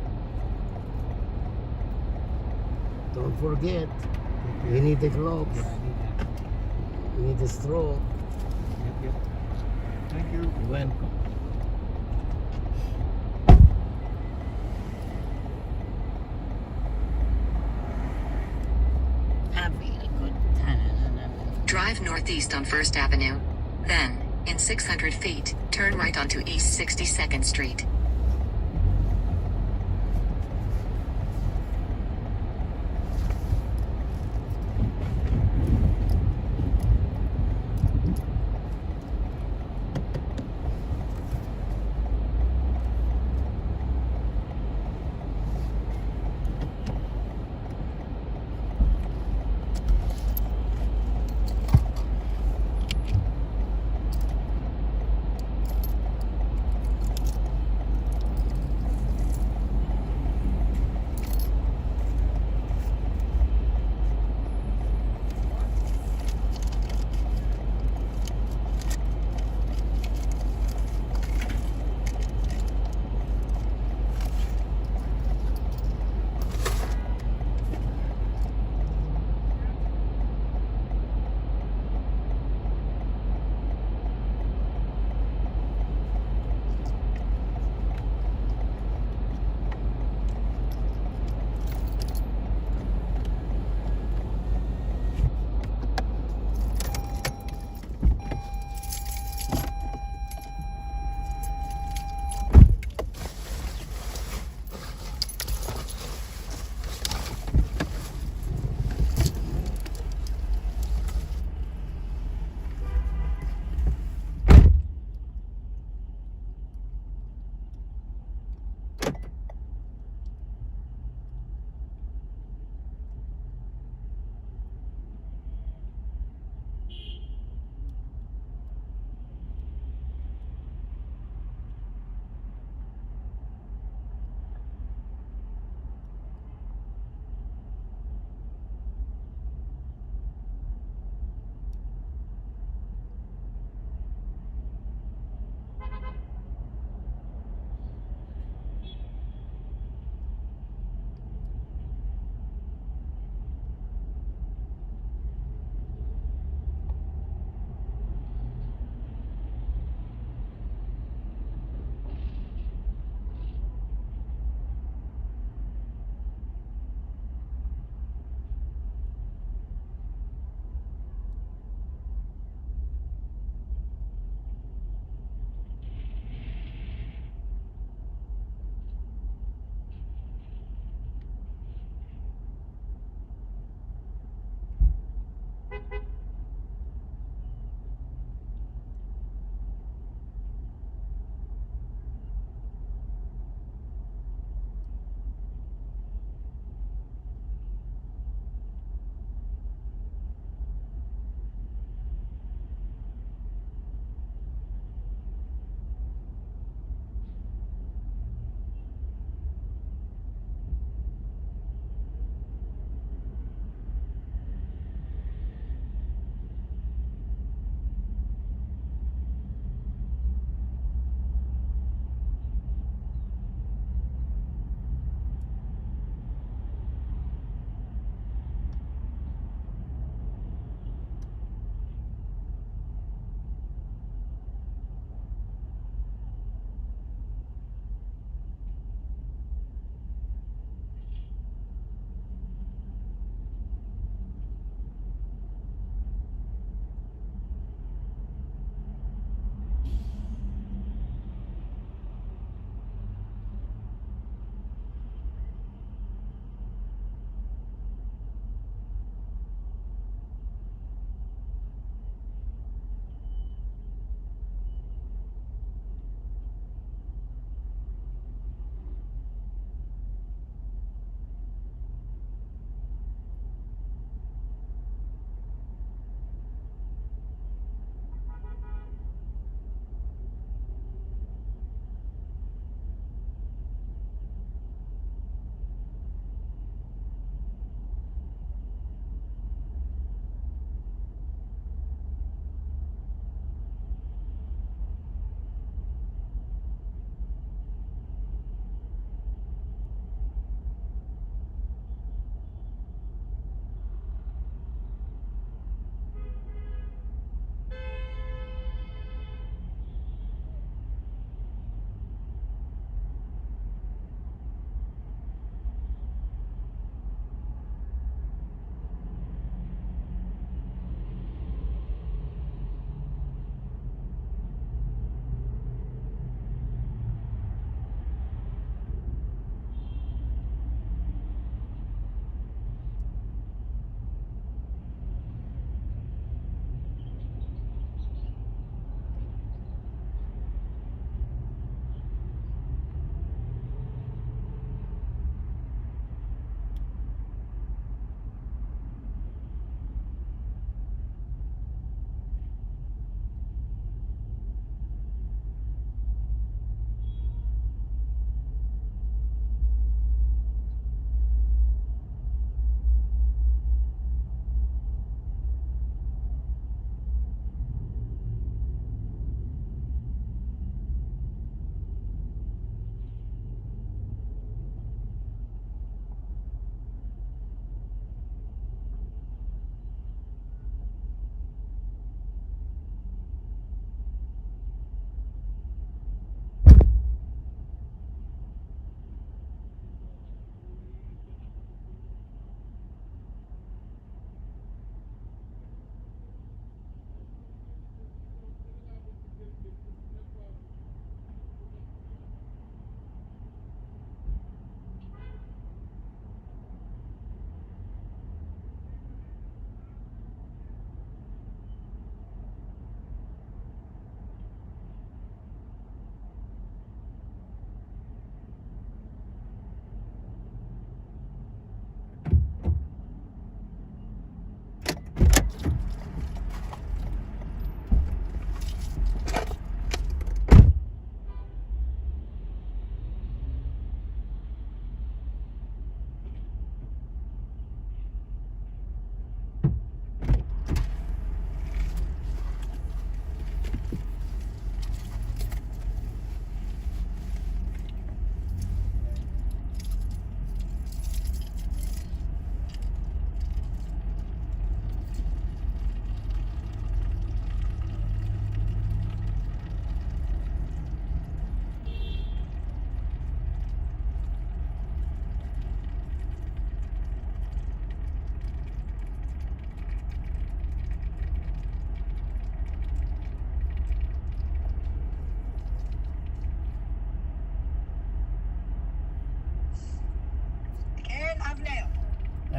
Speaker 8: Don't forget, you need the gloves.
Speaker 6: Yeah, I need that.
Speaker 8: You need the straw.
Speaker 6: Yep. Thank you.
Speaker 8: You're welcome. I feel good.
Speaker 7: Drive northeast on First Avenue. Then, in 600 feet, turn right onto East 62nd Street.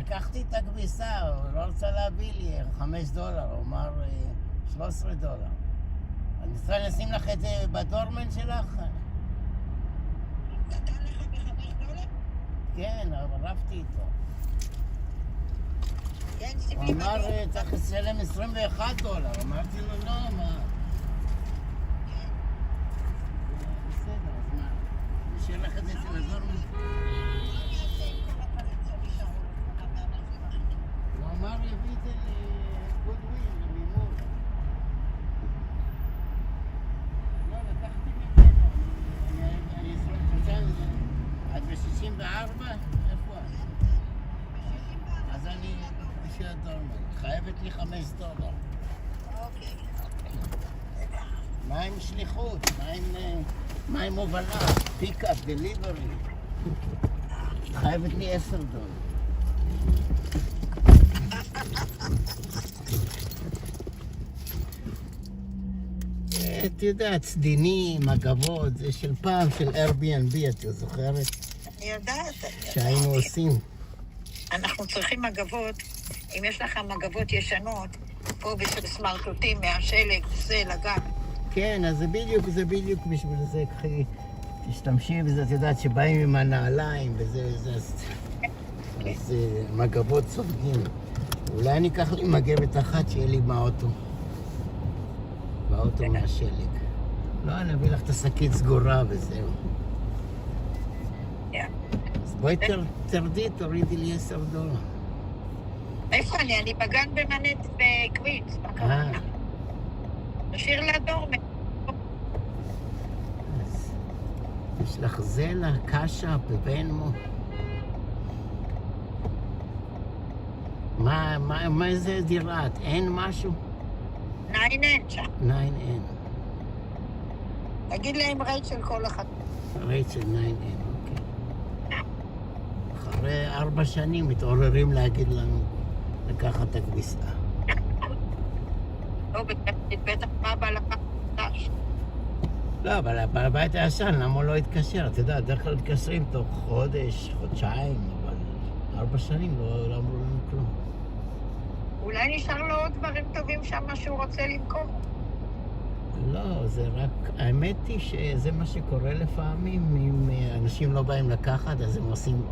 Speaker 8: לקחתי את הכביסה, הוא לא רצה להביא לי $5, הוא אמר $13. אני צריכה לשים לך את זה בדורמן שלך?
Speaker 21: נתן לך $5?
Speaker 8: כן, אבל רבתי איתו.
Speaker 21: כן, שים
Speaker 8: הוא
Speaker 21: לי
Speaker 8: אמר,
Speaker 21: בדורמן.
Speaker 8: צריך לשלם $21. אמרתי לו, לא, מה? בסדר, אז מה? נשאר לך את זה אצל הדורמן? הוא אמר יביא את זה לגודוויל, למימור. לא, לקחתי ממנו. אני חושב עד ב-64? איפה את? אז אני בשביל הדורמן. חייבת לי $5.
Speaker 21: אוקיי.
Speaker 8: מה עם שליחות? מה עם הובלה? פיקאפ, דליברי. חייבת לי $10. את יודעת, סדינים, מגבות, זה של פעם, של Airbnb, את זוכרת?
Speaker 21: אני יודעת.
Speaker 8: שהיינו עושים.
Speaker 21: אנחנו צריכים מגבות, אם יש לך מגבות ישנות, פה בשביל סמרטוטים מהשלג, זה לגן.
Speaker 8: כן, אז זה בדיוק בשביל זה, קחי, תשתמשי בזה, את יודעת שבאים עם הנעליים וזה, אז מגבות סופגים. אולי אני אקח לי מגבת אחת שיהיה לי באוטו מהשלג. לא, אני אביא לך את השקית סגורה וזהו. אז בואי תרדי, תורידי לי $10.
Speaker 21: איפה אני? אני בגן במנט בקוויץ. נשאיר לדורמן.
Speaker 8: אז יש לך זלה, קשה, בבנמו. מה זה דירת? אין משהו?
Speaker 21: 9N שם.
Speaker 8: 9N.
Speaker 21: תגיד להם רייט של כל אחד.
Speaker 8: רייט של 9N, אוקיי. אחרי 4 שנים מתעוררים להגיד לנו לקחת את הכביסה.
Speaker 21: לא, בטח מה בא לקחת.
Speaker 8: לא, אבל בעל הבית הישן, למה הוא לא התקשר? אתה יודע, דרך כלל מתקשרים תוך חודש, חודשיים, אבל 4 שנים לא אמרו לנו כלום.
Speaker 21: אולי נשאר לו עוד דברים טובים שם שהוא רוצה למכור.
Speaker 8: לא, זה רק... האמת היא שזה מה שקורה לפעמים, אם אנשים לא באים לקחת, אז הם עושים...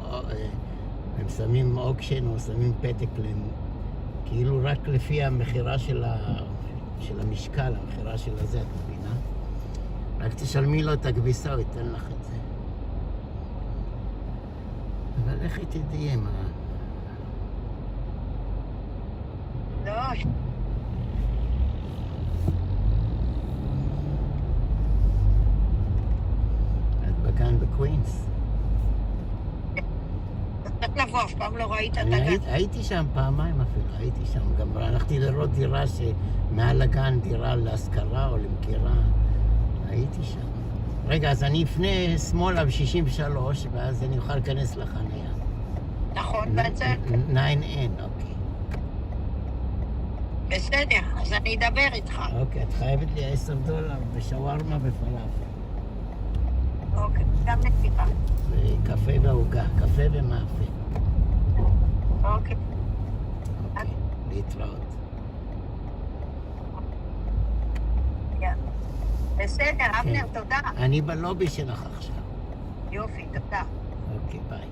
Speaker 8: הם שמים אוקשן או שמים פתק להם, כאילו רק לפי המחירה של המשקל, המחירה של הזה, את מבינה? רק תשלמי לו את הכביסה, הוא ייתן לך את זה. אבל איך היא תדעי מה?
Speaker 21: לא.
Speaker 8: את בגן בקווינס.
Speaker 21: צריך לבוא, אף פעם לא ראית את הגן.
Speaker 8: הייתי שם פעמיים אפילו, הייתי שם. גם הלכתי לראות דירה שמעל הגן, דירה להשכרה או למכירה. הייתי שם. רגע, אז אני אפנה שמאלה ב-63, ואז אני אוכל להיכנס לחניה.
Speaker 21: נכון, בצד.
Speaker 8: 9N, אוקיי.
Speaker 21: בסדר, אז אני אדבר איתך.
Speaker 8: אוקיי, את חייבת לי $10 בשווארמה ופלאפל.
Speaker 21: אוקיי, גם נסיבה.
Speaker 8: וקפה ועוגה, קפה ומאפה.
Speaker 21: אוקיי.
Speaker 8: להתראות.
Speaker 21: בסדר, אבנר, תודה.
Speaker 8: אני בלובי שלך עכשיו.
Speaker 21: יופי, תודה.
Speaker 8: אוקיי, ביי.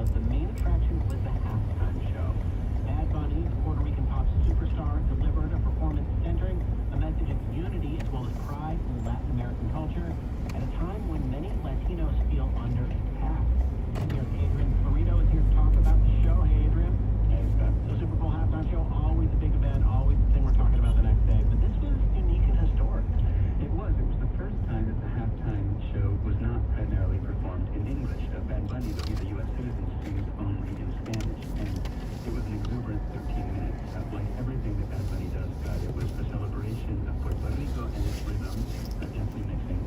Speaker 16: but the main attraction was the halftime show. Bad Bunny, the Puerto Rican pop superstar, delivered a performance centering a message of unity as well as pride in Latin American culture at a time when many Latinos feel under attack. Here, Adrian Florido is here to talk about the show. Hey, Adrian.
Speaker 10: Hey, Scott.
Speaker 16: So Super Bowl halftime show, always a big event, always the thing we're talking about the next day. But this was unique and historic.
Speaker 3: It was the first time that the halftime show was not primarily performed in English. Bad Bunny, the U.S. citizens, sings only in Spanish, and it was an exuberant 13 minutes. Like everything that Bad Bunny does, Scott, it was a celebration of Puerto Rico and its rhythm, definitely mixing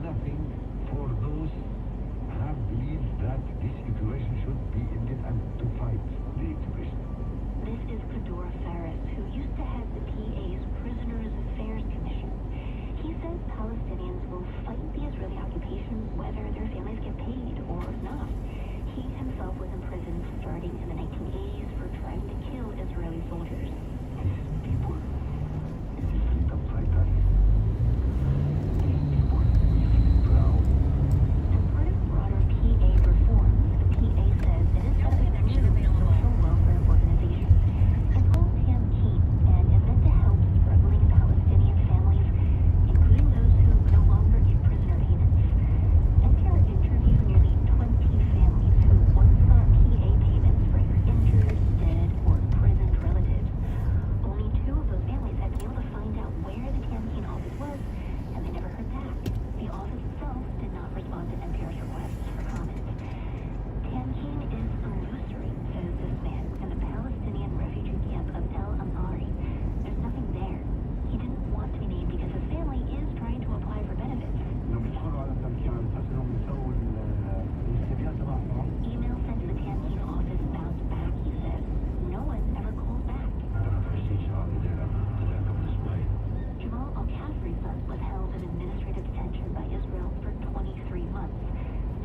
Speaker 4: nothing for those who believe that this situation should be ended and to fight the situation.
Speaker 15: This is Fedora Faris, who used to head the PA's Prisoners Affairs Commission. He says Palestinians will fight the Israeli occupation whether their families get paid or not. He himself was imprisoned starting in the 1980s for trying to kill Israeli soldiers.
Speaker 4: These people, in the freedom fighters, these people, we feel proud.
Speaker 15: As part of broader PA reforms, the PA says it is set up a new social welfare organization. It's called Tamkeen and is meant to help struggling Palestinian families, including those who no longer get prisoner payments. NPR interviewed nearly 20 families who once got PA payments for their injured, dead, or imprisoned relatives. Only 2 of those families had been able to find out where the Tamkeen office was, and they never heard back. The office itself did not respond to NPR's requests for comment. Tamkeen is illusory, says this man, in the Palestinian refugee camp of El Amari. There's nothing there. He didn't want to be named because his family is trying to apply for benefits. Email sent to the Tamkeen office bounced back, he says. No one ever calls back. Jamal Al-Kafri's son was held in administrative detention by Israel for 23 months,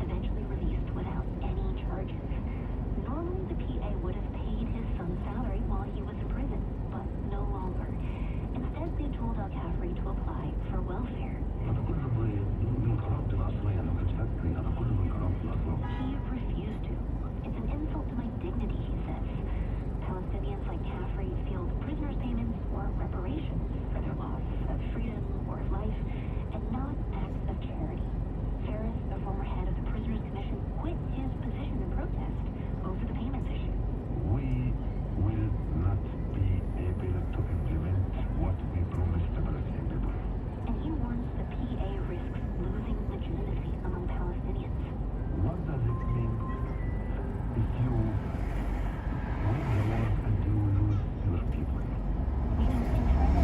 Speaker 15: eventually released without any charges. Normally, the PA would have paid his son's salary while he was in prison, but no longer. Instead, they told Al-Kafri to apply for welfare. He refused to. It's an insult to my dignity, he says. Palestinians like Kafri feel prisoners' payments or reparations for their loss of freedom or of life, and not acts of charity. Faris, the former head of the Prisoners Commission, quit his position in protest over the payments issue.
Speaker 4: We will not be able to implement what we promised the Palestinian people.
Speaker 15: And he warns the PA risks losing legitimacy among Palestinians.
Speaker 4: What does it mean if you win the war and you lose your people?
Speaker 15: Meaning, in China,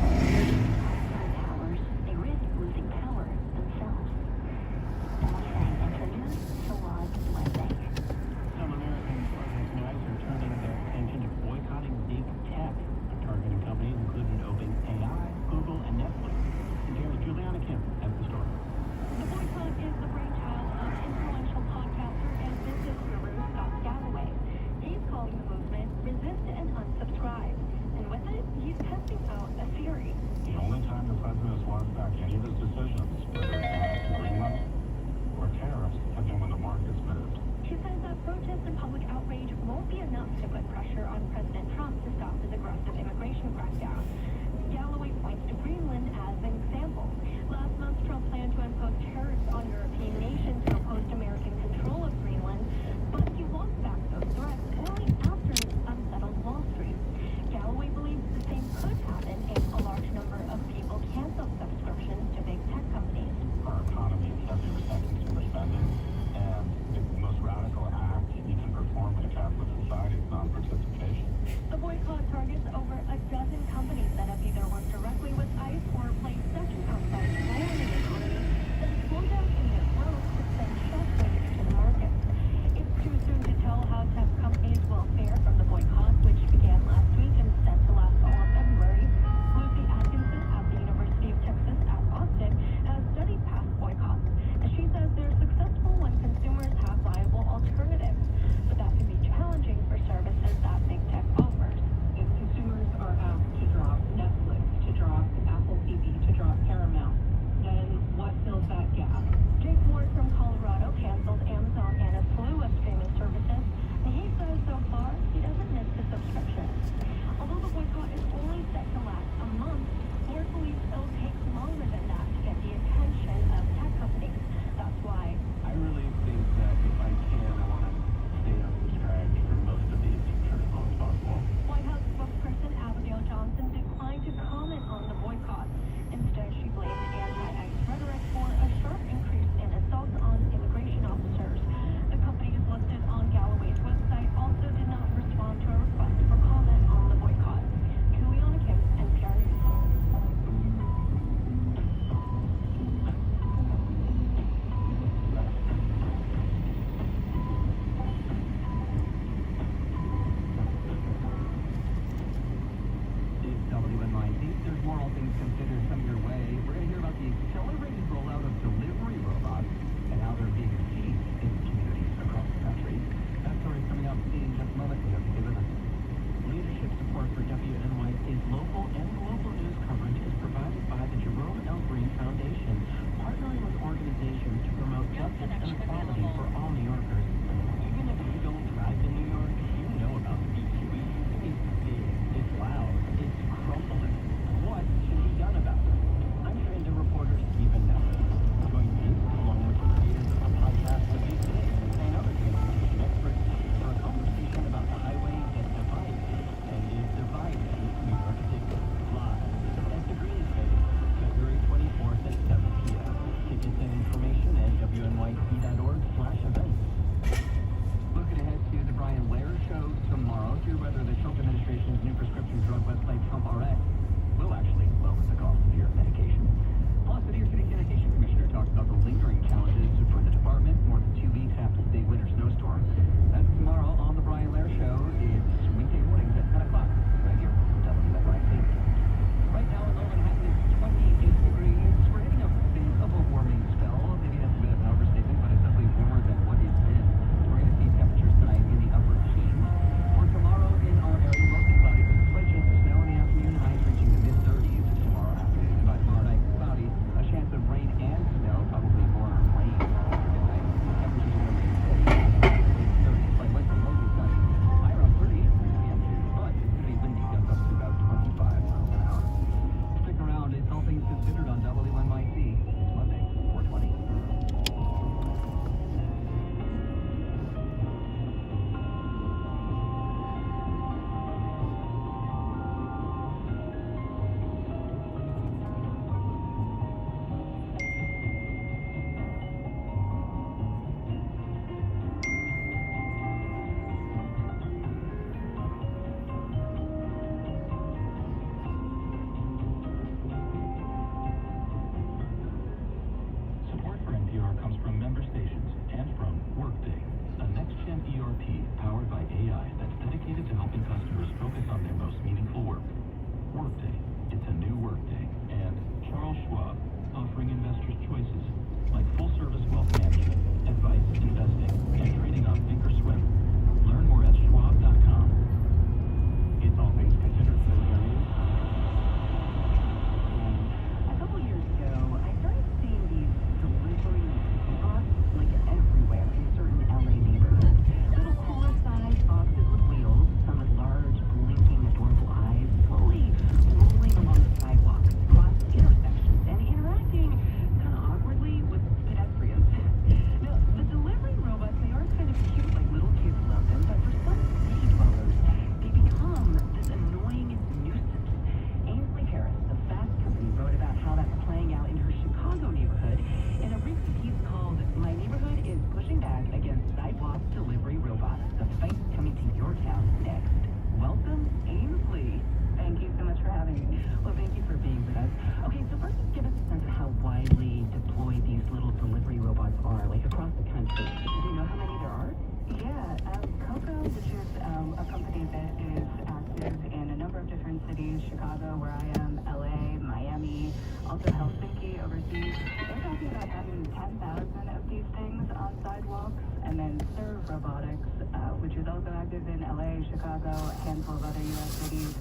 Speaker 9: They're talking about having 10,000 of these things on sidewalks, and then Serve Robotics, which is also active in LA, Chicago, a handful of other U.S. cities.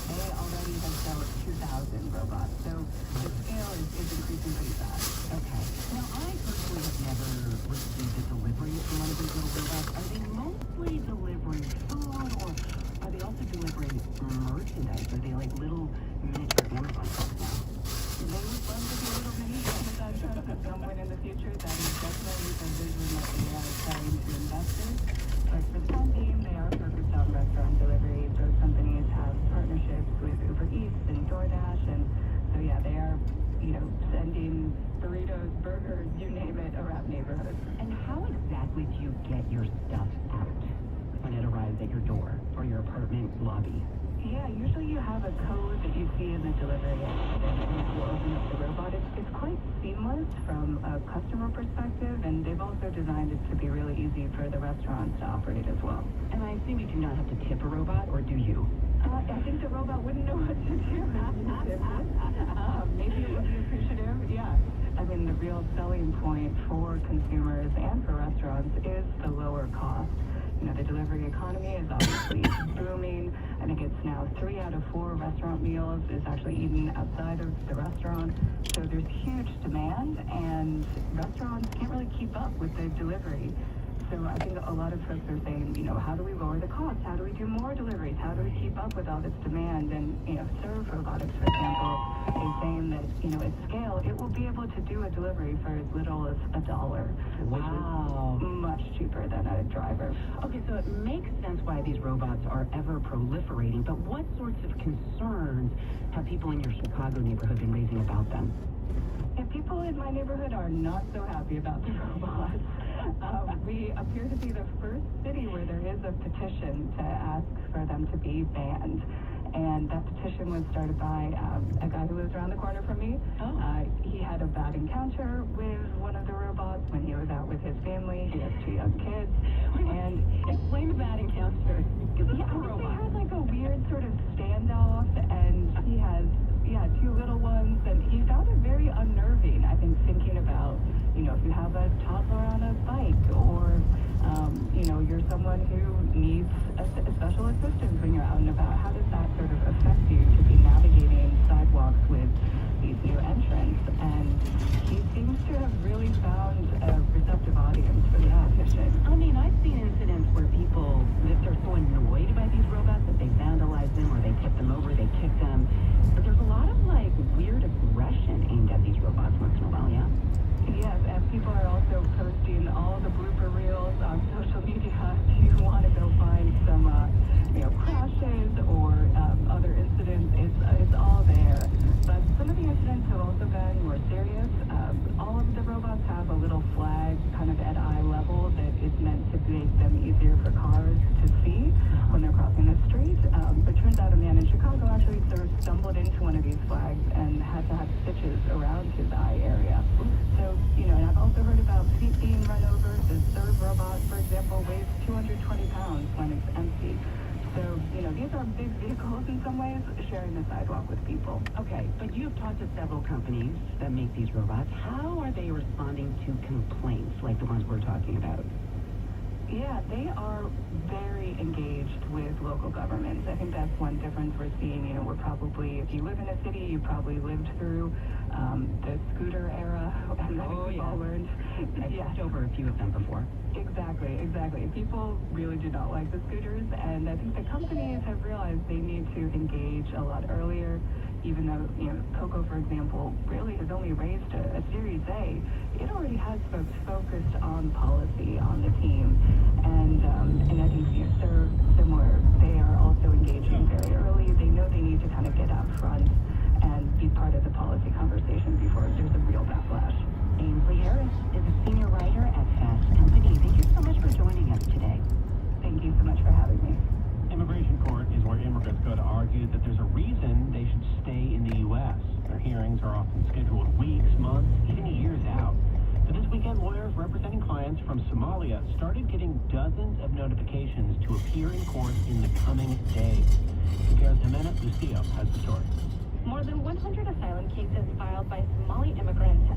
Speaker 9: They already have built 2,000 robots, so the scale is increasing pretty fast.
Speaker 13: Okay. Now, I personally have never received a delivery from one of these little robots. Are they mostly delivering food, or are they also delivering merchandise? Are they like little miniature Amazon trucks now?
Speaker 9: They would love to be little mini Amazon trucks at some point in the future. That is definitely the vision that they are selling to investors. But for the time being, they are focused on restaurant delivery. Those companies have partnerships with Uber Eats and DoorDash, and so yeah, they are, sending burritos, burgers, you name it, around neighborhoods.
Speaker 13: And how exactly do you get your stuff out when it arrives at your door or your apartment lobby?
Speaker 9: Yeah, usually you have a code that you see in the delivery app, and you open up the robot. It's quite seamless from a customer perspective, and they've also designed it to be really easy for the restaurants to operate as well.
Speaker 13: And I assume you do not have to tip a robot, or do you?
Speaker 9: I think the robot wouldn't know what to do. Maybe it would be appreciative, yeah. I mean, the real selling point for consumers and for restaurants is the lower cost. The delivery economy is obviously booming. I think it's now 3 out of 4 restaurant meals is actually eaten outside of the restaurant. So there's huge demand, and restaurants can't really keep up with the delivery. So I think a lot of folks are saying, how do we lower the cost? How do we do more deliveries? How do we keep up with all this demand? And, Serve Robotics, for example, is saying that, at scale, it will be able to do a delivery for as little as $1.
Speaker 13: Wow.
Speaker 9: Which is much cheaper than a driver.
Speaker 13: Okay, so it makes sense why these robots are ever proliferating, but what sorts of concerns have people in your Chicago neighborhood been raising about them?
Speaker 9: Yeah, people in my neighborhood are not so happy about the robots. We appear to be the first city where there is a petition to ask for them to be banned. And that petition was started by a guy who lives around the corner from me. He had a bad encounter with one of the robots when he was out with his family. He has 2 young kids. And
Speaker 13: explain the bad encounter.
Speaker 9: They had like a weird sort of standoff, and he has 2 little ones, and he found it very unnerving, I think, thinking about, if you have a toddler on a bike, or, you're someone who needs a special assistance when you're out and about. How does that sort of affect you to be navigating sidewalks with these new entrants? And he seems to have really found a receptive audience for the petition.
Speaker 13: I mean, I've seen incidents where people, if they're so annoyed by these robots that they vandalize them, or they tip them over, they kick them. But there's a lot of, weird aggression aimed at these robots once in a while, yeah?
Speaker 9: Yes, and people are also posting all the blooper reels on social media. If you want to go find some, crashes or other incidents, it's all there. But some of the incidents have also been more serious. All of the robots have a little flag kind of at eye level that is meant to make them easier for cars to see when they're crossing the street. But turns out a man in Chicago actually sort of stumbled into one of these flags and had to have stitches around his eye area. So, and I've also heard about feet being run over. The Serve robot, for example, weighs 220 pounds when it's empty. So, these are big vehicles in some ways, sharing the sidewalk with people.
Speaker 13: Okay, but you've talked to several companies that make these robots. How are they responding to complaints like the ones we're talking about?
Speaker 9: Yeah, they are very engaged with local governments. I think that's one difference we're seeing. We're probably, if you live in a city, you probably lived through the scooter era, and I think we've all learned.
Speaker 13: I've stepped over a few of them before.
Speaker 9: Exactly. People really do not like the scooters, and I think the companies have realized they need to engage a lot earlier. Even though, Coco, for example, really has only raised a Series A, it already has folks focused on policy on the team. And I think, Serve, similar, they are also engaging very early. They know they need to kind of get out front and be part of the policy conversation before there's a real backlash.
Speaker 13: Ainsley Harris is a senior writer at Fast Company. Thank you so much for joining us today.
Speaker 9: Thank you so much for having me.
Speaker 10: Immigration court is where immigrants go to argue that there's a reason they should stay in the U.S. Their hearings are often scheduled weeks, months, even years out. But this weekend, lawyers representing clients from Somalia started getting dozens of notifications to appear in court in the coming days. Because Jimena Lucio has the story.
Speaker 22: More than 100 asylum cases filed by Somali immigrants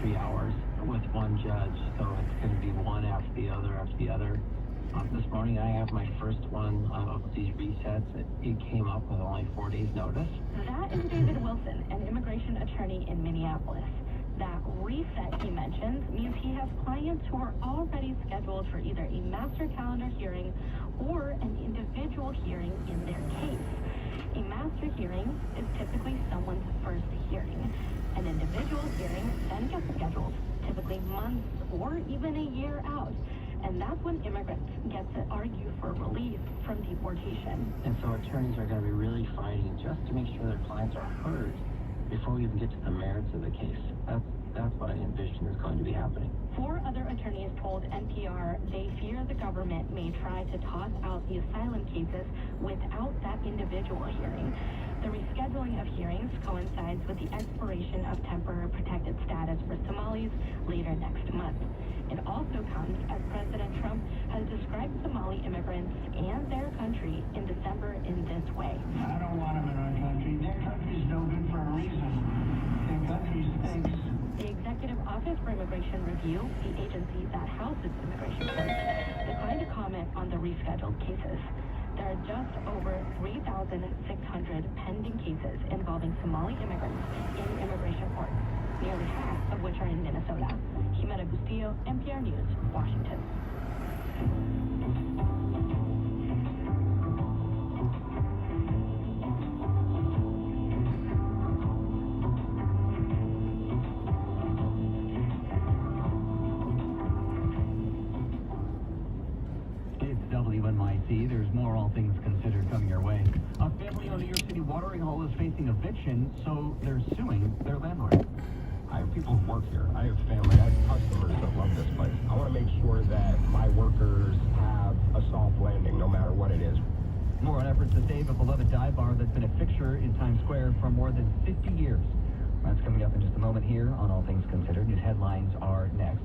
Speaker 3: 3 hours with one judge, so it's going to be one after the other after the other. This morning I have my first one of these resets. It came up with only 4 days notice.
Speaker 9: That is David Wilson, an immigration attorney in Minneapolis. That reset he mentions means he has clients who are already scheduled for either a master calendar hearing or an individual hearing in their case. A master hearing is typically someone's first hearing. An individual hearing then gets scheduled, typically months or even a year out. And that's when immigrants get to argue for relief from deportation.
Speaker 3: And so attorneys are going to be really fighting just to make sure their clients are heard before we even get to the merits of the case. That's what I envision is going to be happening.
Speaker 9: 4 other attorneys told NPR they fear the government may try to toss out the asylum cases without that individual hearing. The rescheduling of hearings coincides with the expiration of temporary protected status for Somalis later next month. It also comes as President Trump has described Somali immigrants and their country in December in this way.
Speaker 12: I don't want them in our country. Their country's no good for a reason. Their country stinks.
Speaker 9: The Executive Office for Immigration Review, the agency that houses immigration courts, declined to comment on the rescheduled cases. There are just over 3,600 pending cases involving Somali immigrants in immigration courts, nearly half of which are in Minnesota. Jimena Bustillo, NPR News, Washington.
Speaker 3: WNYC, there's more All Things Considered coming your way. A family on New York City watering hole is facing eviction, so they're suing their landlord.
Speaker 22: I have people who work here. I have family. I have customers that love this place. I want to make sure that my workers have a soft landing, no matter what it is.
Speaker 3: More on efforts to save a beloved dive bar that's been a fixture in Times Square for more than 50 years. That's coming up in just a moment here on All Things Considered. News headlines are next.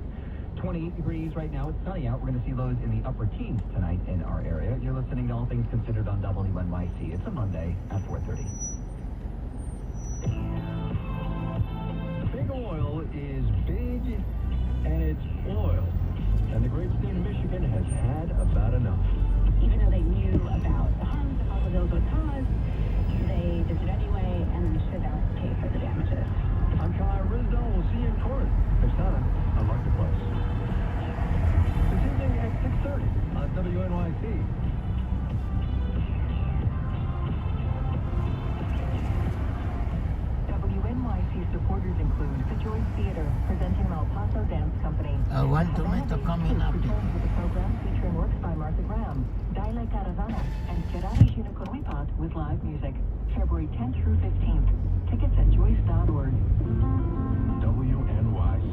Speaker 3: 28 degrees right now. It's sunny out. We're going to see lows in the upper teens tonight in our area. You're listening to All Things Considered on WNYC. It's a Monday at 4:30.
Speaker 22: Big oil is big, and it's oil. And the great state of Michigan has had about enough.
Speaker 9: Even though they knew about the harms the fossil fuels would cause, they did it anyway and should not pay for the damages.
Speaker 22: I'm Kyle Risdell. We'll see you in court. Persona, on Marketplace. This evening at 6:30 on WNYC.
Speaker 13: WNYC supporters include the Joyce Theater, presenting an El Paso dance company.
Speaker 8: One tomato coming up.
Speaker 13: Returns with a program featuring works by Martha Graham, Daile Caravana, and Gerardo Ginocoripat with live music. February 10th through 15th. Tickets at joyce.org.
Speaker 22: WNYC,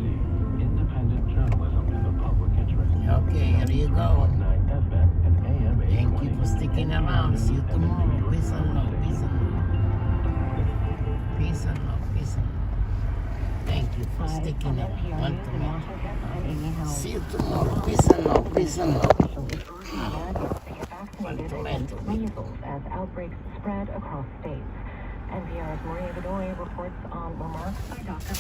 Speaker 22: independent journalism in the public interest.
Speaker 8: Okay, here you go.
Speaker 22: 9 FM and AM 820.
Speaker 8: Thank you for sticking around. See you tomorrow. Peace and love. Peace and love. Peace and love. Peace and love. Thank you for sticking around. See you tomorrow. Peace and love. Peace and love.
Speaker 9: As outbreaks spread across states. NPR's Maria Godoy reports on remarks by Dr.